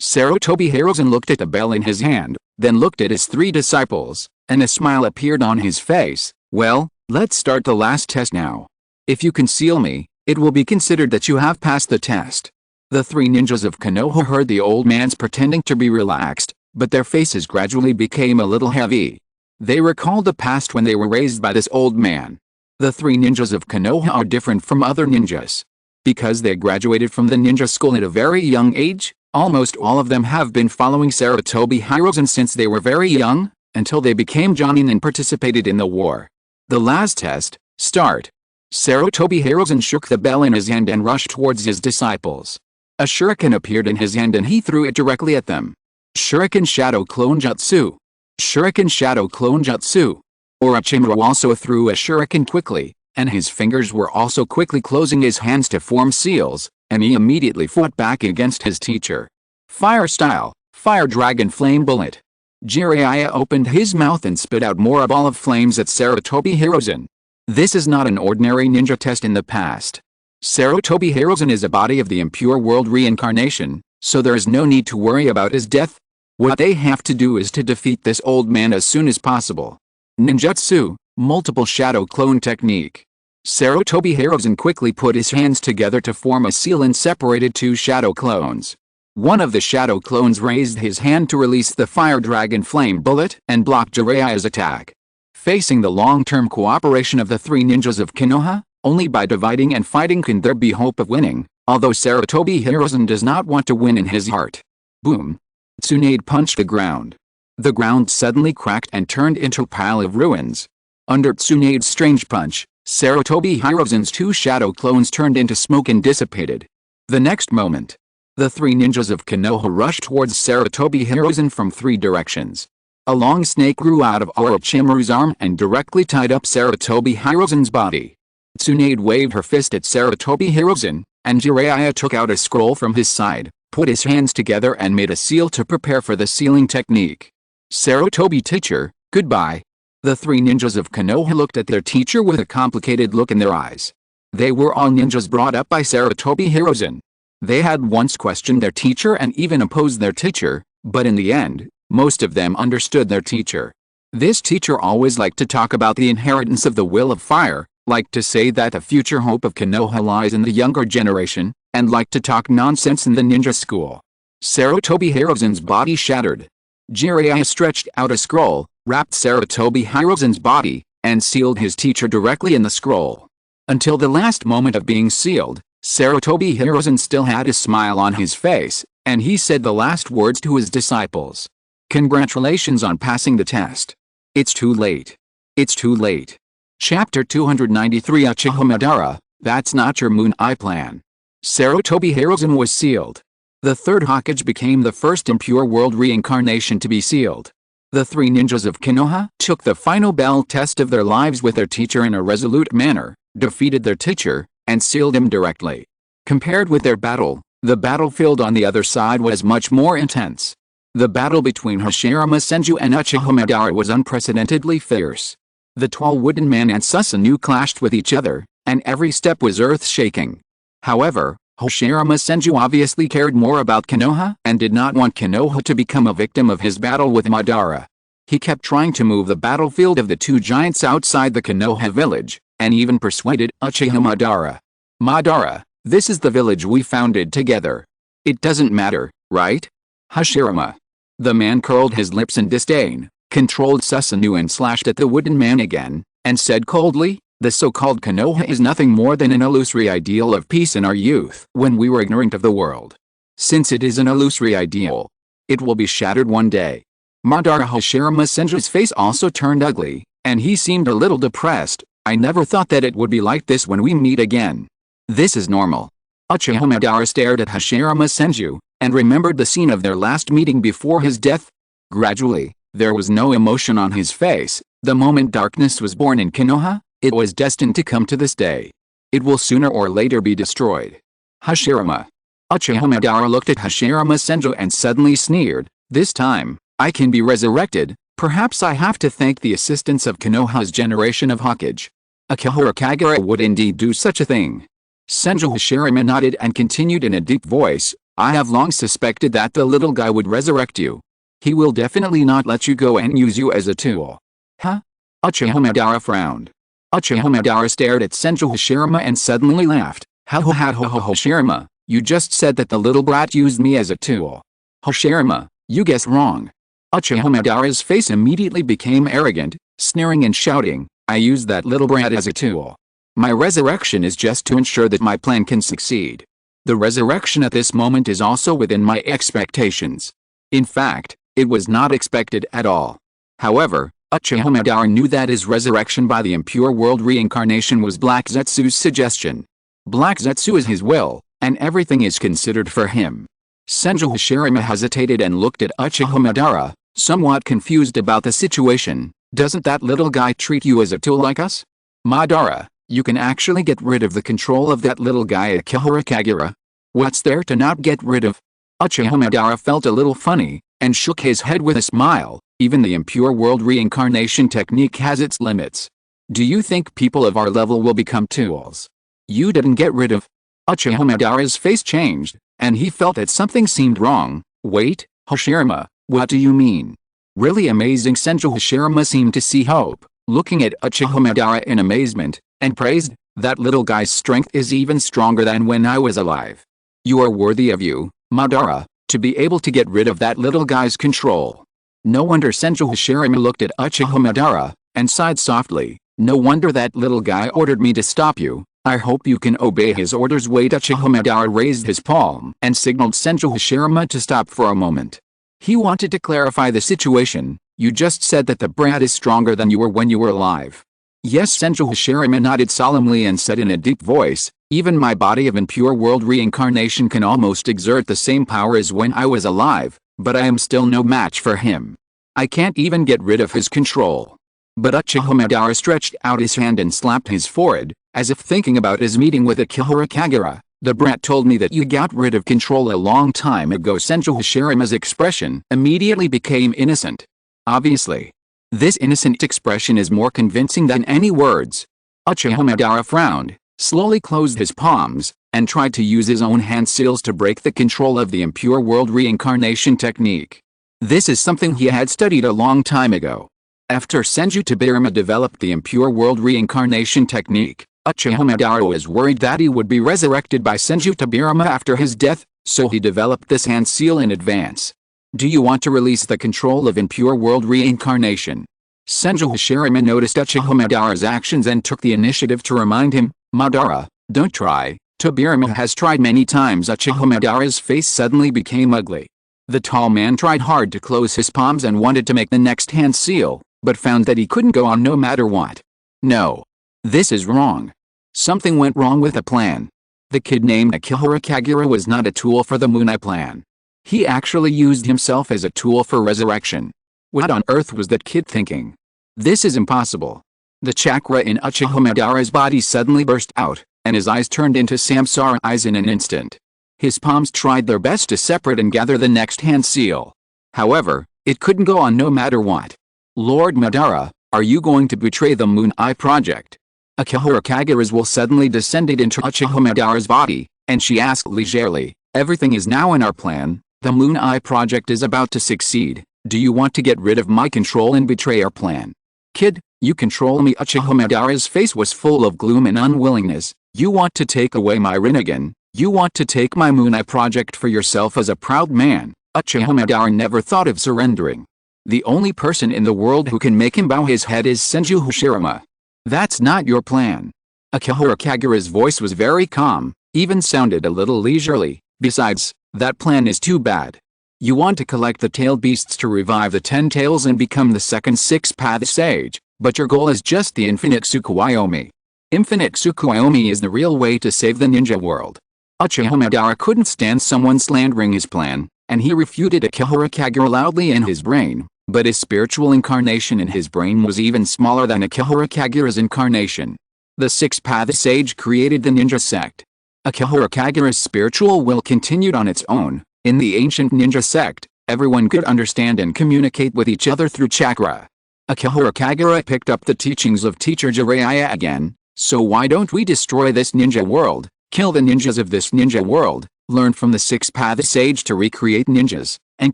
Sarutobi Hiruzen looked at the bell in his hand, then looked at his three disciples, and a smile appeared on his face. "Well, let's start the last test now. If you can seal me, it will be considered that you have passed the test." The three ninjas of Konoha heard the old man's pretending to be relaxed, but their faces gradually became a little heavy. They recalled the past when they were raised by this old man. The three ninjas of Konoha are different from other ninjas. Because they graduated from the ninja school at a very young age, almost all of them have been following Sarutobi Hiruzen since they were very young, until they became Jonin and participated in the war. The last test, start. Sarutobi Hiruzen shook the bell in his hand and rushed towards his disciples. A shuriken appeared in his hand and he threw it directly at them. Shuriken Shadow Clone Jutsu. Shuriken Shadow Clone Jutsu. Orochimaru also threw a shuriken quickly, and his fingers were also quickly closing his hands to form seals, and he immediately fought back against his teacher. Fire Style, Fire Dragon Flame Bullet. Jiraiya opened his mouth and spit out more ball of flames at Sarutobi Hiruzen. This is not an ordinary ninja test in the past. Sarutobi Hiruzen is a body of the impure world reincarnation, so there is no need to worry about his death. What they have to do is to defeat this old man as soon as possible. Ninjutsu, Multiple Shadow Clone Technique. Sarutobi Hiruzen quickly put his hands together to form a seal and separated two shadow clones. One of the shadow clones raised his hand to release the Fire Dragon Flame Bullet and block Jiraiya's attack. Facing the long-term cooperation of the three ninjas of Konoha, only by dividing and fighting can there be hope of winning, although Sarutobi Hiruzen does not want to win in his heart. Boom! Tsunade punched the ground. The ground suddenly cracked and turned into a pile of ruins. Under Tsunade's strange punch, Sarutobi Hiruzen's two shadow clones turned into smoke and dissipated. The next moment, the three ninjas of Konoha rushed towards Sarutobi Hiruzen from three directions. A long snake grew out of Orochimaru's arm and directly tied up Sarutobi Hiruzen's body. Tsunade waved her fist at Sarutobi Hiruzen, and Jiraiya took out a scroll from his side, put his hands together and made a seal to prepare for the sealing technique. Sarutobi teacher, goodbye. The three ninjas of Konoha looked at their teacher with a complicated look in their eyes. They were all ninjas brought up by Sarutobi Hirozen. They had once questioned their teacher and even opposed their teacher, but in the end, most of them understood their teacher. This teacher always liked to talk about the inheritance of the will of fire, liked to say that the future hope of Konoha lies in the younger generation, and liked to talk nonsense in the ninja school. Sarutobi Hirozen's body shattered. Jiraiya stretched out a scroll, wrapped Sarutobi Hirozen's body, and sealed his teacher directly in the scroll. Until the last moment of being sealed, Sarutobi Hirozen still had a smile on his face, and he said the last words to his disciples. Congratulations on passing the test. It's too late. It's too late. Chapter 293 Uchiha Madara, that's not your Moon Eye plan. Sarutobi Hirozen was sealed. The third Hokage became the first impure world reincarnation to be sealed. The three ninjas of Konoha took the final bell test of their lives with their teacher in a resolute manner, defeated their teacher, and sealed him directly. Compared with their battle, the battlefield on the other side was much more intense. The battle between Hashirama Senju and Uchiha Madara was unprecedentedly fierce. The tall wooden man and Susanoo clashed with each other, and every step was earth-shaking. However, Hashirama Senju obviously cared more about Konoha and did not want Konoha to become a victim of his battle with Madara. He kept trying to move the battlefield of the two giants outside the Konoha village, and even persuaded Uchiha Madara. Madara, this is the village we founded together. It doesn't matter, right? Hashirama. The man curled his lips in disdain, controlled Susanoo and slashed at the wooden man again, and said coldly, the so-called Konoha is nothing more than an illusory ideal of peace in our youth when we were ignorant of the world. Since it is an illusory ideal, it will be shattered one day. Madara Hashirama Senju's face also turned ugly, and he seemed a little depressed. I never thought that it would be like this when we meet again. This is normal. Uchiha Madara stared at Hashirama Senju, and remembered the scene of their last meeting before his death. Gradually, there was no emotion on his face. The moment darkness was born in Konoha, it was destined to come to this day. It will sooner or later be destroyed. Hashirama. Uchiha Madara looked at Hashirama Senju and suddenly sneered, this time, I can be resurrected. Perhaps I have to thank the assistance of Konoha's generation of Hokage. Akihara Kagura would indeed do such a thing. Senju Hashirama nodded and continued in a deep voice, I have long suspected that the little guy would resurrect you. He will definitely not let you go and use you as a tool. Huh? Uchiha Madara frowned. Uchiha Madara stared at Senju Hashirama and suddenly laughed. Ha ha ha ha ha Hashirama, you just said that the little brat used me as a tool. Hashirama, you guessed wrong. Uchiha Madara's face immediately became arrogant, sneering and shouting, I used that little brat as a tool. My resurrection is just to ensure that my plan can succeed. The resurrection at this moment is also within my expectations. In fact, it was not expected at all. However, Uchiha Madara knew that his resurrection by the impure world reincarnation was Black Zetsu's suggestion. Black Zetsu is his will, and everything is considered for him. Senju Hashirama hesitated and looked at Uchiha Madara, somewhat confused about the situation. Doesn't that little guy treat you as a tool like us? Madara, you can actually get rid of the control of that little guy Akihara Kagura. What's there to not get rid of? Uchiha Madara felt a little funny, and shook his head with a smile. Even the impure world reincarnation technique has its limits. Do you think people of our level will become tools? You didn't get rid of... Uchiha Madara's face changed, and he felt that something seemed wrong. Wait, Hashirama, what do you mean? Really amazing. Senju Hashirama seemed to see hope, looking at Uchiha Madara in amazement, and praised, that little guy's strength is even stronger than when I was alive. You are worthy of you, Madara, to be able to get rid of that little guy's control. No wonder. Senju Hashirama looked at Uchiha Madara, and sighed softly, no wonder that little guy ordered me to stop you. I hope you can obey his orders. Wait. Uchiha Madara raised his palm and signaled Senju Hashirama to stop for a moment. He wanted to clarify the situation. You just said that the brat is stronger than you were when you were alive. Yes. Senju Hashirama nodded solemnly and said in a deep voice, even my body of impure world reincarnation can almost exert the same power as when I was alive, but I am still no match for him. I can't even get rid of his control. But Uchiha Madara stretched out his hand and slapped his forehead, as if thinking about his meeting with Akihara Kagura. The brat told me that you got rid of control a long time ago. Senju Hashirama's expression immediately became innocent. Obviously. This innocent expression is more convincing than any words. Uchiha Madara frowned, slowly closed his palms, and tried to use his own hand seals to break the control of the impure world reincarnation technique. This is something he had studied a long time ago. After Senju Tobirama developed the impure world reincarnation technique, Uchiha Madara was worried that he would be resurrected by Senju Tobirama after his death, so he developed this hand seal in advance. Do you want to release the control of impure world reincarnation? Senju Hashirama noticed Uchiha Madara's actions and took the initiative to remind him, Madara, don't try. Tobirama has tried many times. Uchiha Madara's face suddenly became ugly. The tall man tried hard to close his palms and wanted to make the next hand seal, but found that he couldn't go on no matter what. No. This is wrong. Something went wrong with the plan. The kid named Akihara Kagura was not a tool for the Moon Eye plan. He actually used himself as a tool for resurrection. What on earth was that kid thinking? This is impossible. The chakra in Uchiha Madara's body suddenly burst out, and his eyes turned into samsara eyes in an instant. His palms tried their best to separate and gather the next hand seal. However, it couldn't go on no matter what. Lord Madara, are you going to betray the Moon Eye project? Akihara Kagura's will suddenly descended into Uchiha Madara's body, and she asked leisurely, everything is now in our plan, the Moon Eye project is about to succeed, do you want to get rid of my control and betray our plan? Kid, you control me. Uchiha Madara's face was full of gloom and unwillingness. You want to take away my Rinnegan, you want to take my Moon Eye project for yourself. As a proud man, Uchiha Madara never thought of surrendering. The only person in the world who can make him bow his head is Senju Hashirama. That's not your plan. Akihara Kagura's voice was very calm, even sounded a little leisurely. Besides, that plan is too bad. You want to collect the tailed beasts to revive the 10 tails and become the second six-path sage, but your goal is just the infinite Tsukuyomi. Infinite Tsukuyomi is the real way to save the ninja world. Uchiha Madara couldn't stand someone slandering his plan, and he refuted Akihara Kagura loudly in his brain, but his spiritual incarnation in his brain was even smaller than Akihara Kagura's incarnation. The six-path sage created the ninja sect. Akihara Kagura's spiritual will continued on its own. In the ancient ninja sect, everyone could understand and communicate with each other through chakra. Akihara Kagura picked up the teachings of teacher Jiraiya again, so why don't we destroy this ninja world, kill the ninjas of this ninja world, learn from the six-path sage to recreate ninjas, and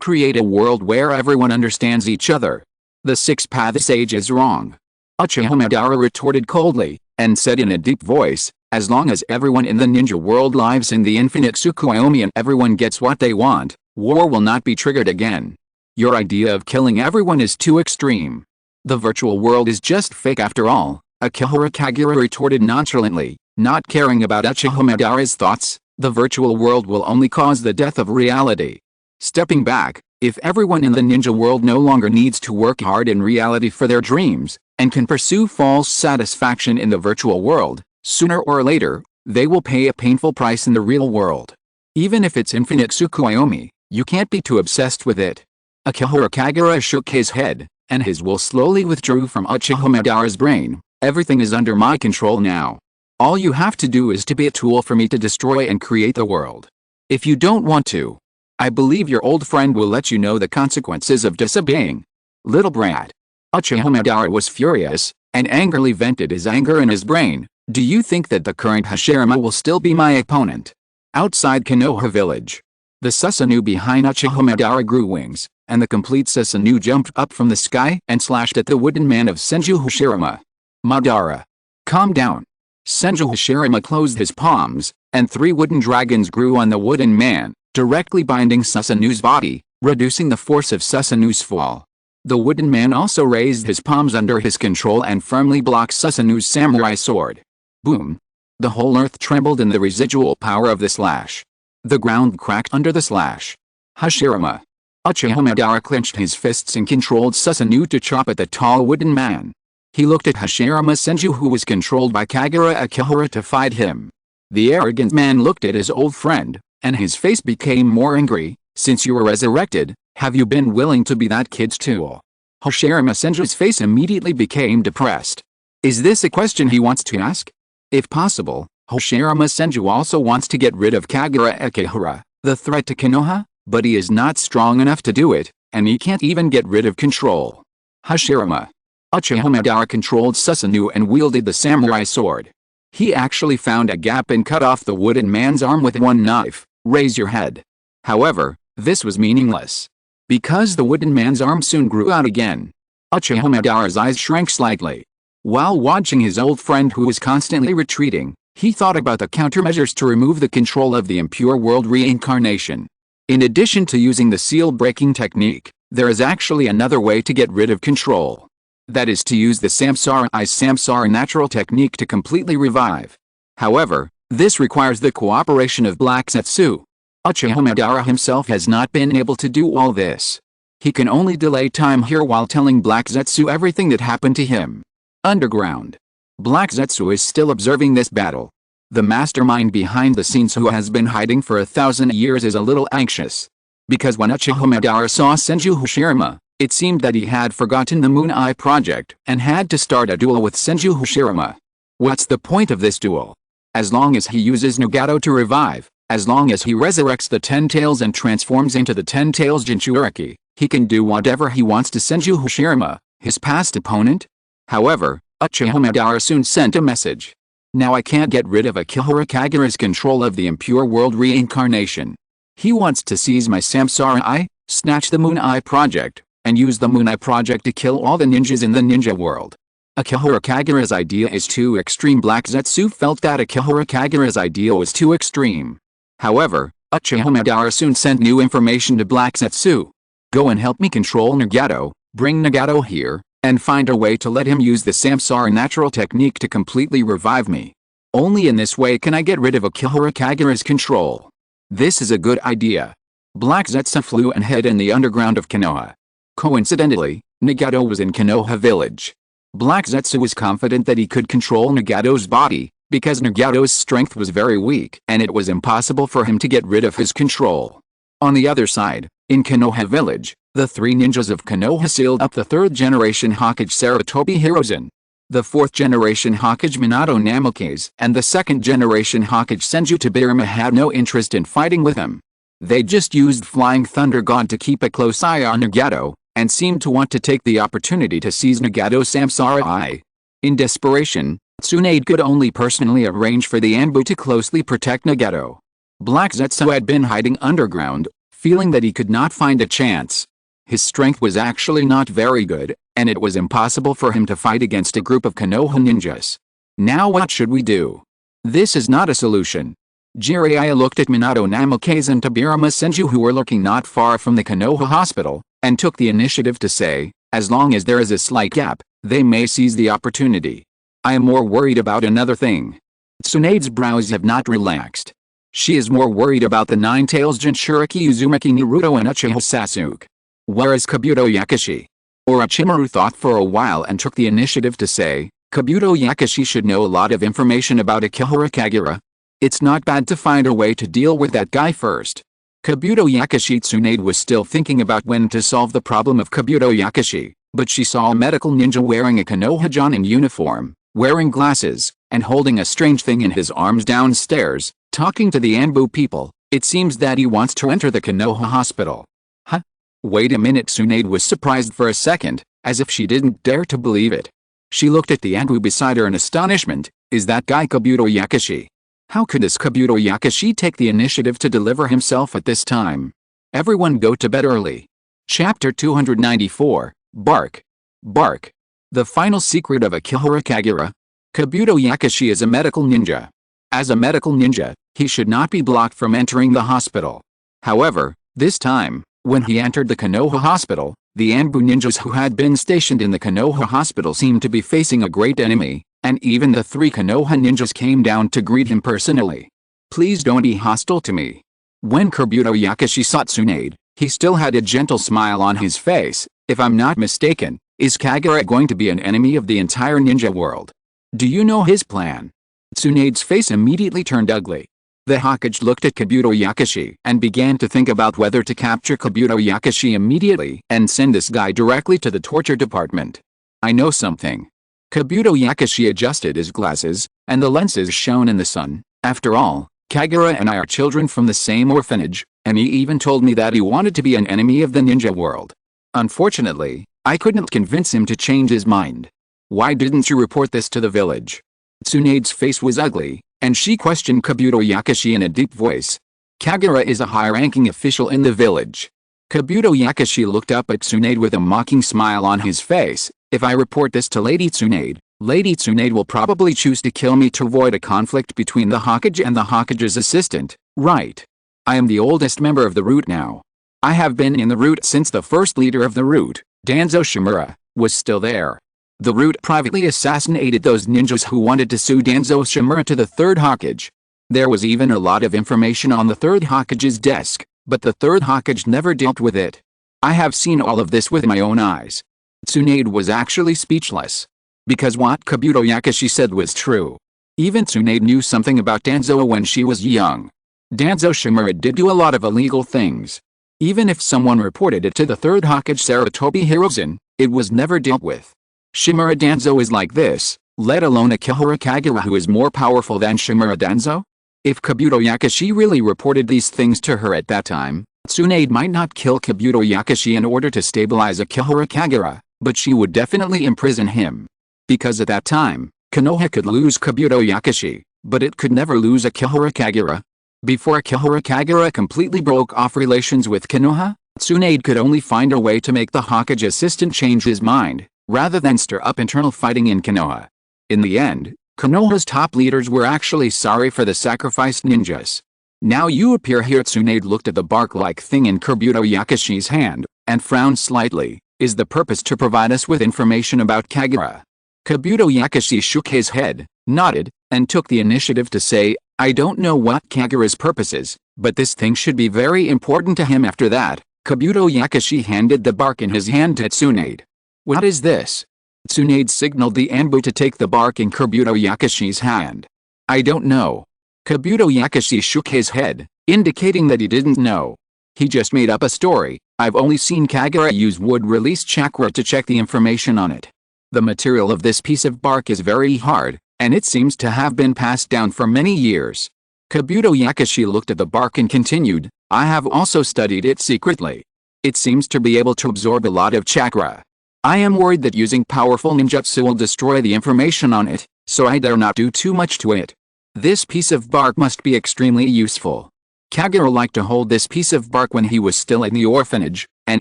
create a world where everyone understands each other. The six-path sage is wrong. Uchiha Madara retorted coldly, and said in a deep voice, as long as everyone in the ninja world lives in the infinite Tsukuyomi and everyone gets what they want, war will not be triggered again. Your idea of killing everyone is too extreme. The virtual world is just fake after all, Akihara Kagura retorted nonchalantly, not caring about Uchiha Madara's thoughts. The virtual world will only cause the death of reality. Stepping back, if everyone in the ninja world no longer needs to work hard in reality for their dreams, and can pursue false satisfaction in the virtual world, sooner or later, they will pay a painful price in the real world. Even if it's infinite Tsukuyomi, you can't be too obsessed with it. Akihara Kagura shook his head, and his will slowly withdrew from Uchiha Madara's brain. Everything is under my control now. All you have to do is to be a tool for me to destroy and create the world. If you don't want to, I believe your old friend will let you know the consequences of disobeying. Little brat. Uchiha Madara was furious, and angrily vented his anger in his brain. Do you think that the current Hashirama will still be my opponent? Outside Konoha village, the Susanoo behind Uchiha Madara grew wings, and the complete Susanoo jumped up from the sky and slashed at the wooden man of Senju Hashirama. Madara, calm down. Senju Hashirama closed his palms, and 3 wooden dragons grew on the wooden man, directly binding Susanoo's body, reducing the force of Susanoo's fall. The wooden man also raised his palms under his control and firmly blocked Susanoo's samurai sword. Boom! The whole earth trembled in the residual power of the slash. The ground cracked under the slash. Hashirama. Uchiha Madara clenched his fists and controlled Susanoo to chop at the tall wooden man. He looked at Hashirama Senju, who was controlled by Kagura Akihara to fight him. The arrogant man looked at his old friend, and his face became more angry. Since you were resurrected, have you been willing to be that kid's tool? Hashirama Senju's face immediately became depressed. Is this a question he wants to ask? If possible, Hashirama Senju also wants to get rid of Kagura Akihara, the threat to Konoha, but he is not strong enough to do it, and he can't even get rid of control. Hashirama. Uchiha Madara controlled Susanoo and wielded the samurai sword. He actually found a gap and cut off the wooden man's arm with one knife. Raise your head. However, this was meaningless, because the wooden man's arm soon grew out again. Uchiha Madara's eyes shrank slightly. While watching his old friend who was constantly retreating, he thought about the countermeasures to remove the control of the impure world reincarnation. In addition to using the seal-breaking technique, there is actually another way to get rid of control. That is to use the samsara natural technique to completely revive. However, this requires the cooperation of Black Zetsu. Uchiha Madara himself has not been able to do all this. He can only delay time here while telling Black Zetsu everything that happened to him. Underground. Black Zetsu is still observing this battle. The mastermind behind the scenes who has been hiding for 1,000 years is a little anxious. Because when Uchiha Madara saw Senju Hashirama, it seemed that he had forgotten the Moon Eye project and had to start a duel with Senju Hashirama. What's the point of this duel? As long as he uses Nagato to revive, as long as he resurrects the Ten Tails and transforms into the Ten Tails Jinchuriki, he can do whatever he wants to Senju Hashirama, his past opponent. However, Uchiha Madara soon sent a message. Now I can't get rid of Akihara Kagura's control of the impure world reincarnation. He wants to seize my Samsara Eye, snatch the Moon Eye project, and use the Moon Eye project to kill all the ninjas in the ninja world. Akihara Kagura's idea is too extreme. Black Zetsu felt that Akihara Kagura's idea was too extreme. However, Uchiha Madara soon sent new information to Black Zetsu. Go and help me control Nagato, bring Nagato here, and find a way to let him use the Samsara natural technique to completely revive me. Only in this way can I get rid of Akihara Kagura's control. This is a good idea. Black Zetsu flew and hid in the underground of Konoha. Coincidentally, Nagato was in Konoha village. Black Zetsu was confident that he could control Nagato's body, because Nagato's strength was very weak and it was impossible for him to get rid of his control. On the other side, in Konoha village, the three ninjas of Konoha sealed up the third-generation Hokage Sarutobi Hiruzen, the fourth-generation Hokage Minato Namikaze, and the second-generation Hokage Senju Tobirama had no interest in fighting with him. They just used Flying Thunder God to keep a close eye on Nagato, and seemed to want to take the opportunity to seize Nagato's Samsara Eye. In desperation, Tsunade could only personally arrange for the Anbu to closely protect Nagato. Black Zetsu had been hiding underground, feeling that he could not find a chance. His strength was actually not very good, and it was impossible for him to fight against a group of Konoha ninjas. Now what should we do? This is not a solution. Jiraiya looked at Minato Namikaze and Tobirama Senju who were lurking not far from the Konoha hospital, and took the initiative to say, as long as there is a slight gap, they may seize the opportunity. I am more worried about another thing. Tsunade's brows have not relaxed. She is more worried about the Nine Tails Jinchuriki Uzumaki Naruto and Uchiha Sasuke. Whereas Kabuto Yakushi. Orochimaru thought for a while and took the initiative to say, Kabuto Yakushi should know a lot of information about Akihara Kagura. It's not bad to find a way to deal with that guy first. Kabuto Yakushi. Tsunade was still thinking about when to solve the problem of Kabuto Yakushi, but she saw a medical ninja wearing a Konoha-Jonin uniform, wearing glasses, and holding a strange thing in his arms downstairs, talking to the Anbu people. It seems that he wants to enter the Konoha hospital. Huh? Wait a minute. Tsunade was surprised for a second, as if she didn't dare to believe it. She looked at the Anbu beside her in astonishment. Is that guy Kabuto Yakushi? How could this Kabuto Yakushi take the initiative to deliver himself at this time? Everyone go to bed early. Chapter 294, Bark. Bark. The final secret of Akihara Kagura. Kabuto Yakushi is a medical ninja. As a medical ninja, he should not be blocked from entering the hospital. However, this time, when he entered the Konoha hospital, the Anbu ninjas who had been stationed in the Konoha hospital seemed to be facing a great enemy, and even the three Konoha ninjas came down to greet him personally. Please don't be hostile to me. When Kabuto Yakushi saw Tsunade, he still had a gentle smile on his face. If I'm not mistaken, is Kagura going to be an enemy of the entire ninja world? Do you know his plan? Tsunade's face immediately turned ugly. The Hokage looked at Kabuto Yakushi and began to think about whether to capture Kabuto Yakushi immediately and send this guy directly to the torture department. I know something. Kabuto Yakushi adjusted his glasses, and the lenses shone in the sun. After all, Kagura and I are children from the same orphanage, and he even told me that he wanted to be an enemy of the ninja world. Unfortunately, I couldn't convince him to change his mind. Why didn't you report this to the village? Tsunade's face was ugly, and she questioned Kabuto Yakashi in a deep voice. Kagura is a high-ranking official in the village. Kabuto Yakashi looked up at Tsunade with a mocking smile on his face. If I report this to Lady Tsunade will probably choose to kill me to avoid a conflict between the Hokage and the Hokage's assistant, right? I am the oldest member of the Root now. I have been in the Root since the first leader of the Root, Danzo Shimura, was still there. The Root privately assassinated those ninjas who wanted to sue Danzo Shimura to the third Hokage. There was even a lot of information on the third Hokage's desk, but the third Hokage never dealt with it. I have seen all of this with my own eyes. Tsunade was actually speechless. Because what Kabuto Yakashi said was true. Even Tsunade knew something about Danzo when she was young. Danzo Shimura did do a lot of illegal things. Even if someone reported it to the third Hokage Sarutobi Hiruzen, it was never dealt with. Shimura Danzo is like this, let alone Akihara Kagura who is more powerful than Shimura Danzo? If Kabuto Yakashi really reported these things to her at that time, Tsunade might not kill Kabuto Yakashi in order to stabilize Akihara Kagura, but she would definitely imprison him. Because at that time, Konoha could lose Kabuto Yakashi, but it could never lose Akihara Kagura. Before Akihara Kagura completely broke off relations with Konoha, Tsunade could only find a way to make the Hokage assistant change his mind, rather than stir up internal fighting in Konoha. In the end, Konoha's top leaders were actually sorry for the sacrificed ninjas. Now you appear here. Tsunade looked at the bark-like thing in Kabuto Yakashi's hand, and frowned slightly. Is the purpose to provide us with information about Kagura? Kabuto Yakashi shook his head, nodded, and took the initiative to say, I don't know what Kagura's purpose is, but this thing should be very important to him. After that, Kabuto Yakashi handed the bark in his hand to Tsunade. What is this? Tsunade signaled the Anbu to take the bark in Kabuto Yakashi's hand. I don't know. Kabuto Yakashi shook his head, indicating that he didn't know. He just made up a story. I've only seen Kagura use wood release chakra to check the information on it. The material of this piece of bark is very hard, and it seems to have been passed down for many years. Kabuto Yakashi looked at the bark and continued, I have also studied it secretly. It seems to be able to absorb a lot of chakra. I am worried that using powerful ninjutsu will destroy the information on it, so I dare not do too much to it. This piece of bark must be extremely useful. Kagura liked to hold this piece of bark when he was still in the orphanage, and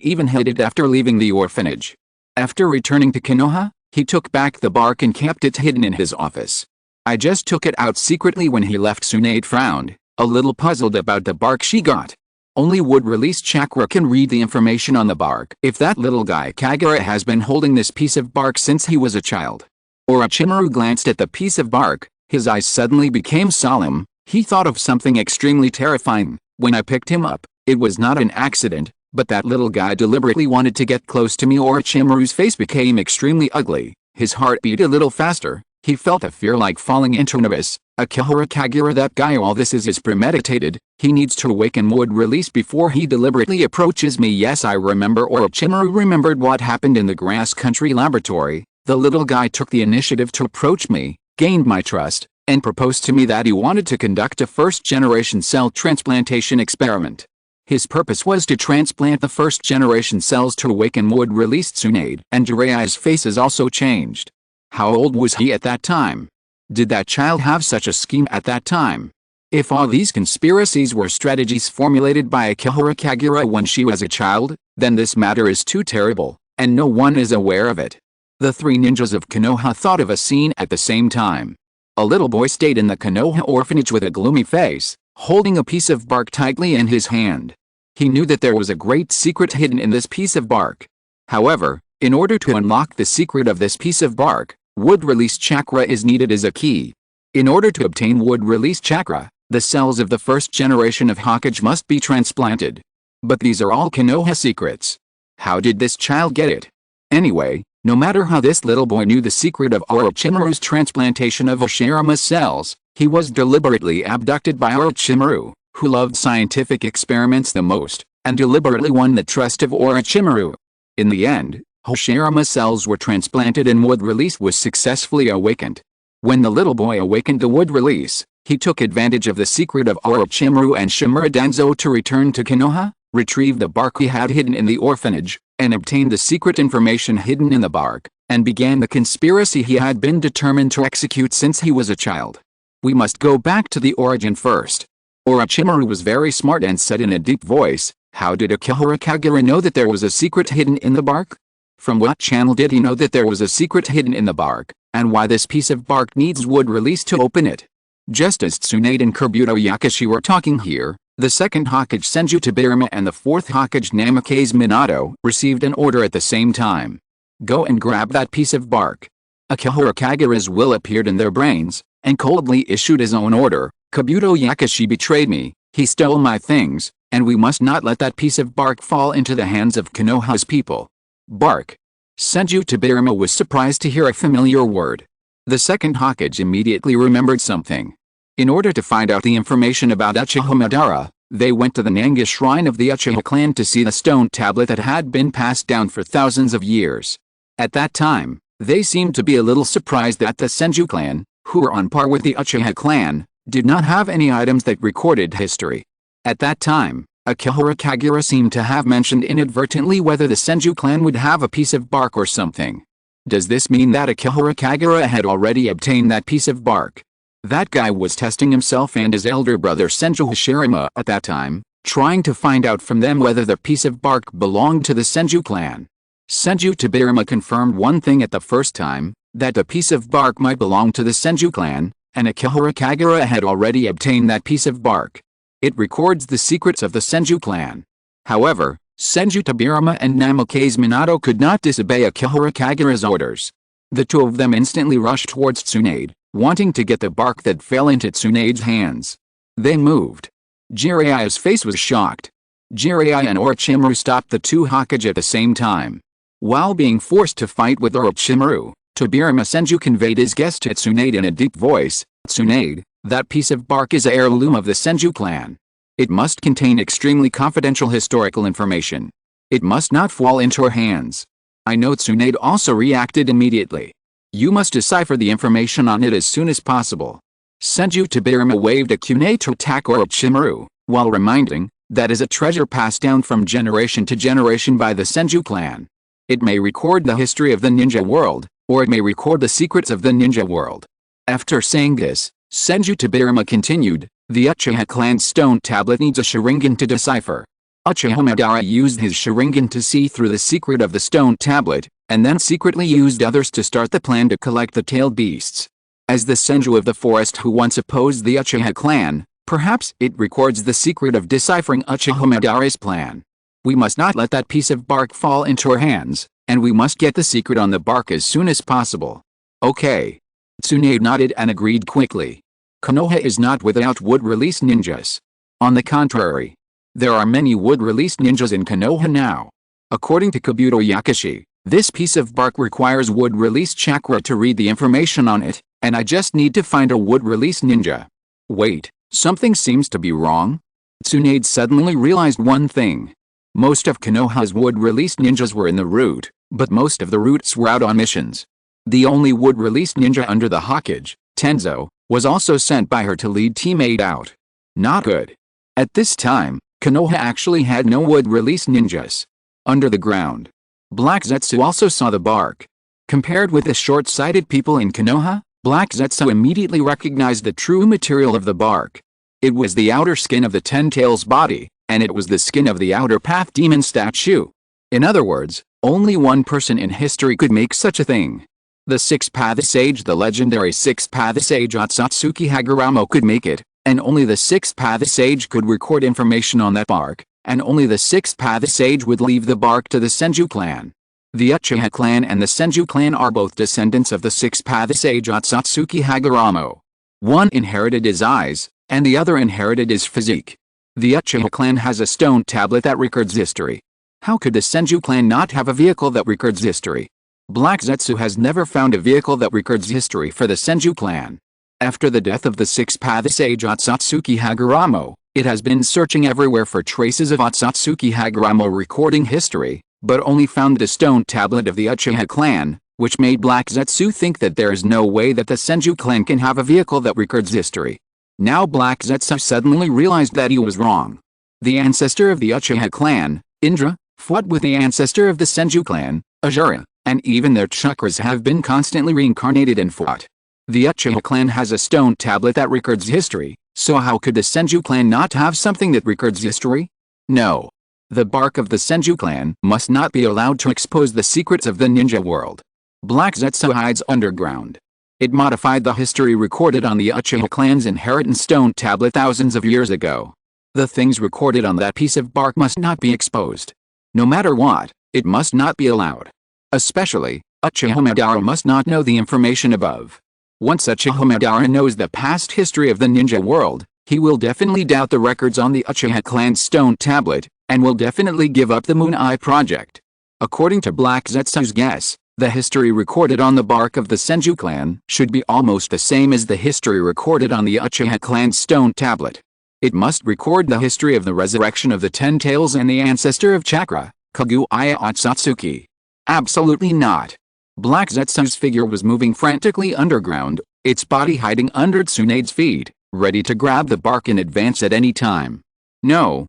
even hid it after leaving the orphanage. After returning to Konoha, he took back the bark and kept it hidden in his office. I just took it out secretly when he left. Tsunade frowned, a little puzzled about the bark she got. Only wood release chakra can read the information on the bark. If that little guy Kagura has been holding this piece of bark since he was a child. Orochimaru glanced at the piece of bark, his eyes suddenly became solemn. He thought of something extremely terrifying. When I picked him up, it was not an accident, but that little guy deliberately wanted to get close to me. Orochimaru's face became extremely ugly. His heart beat a little faster. He felt a fear like falling into an abyss. Akihara Kagura, that guy, all this is premeditated. He needs to awaken wood release before he deliberately approaches me. Yes, I remember. Orochimaru remembered what happened in the Grass Country laboratory. The little guy took the initiative to approach me, gained my trust, and proposed to me that he wanted to conduct a first-generation cell transplantation experiment. His purpose was to transplant the first-generation cells to awaken wood release. Tsunade and Jiraiya's faces also changed. How old was he at that time? Did that child have such a scheme at that time? If all these conspiracies were strategies formulated by Akihara Kagura when she was a child, then this matter is too terrible, and no one is aware of it. The three ninjas of Konoha thought of a scene at the same time. A little boy stayed in the Konoha orphanage with a gloomy face, holding a piece of bark tightly in his hand. He knew that there was a great secret hidden in this piece of bark. However, in order to unlock the secret of this piece of bark, wood release chakra is needed as a key. In order to obtain wood release chakra, the cells of the first generation of Hokage must be transplanted. But these are all Konoha secrets. How did this child get it? Anyway, no matter how this little boy knew the secret of Orochimaru's transplantation of Hashirama's cells, he was deliberately abducted by Orochimaru, who loved scientific experiments the most, and deliberately won the trust of Orochimaru. In the end, Hashirama's cells were transplanted and wood release was successfully awakened. When the little boy awakened the wood release, he took advantage of the secret of Orochimaru and Shimura Danzo to return to Konoha, retrieve the bark he had hidden in the orphanage, and obtain the secret information hidden in the bark, and began the conspiracy he had been determined to execute since he was a child. We must go back to the origin first. Orochimaru was very smart and said in a deep voice, "How did Akihara Kagura know that there was a secret hidden in the bark? From what channel did he know that there was a secret hidden in the bark, and why this piece of bark needs wood release to open it?" Just as Tsunade and Kabuto Yakashi were talking here, the second Hokage Senju Tobirama and the fourth Hokage Namikaze Minato received an order at the same time. "Go and grab that piece of bark." Akihara Kagura's will appeared in their brains, and coldly issued his own order. "Kabuto Yakashi betrayed me, he stole my things, and we must not let that piece of bark fall into the hands of Konoha's people." Bark. Senju Tobirama was surprised to hear a familiar word. The second Hokage immediately remembered something. In order to find out the information about Uchiha Madara, they went to the Nanga shrine of the Uchiha clan to see the stone tablet that had been passed down for thousands of years. At that time, they seemed to be a little surprised that the Senju clan, who were on par with the Uchiha clan, did not have any items that recorded history. At that time, Akihara Kagura seemed to have mentioned inadvertently whether the Senju clan would have a piece of bark or something. Does this mean that Akihara Kagura had already obtained that piece of bark? That guy was testing himself and his elder brother Senju Hashirama at that time, trying to find out from them whether the piece of bark belonged to the Senju clan. Senju Tobirama confirmed one thing at the first time, that the piece of bark might belong to the Senju clan, and Akihara Kagura had already obtained that piece of bark. It records the secrets of the Senju clan. However, Senju Tobirama and Namikaze Minato could not disobey Akihara Kagura's orders. The two of them instantly rushed towards Tsunade, wanting to get the bark that fell into Tsunade's hands. They moved. Jiraiya's face was shocked. Jiraiya and Orochimaru stopped the two Hokage at the same time. While being forced to fight with Orochimaru, Tobirama Senju conveyed his guess to Tsunade in a deep voice, "Tsunade, that piece of bark is an heirloom of the Senju clan. It must contain extremely confidential historical information. It must not fall into our hands." I know Tsunade also reacted immediately. "You must decipher the information on it as soon as possible." Senju Tobirama waved a kunai to attack Orochimaru, while reminding, "That is a treasure passed down from generation to generation by the Senju clan. It may record the history of the ninja world, or it may record the secrets of the ninja world." After saying this, Senju Tobirama continued, "The Uchiha clan's stone tablet needs a Sharingan to decipher." Uchiha Madara used his Sharingan to see through the secret of the stone tablet, and then secretly used others to start the plan to collect the tailed beasts. As the Senju of the forest who once opposed the Uchiha clan, perhaps it records the secret of deciphering Uchiha Madara's plan. We must not let that piece of bark fall into our hands, and we must get the secret on the bark as soon as possible. Okay. Tsunade nodded and agreed quickly. Konoha is not without wood-release ninjas. On the contrary, there are many wood-release ninjas in Konoha now. According to Kabuto Yakashi, this piece of bark requires wood-release chakra to read the information on it, and I just need to find a wood-release ninja. Wait, something seems to be wrong? Tsunade suddenly realized one thing. Most of Konoha's wood-release ninjas were in the route, but most of the routes were out on missions. The only wood-release ninja under the Hokage, Tenzo, was also sent by her to lead teammate out. Not good. At this time, Konoha actually had no wood-release ninjas. Under the ground, Black Zetsu also saw the bark. Compared with the short-sighted people in Konoha, Black Zetsu immediately recognized the true material of the bark. It was the outer skin of the Ten-Tails body, and it was the skin of the outer path demon statue. In other words, only one person in history could make such a thing. The Six-Path Sage, the legendary Six-Path Sage Akatsuki Haguramo, could make it, and only the Six-Path Sage could record information on that bark, and only the Six-Path Sage would leave the bark to the Senju clan. The Uchiha clan and the Senju clan are both descendants of the Six-Path Sage Akatsuki Haguramo. One inherited his eyes, and the other inherited his physique. The Uchiha clan has a stone tablet that records history. How could the Senju clan not have a vehicle that records history? Black Zetsu has never found a vehicle that records history for the Senju clan. After the death of the Six-Path Sage Akatsuki Haguramo, it has been searching everywhere for traces of Akatsuki Haguramo recording history, but only found the stone tablet of the Uchiha clan, which made Black Zetsu think that there is no way that the Senju clan can have a vehicle that records history. Now Black Zetsu suddenly realized that he was wrong. The ancestor of the Uchiha clan, Indra, fought with the ancestor of the Senju clan, Ajura. and even their chakras have been constantly reincarnated and fought. The Uchiha clan has a stone tablet that records history, so how could the Senju clan not have something that records history? No. The bark of the Senju clan must not be allowed to expose the secrets of the ninja world. Black Zetsu hides underground. It modified the history recorded on the Uchiha clan's inheritance stone tablet thousands of years ago. The things recorded on that piece of bark must not be exposed. No matter what, it must not be allowed. Especially, Uchiha Madara must not know the information above. Once Uchiha Madara knows the past history of the ninja world, he will definitely doubt the records on the Uchiha clan's stone tablet, and will definitely give up the Moon Eye project. According to Black Zetsu's guess, the history recorded on the bark of the Senju clan should be almost the same as the history recorded on the Uchiha clan's stone tablet. It must record the history of the resurrection of the Ten Tails and the ancestor of chakra, Kaguya Akatsuki. Absolutely not. Black Zetsu's figure was moving frantically underground, its body hiding under Tsunade's feet, ready to grab the bark in advance at any time. No,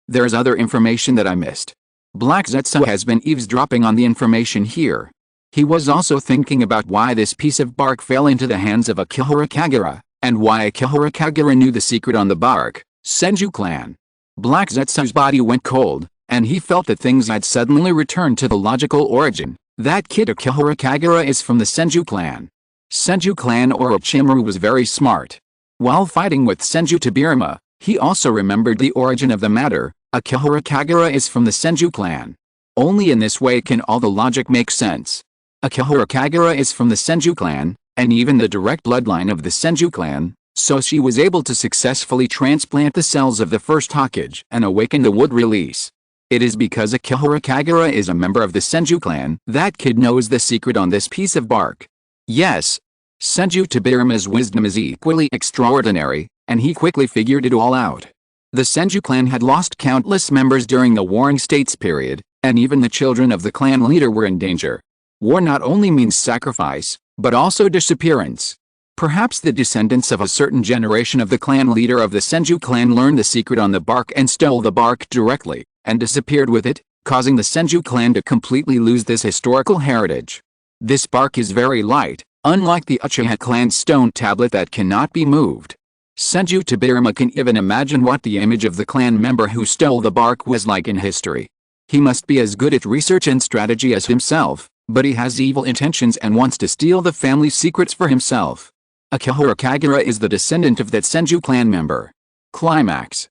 there's other information that I missed. Black Zetsu has been eavesdropping on the information here. He was also thinking about why this piece of bark fell into the hands of Akihara Kagura, and why Akihara Kagura knew the secret on the bark, Senju clan. Black Zetsu's body went cold, and he felt that things had suddenly returned to the logical origin. That kid Akihara Kagura is from the Senju clan. Senju clan Orochimaru was very smart. While fighting with Senju Tobirama, he also remembered the origin of the matter. Akihara Kagura is from the Senju clan. Only in this way can all the logic make sense. Akihara Kagura is from the Senju clan, and even the direct bloodline of the Senju clan, so she was able to successfully transplant the cells of the first Hokage and awaken the wood release. It is because Akihara Kagura is a member of the Senju clan that kid knows the secret on this piece of bark. Yes, Senju Tobirama's wisdom is equally extraordinary, and he quickly figured it all out. The Senju clan had lost countless members during the Warring States period, and even the children of the clan leader were in danger. War not only means sacrifice, but also disappearance. Perhaps the descendants of a certain generation of the clan leader of the Senju clan learned the secret on the bark and stole the bark directly, and disappeared with it, causing the Senju clan to completely lose this historical heritage. This bark is very light, unlike the Uchiha clan's stone tablet that cannot be moved. Senju Tobirama can even imagine what the image of the clan member who stole the bark was like in history. He must be as good at research and strategy as himself, but he has evil intentions and wants to steal the family's secrets for himself. Akihara Kagura is the descendant of that Senju clan member. Climax.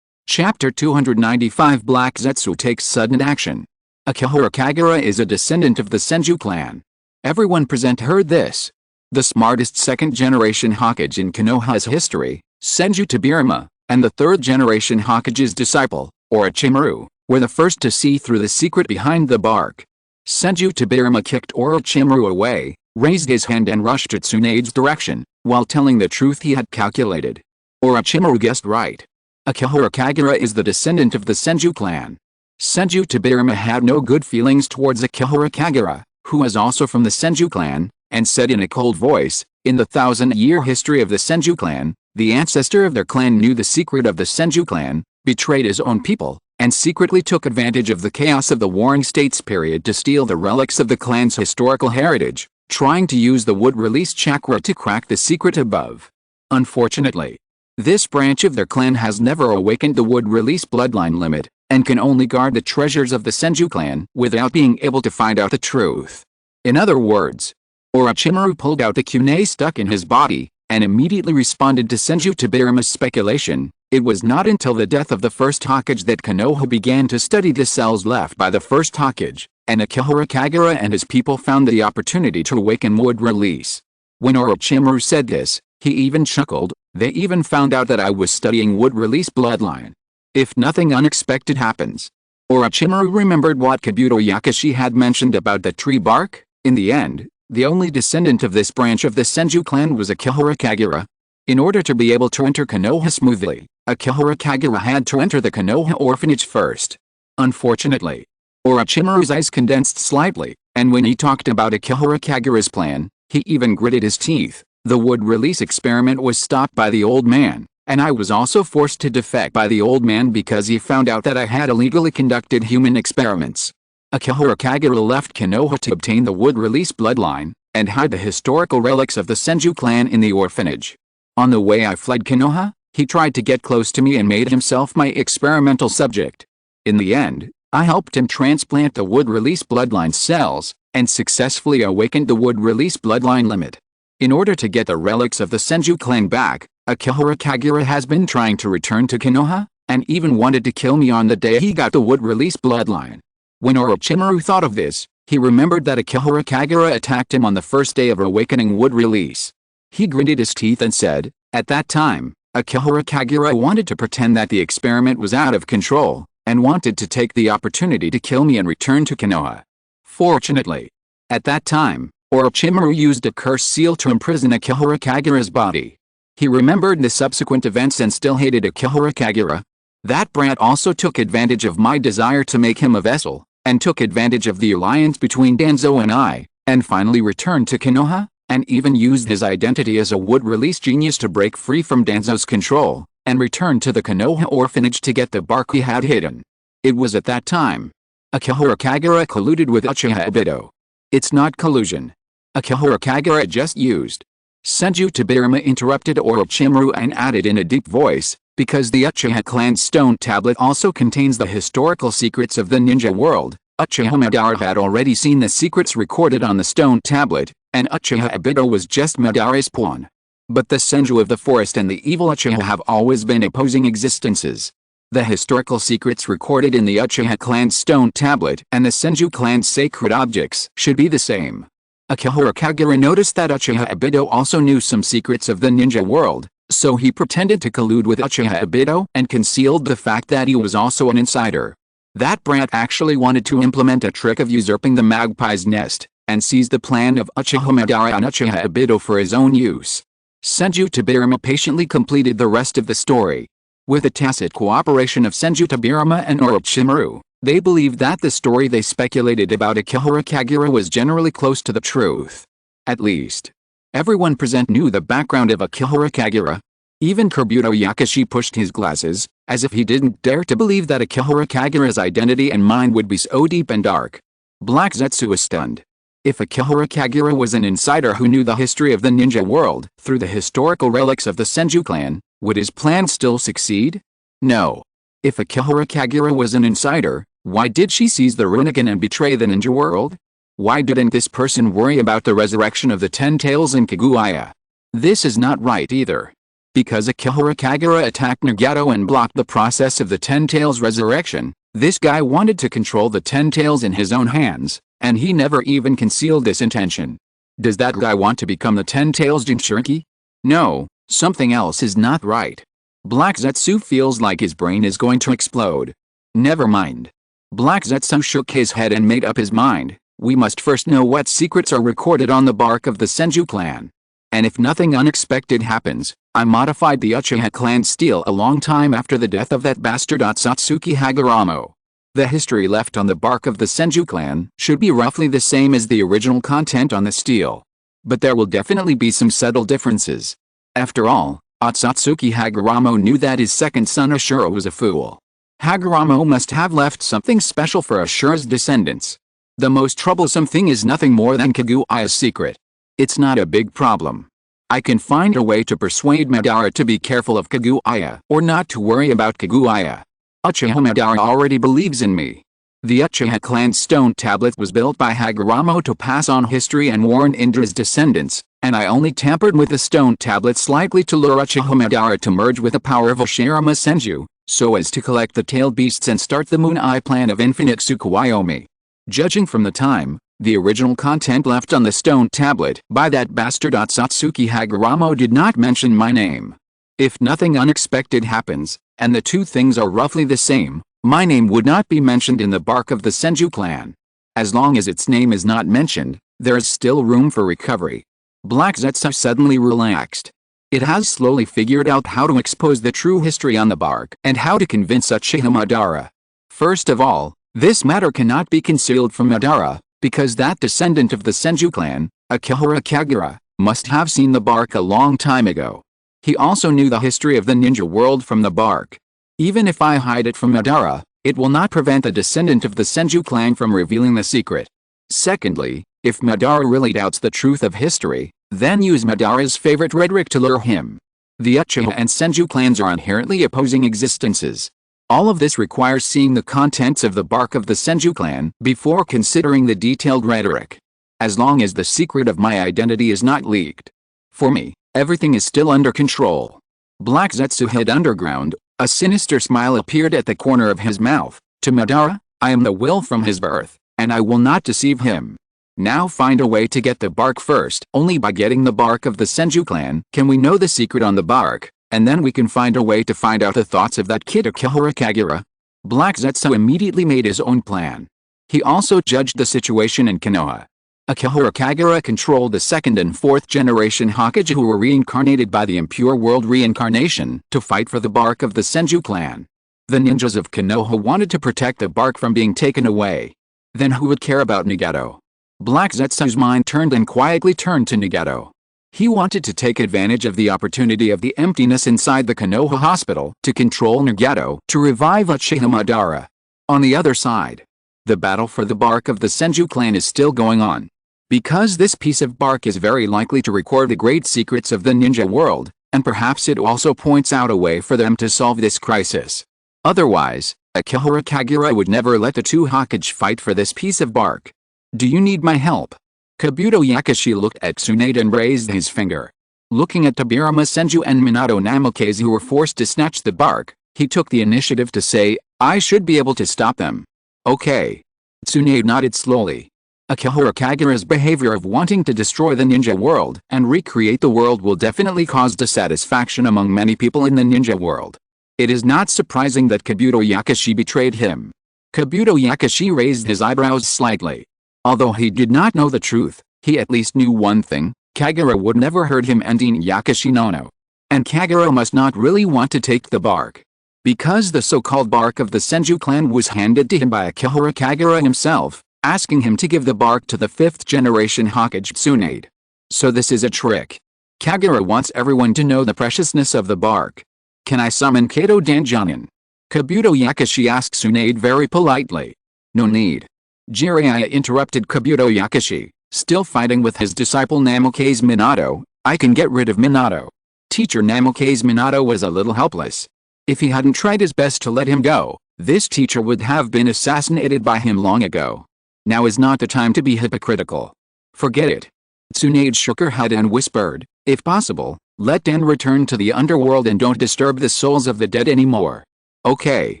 Chapter 295 Black Zetsu takes sudden action. Akihara Kagura is a descendant of the Senju clan. Everyone present heard this. The smartest second-generation Hokage in Konoha's history, Senju Tobirama, and the third-generation Hokage's disciple, Orochimaru, were the first to see through the secret behind the bark. Senju Tobirama kicked Orochimaru away, raised his hand and rushed to Tsunade's direction, while telling the truth he had calculated. Orochimaru guessed right. Akihara Kagura is the descendant of the Senju clan. Senju Tobirama had no good feelings towards Akihara Kagura, who was also from the Senju clan, and said in a cold voice, "In the 1,000-year history of the Senju clan, the ancestor of their clan knew the secret of the Senju clan, betrayed his own people, and secretly took advantage of the chaos of the Warring States period to steal the relics of the clan's historical heritage, trying to use the wood release chakra to crack the secret above. Unfortunately, this branch of their clan has never awakened the wood release bloodline limit, and can only guard the treasures of the Senju clan without being able to find out the truth." In other words, Orochimaru pulled out the kunai stuck in his body, and immediately responded to Senju Tobirama's speculation. It was not until the death of the first Hokage that Konoha began to study the cells left by the first Hokage, and Akihara Kagura and his people found the opportunity to awaken wood release. When Orochimaru said this, he even chuckled. "They even found out that I was studying wood release bloodline. If nothing unexpected happens." Orochimaru remembered what Kabuto Yakashi had mentioned about the tree bark. In the end, the only descendant of this branch of the Senju clan was Akihara Kagura. In order to be able to enter Konoha smoothly, Akihara Kagura had to enter the Konoha orphanage first. Unfortunately, Orochimaru's eyes condensed slightly, and when he talked about Akihara Kagura's plan, he even gritted his teeth. The wood release experiment was stopped by the old man, and I was also forced to defect by the old man because he found out that I had illegally conducted human experiments. Akihara Kagura left Konoha to obtain the wood-release bloodline, and hide the historical relics of the Senju clan in the orphanage. On the way I fled Konoha, he tried to get close to me and made himself my experimental subject. In the end, I helped him transplant the wood-release bloodline cells, and successfully awakened the wood-release bloodline limit. In order to get the relics of the Senju clan back, Akihara Kagura has been trying to return to Konoha, and even wanted to kill me on the day he got the wood-release bloodline. When Orochimaru thought of this, he remembered that Akihara Kagura attacked him on the first day of awakening wood release. He gritted his teeth and said, at that time, Akihara Kagura wanted to pretend that the experiment was out of control, and wanted to take the opportunity to kill me and return to Konoha. Fortunately, at that time, Orochimaru used a curse seal to imprison Akihara Kagura's body. He remembered the subsequent events and still hated Akihara Kagura. That brat also took advantage of my desire to make him a vessel, and took advantage of the alliance between Danzo and I, and finally returned to Konoha, and even used his identity as a wood-release genius to break free from Danzo's control, and return to the Konoha orphanage to get the bark he had hidden. It was at that time Akihara Kagura colluded with Uchiha Obito. It's not collusion. Akihara Kagura just used. Senju Tobirama interrupted Orochimaru and added in a deep voice, because the Uchiha clan's stone tablet also contains the historical secrets of the ninja world, Uchiha Madara had already seen the secrets recorded on the stone tablet, and Uchiha Obito was just Madara's pawn. But the Senju of the forest and the evil Uchiha have always been opposing existences. The historical secrets recorded in the Uchiha clan's stone tablet and the Senju clan's sacred objects should be the same. Akihara Kagura noticed that Uchiha Obito also knew some secrets of the ninja world, so he pretended to collude with Uchiha Obito and concealed the fact that he was also an insider. That brat actually wanted to implement a trick of usurping the magpie's nest, and seize the plan of Uchiha Madara and Uchiha Obito for his own use. Senju Tobirama patiently completed the rest of the story. With the tacit cooperation of Senju Tobirama and Orochimaru, they believed that the story they speculated about Akihara Kagura was generally close to the truth. At least, everyone present knew the background of Akihara Kagura. Even Kabuto Yakashi pushed his glasses, as if he didn't dare to believe that Akihara Kagura's identity and mind would be so deep and dark. Black Zetsu was stunned. If Akihara Kagura was an insider who knew the history of the ninja world through the historical relics of the Senju clan, would his plan still succeed? No. If Akihara Kagura was an insider, why did she seize the Rinnegan and betray the ninja world? Why didn't this person worry about the resurrection of the Ten Tails in Kaguya? This is not right either. Because Akihara Kagura attacked Nagato and blocked the process of the Ten Tails resurrection, this guy wanted to control the Ten Tails in his own hands, and he never even concealed this intention. Does that guy want to become the Ten Tails Jinchuriki? No, something else is not right. Black Zetsu feels like his brain is going to explode. Never mind. Black Zetsu shook his head and made up his mind. We must first know what secrets are recorded on the bark of the Senju clan. And if nothing unexpected happens, I modified the Uchiha clan steel a long time after the death of that bastard Akatsuki Haguramo. The history left on the bark of the Senju clan should be roughly the same as the original content on the steel. But there will definitely be some subtle differences. After all, Akatsuki Haguramo knew that his second son Ashura was a fool. Haguramo must have left something special for Ashura's descendants. The most troublesome thing is nothing more than Kaguya's secret. It's not a big problem. I can find a way to persuade Madara to be careful of Kaguya or not to worry about Kaguya. Uchiha Madara already believes in me. The Uchiha clan stone tablet was built by Haguramo to pass on history and warn Indra's descendants, and I only tampered with the stone tablet slightly to lure Uchiha Madara to merge with the power of Oshirama Senju, so as to collect the tailed beasts and start the Moon Eye plan of Infinite Tsukuyomi. Judging from the time, the original content left on the stone tablet by that bastard Akatsuki Haguramo did not mention my name. If nothing unexpected happens, and the two things are roughly the same, my name would not be mentioned in the bark of the Senju clan. As long as its name is not mentioned, there is still room for recovery. Black Zetsu suddenly relaxed. It has slowly figured out how to expose the true history on the bark and how to convince Uchiha Madara. First of all, this matter cannot be concealed from Madara, because that descendant of the Senju clan, Akihara Kagura, must have seen the bark a long time ago. He also knew the history of the ninja world from the bark. Even if I hide it from Madara, It will not prevent the descendant of the Senju clan from revealing the secret. Secondly, if Madara really doubts the truth of history, then use Madara's favorite rhetoric to lure him. The Uchiha and Senju clans are inherently opposing existences. All of this requires seeing the contents of the bark of the Senju clan before considering the detailed rhetoric. As long as the secret of my identity is not leaked, for me, everything is still under control. Black Zetsu hid underground. A sinister smile appeared at the corner of his mouth. To Madara, I am the will from his birth, and I will not deceive him. Now find a way to get the bark first. Only by getting the bark of the Senju clan can we know the secret on the bark, and then we can find a way to find out the thoughts of that kid Akihara Kagura. Black Zetsu immediately made his own plan. He also judged the situation in Konoha. Akihara Kagura controlled the second and fourth generation Hokage who were reincarnated by the impure world reincarnation to fight for the bark of the Senju clan. The ninjas of Konoha wanted to protect the bark from being taken away. Then who would care about Nagato? Black Zetsu's mind turned and quietly turned to Nagato. He wanted to take advantage of the opportunity of the emptiness inside the Konoha hospital to control Nagato to revive Uchiha Madara. On the other side, the battle for the bark of the Senju clan is still going on. Because this piece of bark is very likely to record the great secrets of the ninja world, and perhaps it also points out a way for them to solve this crisis. Otherwise, Akihara Kagura would never let the two Hokage fight for this piece of bark. Do you need my help? Kabuto Yakushi looked at Tsunade and raised his finger. Looking at Tobirama Senju and Minato Namikaze who were forced to snatch the bark, he took the initiative to say, I should be able to stop them. Okay. Tsunade nodded slowly. Akihara Kagura's behavior of wanting to destroy the ninja world and recreate the world will definitely cause dissatisfaction among many people in the ninja world. It is not surprising that Kabuto Yakushi betrayed him. Kabuto Yakushi raised his eyebrows slightly. Although he did not know the truth, he at least knew one thing: Kagura would never hurt him ending Yakushi no. And Kagura must not really want to take the bark. Because the so-called bark of the Senju clan was handed to him by Akihara Kagura himself, asking him to give the bark to the 5th generation Hokage Tsunade. So this is a trick. Kagura wants everyone to know the preciousness of the bark. Can I summon Kato Danjonin? Kabuto Yakushi asked Tsunade very politely. No need. Jiraiya interrupted Kabuto Yakushi, still fighting with his disciple Namikaze Minato. I can get rid of Minato. Teacher Namikaze Minato was a little helpless. If he hadn't tried his best to let him go, this teacher would have been assassinated by him long ago. Now is not the time to be hypocritical. Forget it. Tsunade shook her head and whispered, if possible, let Den return to the underworld and don't disturb the souls of the dead anymore. Okay.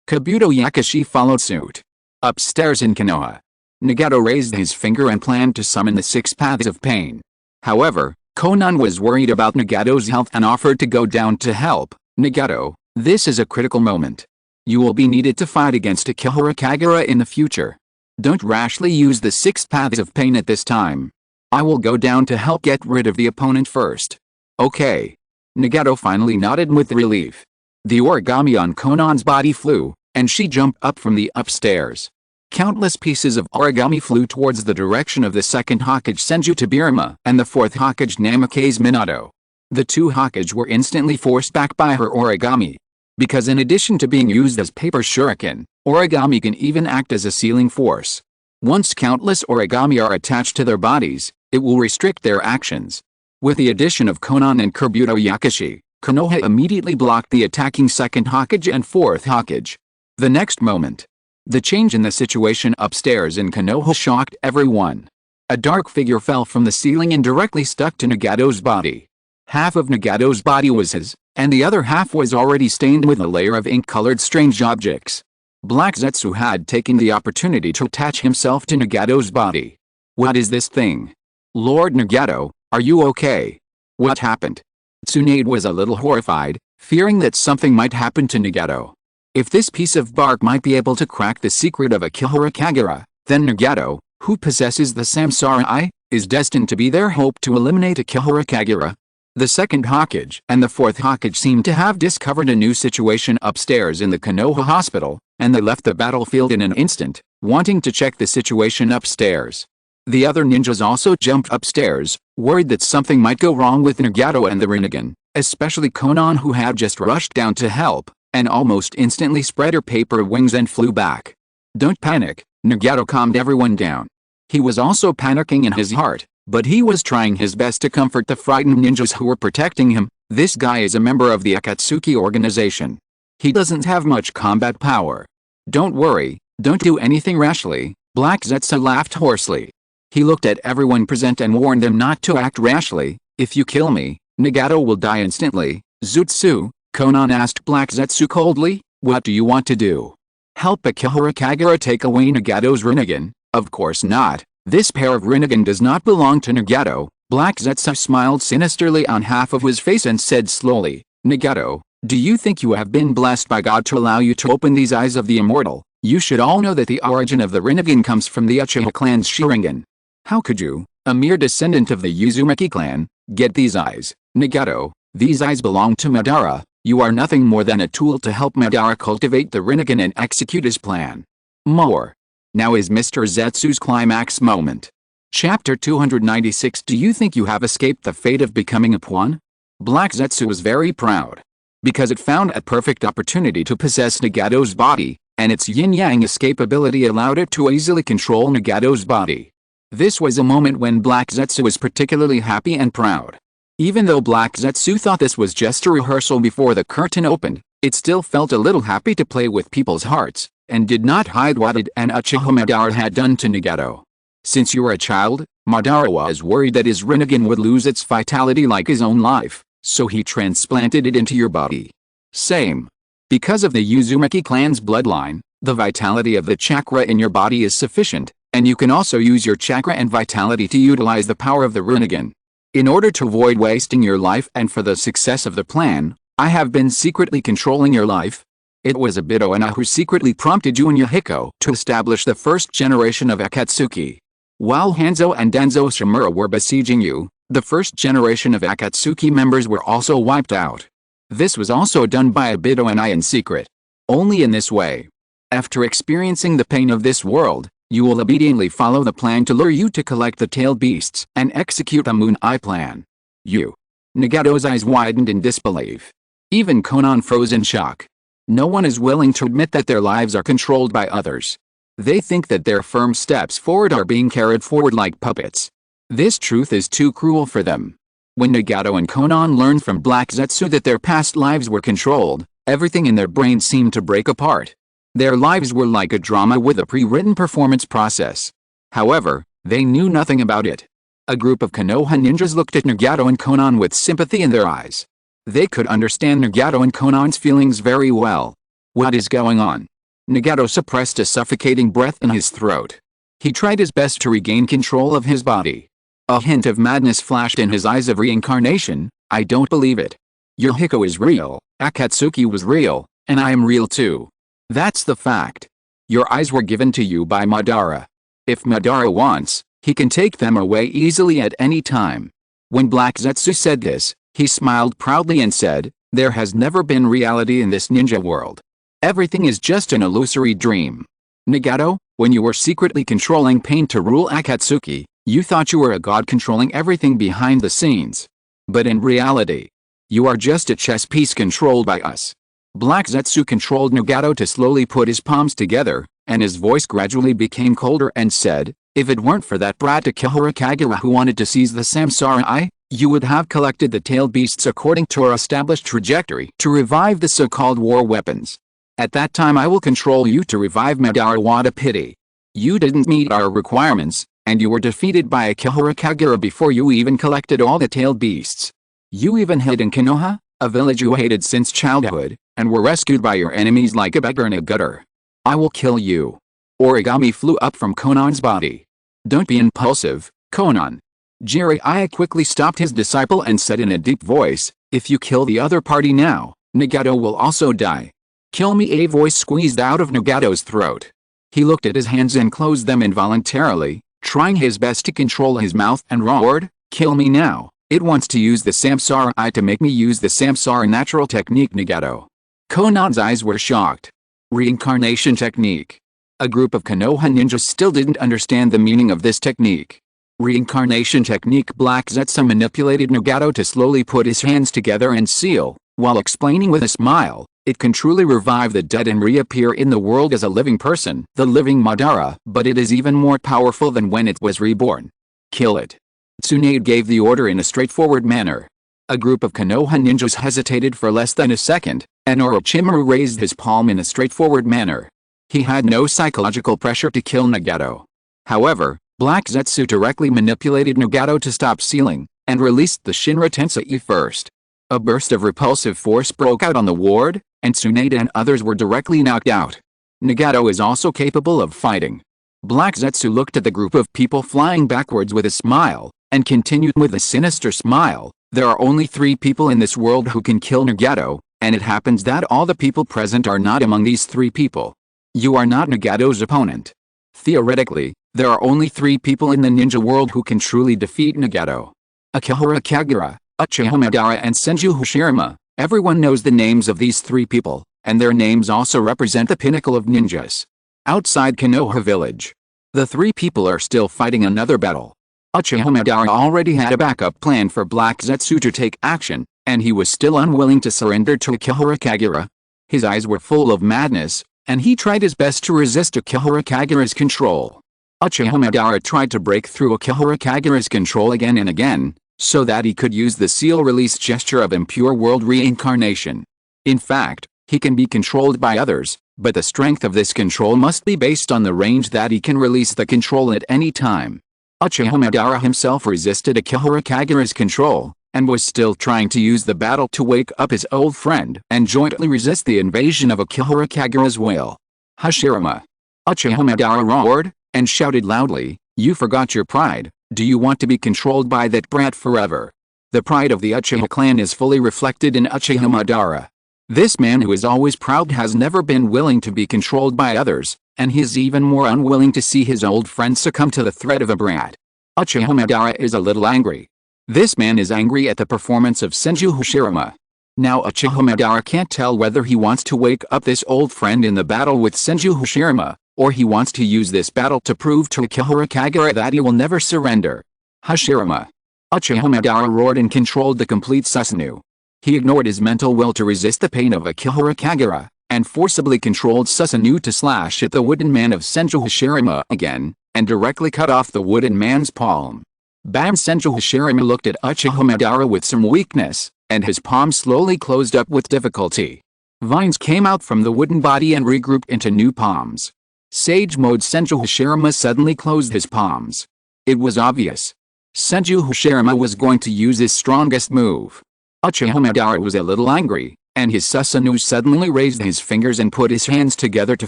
Kabuto Yakushi followed suit. Upstairs in Konoha, Nagato raised his finger and planned to summon the 6 paths of pain. However, Konan was worried about Nagato's health and offered to go down to help. Nagato, this is a critical moment. You will be needed to fight against Akihara Kagura in the future. Don't rashly use the 6 paths of pain at this time. I will go down to help get rid of the opponent first. Okay. Nagato finally nodded with relief. The origami on Konan's body flew, and she jumped up from the upstairs. Countless pieces of origami flew towards the direction of the 2nd Hokage Senju Tobirama and the 4th Hokage Namikaze Minato. The 2 Hokage were instantly forced back by her origami. Because in addition to being used as paper shuriken, origami can even act as a sealing force. Once countless origami are attached to their bodies, it will restrict their actions. With the addition of Konan and Kabuto Yakushi, Konoha immediately blocked the attacking 2nd Hokage and 4th Hokage. The next moment, the change in the situation upstairs in Konoha shocked everyone. A dark figure fell from the ceiling and directly stuck to Nagato's body. Half of Nagato's body was his, and the other half was already stained with a layer of ink-colored strange objects. Black Zetsu had taken the opportunity to attach himself to Nagato's body. What is this thing? Lord Nagato, are you okay? What happened? Tsunade was a little horrified, fearing that something might happen to Nagato. If this piece of bark might be able to crack the secret of Akihara Kagura, then Nagato, who possesses the Samsara Eye, is destined to be their hope to eliminate Akihara Kagura. The 2nd Hokage and the 4th Hokage seemed to have discovered a new situation upstairs in the Konoha hospital, and they left the battlefield in an instant, wanting to check the situation upstairs. The other ninjas also jumped upstairs, worried that something might go wrong with Nagato and the Rinnegan, especially Konan who had just rushed down to help. and almost instantly spread her paper wings and flew back. Don't panic, Nagato calmed everyone down. He was also panicking in his heart, but he was trying his best to comfort the frightened ninjas who were protecting him. This guy is a member of the Akatsuki organization. He doesn't have much combat power. Don't worry, don't do anything rashly, Black Zetsu laughed hoarsely. He looked at everyone present and warned them not to act rashly. If you kill me, Nagato will die instantly. Zutsu, Konan asked Black Zetsu coldly, what do you want to do? Help Akihara Kagura take away Nagato's Rinnegan? Of course not. This pair of Rinnegan does not belong to Nagato. Black Zetsu smiled sinisterly on half of his face and said slowly, Nagato, do you think you have been blessed by God to allow you to open these eyes of the immortal? You should all know that the origin of the Rinnegan comes from the Uchiha clan's Sharingan. How could you, a mere descendant of the Uzumaki clan, get these eyes? Nagato, these eyes belong to Madara. You are nothing more than a tool to help Madara cultivate the Rinnegan and execute his plan. More. Now is Mr. Zetsu's climax moment. Chapter 296. Do you think you have escaped the fate of becoming a pawn? Black Zetsu was very proud. Because it found a perfect opportunity to possess Nagato's body, and its yin-yang escapability allowed it to easily control Nagato's body. This was a moment when Black Zetsu was particularly happy and proud. Even though Black Zetsu thought this was just a rehearsal before the curtain opened, it still felt a little happy to play with people's hearts, and did not hide what it and Uchiha Madara had done to Nagato. Since you were a child, Madara was worried that his Rinnegan would lose its vitality like his own life, so he transplanted it into your body. Same. Because of the Uzumaki clan's bloodline, the vitality of the chakra in your body is sufficient, and you can also use your chakra and vitality to utilize the power of the Rinnegan. In order to avoid wasting your life and for the success of the plan, I have been secretly controlling your life. It was Obito and I who secretly prompted you and Yahiko to establish the first generation of Akatsuki. While Hanzo and Denzo Shimura were besieging you, the first generation of Akatsuki members were also wiped out. This was also done by Obito and I in secret. Only in this way. After experiencing the pain of this world, you will obediently follow the plan to lure you to collect the tailed beasts and execute a Moon Eye plan. You. Nagato's eyes widened in disbelief. Even Konan froze in shock. No one is willing to admit that their lives are controlled by others. They think that their firm steps forward are being carried forward like puppets. This truth is too cruel for them. When Nagato and Konan learned from Black Zetsu that their past lives were controlled, everything in their brains seemed to break apart. Their lives were like a drama with a pre-written performance process. However, they knew nothing about it. A group of Konoha ninjas looked at Nagato and Konan with sympathy in their eyes. They could understand Nagato and Konan's feelings very well. What is going on? Nagato suppressed a suffocating breath in his throat. He tried his best to regain control of his body. A hint of madness flashed in his eyes of reincarnation. I don't believe it. Yahiko is real, Akatsuki was real, and I am real too. That's the fact. Your eyes were given to you by Madara. If Madara wants, he can take them away easily at any time. When Black Zetsu said this, he smiled proudly and said, there has never been reality in this ninja world. Everything is just an illusory dream. Nagato, when you were secretly controlling Pain to rule Akatsuki, you thought you were a god controlling everything behind the scenes. But in reality, you are just a chess piece controlled by us. Black Zetsu controlled Nagato to slowly put his palms together, and his voice gradually became colder and said, if it weren't for that brat Akihara Kagura who wanted to seize the Samsara Eye, you would have collected the tailed beasts according to our established trajectory to revive the so-called war weapons. At that time I will control you to revive Madara. What a pity. You didn't meet our requirements, and you were defeated by Akihara Kagura before you even collected all the tailed beasts. You even hid in Konoha, a village you hated since childhood, and were rescued by your enemies like a beggar in a gutter. I will kill you. Origami flew up from Konan's body. Don't be impulsive, Konan. Jiraiya quickly stopped his disciple and said in a deep voice, if you kill the other party now, Nagato will also die. Kill me. A voice squeezed out of Nagato's throat. He looked at his hands and closed them involuntarily, trying his best to control his mouth and roared, kill me now. It wants to use the Samsara Eye to make me use the Samsara natural technique. Nagato. Konan's eyes were shocked. Reincarnation technique. A group of Konoha ninjas still didn't understand the meaning of this technique. Reincarnation technique. Black Zetsu manipulated Nagato to slowly put his hands together and seal, while explaining with a smile, It can truly revive the dead and reappear in the world as a living person, the living Madara, but it is even more powerful than when it was reborn. Kill it. Tsunade gave the order in a straightforward manner. A group of Konoha ninjas hesitated for less than a second, and Orochimaru raised his palm in a straightforward manner. He had no psychological pressure to kill Nagato. However, Black Zetsu directly manipulated Nagato to stop sealing, and released the Shinra Tensei first. A burst of repulsive force broke out on the ward, and Tsunade and others were directly knocked out. Nagato is also capable of fighting. Black Zetsu looked at the group of people flying backwards with a smile, and continued with a sinister smile. There are only 3 people in this world who can kill Nagato, and it happens that all the people present are not among these 3 people. You are not Nagato's opponent. Theoretically, there are only 3 people in the ninja world who can truly defeat Nagato. Akihara Kagura, Uchiha Madara and Senju Hashirama. Everyone knows the names of these 3 people, and their names also represent the pinnacle of ninjas. Outside Konoha village, the 3 people are still fighting another battle. Uchiha Madara already had a backup plan for Black Zetsu to take action, and he was still unwilling to surrender to Akihara Kagura. His eyes were full of madness, and he tried his best to resist Akihara Kagura's control. Uchiha Madara tried to break through Akihara Kagura's control again and again, so that he could use the seal release gesture of impure world reincarnation. In fact, he can be controlled by others, but the strength of this control must be based on the range that he can release the control at any time. Uchiha Madara himself resisted Akihara Kagura's control, and was still trying to use the battle to wake up his old friend and jointly resist the invasion of Akihara Kagura's will. Hashirama. Uchiha Madara roared, and shouted loudly, "You forgot your pride. Do you want to be controlled by that brat forever?" The pride of the Uchiha clan is fully reflected in Uchiha Madara. This man who is always proud has never been willing to be controlled by others, and he is even more unwilling to see his old friend succumb to the threat of a brat. Uchiha Madara is a little angry. This man is angry at the performance of Senju Hashirama. Now Uchiha Madara can't tell whether he wants to wake up this old friend in the battle with Senju Hashirama, or he wants to use this battle to prove to Akihara Kagura that he will never surrender. Hashirama. Uchiha Madara roared and controlled the complete Susanoo. He ignored his mental will to resist the pain of Akihara Kagura, and forcibly controlled Susanoo to slash at the wooden man of Senju Hashirama again, and directly cut off the wooden man's palm. Bam! Senju Hashirama looked at Uchiha Madara with some weakness, and his palm slowly closed up with difficulty. Vines came out from the wooden body and regrouped into new palms. Sage mode. Senju Hashirama suddenly closed his palms. It was obvious. Senju Hashirama was going to use his strongest move. Uchiha Madara was a little angry, and his Susanoo suddenly raised his fingers and put his hands together to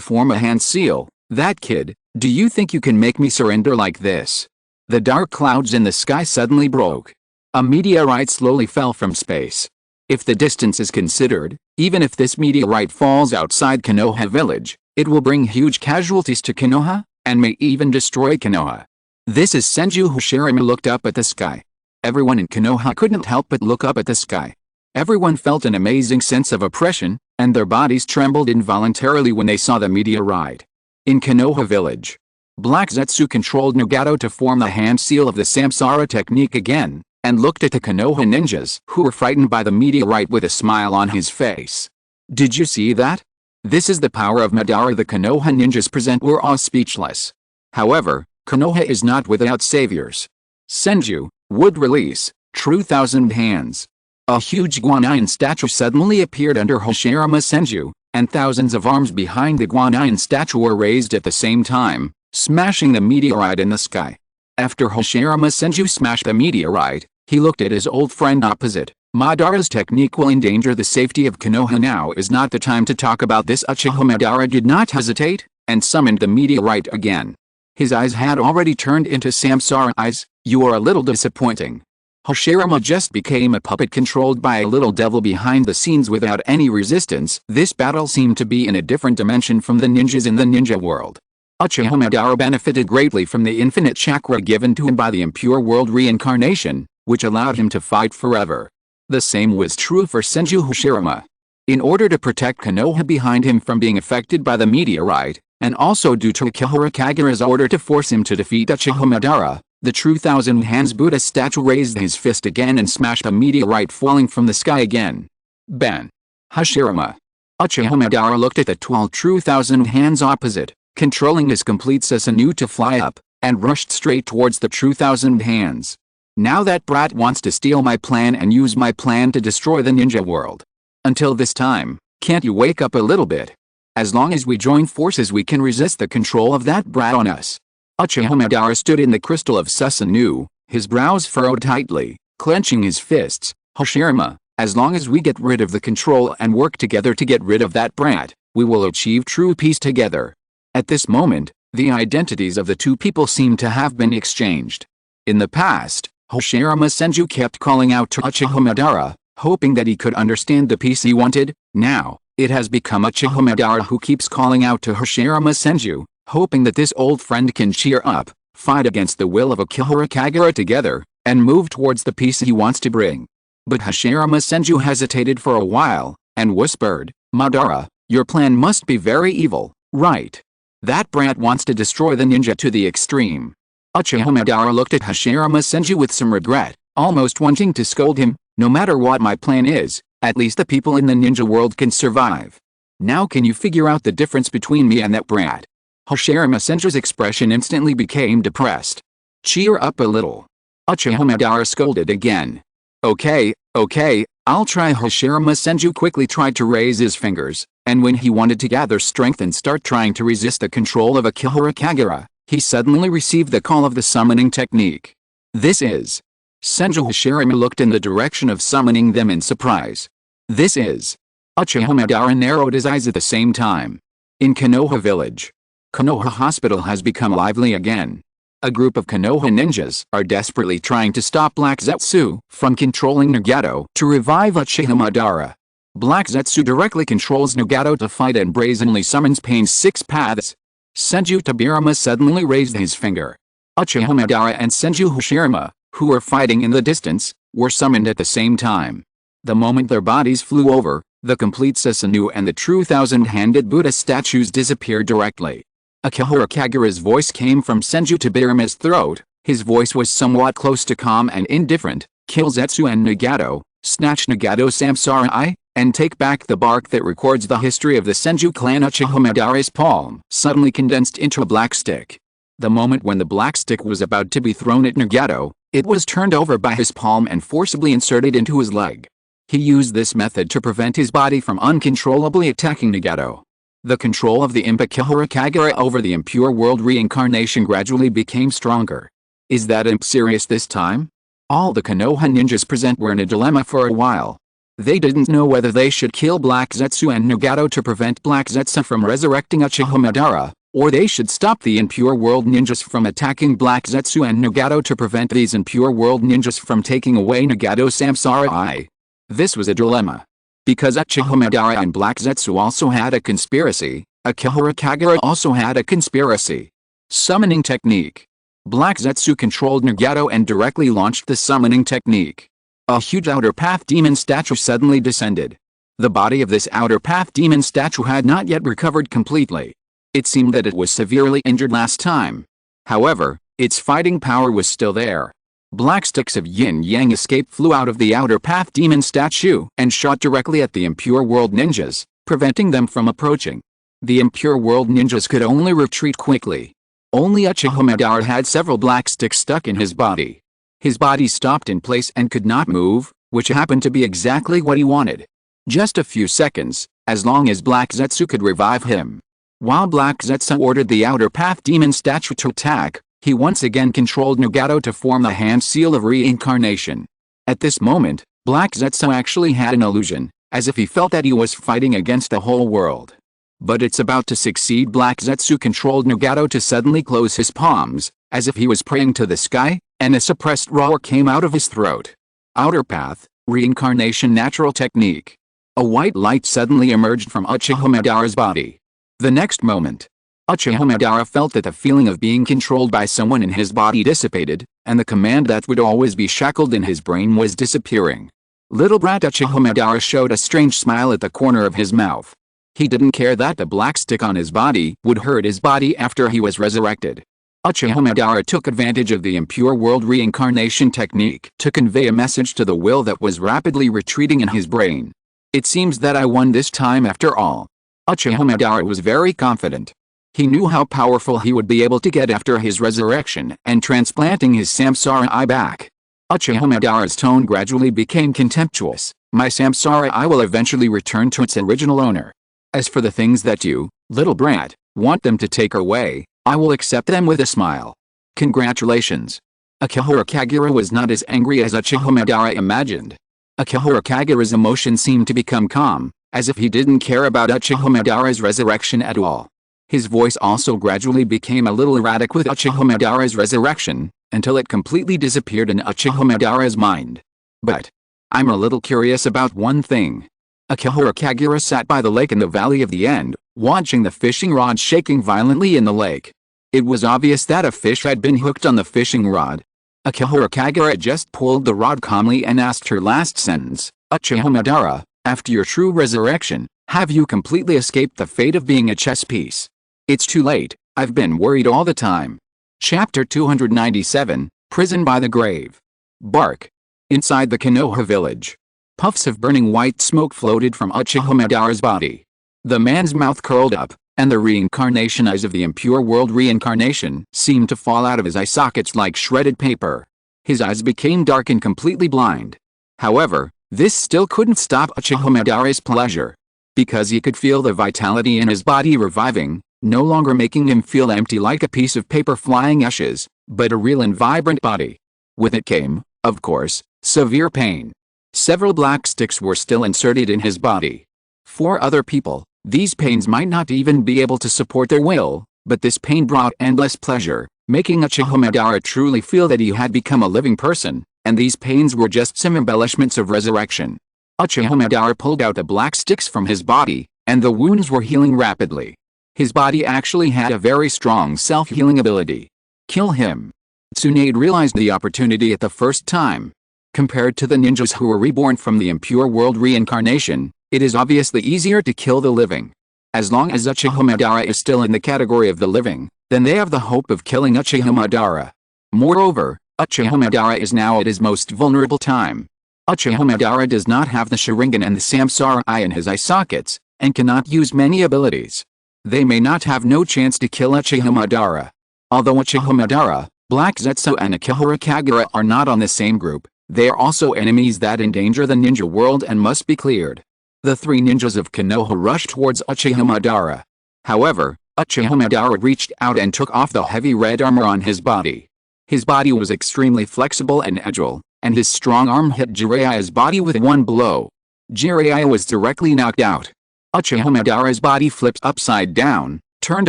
form a hand seal. "That kid, do you think you can make me surrender like this?" The dark clouds in the sky suddenly broke. A meteorite slowly fell from space. If the distance is considered, even if this meteorite falls outside Konoha village, it will bring huge casualties to Konoha, and may even destroy Konoha. This is Senju Hashirama looked up at the sky. Everyone in Konoha couldn't help but look up at the sky. Everyone felt an amazing sense of oppression, and their bodies trembled involuntarily when they saw the meteorite. In Konoha village, Black Zetsu controlled Nagato to form the hand seal of the Samsara technique again, and looked at the Konoha ninjas who were frightened by the meteorite with a smile on his face. "Did you see that? This is the power of Madara." The Konoha ninjas present were all speechless. However, Konoha is not without saviors. Senju, would release, true thousand hands. A huge Guanyin statue suddenly appeared under Hashirama Senju, and thousands of arms behind the Guanyin statue were raised at the same time, smashing the meteorite in the sky. After Hashirama Senju smashed the meteorite, he looked at his old friend opposite. "Madara's technique will endanger the safety of Konoha. Now is not the time to talk about this." Uchiha Madara did not hesitate, and summoned the meteorite again. His eyes had already turned into Samsara eyes. "You are a little disappointing." Hashirama just became a puppet controlled by a little devil behind the scenes without any resistance. This battle seemed to be in a different dimension from the ninjas in the ninja world. Uchiha Madara benefited greatly from the infinite chakra given to him by the impure world reincarnation, which allowed him to fight forever. The same was true for Senju Hashirama. In order to protect Konoha behind him from being affected by the meteorite, and also due to Akihara Kagura's order to force him to defeat Uchiha Madara, the true thousand hands Buddha statue raised his fist again and smashed a meteorite falling from the sky again. Ban. Hashirama. Uchiha Madara looked at the 12 true thousand hands opposite, controlling his complete Susanoo to fly up, and rushed straight towards the true thousand hands. Now that brat wants to steal my plan and use my plan to destroy the ninja world. Until this time, can't you wake up a little bit? As long as we join forces we can resist the control of that brat on us. Uchiha Madara stood in the crystal of Susanoo, his brows furrowed tightly, clenching his fists. Hashirama, as long as we get rid of the control and work together to get rid of that brat, we will achieve true peace together. At this moment, the identities of the two people seem to have been exchanged. In the past, Hashirama Senju kept calling out to Uchiha Madara, hoping that he could understand the peace he wanted. Now, it has become Uchiha Madara who keeps calling out to Hashirama Senju, hoping that this old friend can cheer up, fight against the will of Akihara Kagura together, and move towards the peace he wants to bring. But Hashirama Senju hesitated for a while, and whispered, Madara, your plan must be very evil, right? That brat wants to destroy the ninja to the extreme. Uchiha Madara looked at Hashirama Senju with some regret, almost wanting to scold him. No matter what my plan is, at least the people in the ninja world can survive. Now can you figure out the difference between me and that brat? Hashirama Senju's expression instantly became depressed. Cheer up a little. Uchiha Madara scolded again. Okay, I'll try. Hashirama Senju quickly tried to raise his fingers, and when he wanted to gather strength and start trying to resist the control of Akihara Kagura, he suddenly received the call of the summoning technique. This is. Senju Hashirama looked in the direction of summoning them in surprise. This is. Uchiha Madara narrowed his eyes at the same time. In Konoha village. Konoha hospital has become lively again. A group of Konoha ninjas are desperately trying to stop Black Zetsu from controlling Nagato to revive Uchiha Madara. Black Zetsu directly controls Nagato to fight and brazenly summons Pain's 6 paths. Senju Tabirama suddenly raised his finger. Uchiha Madara and Senju Hashirama, who were fighting in the distance, were summoned at the same time. The moment their bodies flew over, the complete Susanoo and the true thousand-handed Buddha statues disappeared directly. Akihara Kagura's voice came from Senju Tabirama's throat. His voice was somewhat close to calm and indifferent. Kill Zetsu and Nagato, snatch Nagato Samsara, and take back the bark that records the history of the Senju clan. Uchiha Madara's palm suddenly condensed into a black stick. The moment when the black stick was about to be thrown at Nagato, it was turned over by his palm and forcibly inserted into his leg. He used this method to prevent his body from uncontrollably attacking Nagato. The control of the imp Akihara Kagura over the impure world reincarnation gradually became stronger. Is that imp serious this time? All the Konoha ninjas present were in a dilemma for a while. They didn't know whether they should kill Black Zetsu and Nagato to prevent Black Zetsu from resurrecting Uchiha Madara, or they should stop the impure world ninjas from attacking Black Zetsu and Nagato to prevent these impure world ninjas from taking away Nagato Samsara. This was a dilemma. Because Uchiha Madara and Black Zetsu also had a conspiracy, Akihara Kagura also had a conspiracy. Summoning technique. Black Zetsu controlled Nagato and directly launched the summoning technique. A huge outer path demon statue suddenly descended. The body of this outer path demon statue had not yet recovered completely. It seemed that it was severely injured last time. However, its fighting power was still there. Black sticks of yin-yang escape flew out of the outer path demon statue and shot directly at the impure world ninjas, preventing them from approaching. The impure world ninjas could only retreat quickly. Only Uchiha Madara had several black sticks stuck in his body. His body stopped in place and could not move, which happened to be exactly what he wanted. Just a few seconds, as long as Black Zetsu could revive him. While Black Zetsu ordered the outer path demon statue to attack, he once again controlled Nagato to form the hand seal of reincarnation. At this moment, Black Zetsu actually had an illusion, as if he felt that he was fighting against the whole world. But it's about to succeed. Black Zetsu controlled Nagato to suddenly close his palms, as if he was praying to the sky, and a suppressed roar came out of his throat. Outer path, reincarnation natural technique. A white light suddenly emerged from Uchiha Madara's body. The next moment, Uchiha Madara felt that the feeling of being controlled by someone in his body dissipated, and the command that would always be shackled in his brain was disappearing. Little brat Uchiha Madara showed a strange smile at the corner of his mouth. He didn't care that the black stick on his body would hurt his body after he was resurrected. Uchiha Madara took advantage of the impure world reincarnation technique to convey a message to the will that was rapidly retreating in his brain. It seems that I won this time after all. Uchiha Madara was very confident. He knew how powerful he would be able to get after his resurrection and transplanting his Samsara eye back. Uchiha Madara's tone gradually became contemptuous. My Samsara eye will eventually return to its original owner. As for the things that you, little brat, want them to take away, I will accept them with a smile. Congratulations. Akihara Kagura was not as angry as Uchiha Madara imagined. Akihara Kagura's emotions seemed to become calm, as if he didn't care about Uchiha Madara's resurrection at all. His voice also gradually became a little erratic with Uchiha Madara's resurrection, until it completely disappeared in Uchiha Madara's mind. But I'm a little curious about one thing. Akihara Kagura sat by the lake in the Valley of the End, watching the fishing rod shaking violently in the lake. It was obvious that a fish had been hooked on the fishing rod. Akihara Kagura just pulled the rod calmly and asked her last sentence, Uchiha Madara, after your true resurrection, have you completely escaped the fate of being a chess piece? It's too late, I've been worried all the time. Chapter 297, Prison by the Grave. Bark. Inside the Konoha village. Puffs of burning white smoke floated from Uchiha Madara's body. The man's mouth curled up, and the reincarnation eyes of the impure world reincarnation seemed to fall out of his eye sockets like shredded paper. His eyes became dark and completely blind. However, this still couldn't stop Uchiha Madara's pleasure. Because he could feel the vitality in his body reviving, no longer making him feel empty like a piece of paper flying ashes, but a real and vibrant body. With it came, of course, severe pain. Several black sticks were still inserted in his body. For other people, these pains might not even be able to support their will, but this pain brought endless pleasure, making Uchiha Madara truly feel that he had become a living person, and these pains were just some embellishments of resurrection. Uchiha Madara pulled out the black sticks from his body, and the wounds were healing rapidly. His body actually had a very strong self-healing ability. Kill him. Tsunade realized the opportunity at the first time. Compared to the ninjas who were reborn from the impure world reincarnation, it is obviously easier to kill the living. As long as Uchiha Madara is still in the category of the living, then they have the hope of killing Uchiha Madara. Moreover, Uchiha Madara is now at his most vulnerable time. Uchiha Madara does not have the Sharingan and the Samsara eye in his eye sockets, and cannot use many abilities. They may not have no chance to kill Uchiha Madara. Although Uchiha Madara, Black Zetsu and Akihara Kagura are not on the same group, they are also enemies that endanger the ninja world and must be cleared. The three ninjas of Konoha rushed towards Uchiha Madara. However, Uchiha Madara reached out and took off the heavy red armor on his body. His body was extremely flexible and agile, and his strong arm hit Jiraiya's body with one blow. Jiraiya was directly knocked out. Uchiha Madara's body flipped upside down, turned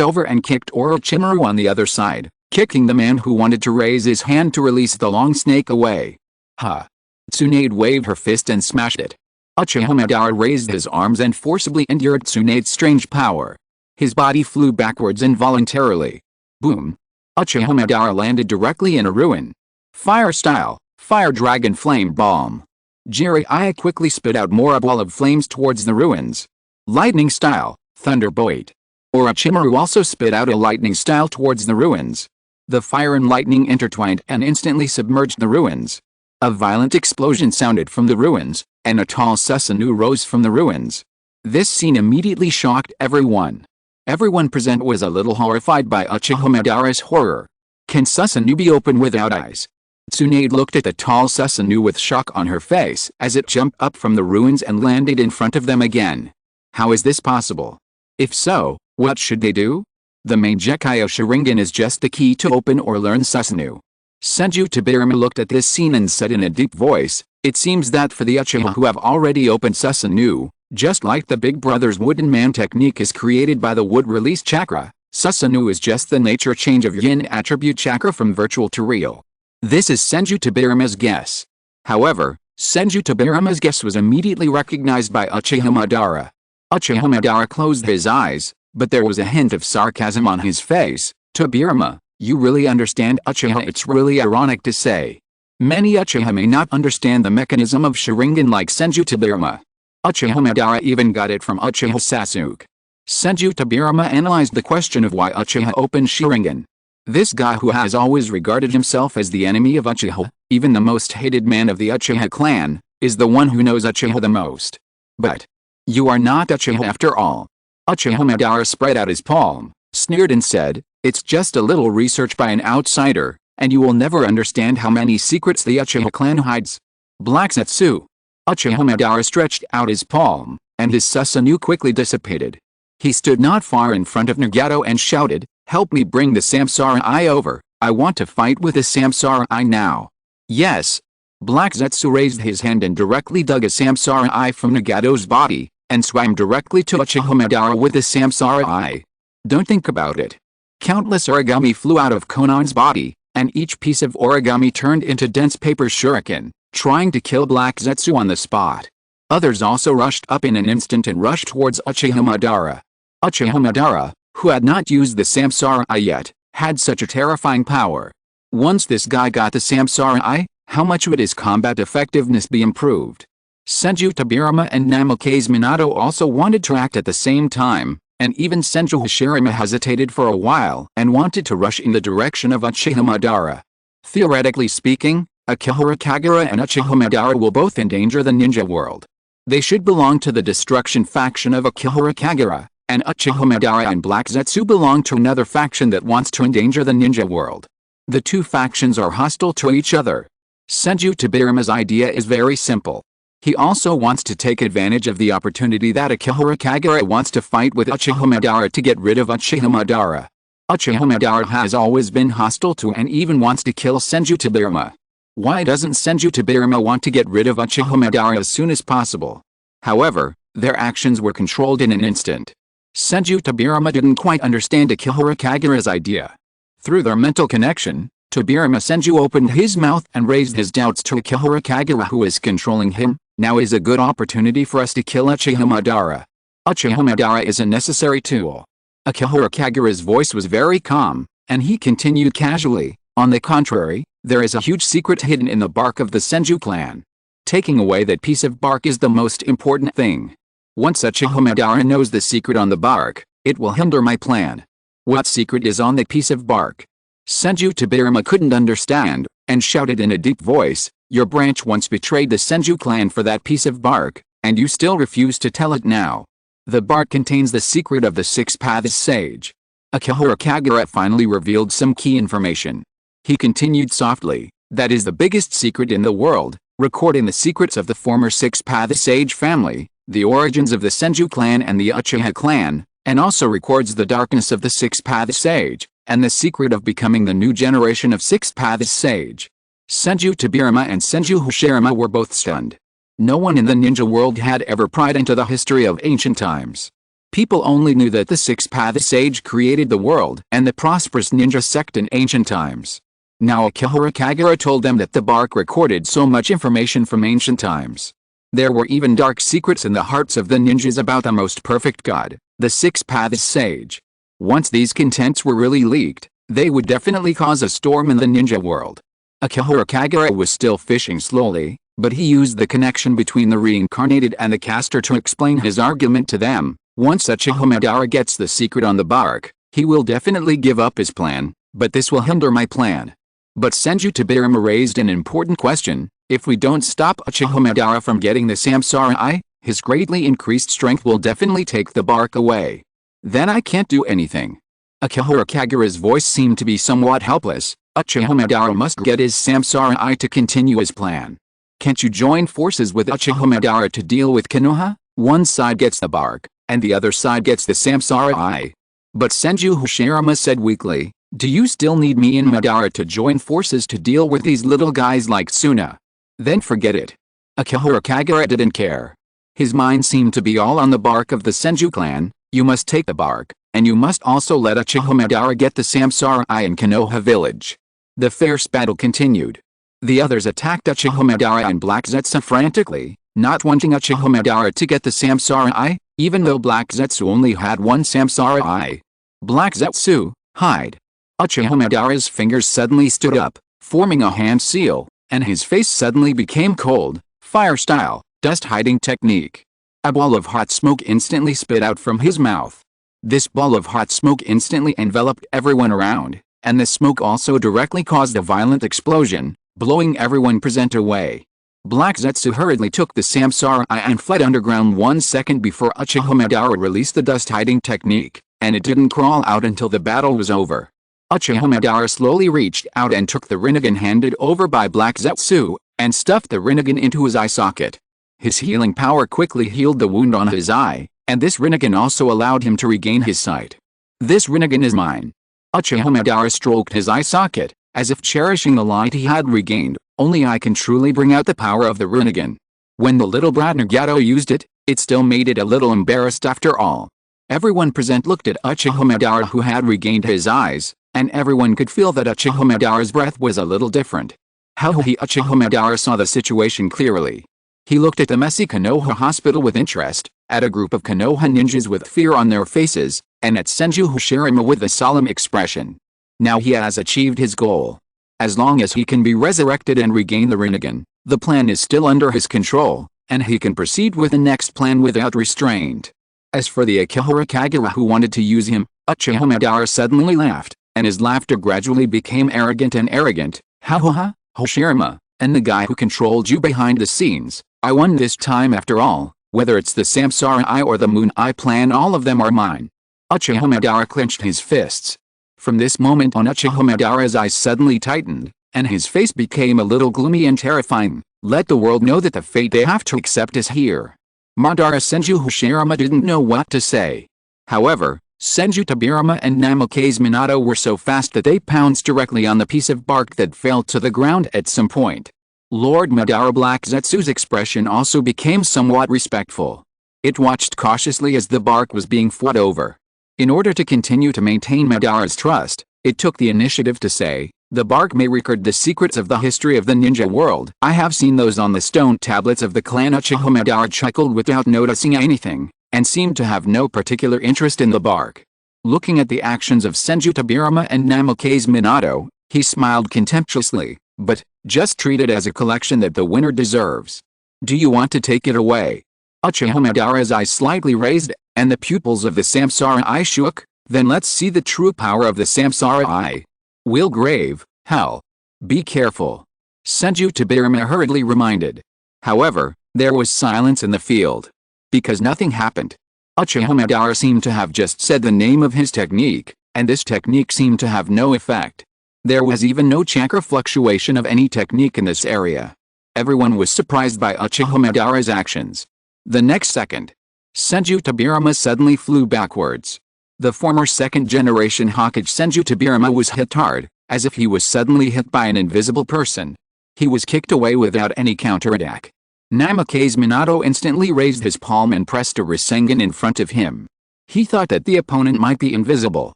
over and kicked Orochimaru on the other side, kicking the man who wanted to raise his hand to release the long snake away. Ha! Tsunade waved her fist and smashed it. Uchiha Madara raised his arms and forcibly endured Tsunade's strange power. His body flew backwards involuntarily. Boom! Uchiha Madara landed directly in a ruin. Fire style, Fire Dragon Flame Bomb. Jiraiya quickly spit out more a ball of flames towards the ruins. Lightning style, Thunderbolt. Orochimaru also spit out a lightning style towards the ruins. The fire and lightning intertwined and instantly submerged the ruins. A violent explosion sounded from the ruins, and a tall Susanoo rose from the ruins. This scene immediately shocked everyone. Everyone present was a little horrified by Uchiha Madara's horror. Can Susanoo be open without eyes? Tsunade looked at the tall Susanoo with shock on her face as it jumped up from the ruins and landed in front of them again. How is this possible? If so, what should they do? The main Gekyo Sharingan is just the key to open or learn Susanoo. Senju Tobirama looked at this scene and said in a deep voice, it seems that for the Uchiha who have already opened Susanoo, just like the Big Brother's Wooden Man technique is created by the wood release chakra, Susanoo is just the nature change of yin attribute chakra from virtual to real. This is Senju Tobirama's guess. However, Senju Tobirama's guess was immediately recognized by Uchiha Madara. Uchiha Madara closed his eyes, but there was a hint of sarcasm on his face. Tobirama, you really understand Uchiha? It's really ironic to say. Many Uchiha may not understand the mechanism of Sharingan like Senju Tobirama. Uchiha Madara even got it from Uchiha Sasuke. Senju Tobirama analyzed the question of why Uchiha opened Sharingan. This guy who has always regarded himself as the enemy of Uchiha, even the most hated man of the Uchiha clan, is the one who knows Uchiha the most. But you are not Uchiha after all. Uchiha Madara spread out his palm, sneered and said, "It's just a little research by an outsider, and you will never understand how many secrets the Uchiha clan hides." Black Zetsu. Uchiha Madara stretched out his palm, and his Susanoo quickly dissipated. He stood not far in front of Nagato and shouted, "Help me bring the Samsara Eye over, I want to fight with the Samsara Eye now." "Yes." Black Zetsu raised his hand and directly dug a Samsara Eye from Nagato's body, and swam directly to Uchiha Madara with the Samsara Eye. Don't think about it. Countless origami flew out of Konan's body, and each piece of origami turned into dense paper shuriken, trying to kill Black Zetsu on the spot. Others also rushed up in an instant and rushed towards Uchiha Madara. Uchiha Madara, who had not used the Samsara Eye yet, had such a terrifying power. Once this guy got the Samsara Eye, how much would his combat effectiveness be improved? Senju Tobirama and Namake's Minato also wanted to act at the same time, and even Senju Hashirama hesitated for a while and wanted to rush in the direction of Uchiha Madara. Theoretically speaking, Akihara Kagura and Uchiha Madara will both endanger the ninja world. They should belong to the destruction faction of Akihara Kagura, and Uchiha Madara and Black Zetsu belong to another faction that wants to endanger the ninja world. The two factions are hostile to each other. Senju Tobirama's idea is very simple. He also wants to take advantage of the opportunity that Akihara Kagura wants to fight with Uchiha Madara to get rid of Uchiha Madara. Uchiha Madara has always been hostile to and even wants to kill Senju Tobirama. Why doesn't Senju Tobirama want to get rid of Uchiha Madara as soon as possible? However, their actions were controlled in an instant. Senju Tobirama didn't quite understand Akihara Kagura's idea. Through their mental connection, Tobirama Senju opened his mouth and raised his doubts to Akihara Kagura, who is controlling him. Now is a good opportunity for us to kill Uchiha Madara. Uchiha Madara is a necessary tool. Akihara Kagura's voice was very calm, and he continued casually, "On the contrary, there is a huge secret hidden in the bark of the Senju clan. Taking away that piece of bark is the most important thing. Once Uchiha Madara knows the secret on the bark, it will hinder my plan." "What secret is on that piece of bark?" Senju Tobirama couldn't understand, and shouted in a deep voice, "Your branch once betrayed the Senju clan for that piece of bark, and you still refuse to tell it now. The bark contains the secret of the Six Paths Sage." Akihara Kagura finally revealed some key information. He continued softly, "That is the biggest secret in the world, recording the secrets of the former Six Paths Sage family, the origins of the Senju clan and the Uchiha clan, and also records the darkness of the Six Paths Sage, and the secret of becoming the new generation of Six Paths Sage." Senju Tobirama and Senju Hashirama were both stunned. No one in the ninja world had ever pried into the history of ancient times. People only knew that the Six Paths Sage created the world and the prosperous ninja sect in ancient times. Now Akihara Kagura told them that the bark recorded so much information from ancient times. There were even dark secrets in the hearts of the ninjas about the most perfect god, the Six Paths Sage. Once these contents were really leaked, they would definitely cause a storm in the ninja world. Akihara Kagura was still fishing slowly, but he used the connection between the reincarnated and the caster to explain his argument to them. Once Uchiha Madara gets the secret on the bark, he will definitely give up his plan, but this will hinder my plan. But Senju Tobirama raised an important question: if we don't stop Uchiha Madara from getting the Samsara Eye, his greatly increased strength will definitely take the bark away. Then I can't do anything. Akihara Kagura's voice seemed to be somewhat helpless. Uchiha Madara must get his Samsara Eye to continue his plan. Can't you join forces with Uchiha Madara to deal with Konoha? One side gets the bark, and the other side gets the Samsara Eye. But Senju Hashirama said weakly, "Do you still need me and Madara to join forces to deal with these little guys like Tsuna? Then forget it." Akihara Kagura didn't care. His mind seemed to be all on the bark of the Senju clan. "You must take the bark, and you must also let Uchiha Madara get the Samsara Eye in Konoha village." The fierce battle continued. The others attacked Uchiha Madara and Black Zetsu frantically, not wanting Uchiha Madara to get the Samsara Eye, even though Black Zetsu only had one Samsara Eye. "Black Zetsu, hide." Uchiha Madara's fingers suddenly stood up, forming a hand seal, and his face suddenly became cold, fire-style, dust-hiding technique. A ball of hot smoke instantly spit out from his mouth. This ball of hot smoke instantly enveloped everyone around, and the smoke also directly caused a violent explosion, blowing everyone present away. Black Zetsu hurriedly took the samsara and fled underground 1 second before Uchiha Madara released the dust-hiding technique, and it didn't crawl out until the battle was over. Uchiha Madara slowly reached out and took the Rinnegan handed over by Black Zetsu, and stuffed the Rinnegan into his eye socket. His healing power quickly healed the wound on his eye, and this Rinnegan also allowed him to regain his sight. "This Rinnegan is mine." Uchiha Madara stroked his eye socket, as if cherishing the light he had regained. "Only I can truly bring out the power of the Rinnegan." When the little brat Nagato used it, it still made it a little embarrassed after all. Everyone present looked at Uchiha Madara, who had regained his eyes, and everyone could feel that Uchiha Madara's breath was a little different. Uchiha Madara saw the situation clearly. He looked at the messy Konoha hospital with interest, at a group of Konoha ninjas with fear on their faces, and at Senju Hashirama with a solemn expression. Now he has achieved his goal. As long as he can be resurrected and regain the Rinnegan, the plan is still under his control, and he can proceed with the next plan without restraint. As for the Akihara Kagura who wanted to use him, Uchiha Madara suddenly laughed, and his laughter gradually became arrogant and arrogant. "Ha ha ha, Hashirama, and the guy who controlled you behind the scenes, I won this time after all. Whether it's the Samsara Eye or the Moon Eye plan, all of them are mine." Uchiha Madara clenched his fists. From this moment on, Uchiha Madara's eyes suddenly tightened, and his face became a little gloomy and terrifying. Let the world know that the fate they have to accept is here. Madara Senju Hashirama didn't know what to say. However, Senju Tobirama and Namikaze Minato were so fast that they pounced directly on the piece of bark that fell to the ground at some point. Lord Madara Black Zetsu's expression also became somewhat respectful. It watched cautiously as the bark was being fought over. In order to continue to maintain Madara's trust, it took the initiative to say, "The bark may record the secrets of the history of the ninja world. I have seen those on the stone tablets of the clan." Uchiha Madara chuckled without noticing anything, and seemed to have no particular interest in the bark. Looking at the actions of Senju Tobirama and Namikaze Minato, he smiled contemptuously, "But, just treat it as a collection that the winner deserves. Do you want to take it away?" Uchiha Madara's eyes slightly raised, and the pupils of the Samsara Eye shook. "Then let's see the true power of the Samsara Eye. Will grave, hell. Be careful," Senju Tobirama hurriedly reminded. However, there was silence in the field. Because nothing happened. Uchiha Madara seemed to have just said the name of his technique, and this technique seemed to have no effect. There was even no chakra fluctuation of any technique in this area. Everyone was surprised by Uchiha Madara's actions. The next second, Senju Tobirama suddenly flew backwards. The former second-generation Hokage Senju Tobirama was hit hard, as if he was suddenly hit by an invisible person. He was kicked away without any counterattack. Namikaze Minato instantly raised his palm and pressed a Rasengan in front of him. He thought that the opponent might be invisible.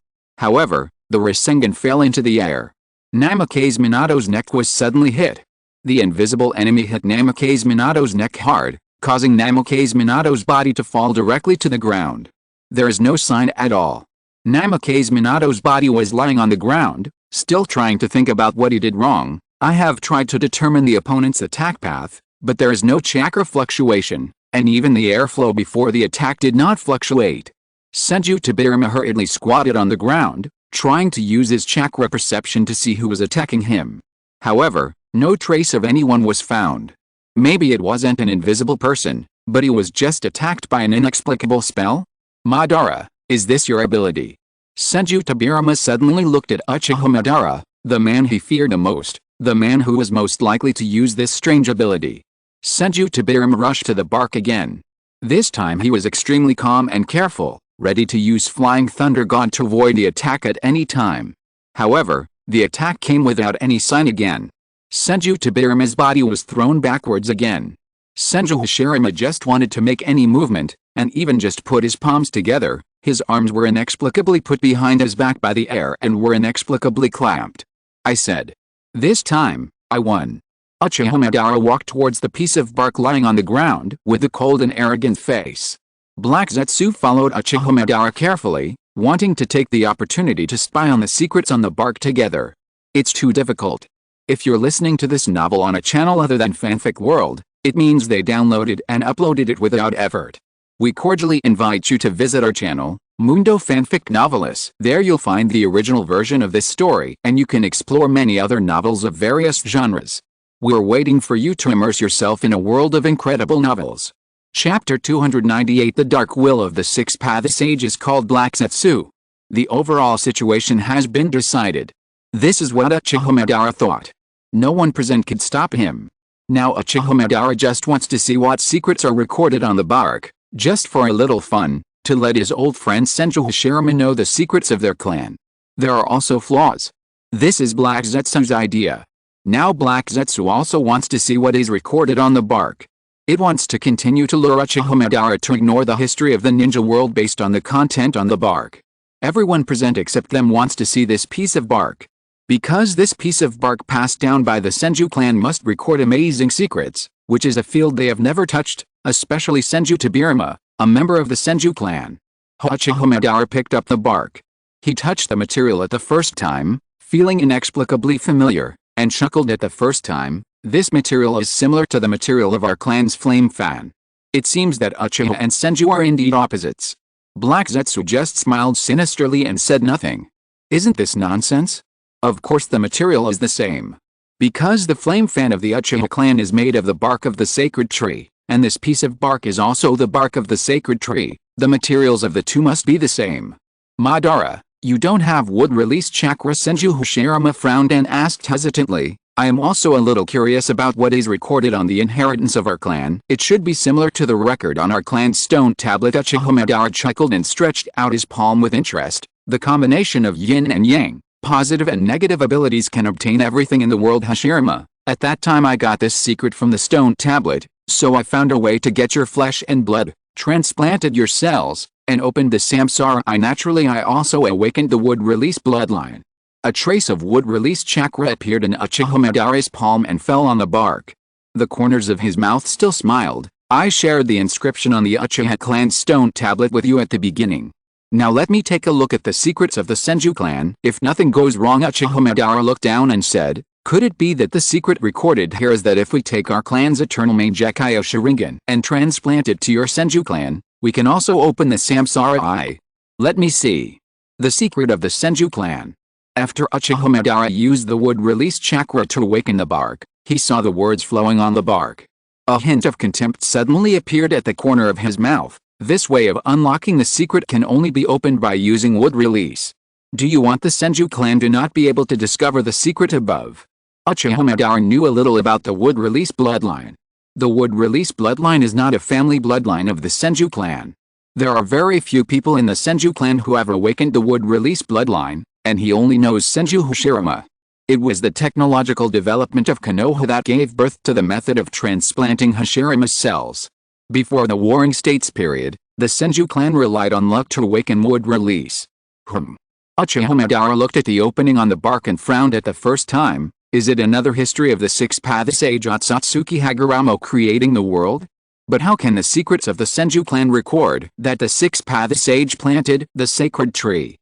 However, the Rasengan fell into the air. Namikaze Minato's neck was suddenly hit. The invisible enemy hit Namikaze Minato's neck hard, causing Namikaze Minato's body to fall directly to the ground. There is no sign at all. Namikaze Minato's body was lying on the ground, still trying to think about what he did wrong. "I have tried to determine the opponent's attack path, but there is no chakra fluctuation, and even the airflow before the attack did not fluctuate." Senju Tobirama hurriedly squatted on the ground, trying to use his chakra perception to see who was attacking him. However, no trace of anyone was found. Maybe it wasn't an invisible person, but he was just attacked by an inexplicable spell? "Madara, is this your ability?" Senju Tobirama suddenly looked at Uchiha Madara, the man he feared the most, the man who was most likely to use this strange ability. Senju Tobirama rushed to the bark again. This time he was extremely calm and careful, ready to use Flying Thunder God to avoid the attack at any time. However, the attack came without any sign again. Senju Tobirama's body was thrown backwards again. Senju Hashirama just wanted to make any movement, and even just put his palms together. His arms were inexplicably put behind his back by the air and were inexplicably clamped. "I said. This time, I won." Uchiha Madara walked towards the piece of bark lying on the ground with a cold and arrogant face. Black Zetsu followed Uchiha Madara carefully, wanting to take the opportunity to spy on the secrets on the bark together. It's too difficult. If you're listening to this novel on a channel other than Fanfic World, it means they downloaded and uploaded it without effort. We cordially invite you to visit our channel, Mundo Fanfic Novelis. There you'll find the original version of this story, and you can explore many other novels of various genres. We're waiting for you to immerse yourself in a world of incredible novels. Chapter 298 The Dark Will of the Six-Path Sage is called Black Zetsu. The overall situation has been decided. This is what Uchiha Madara thought. No one present could stop him. Now Uchiha Madara just wants to see what secrets are recorded on the bark, just for a little fun, to let his old friend Senju Hashirama know the secrets of their clan. There are also flaws. This is Black Zetsu's idea. Now Black Zetsu also wants to see what is recorded on the bark. It wants to continue to lure Uchiha Madara to ignore the history of the ninja world based on the content on the bark. Everyone present except them wants to see this piece of bark. Because this piece of bark passed down by the Senju clan must record amazing secrets, which is a field they have never touched, especially Senju Tobirama, a member of the Senju clan. Uchiha Madara picked up the bark. He touched the material at the first time, feeling inexplicably familiar, and chuckled at the first time. This material is similar to the material of our clan's flame fan. It seems that Uchiha and Senju are indeed opposites. Black Zetsu just smiled sinisterly and said nothing. Isn't this nonsense? Of course the material is the same. Because the flame fan of the Uchiha clan is made of the bark of the sacred tree, and this piece of bark is also the bark of the sacred tree, the materials of the two must be the same. Madara, you don't have wood release chakra. Senju Hashirama frowned and asked hesitantly, I am also a little curious about what is recorded on the inheritance of our clan. It should be similar to the record on our clan's stone tablet. Uchiha Madara chuckled and stretched out his palm with interest. The combination of yin and yang, positive and negative abilities can obtain everything in the world. Hashirama, at that time I got this secret from the stone tablet, so I found a way to get your flesh and blood, transplanted your cells, and opened the samsara eye. Naturally I also awakened the wood release bloodline. A trace of wood release chakra appeared in Uchiha Madara's palm and fell on the bark. The corners of his mouth still smiled. I shared the inscription on the Uchiha clan's stone tablet with you at the beginning. Now let me take a look at the secrets of the Senju clan. If nothing goes wrong, Uchiha Madara looked down and said, could it be that the secret recorded here is that if we take our clan's eternal main Gekyo Sharingan and transplant it to your Senju clan, we can also open the samsara eye? Let me see. The secret of the Senju clan. After Uchiha Madara used the wood release chakra to awaken the bark, he saw the words flowing on the bark. A hint of contempt suddenly appeared at the corner of his mouth. This way of unlocking the secret can only be opened by using wood release. Do you want the Senju clan to not be able to discover the secret above? Uchiha Madara knew a little about the wood release bloodline. The wood release bloodline is not a family bloodline of the Senju clan. There are very few people in the Senju clan who have awakened the wood release bloodline, and he only knows Senju Hashirama. It was the technological development of Konoha that gave birth to the method of transplanting Hashirama's cells. Before the Warring States period, the Senju clan relied on luck to awaken wood release. Uchiha Madara looked at the opening on the bark and frowned at the first time. Is it another history of the six-path sage Akatsuki Haguramo creating the world? But how can the secrets of the Senju clan record that the six-path sage planted the sacred tree?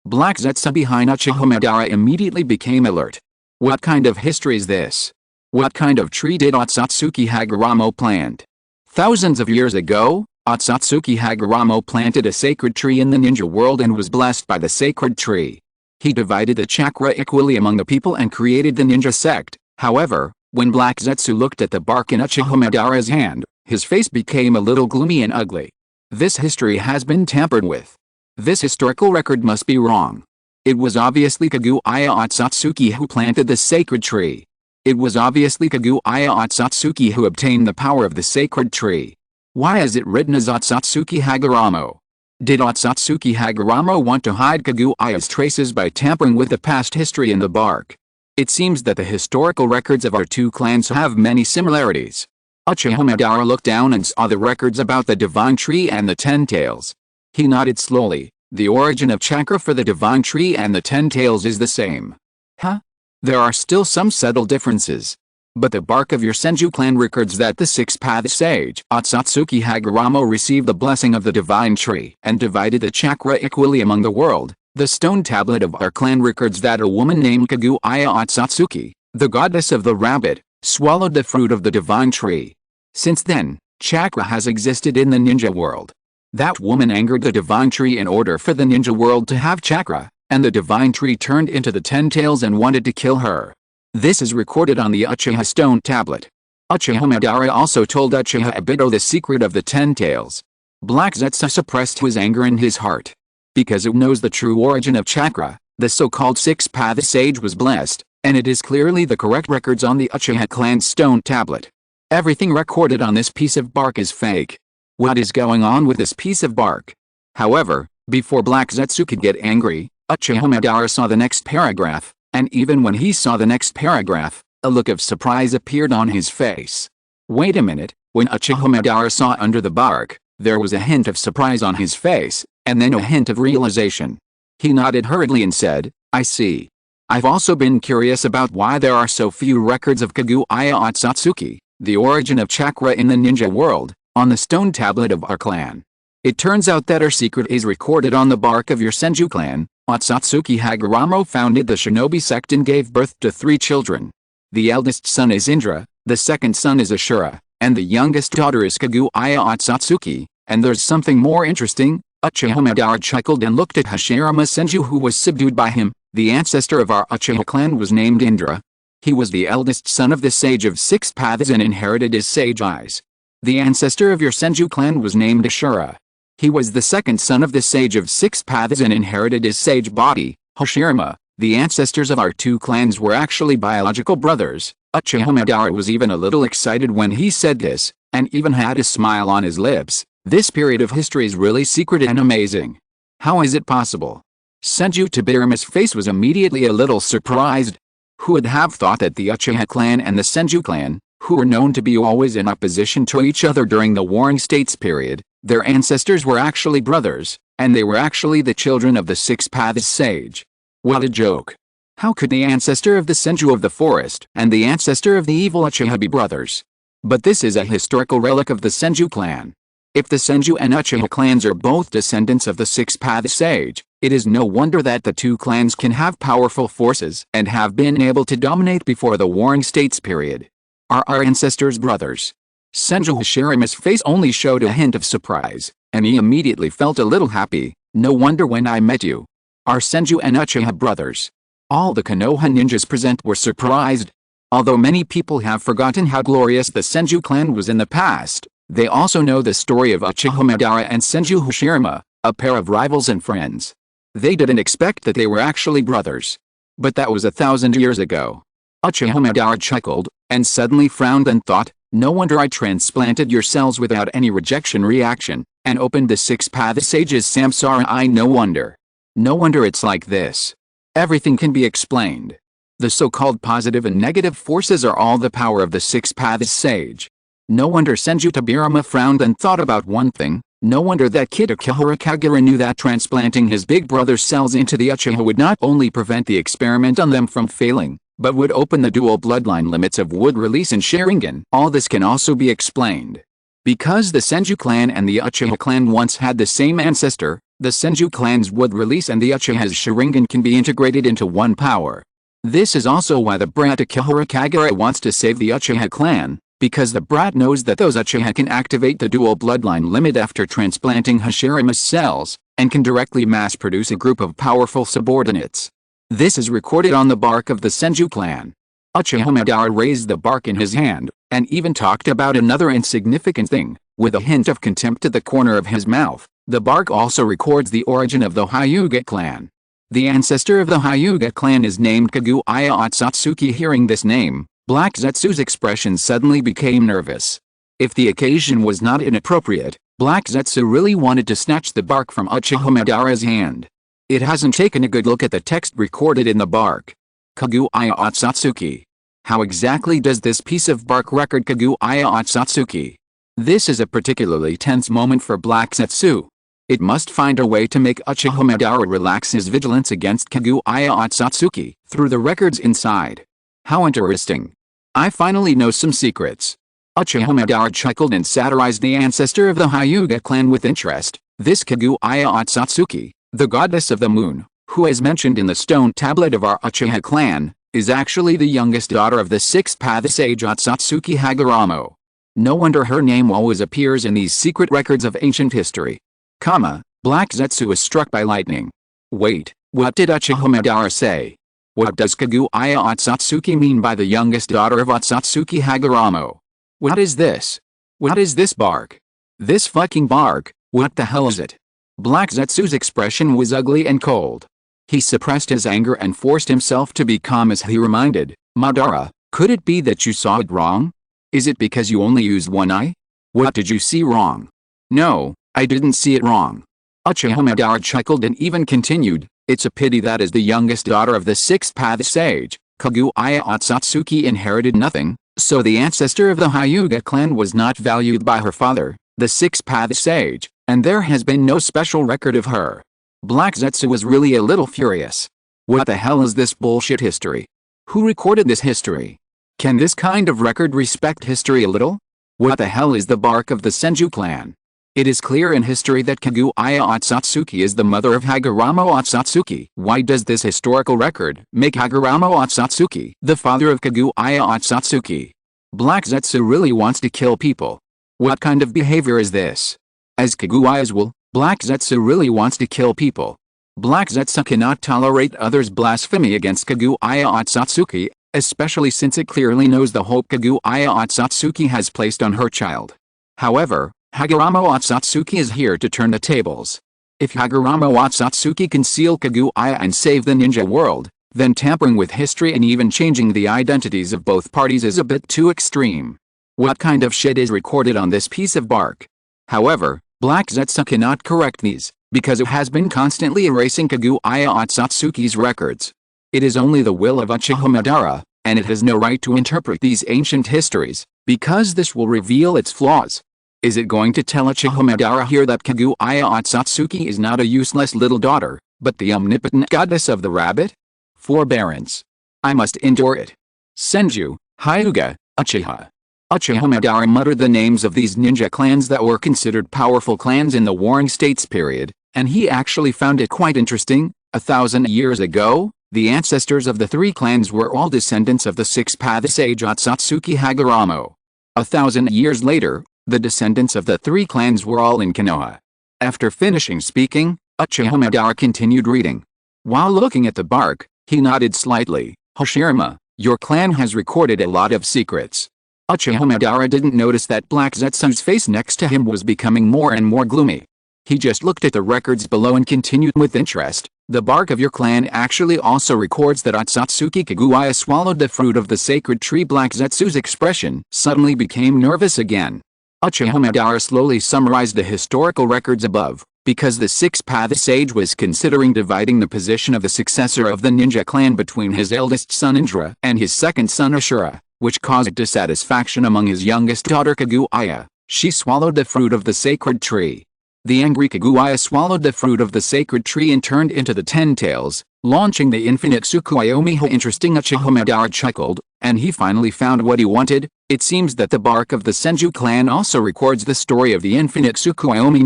Black Zetsu behind Uchiha Madara immediately became alert. What kind of history is this? What kind of tree did Akatsuki Haguramo plant? Thousands of years ago, Akatsuki Haguramo planted a sacred tree in the ninja world and was blessed by the sacred tree. He divided the chakra equally among the people and created the ninja sect. However, when Black Zetsu looked at the bark in Uchiha Madara's hand, his face became a little gloomy and ugly. This history has been tampered with. This historical record must be wrong. It was obviously Kaguya Akatsuki who planted the sacred tree. It was obviously Kaguya Akatsuki who obtained the power of the sacred tree. Why is it written as Akatsuki Haguramo? Did Akatsuki Haguramo want to hide Kaguya's traces by tampering with the past history in the bark? It seems that the historical records of our two clans have many similarities. Uchiha Madara looked down and saw the records about the divine tree and the 10 tails. He nodded slowly. The origin of chakra for the divine tree and the 10 tails is the same. Huh? There are still some subtle differences. But the bark of your Senju clan records that the six-path sage Akatsuki Haguramo received the blessing of the divine tree and divided the chakra equally among the world. The stone tablet of our clan records that a woman named Kaguya Akatsuki, the goddess of the rabbit, swallowed the fruit of the divine tree. Since then, chakra has existed in the ninja world. That woman angered the divine tree in order for the ninja world to have chakra, and the divine tree turned into the 10 tails and wanted to kill her. This is recorded on the Uchiha stone tablet. Uchiha Madara also told Uchiha Obito the secret of the 10 tails. Black Zetsu suppressed his anger in his heart. Because it knows the true origin of chakra, the so-called six-path sage was blessed, and it is clearly the correct records on the Uchiha clan's stone tablet. Everything recorded on this piece of bark is fake. What is going on with this piece of bark? However, before Black Zetsu could get angry, Uchiha Madara saw the next paragraph, and even when he saw the next paragraph, a look of surprise appeared on his face. Wait a minute, when Uchiha Madara saw under the bark, there was a hint of surprise on his face, and then a hint of realization. He nodded hurriedly and said, I see. I've also been curious about why there are so few records of Kaguya Akatsuki, the origin of chakra in the ninja world, on the stone tablet of our clan. It turns out that our secret is recorded on the bark of your Senju clan. Akatsuki Hagoromo founded the shinobi sect and gave birth to 3 children. The eldest son is Indra, the second son is Ashura, and the youngest daughter is Kaguya Akatsuki. And there's something more interesting. Uchiha Madara chuckled and looked at Hashirama Senju, who was subdued by him. The ancestor of our Uchiha clan was named Indra. He was the eldest son of the sage of 6 paths and inherited his sage eyes. The ancestor of your Senju clan was named Ashura. He was the second son of the sage of 6 paths and inherited his sage body, Hashirama. The ancestors of our 2 clans were actually biological brothers. Uchiha Madara was even a little excited when he said this, and even had a smile on his lips. This period of history is really secret and amazing. How is it possible? Senju Tobirama's face was immediately a little surprised. Who would have thought that the Uchiha clan and the Senju clan, who were known to be always in opposition to each other during the Warring States period, their ancestors were actually brothers, and they were actually the children of the 6 paths sage. What a joke. How could the ancestor of the Senju of the forest and the ancestor of the evil Uchiha be brothers? But this is a historical relic of the Senju clan. If the Senju and Uchiha clans are both descendants of the 6 paths sage, it is no wonder that the 2 clans can have powerful forces and have been able to dominate before the Warring States period. Are our ancestors brothers? Senju Hashirama's face only showed a hint of surprise, and he immediately felt a little happy. No wonder when I met you. Are Senju and Uchiha brothers? All the Konoha ninjas present were surprised. Although many people have forgotten how glorious the Senju clan was in the past, they also know the story of Uchiha Madara and Senju Hashirama, a pair of rivals and friends. They didn't expect that they were actually brothers. But that was 1,000 years ago. Uchiha Madara chuckled, and suddenly frowned and thought, no wonder I transplanted your cells without any rejection reaction, and opened the 6 path sage's samsara eye. No wonder. No wonder it's like this. Everything can be explained. The so-called positive and negative forces are all the power of the 6 path sage. No wonder Senju Tobirama frowned and thought about one thing. No wonder that kid Akihara Kagura knew that transplanting his big brother's cells into the Uchiha would not only prevent the experiment on them from failing, but would open the dual bloodline limits of wood release and Sharingan. All this can also be explained. Because the Senju clan and the Uchiha clan once had the same ancestor, the Senju clan's wood release and the Uchiha's Sharingan can be integrated into one power. This is also why the brat Akihara Kagura wants to save the Uchiha clan. Because the brat knows that those Uchiha can activate the dual bloodline limit after transplanting Hashirama's cells, and can directly mass-produce a group of powerful subordinates. This is recorded on the bark of the Senju clan. Uchiha Madara raised the bark in his hand, and even talked about another insignificant thing, with a hint of contempt at the corner of his mouth. The bark also records the origin of the Hyuga clan. The ancestor of the Hyuga clan is named Kaguya Akatsuki. Hearing this name, Black Zetsu's expression suddenly became nervous. If the occasion was not inappropriate, Black Zetsu really wanted to snatch the bark from Uchiha Madara's hand. It hasn't taken a good look at the text recorded in the bark. Kaguya Akatsuki. How exactly does this piece of bark record Kaguya Akatsuki? This is a particularly tense moment for Black Zetsu. It must find a way to make Uchiha Madara relax his vigilance against Kaguya Akatsuki through the records inside. How interesting. I finally know some secrets. Uchiha Madara chuckled and satirized the ancestor of the Hyuga clan with interest. This Kaguya Akatsuki, the goddess of the moon, who is mentioned in the stone tablet of our Uchiha clan, is actually the youngest daughter of the 6 path sage Akatsuki Hagoromo. No wonder her name always appears in these secret records of ancient history. Black Zetsu was struck by lightning. Wait, what did Uchiha Madara say? What does Kaguya Otsutsuki mean by the youngest daughter of Otsutsuki Hagoromo? What is this? What is this bark? This fucking bark, what the hell is it? Black Zetsu's expression was ugly and cold. He suppressed his anger and forced himself to be calm as he reminded, Madara, could it be that you saw it wrong? Is it because you only used one eye? What did you see wrong? No, I didn't see it wrong. Uchiha Madara chuckled and even continued, it's a pity that as the youngest daughter of the sixth path sage, Kaguya Otsutsuki inherited nothing, so the ancestor of the Hyuga clan was not valued by her father, the sixth path sage, and there has been no special record of her. Black Zetsu was really a little furious. What the hell is this bullshit history? Who recorded this history? Can this kind of record respect history a little? What the hell is the bark of the Senju clan? It is clear in history that Kaguya Otsutsuki is the mother of Hagoromo Otsutsuki. Why does this historical record make Hagoromo Otsutsuki the father of Kaguya Otsutsuki? Black Zetsu really wants to kill people. What kind of behavior is this? As Kaguya's will, Black Zetsu really wants to kill people. Black Zetsu cannot tolerate others' blasphemy against Kaguya Otsutsuki, especially since it clearly knows the hope Kaguya Otsutsuki has placed on her child. However, Hagoromo Otsutsuki is here to turn the tables. If Hagoromo Otsutsuki can seal Kaguya and save the ninja world, then tampering with history and even changing the identities of both parties is a bit too extreme. What kind of shit is recorded on this piece of bark? However, Black Zetsu cannot correct these, because it has been constantly erasing Kaguya Otsutsuki's records. It is only the will of Uchiha Madara, and it has no right to interpret these ancient histories, because this will reveal its flaws. Is it going to tell Uchiha Madara here that Kaguya Otsutsuki is not a useless little daughter, but the omnipotent goddess of the rabbit? Forbearance. I must endure it. Senju, Hyuga, Uchiha. Uchiha Madara muttered the names of these ninja clans that were considered powerful clans in the Warring States period, and he actually found it quite interesting. 1,000 years ago, the ancestors of the three clans were all descendants of the six-path sage Otsutsuki Hagoromo. 1,000 years later, the descendants of the three clans were all in Konoha. After finishing speaking, Uchiha Madara continued reading. While looking at the bark, he nodded slightly. Hashirama, your clan has recorded a lot of secrets. Uchiha Madara didn't notice that Black Zetsu's face next to him was becoming more and more gloomy. He just looked at the records below and continued with interest. The bark of your clan actually also records that Otsutsuki Kaguya swallowed the fruit of the sacred tree. Black Zetsu's expression suddenly became nervous again. Uchiha Madara slowly summarized the historical records above, because the six-path sage was considering dividing the position of the successor of the ninja clan between his eldest son Indra and his second son Ashura, which caused dissatisfaction among his youngest daughter Kaguya. She swallowed the fruit of the sacred tree. The angry Kaguya swallowed the fruit of the sacred tree and turned into the Ten Tails, launching the infinite Tsukuyomi. Interesting, Uchiha Madara chuckled, and he finally found what he wanted. It seems that the bark of the Senju clan also records the story of the infinite Tsukuyomi.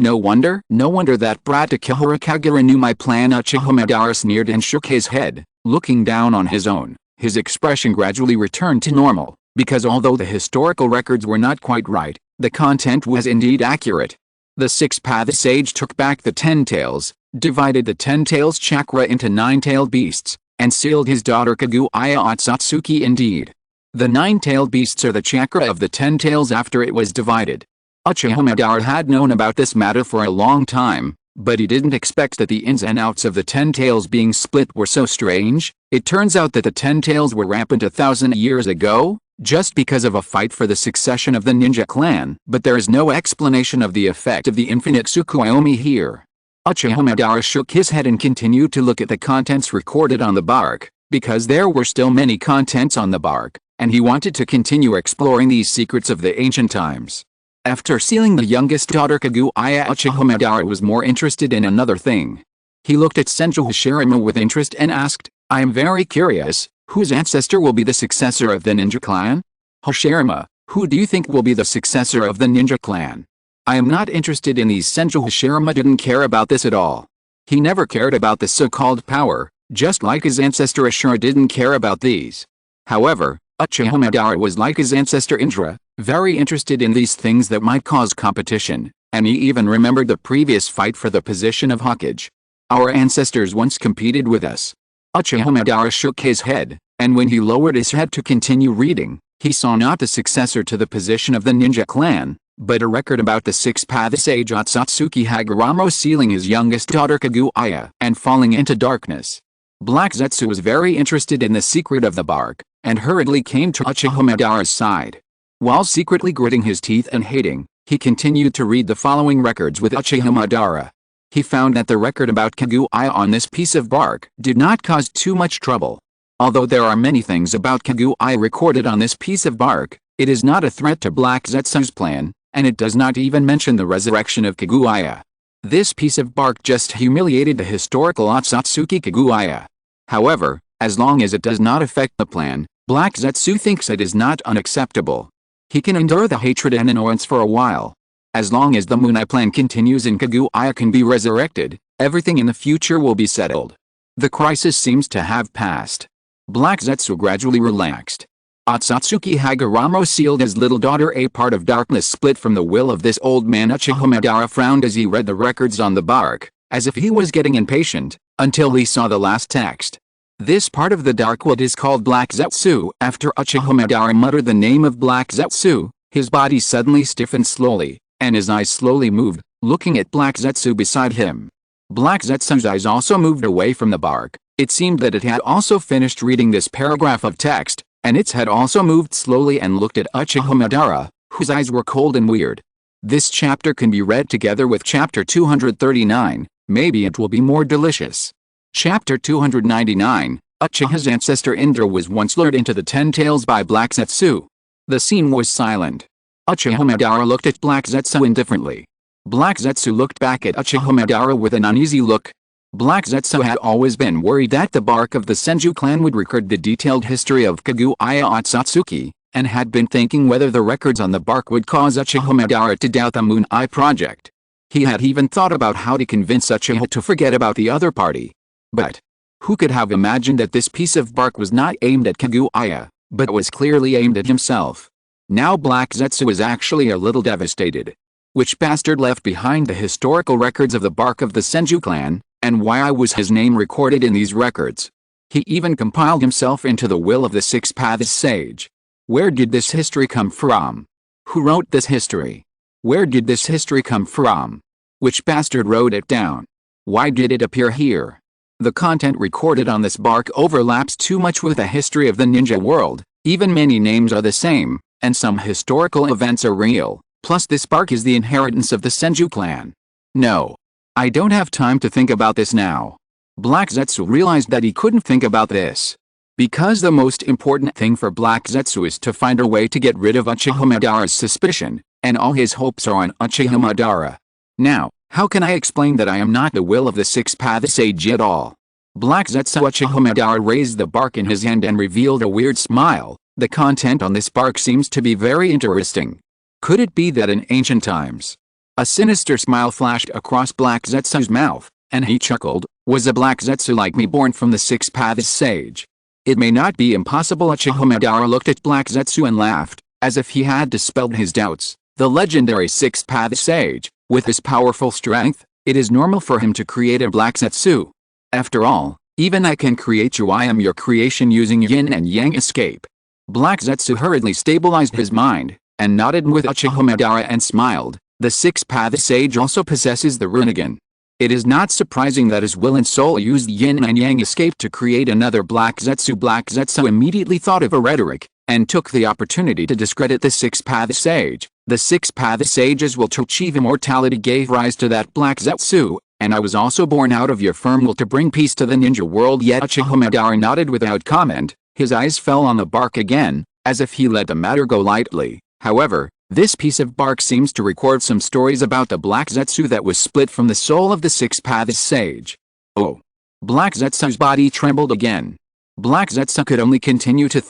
No wonder that brat Akihara Kagura knew my plan. Uchiha Madara sneered and shook his head, looking down on his own. His expression gradually returned to normal, because although the historical records were not quite right, the content was indeed accurate. The six-path sage took back the Ten Tails, divided the Ten Tails chakra into nine-tailed beasts, and sealed his daughter Kaguya Otsutsuki. Indeed, the nine-tailed beasts are the chakra of the Ten Tails after it was divided. Uchiha Madara had known about this matter for a long time, but he didn't expect that the ins and outs of the Ten Tails being split were so strange. It turns out that the Ten Tails were rampant 1,000 years ago, just because of a fight for the succession of the ninja clan, but there is no explanation of the effect of the infinite Tsukuyomi here. Uchiha Madara shook his head and continued to look at the contents recorded on the bark, because there were still many contents on the bark, and he wanted to continue exploring these secrets of the ancient times. After sealing the youngest daughter Kaguya, Uchiha Madara was more interested in another thing. He looked at Senju Hashirama with interest and asked, I am very curious, whose ancestor will be the successor of the ninja clan? Hashirama, who do you think will be the successor of the ninja clan? I am not interested in these. Senju Hashirama didn't care about this at all. He never cared about the so-called power, just like his ancestor Ashura didn't care about these. However, Uchiha Madara was like his ancestor Indra, very interested in these things that might cause competition, and he even remembered the previous fight for the position of Hokage. Our ancestors once competed with us. Uchiha Madara shook his head, and when he lowered his head to continue reading, he saw not the successor to the position of the ninja clan, but a record about the six-path sage Akatsuki Hagoromo sealing his youngest daughter Kaguya and falling into darkness. Black Zetsu was very interested in the secret of the bark, and hurriedly came to Uchiha Madara's side. While secretly gritting his teeth and hating, he continued to read the following records with Uchiha Madara. He found that the record about Kaguya on this piece of bark did not cause too much trouble. Although there are many things about Kaguya recorded on this piece of bark, it is not a threat to Black Zetsu's plan, and it does not even mention the resurrection of Kaguya. This piece of bark just humiliated the historical Akatsuki Kaguya. However, as long as it does not affect the plan, Black Zetsu thinks it is not unacceptable. He can endure the hatred and annoyance for a while. As long as the Munai plan continues and Kaguya can be resurrected, everything in the future will be settled. The crisis seems to have passed. Black Zetsu gradually relaxed. Akatsuki Hagoromo sealed his little daughter. A part of darkness split from the will of this old man. Uchiha Madara frowned as he read the records on the bark, as if he was getting impatient, until he saw the last text. This part of the dark wood is called Black Zetsu. After Uchiha Madara muttered the name of Black Zetsu, his body suddenly stiffened slowly, and his eyes slowly moved, looking at Black Zetsu beside him. Black Zetsu's eyes also moved away from the bark. It seemed that it had also finished reading this paragraph of text, and its head also moved slowly and looked at Uchiha Madara, whose eyes were cold and weird. This chapter can be read together with chapter 239, maybe it will be more delicious. Chapter 299, Uchiha's ancestor Indra was once lured into the 10 tails by Black Zetsu. The scene was silent. Uchiha Madara looked at Black Zetsu indifferently. Black Zetsu looked back at Uchiha Madara with an uneasy look. Black Zetsu had always been worried that the bark of the Senju clan would record the detailed history of Kaguya Akatsuki, and had been thinking whether the records on the bark would cause Uchiha Madara to doubt the Moon Eye project. He had even thought about how to convince Uchiha to forget about the other party. But who could have imagined that this piece of bark was not aimed at Kaguya, but was clearly aimed at himself? Now Black Zetsu is actually a little devastated. Which bastard left behind the historical records of the bark of the Senju clan, and why was his name recorded in these records? He even compiled himself into the will of the six-path sage. Where did this history come from? Who wrote this history? Where did this history come from? Which bastard wrote it down? Why did it appear here? The content recorded on this bark overlaps too much with the history of the ninja world. Even many names are the same, and some historical events are real. Plus this bark is the inheritance of the Senju clan. No. I don't have time to think about this now. Black Zetsu realized that he couldn't think about this. Because the most important thing for Black Zetsu is to find a way to get rid of Uchiha Madara's suspicion, and all his hopes are on Uchiha Madara. Now, how can I explain that I am not the will of the six-path sage at all? Black Zetsu Uchiha Madara raised the bark in his hand and revealed a weird smile. The content on this bark seems to be very interesting. Could it be that in ancient times, a sinister smile flashed across Black Zetsu's mouth, and he chuckled, was a Black Zetsu like me born from the six-path sage? It may not be impossible. Uchiha Madara looked at Black Zetsu and laughed, as if he had dispelled his doubts. The legendary six-path sage, with his powerful strength, it is normal for him to create a Black Zetsu. After all, even I can create you. I am your creation using yin and yang escape. Black Zetsu hurriedly stabilized his mind, and nodded with Uchiha Madara and smiled. The six-path sage also possesses the Rinnegan. It is not surprising that his will and soul used yin and yang escape to create another Black Zetsu. Black Zetsu immediately thought of a rhetoric, and took the opportunity to discredit the six-path sage. The six-path sage's will to achieve immortality gave rise to that Black Zetsu, and I was also born out of your firm will to bring peace to the ninja world. Yet Uchiha Madara nodded without comment. His eyes fell on the bark again, as if he let the matter go lightly. However, this piece of bark seems to record some stories about the Black Zetsu that was split from the soul of the six-path sage. Oh. Black Zetsu's body trembled again. Black Zetsu could only continue to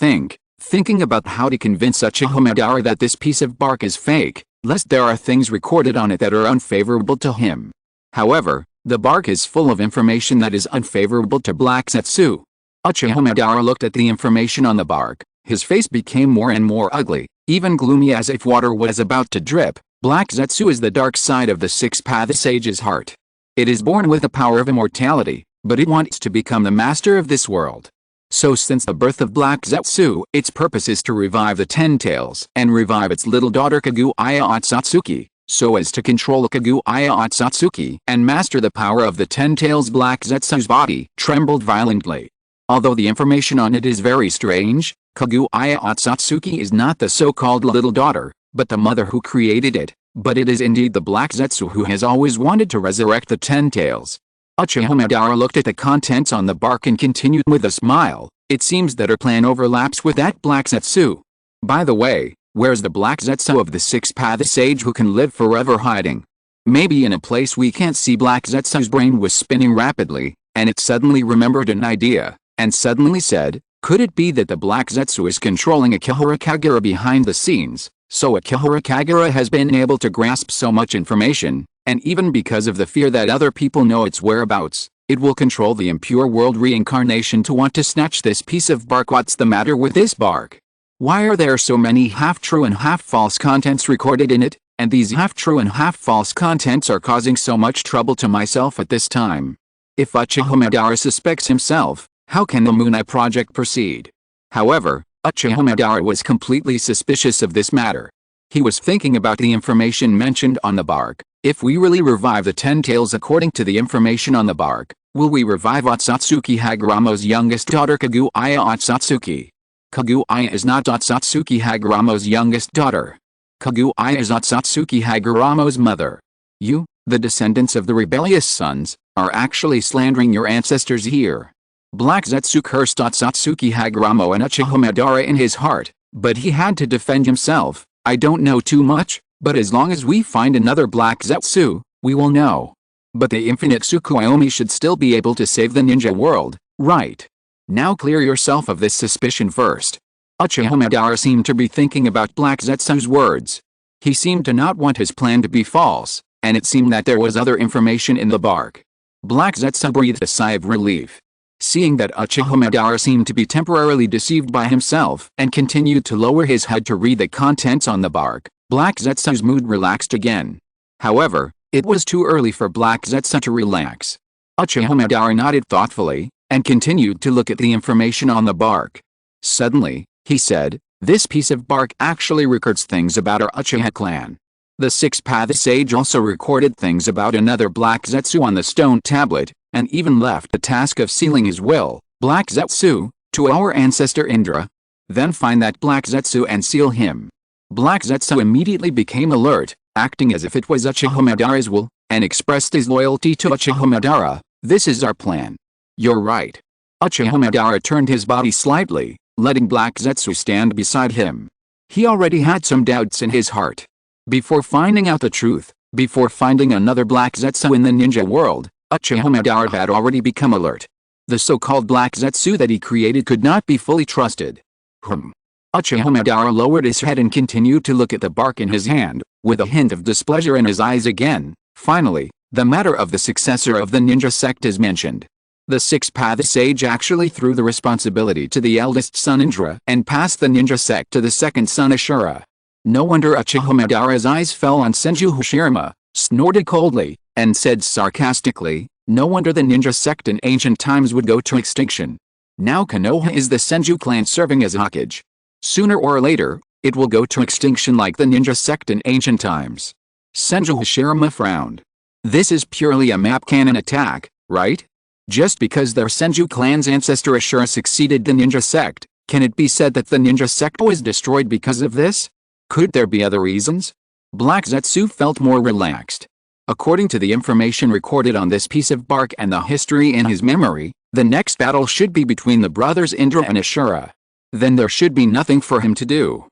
thinking about how to convince Uchiha Madara that this piece of bark is fake, lest there are things recorded on it that are unfavorable to him. However, the bark is full of information that is unfavorable to Black Zetsu. Uchiha Madara looked at the information on the bark. His face became more and more ugly, even gloomy, as if water was about to drip. Black Zetsu is the dark side of the six-path sage's heart. It is born with the power of immortality, but it wants to become the master of this world. So since the birth of Black Zetsu, its purpose is to revive the Ten Tails and revive its little daughter Kaguya Akatsuki, so as to control Kaguya Akatsuki and master the power of the Ten Tails. Black Zetsu's body trembled violently. Although the information on it is very strange, Kaguya Akatsuki is not the so-called little daughter, but the mother who created it, but it is indeed the Black Zetsu who has always wanted to resurrect the Ten Tails. Madara looked at the contents on the bark and continued with a smile. It seems that her plan overlaps with that Black Zetsu. By the way, where's the Black Zetsu of the Six-Path Sage who can live forever hiding? Maybe in a place we can't see. Black Zetsu's brain was spinning rapidly, and it suddenly remembered an idea, and suddenly said, could it be that the Black Zetsu is controlling Akihara Kagura behind the scenes, so Akihara Kagura has been able to grasp so much information, and even because of the fear that other people know its whereabouts, it will control the impure world reincarnation to want to snatch this piece of bark. What's the matter with this bark? Why are there so many half-true and half-false contents recorded in it, and these half-true and half-false contents are causing so much trouble to myself at this time? If Madara suspects himself, how can the Moon Eye project proceed? However, Madara was completely suspicious of this matter. He was thinking about the information mentioned on the bark. If we really revive the Ten Tails according to the information on the bark, will we revive Akatsuki Haguramo's youngest daughter Kaguya Akatsuki? Kaguya is not Akatsuki Haguramo's youngest daughter. Kaguya is Akatsuki Haguramo's mother. You, the descendants of the rebellious sons, are actually slandering your ancestors here. Black Zetsu cursed Akatsuki Haguramo and Madara in his heart, but he had to defend himself. I don't know too much, but as long as we find another Black Zetsu, we will know. But the infinite Tsukuyomi should still be able to save the ninja world, right? Now clear yourself of this suspicion first. Madara seemed to be thinking about Black Zetsu's words. He seemed to not want his plan to be false, and it seemed that there was other information in the bark. Black Zetsu breathed a sigh of relief. Seeing that Madara seemed to be temporarily deceived by himself and continued to lower his head to read the contents on the bark, Black Zetsu's mood relaxed again. However, it was too early for Black Zetsu to relax. Madara nodded thoughtfully, and continued to look at the information on the bark. Suddenly, he said, this piece of bark actually records things about our Uchiha clan. The Six-Path Sage also recorded things about another Black Zetsu on the stone tablet, and even left the task of sealing his will, Black Zetsu, to our ancestor Indra. Then find that Black Zetsu and seal him. Black Zetsu immediately became alert, acting as if it was Madara's will, and expressed his loyalty to Madara. This is our plan. You're right. Madara turned his body slightly, letting Black Zetsu stand beside him. He already had some doubts in his heart. Before finding out the truth, before finding another Black Zetsu in the ninja world, Madara had already become alert. The so-called Black Zetsu that he created could not be fully trusted. Madara lowered his head and continued to look at the bark in his hand, with a hint of displeasure in his eyes again. Finally, the matter of the successor of the ninja sect is mentioned. The Six-Path Sage actually threw the responsibility to the eldest son Indra and passed the ninja sect to the second son Ashura. No wonder Madara's eyes fell on Senju Hashirama, snorted coldly, and said sarcastically, no wonder the ninja sect in ancient times would go to extinction. Now Konoha is the Senju clan serving as Hokage. Sooner or later, it will go to extinction like the ninja sect in ancient times. Senju Hashirama frowned. This is purely a map cannon attack, right? Just because their Senju clan's ancestor Ashura succeeded the ninja sect, can it be said that the ninja sect was destroyed because of this? Could there be other reasons? Black Zetsu felt more relaxed. According to the information recorded on this piece of bark and the history in his memory, the next battle should be between the brothers Indra and Ashura. Then there should be nothing for him to do.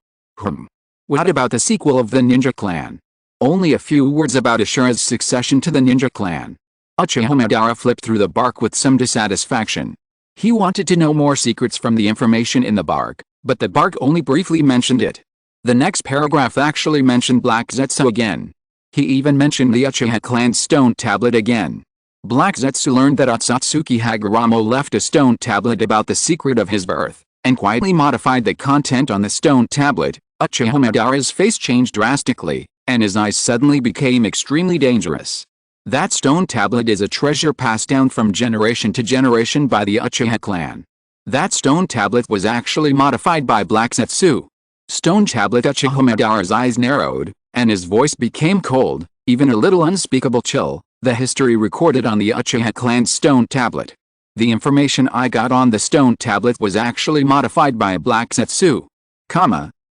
What about the sequel of the ninja clan? Only a few words about Ashura's succession to the ninja clan. Madara flipped through the bark with some dissatisfaction. He wanted to know more secrets from the information in the bark, but the bark only briefly mentioned it. The next paragraph actually mentioned Black Zetsu again. He even mentioned the Uchiha clan's stone tablet again. Black Zetsu learned that Akatsuki Haguramo left a stone tablet about the secret of his birth, and quietly modified the content on the stone tablet. Madara's face changed drastically, and his eyes suddenly became extremely dangerous. That stone tablet is a treasure passed down from generation to generation by the Uchiha clan. That stone tablet was actually modified by Black Zetsu. Stone tablet. Uchiha Madara's eyes narrowed, and his voice became cold, even a little unspeakable chill. The history recorded on the Uchiha clan's stone tablet. The information I got on the stone tablet was actually modified by Black Zetsu.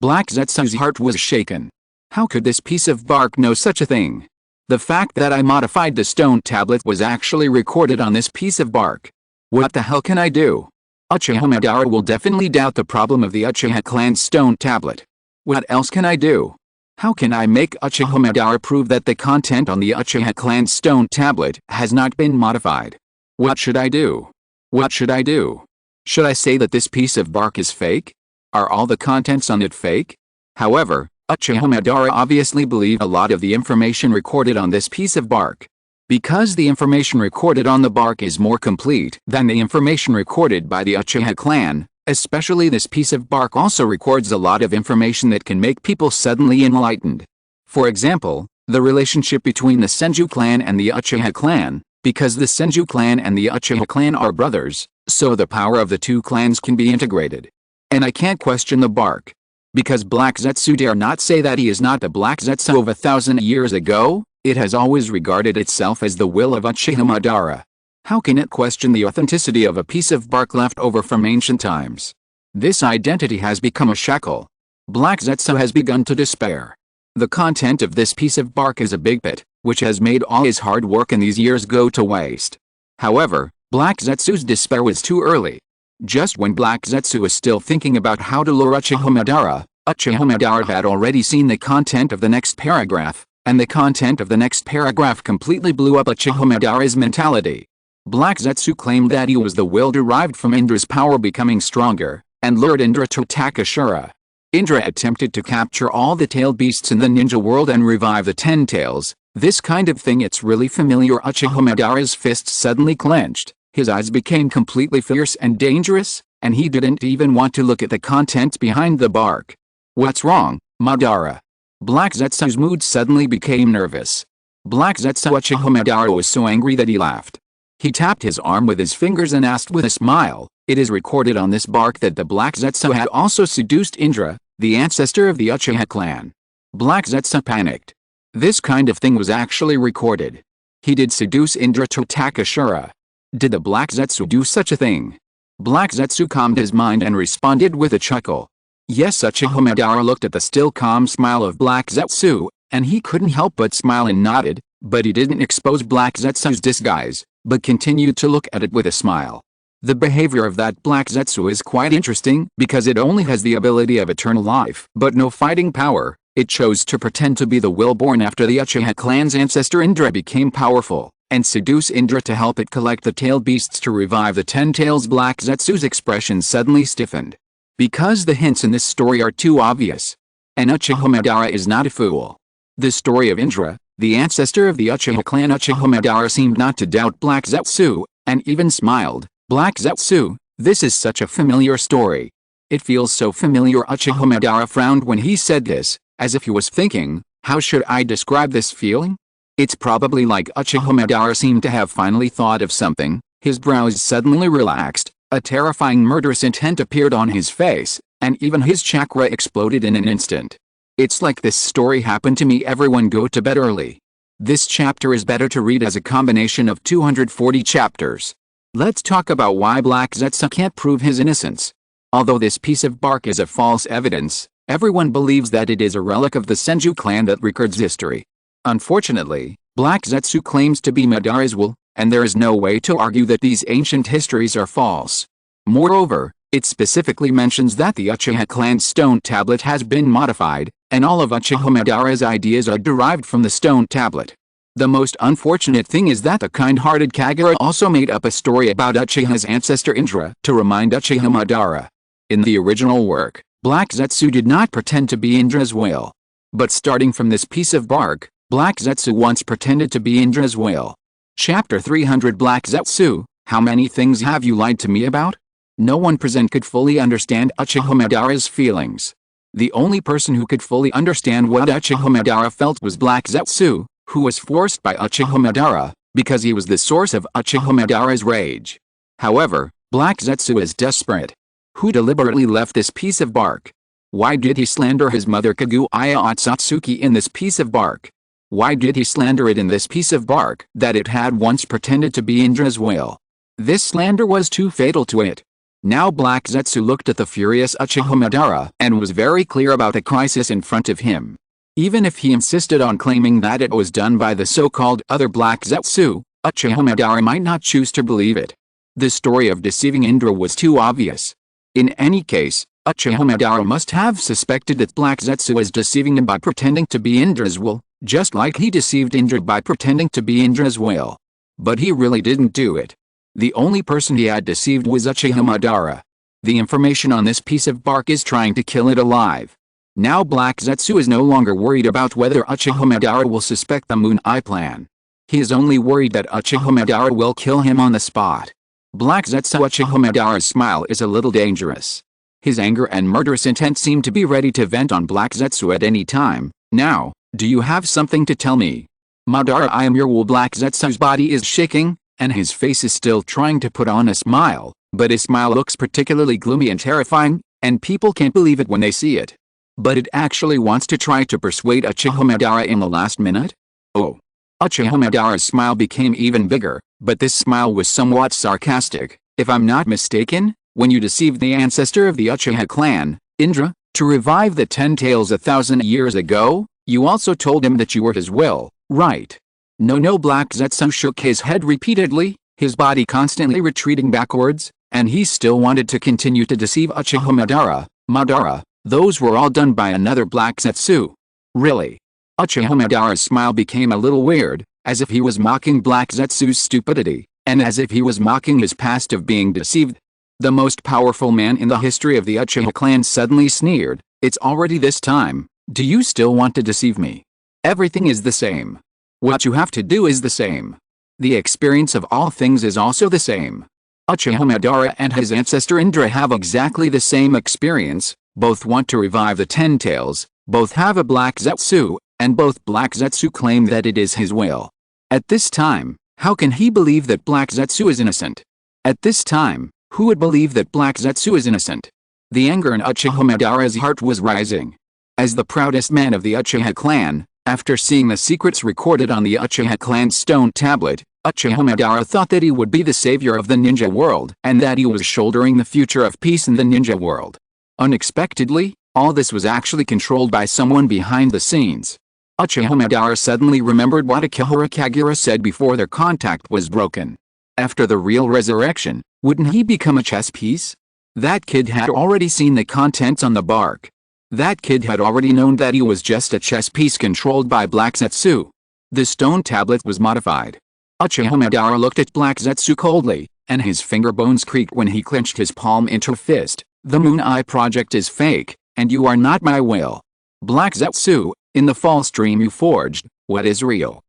Black Zetsu's heart was shaken. How could this piece of bark know such a thing? The fact that I modified the stone tablet was actually recorded on this piece of bark. What the hell can I do? Uchiha Madara will definitely doubt the problem of the Uchiha clan's stone tablet. What else can I do? How can I make Uchiha Madara prove that the content on the Uchiha clan's stone tablet has not been modified? What should I do? What should I do? Should I say that this piece of bark is fake? Are all the contents on it fake? However, Uchiha Madara obviously believed a lot of the information recorded on this piece of bark. Because the information recorded on the bark is more complete than the information recorded by the Uchiha clan, especially this piece of bark also records a lot of information that can make people suddenly enlightened. For example, the relationship between the Senju clan and the Uchiha clan, because the Senju clan and the Uchiha clan are brothers, so the power of the two clans can be integrated. And I can't question the bark. Because Black Zetsu dare not say that he is not the Black Zetsu of 1,000 years ago, it has always regarded itself as the will of Uchiha Madara. How can it question the authenticity of a piece of bark left over from ancient times? This identity has become a shackle. Black Zetsu has begun to despair. The content of this piece of bark is a big bit, which has made all his hard work in these years go to waste. However, Black Zetsu's despair was too early. Just when Black Zetsu was still thinking about how to lure Uchiha Madara had already seen the content of the next paragraph, and the content of the next paragraph completely blew up Uchiha Madara's mentality. Black Zetsu claimed that he was the will derived from Indra's power becoming stronger, and lured Indra to attack Ashura. Indra attempted to capture all the tailed beasts in the ninja world and revive the 10 tails. This kind of thing, it's really familiar. Uchiha Madara's fists suddenly clenched. His eyes became completely fierce and dangerous, and he didn't even want to look at the contents behind the bark. What's wrong, Madara? Black Zetsu's mood suddenly became nervous. Black Zetsu. Uchiha Madara was so angry that he laughed. He tapped his arm with his fingers and asked with a smile, "It is recorded on this bark that the Black Zetsu had also seduced Indra, the ancestor of the Uchiha clan." Black Zetsu panicked. This kind of thing was actually recorded. He did seduce Indra to attack Ashura. Did the Black Zetsu do such a thing? Black Zetsu calmed his mind and responded with a chuckle. Yes. Uchiha Madara looked at the still calm smile of Black Zetsu, and he couldn't help but smile and nodded, but he didn't expose Black Zetsu's disguise, but continued to look at it with a smile. The behavior of that Black Zetsu is quite interesting because it only has the ability of eternal life but no fighting power. It chose to pretend to be the will born after the Uchiha clan's ancestor Indra became powerful, and seduce Indra to help it collect the tailed beasts to revive the 10 tails. Black Zetsu's expression suddenly stiffened. Because the hints in this story are too obvious. And Uchiha Madara is not a fool. The story of Indra, the ancestor of the Uchiha clan. Uchiha Madara seemed not to doubt Black Zetsu, and even smiled. Black Zetsu, this is such a familiar story. It feels so familiar. Uchiha Madara frowned when he said this, as if he was thinking, how should I describe this feeling? It's probably like Uchiha Madara seemed to have finally thought of something. His brows suddenly relaxed, a terrifying murderous intent appeared on his face, and even his chakra exploded in an instant. It's like this story happened to me. Everyone go to bed early. This chapter is better to read as a combination of 240 chapters. Let's talk about why Black Zetsu can't prove his innocence. Although this piece of bark is a false evidence, everyone believes that it is a relic of the Senju clan that records history. Unfortunately, Black Zetsu claims to be Madara's will, and there is no way to argue that these ancient histories are false. Moreover, it specifically mentions that the Uchiha clan's stone tablet has been modified, and all of Uchiha Madara's ideas are derived from the stone tablet. The most unfortunate thing is that the kind-hearted Kagura also made up a story about Uchiha's ancestor Indra to remind Uchiha Madara. In the original work, Black Zetsu did not pretend to be Indra's will. But starting from this piece of bark, Black Zetsu once pretended to be Indra's will. Chapter 300. Black Zetsu, how many things have you lied to me about? No one present could fully understand Uchiha Madara's feelings. The only person who could fully understand what Uchiha Madara felt was Black Zetsu, who was forced by Uchiha Madara, because he was the source of Uchiha Madara's rage. However, Black Zetsu is desperate. Who deliberately left this piece of bark? Why did he slander his mother Kaguya Akatsuki in this piece of bark? Why did he slander it in this piece of bark that it had once pretended to be Indra's will? This slander was too fatal to it. Now Black Zetsu looked at the furious Uchiha Madara and was very clear about the crisis in front of him. Even if he insisted on claiming that it was done by the so-called other Black Zetsu, Uchiha Madara might not choose to believe it. The story of deceiving Indra was too obvious. In any case, Uchiha Madara must have suspected that Black Zetsu was deceiving him by pretending to be Indra's will, just like he deceived Indra by pretending to be Indra's will. But he really didn't do it. The only person he had deceived was Uchiha Madara. The information on this piece of bark is trying to kill it alive. Now Black Zetsu is no longer worried about whether Uchiha Madara will suspect the Moon Eye plan. He is only worried that Uchiha Madara will kill him on the spot. Black Zetsu Uchiha Madara's smile is a little dangerous. His anger and murderous intent seem to be ready to vent on Black Zetsu at any time. Now, do you have something to tell me? Madara, I am your will. Black Zetsu's body is shaking, and his face is still trying to put on a smile, but his smile looks particularly gloomy and terrifying, and people can't believe it when they see it. But it actually wants to try to persuade Uchiha Madara in the last minute? Oh. Uchiha Madara's smile became even bigger, but this smile was somewhat sarcastic. If I'm not mistaken, when you deceived the ancestor of the Uchiha clan, Indra, to revive the 10 Tails 1,000 years ago, you also told him that you were his will, right? No. Black Zetsu shook his head repeatedly, his body constantly retreating backwards, and he still wanted to continue to deceive Uchiha Madara. Madara, those were all done by another Black Zetsu. Really? Uchiha Madara's smile became a little weird, as if he was mocking Black Zetsu's stupidity, and as if he was mocking his past of being deceived. The most powerful man in the history of the Uchiha clan suddenly sneered, "It's already this time, do you still want to deceive me? Everything is the same. What you have to do is the same. The experience of all things is also the same." Uchiha Madara and his ancestor Indra have exactly the same experience, both want to revive the 10 Tails, both have a Black Zetsu, and both Black Zetsu claim that it is his will. At this time, how can he believe that Black Zetsu is innocent? At this time, who would believe that Black Zetsu is innocent? The anger in Uchiha Madara's heart was rising. As the proudest man of the Uchiha clan, after seeing the secrets recorded on the Uchiha clan's stone tablet, Uchiha Madara thought that he would be the savior of the ninja world and that he was shouldering the future of peace in the ninja world. Unexpectedly, all this was actually controlled by someone behind the scenes. Uchiha Madara suddenly remembered what Akihara Kagura said before their contact was broken. After the real resurrection, wouldn't he become a chess piece? That kid had already seen the contents on the bark. That kid had already known that he was just a chess piece controlled by Black Zetsu. The stone tablet was modified. Uchiha Madara looked at Black Zetsu coldly, and his finger bones creaked when he clenched his palm into a fist. The Moon Eye project is fake, and you are not my will. Black Zetsu, in the false dream you forged, what is real?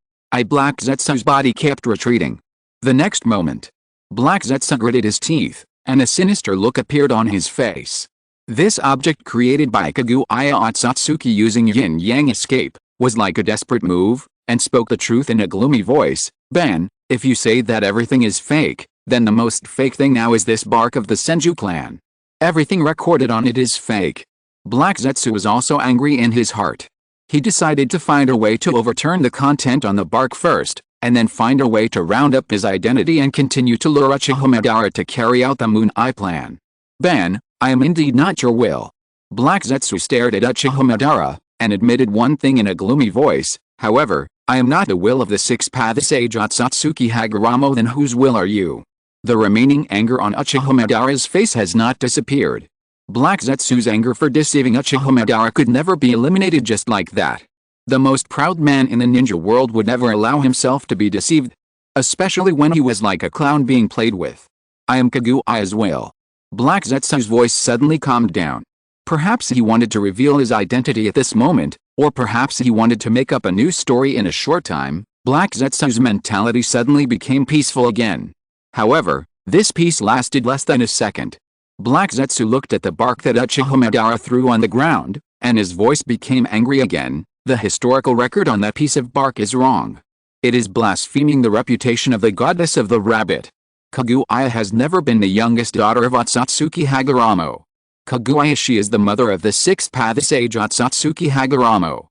Black Zetsu's body kept retreating. The next moment, Black Zetsu gritted his teeth, and a sinister look appeared on his face. This object created by Kaguya Akatsuki using yin-yang escape, was like a desperate move, and spoke the truth in a gloomy voice. "Ben, if you say that everything is fake, then the most fake thing now is this bark of the Senju clan. Everything recorded on it is fake." Black Zetsu was also angry in his heart. He decided to find a way to overturn the content on the bark first, and then find a way to round up his identity and continue to lure Uchiha Madara to carry out the Moon Eye plan. "Ben, I am indeed not your will." Black Zetsu stared at Uchiha Madara, and admitted one thing in a gloomy voice, "However, I am not the will of the six-path sage Akatsuki Haguramo. Then whose will are you?" The remaining anger on Uchiha Madara's face has not disappeared. Black Zetsu's anger for deceiving Uchiha Madara could never be eliminated just like that. The most proud man in the ninja world would never allow himself to be deceived, especially when he was like a clown being played with. "I am Kaguya's will." Black Zetsu's voice suddenly calmed down. Perhaps he wanted to reveal his identity at this moment, or perhaps he wanted to make up a new story in a short time. Black Zetsu's mentality suddenly became peaceful again. However, this peace lasted less than a second. Black Zetsu looked at the bark that Uchiha Madara threw on the ground, and his voice became angry again. The historical record on that piece of bark is wrong. It is blaspheming the reputation of the goddess of the rabbit. Kaguya has never been the youngest daughter of Akatsuki Hagoromo. Kaguya, she is the mother of the sixth path sage Akatsuki Hagoromo.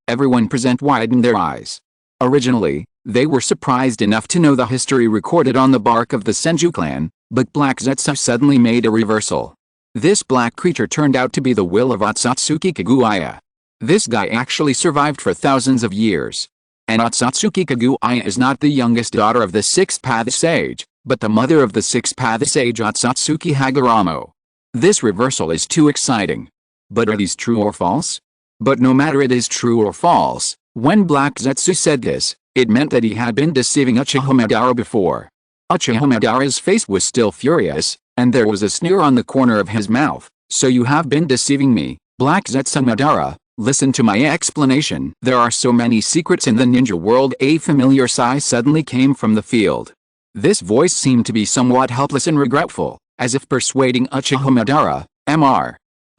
Everyone present widened their eyes. Originally, they were surprised enough to know the history recorded on the bark of the Senju clan, but Black Zetsu suddenly made a reversal. This black creature turned out to be the will of Akatsuki Kaguya. This guy actually survived for thousands of years. And Akatsuki Kaguya is not the youngest daughter of the sixth path sage, but the mother of the sixth path sage Akatsuki Hagoromo. This reversal is too exciting. But are these true or false? But no matter it is true or false, when Black Zetsu said this, it meant that he had been deceiving Uchiha Madara before. Uchiha Madara's face was still furious, and there was a sneer on the corner of his mouth. So you have been deceiving me, Black Zetsu Madara. Listen to my explanation. There are so many secrets in the ninja world. A familiar sigh suddenly came from the field. This voice seemed to be somewhat helpless and regretful, as if persuading Uchiha Madara.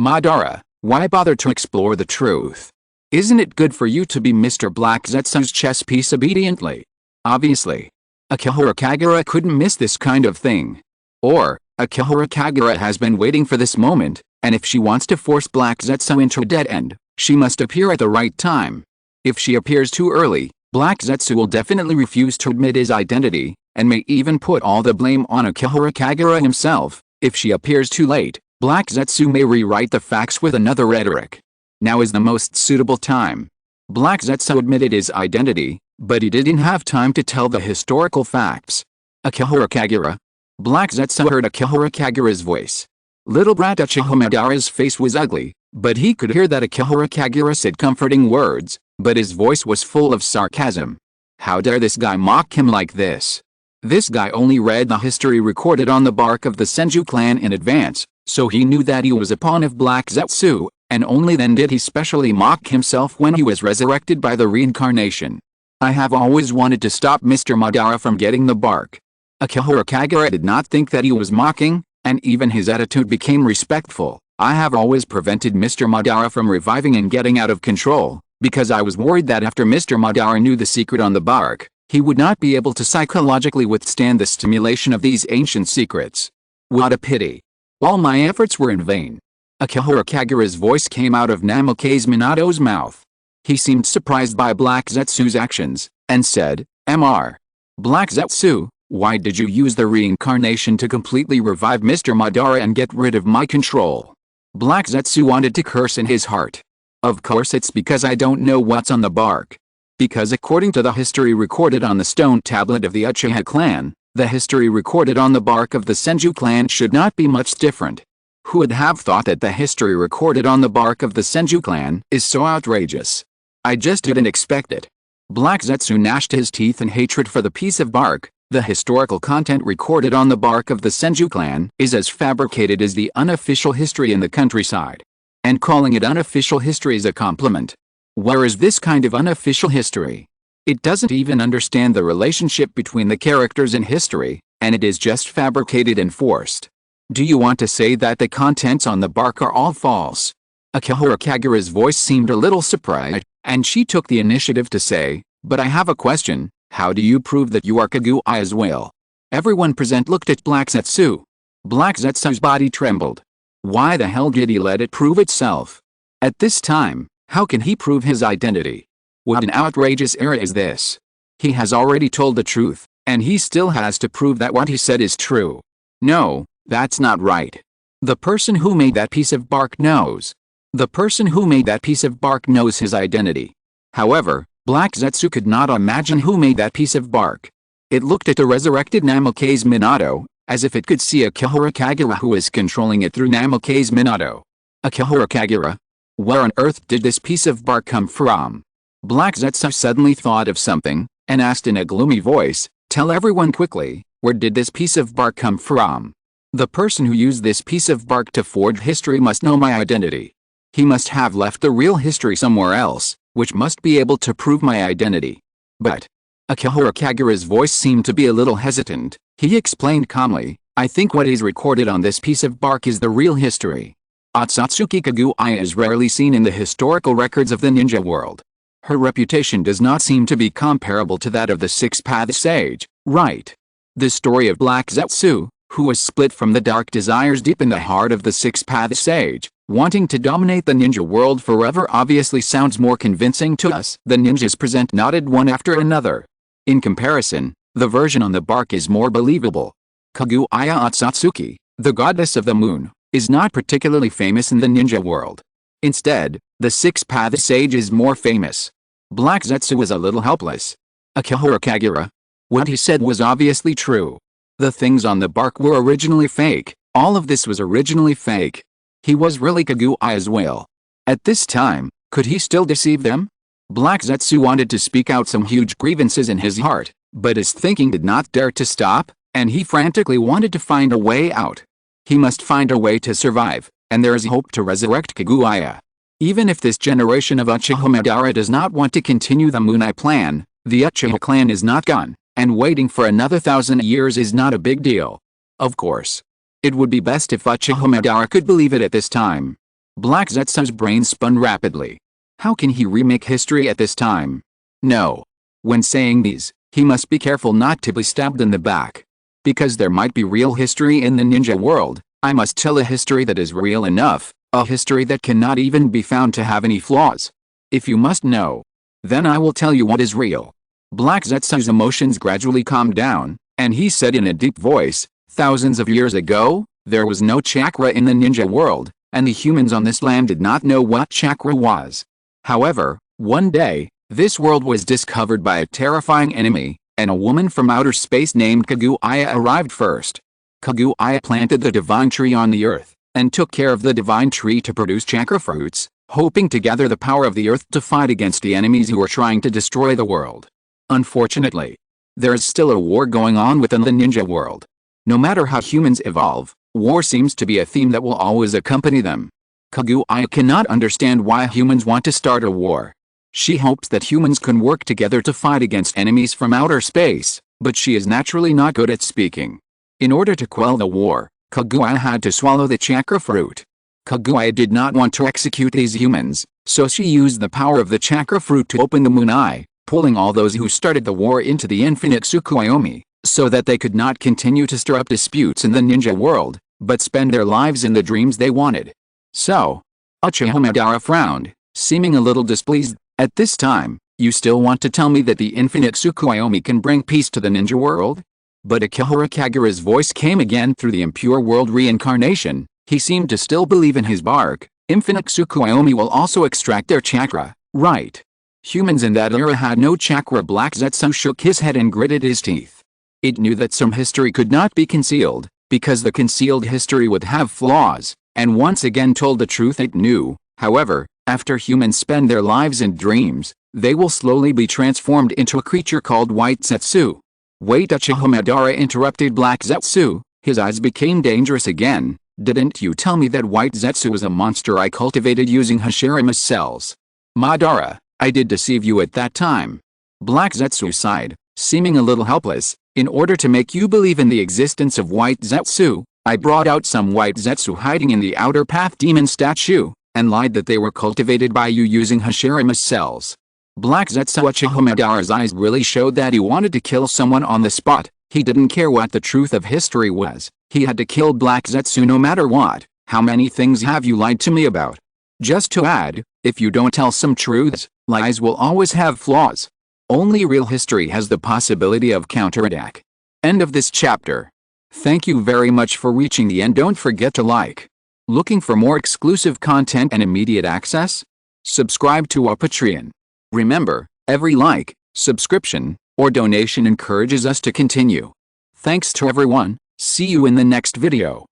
Madara, why bother to explore the truth? Isn't it good for you to be Mr. Black Zetsu's chess piece obediently? Obviously. Akihara Kagura couldn't miss this kind of thing. Or, Akihara Kagura has been waiting for this moment, and if she wants to force Black Zetsu into a dead end, she must appear at the right time. If she appears too early, Black Zetsu will definitely refuse to admit his identity, and may even put all the blame on Akihara Kagura himself. If she appears too late, Black Zetsu may rewrite the facts with another rhetoric. Now is the most suitable time. Black Zetsu admitted his identity, but he didn't have time to tell the historical facts. Akihara Kagura. Black Zetsu heard Akihara Kagura's voice. Little brat Uchiha Madara's face was ugly, but he could hear that Akihara Kagura said comforting words, but his voice was full of sarcasm. How dare this guy mock him like this? This guy only read the history recorded on the bark of the Senju clan in advance, so he knew that he was a pawn of Black Zetsu, and only then did he specially mock himself when he was resurrected by the reincarnation. I have always wanted to stop Mr. Madara from getting the bark. Akihara Kagura did not think that he was mocking, and even his attitude became respectful. I have always prevented Mr. Madara from reviving and getting out of control, because I was worried that after Mr. Madara knew the secret on the bark, he would not be able to psychologically withstand the stimulation of these ancient secrets. What a pity. All my efforts were in vain. Akihara Kagura's voice came out of Namikaze Minato's mouth. He seemed surprised by Black Zetsu's actions, and said, Black Zetsu, why did you use the reincarnation to completely revive Mr. Madara and get rid of my control? Black Zetsu wanted to curse in his heart. Of course it's because I don't know what's on the bark. Because according to the history recorded on the stone tablet of the Uchiha clan, the history recorded on the bark of the Senju clan should not be much different. Who would have thought that the history recorded on the bark of the Senju clan is so outrageous? I just didn't expect it. Black Zetsu gnashed his teeth in hatred for the piece of bark. The historical content recorded on the bark of the Senju clan is as fabricated as the unofficial history in the countryside. And calling it unofficial history is a compliment. Where is this kind of unofficial history? It doesn't even understand the relationship between the characters in history, and it is just fabricated and forced. Do you want to say that the contents on the bark are all false? Akihara Kagura's voice seemed a little surprised, and she took the initiative to say, but I have a question. How do you prove that you are Kaguya's will? Everyone present looked at Black Zetsu. Black Zetsu's body trembled. Why the hell did he let it prove itself? At this time, how can he prove his identity? What an outrageous era is this? He has already told the truth, and he still has to prove that what he said is true. No, that's not right. The person who made that piece of bark knows. The person who made that piece of bark knows his identity. However, Black Zetsu could not imagine who made that piece of bark. It looked at the resurrected Namikaze Minato, as if it could see Akihara Kagura who is controlling it through Namikaze Minato. Akihara Kagura? Where on earth did this piece of bark come from? Black Zetsu suddenly thought of something, and asked in a gloomy voice, tell everyone quickly, where did this piece of bark come from? The person who used this piece of bark to forge history must know my identity. He must have left the real history somewhere else, which must be able to prove my identity. But Akihara Kagura's voice seemed to be a little hesitant. He explained calmly, I think what is recorded on this piece of bark is the real history. Akatsuki Kaguya is rarely seen in the historical records of the ninja world. Her reputation does not seem to be comparable to that of the Six-Path Sage, right? The story of Black Zetsu, who was split from the dark desires deep in the heart of the Six-Path Sage, wanting to dominate the ninja world forever, obviously sounds more convincing to us. The ninjas present knotted one after another. In comparison, the version on the bark is more believable. Kaguya Akatsuki, the goddess of the moon, is not particularly famous in the ninja world. Instead, the Six-Path Sage is more famous. Black Zetsu was a little helpless. Akihiro Kagura. What he said was obviously true. The things on the bark were originally fake. All of this was originally fake. He was really Kaguya's will. At this time, could he still deceive them? Black Zetsu wanted to speak out some huge grievances in his heart, but his thinking did not dare to stop, and he frantically wanted to find a way out. He must find a way to survive, and there is hope to resurrect Kaguya. Even if this generation of Uchiha Madara does not want to continue the Moon Eye plan, the Uchiha clan is not gone, and waiting for another 1,000 years is not a big deal. Of course. It would be best if Uchiha Madara could believe it at this time. Black Zetsu's brain spun rapidly. How can he remake history at this time? No. When saying these, he must be careful not to be stabbed in the back. Because there might be real history in the ninja world, I must tell a history that is real enough, a history that cannot even be found to have any flaws. If you must know, then I will tell you what is real. Black Zetsu's emotions gradually calmed down, and he said in a deep voice, thousands of years ago, there was no chakra in the ninja world, and the humans on this land did not know what chakra was. However, one day, this world was discovered by a terrifying enemy, and a woman from outer space named Kaguya arrived first. Kaguya planted the divine tree on the earth, and took care of the divine tree to produce chakra fruits, hoping to gather the power of the earth to fight against the enemies who were trying to destroy the world. Unfortunately, there is still a war going on within the ninja world. No matter how humans evolve, war seems to be a theme that will always accompany them. Kaguya cannot understand why humans want to start a war. She hopes that humans can work together to fight against enemies from outer space, but she is naturally not good at speaking. In order to quell the war, Kaguya had to swallow the chakra fruit. Kaguya did not want to execute these humans, so she used the power of the chakra fruit to open the moon eye, pulling all those who started the war into the infinite Tsukuyomi, so that they could not continue to stir up disputes in the ninja world, but spend their lives in the dreams they wanted. So, Uchiha Madara frowned, seeming a little displeased. At this time, you still want to tell me that the infinite Tsukuyomi can bring peace to the ninja world? But Akihiro Kagura's voice came again through the impure world reincarnation. He seemed to still believe in his bark. Infinite Tsukuyomi will also extract their chakra, right? Humans in that era had no chakra. Black Zetsu shook his head and gritted his teeth. It knew that some history could not be concealed, because the concealed history would have flaws, and once again told the truth it knew. However, after humans spend their lives in dreams, they will slowly be transformed into a creature called White Zetsu. Wait, Uchiha Madara interrupted Black Zetsu. His eyes became dangerous again. Didn't you tell me that White Zetsu was a monster I cultivated using Hashirame's cells? Madara, I did deceive you at that time. Black Zetsu sighed, seeming a little helpless. In order to make you believe in the existence of White Zetsu, I brought out some White Zetsu hiding in the outer path demon statue, and lied that they were cultivated by you using Hashirame's cells. Black Zetsu Uchiha Madara's eyes really showed that he wanted to kill someone on the spot. He didn't care what the truth of history was. He had to kill Black Zetsu no matter what. How many things have you lied to me about? Just to add, if you don't tell some truths, lies will always have flaws. Only real history has the possibility of counterattack. End of this chapter. Thank you very much for reaching the end. Don't forget to like. Looking for more exclusive content and immediate access? Subscribe to our Patreon. Remember, every like, subscription, or donation encourages us to continue. Thanks to everyone. See you in the next video.